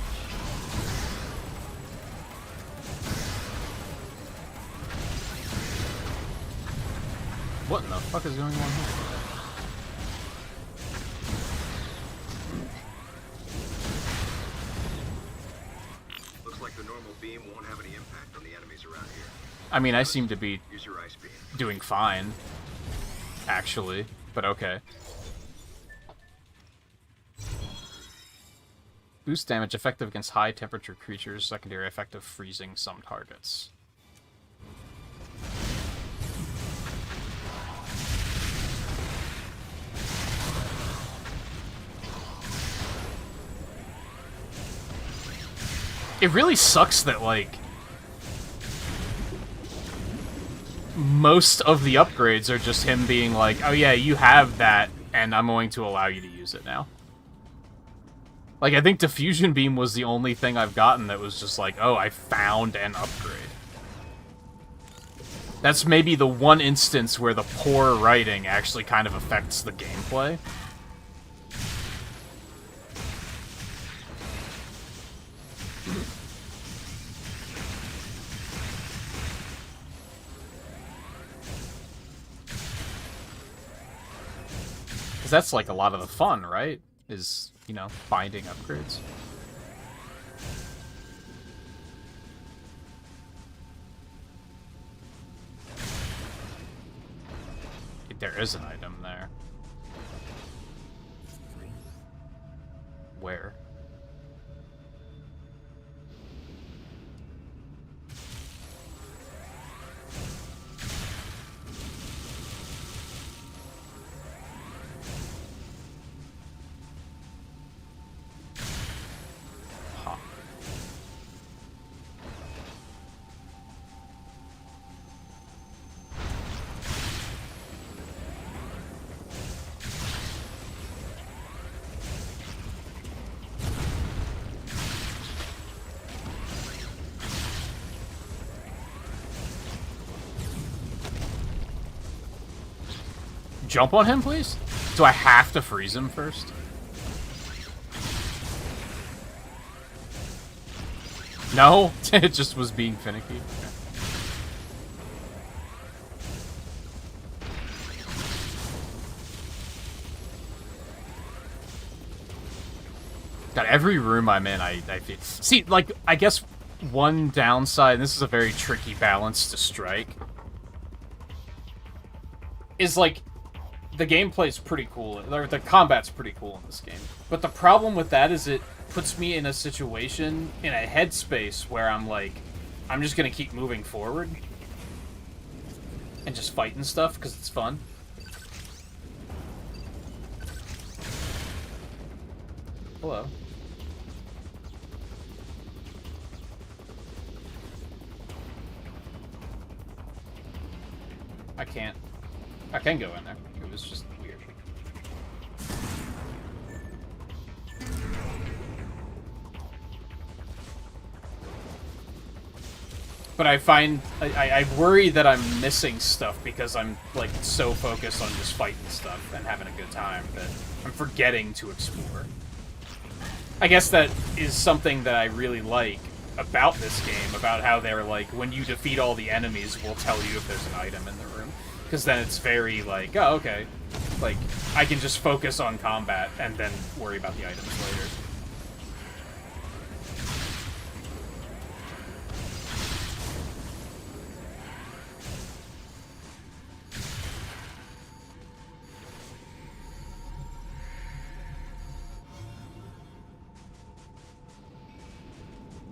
What in the fuck is going on here? Looks like the normal beam won't have any impact on the enemies around here. I mean, I seem to be Use your ice beam. doing fine, actually, but okay. Boost damage effective against high temperature creatures, secondary effective freezing some targets. It really sucks that, like, most of the upgrades are just him being like, oh yeah, you have that, and I'm going to allow you to use it now. Like, I think Diffusion Beam was the only thing I've gotten that was just like, oh, I found an upgrade. That's maybe the one instance where the poor writing actually kind of affects the gameplay. Because that's like a lot of the fun, right? Is, you know, finding upgrades. There is an item there. Where? Jump on him, please? Do I have to freeze him first? No? It just was being finicky. Okay. God, every room I'm in, I feel... See, like, I guess one downside, and this is a very tricky balance to strike, is, like, the gameplay's pretty cool, or the combat's pretty cool in this game. But the problem with that is it puts me in a situation, in a headspace, where I'm like, I'm just gonna keep moving forward. And just fighting stuff, because it's fun. Hello. I can't. I can go in there. It was just weird. But I find... I worry that I'm missing stuff because I'm, like, so focused on just fighting stuff and having a good time that I'm forgetting to explore. I guess that is something that I really like about this game, about how they're like, when you defeat all the enemies, we'll tell you if there's an item in the room. Because then it's very like, oh, okay. Like, I can just focus on combat and then worry about the items later.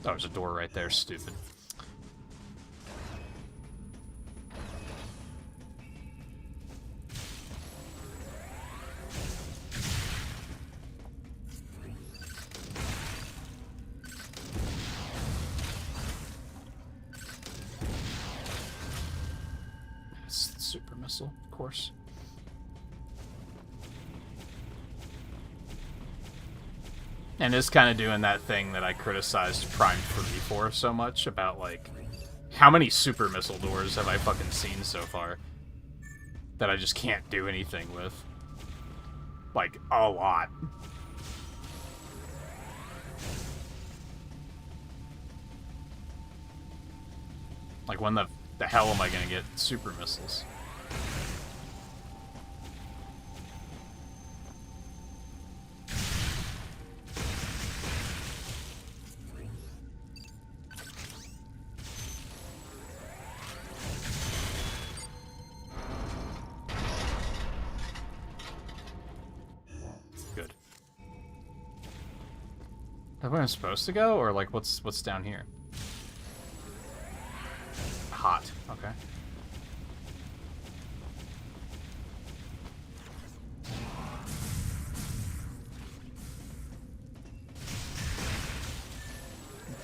Oh, there's a door right there, stupid. Super missile, of course. And it's kind of doing that thing that I criticized Prime 3 for so much, about, like, how many super missile doors have I fucking seen so far that I just can't do anything with? Like, a lot. Like, when the hell am I gonna get super missiles? Good. Is that where I'm supposed to go, or like what's down here? Hot. Okay.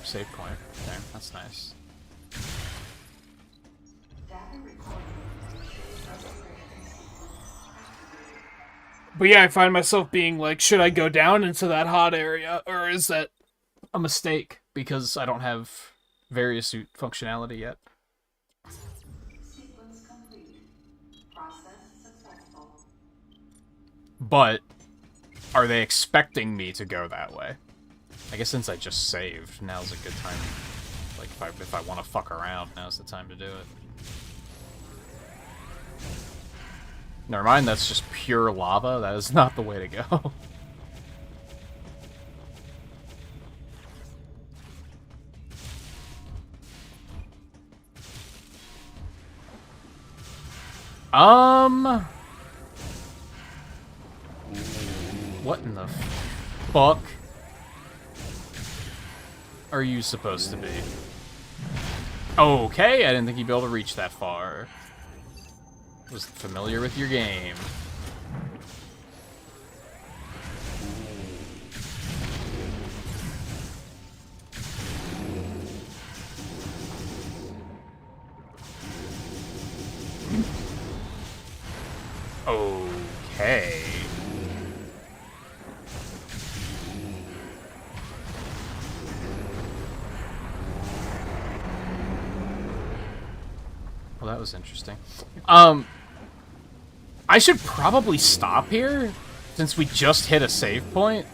Save point. Okay, that's nice. But yeah, I find myself being like, should I go down into that hot area, or is that a mistake because I don't have various suit functionality yet? But are they expecting me to go that way? I guess since I just saved, now's a good time. Like, if I want to fuck around, now's the time to do it. Never mind, that's just pure lava. That is not the way to go. What in the fuck are you supposed to be? Okay, I didn't think you'd be able to reach that far. Was familiar with your game. Okay. Well, that was interesting. I should probably stop here, since we just hit a save point.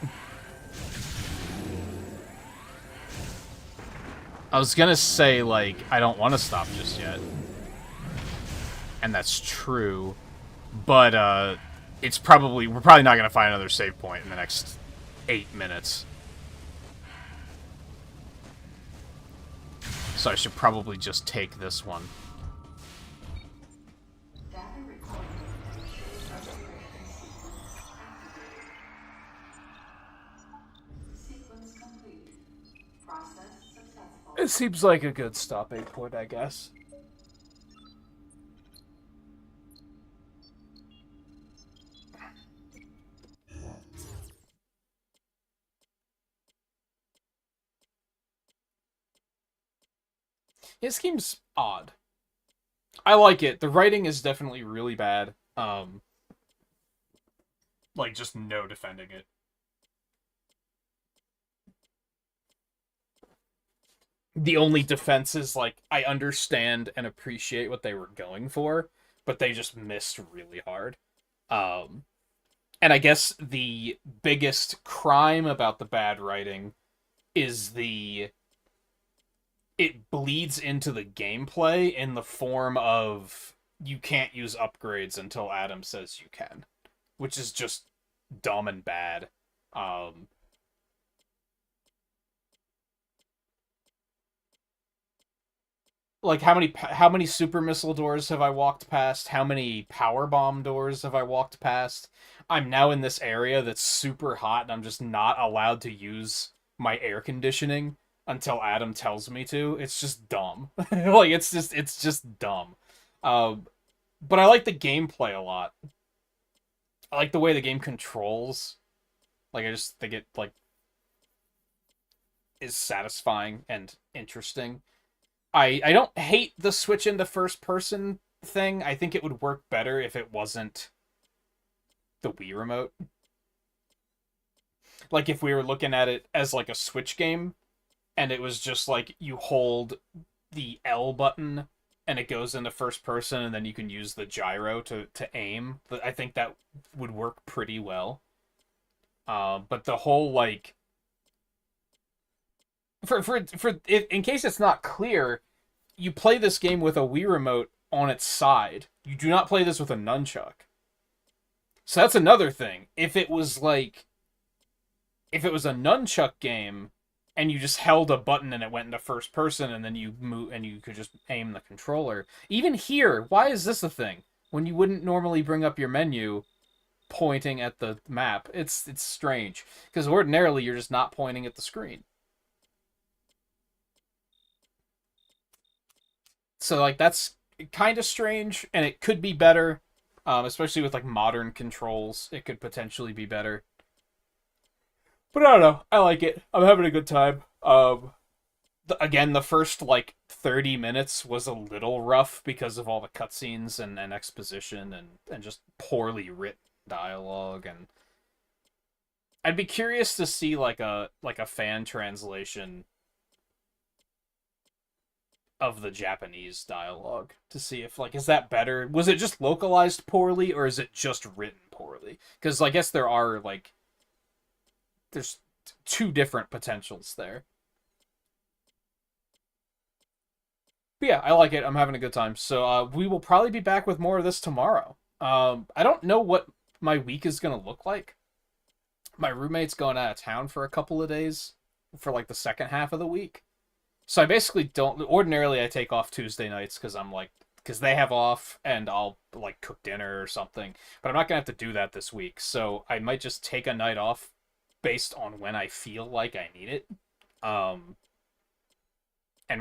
I was gonna say, like, I don't want to stop just yet. And that's true. But, we're probably not gonna find another save point in the next 8 minutes. So I should probably just take this one. Data recorded. Sequence complete. Process successful. It seems like a good stopping point, I guess. It seems odd. I like it. The writing is definitely really bad. Like, just no defending it. The only defense is, like, I understand and appreciate what they were going for, but they just missed really hard. And I guess the biggest crime about the bad writing is it bleeds into the gameplay in the form of you can't use upgrades until Adam says you can, which is just dumb and bad. Like, how many super missile doors have I walked past? How many power bomb doors have I walked past? I'm now in this area that's super hot and I'm just not allowed to use my air conditioning until Adam tells me to. It's just dumb. Like, it's just dumb. But I like the gameplay a lot. I like the way the game controls. Like, I just think it, like, is satisfying and interesting. I don't hate the switch into first person thing. I think it would work better if it wasn't the Wii remote. Like, if we were looking at it as, like, a Switch game, and it was just, like, you hold the L button, and it goes into first person, and then you can use the gyro to aim. I think that would work pretty well. But the whole, like... in case it's not clear, you play this game with a Wii remote on its side. You do not play this with a nunchuck. So that's another thing. If it was a nunchuck game and you just held a button and it went into first person and then you move and you could just aim the controller. Even here, why is this a thing? When you wouldn't normally bring up your menu pointing at the map. It's strange. Because ordinarily you're just not pointing at the screen. So, like, that's kind of strange, and it could be better, especially with, like, modern controls. It could potentially be better. But I don't know. I like it. I'm having a good time. Again, the first, like, 30 minutes was a little rough because of all the cutscenes and exposition and just poorly written dialogue. And I'd be curious to see, like a fan translation of the Japanese dialogue to see if, like, is that better? Was it just localized poorly, or is it just written poorly? Because I guess there are, like, there's two different potentials there. But yeah, I like it. I'm having a good time. So we will probably be back with more of this tomorrow. I don't know what my week is going to look like. My roommate's going out of town for a couple of days for, like, the second half of the week. So I basically don't... Ordinarily, I take off Tuesday nights because they have off, and I'll, like, cook dinner or something. But I'm not going to have to do that this week. So I might just take a night off based on when I feel like I need it. And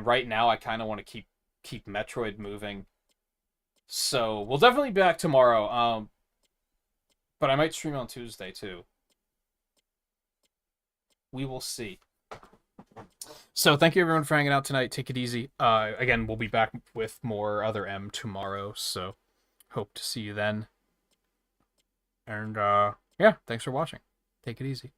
right now, I kind of want to keep Metroid moving. So we'll definitely be back tomorrow. But I might stream on Tuesday, too. We will see. So thank you everyone for hanging out tonight. Take it easy. Again, we'll be back with more Other M tomorrow, so hope to see you then. And yeah, thanks for watching. Take it easy.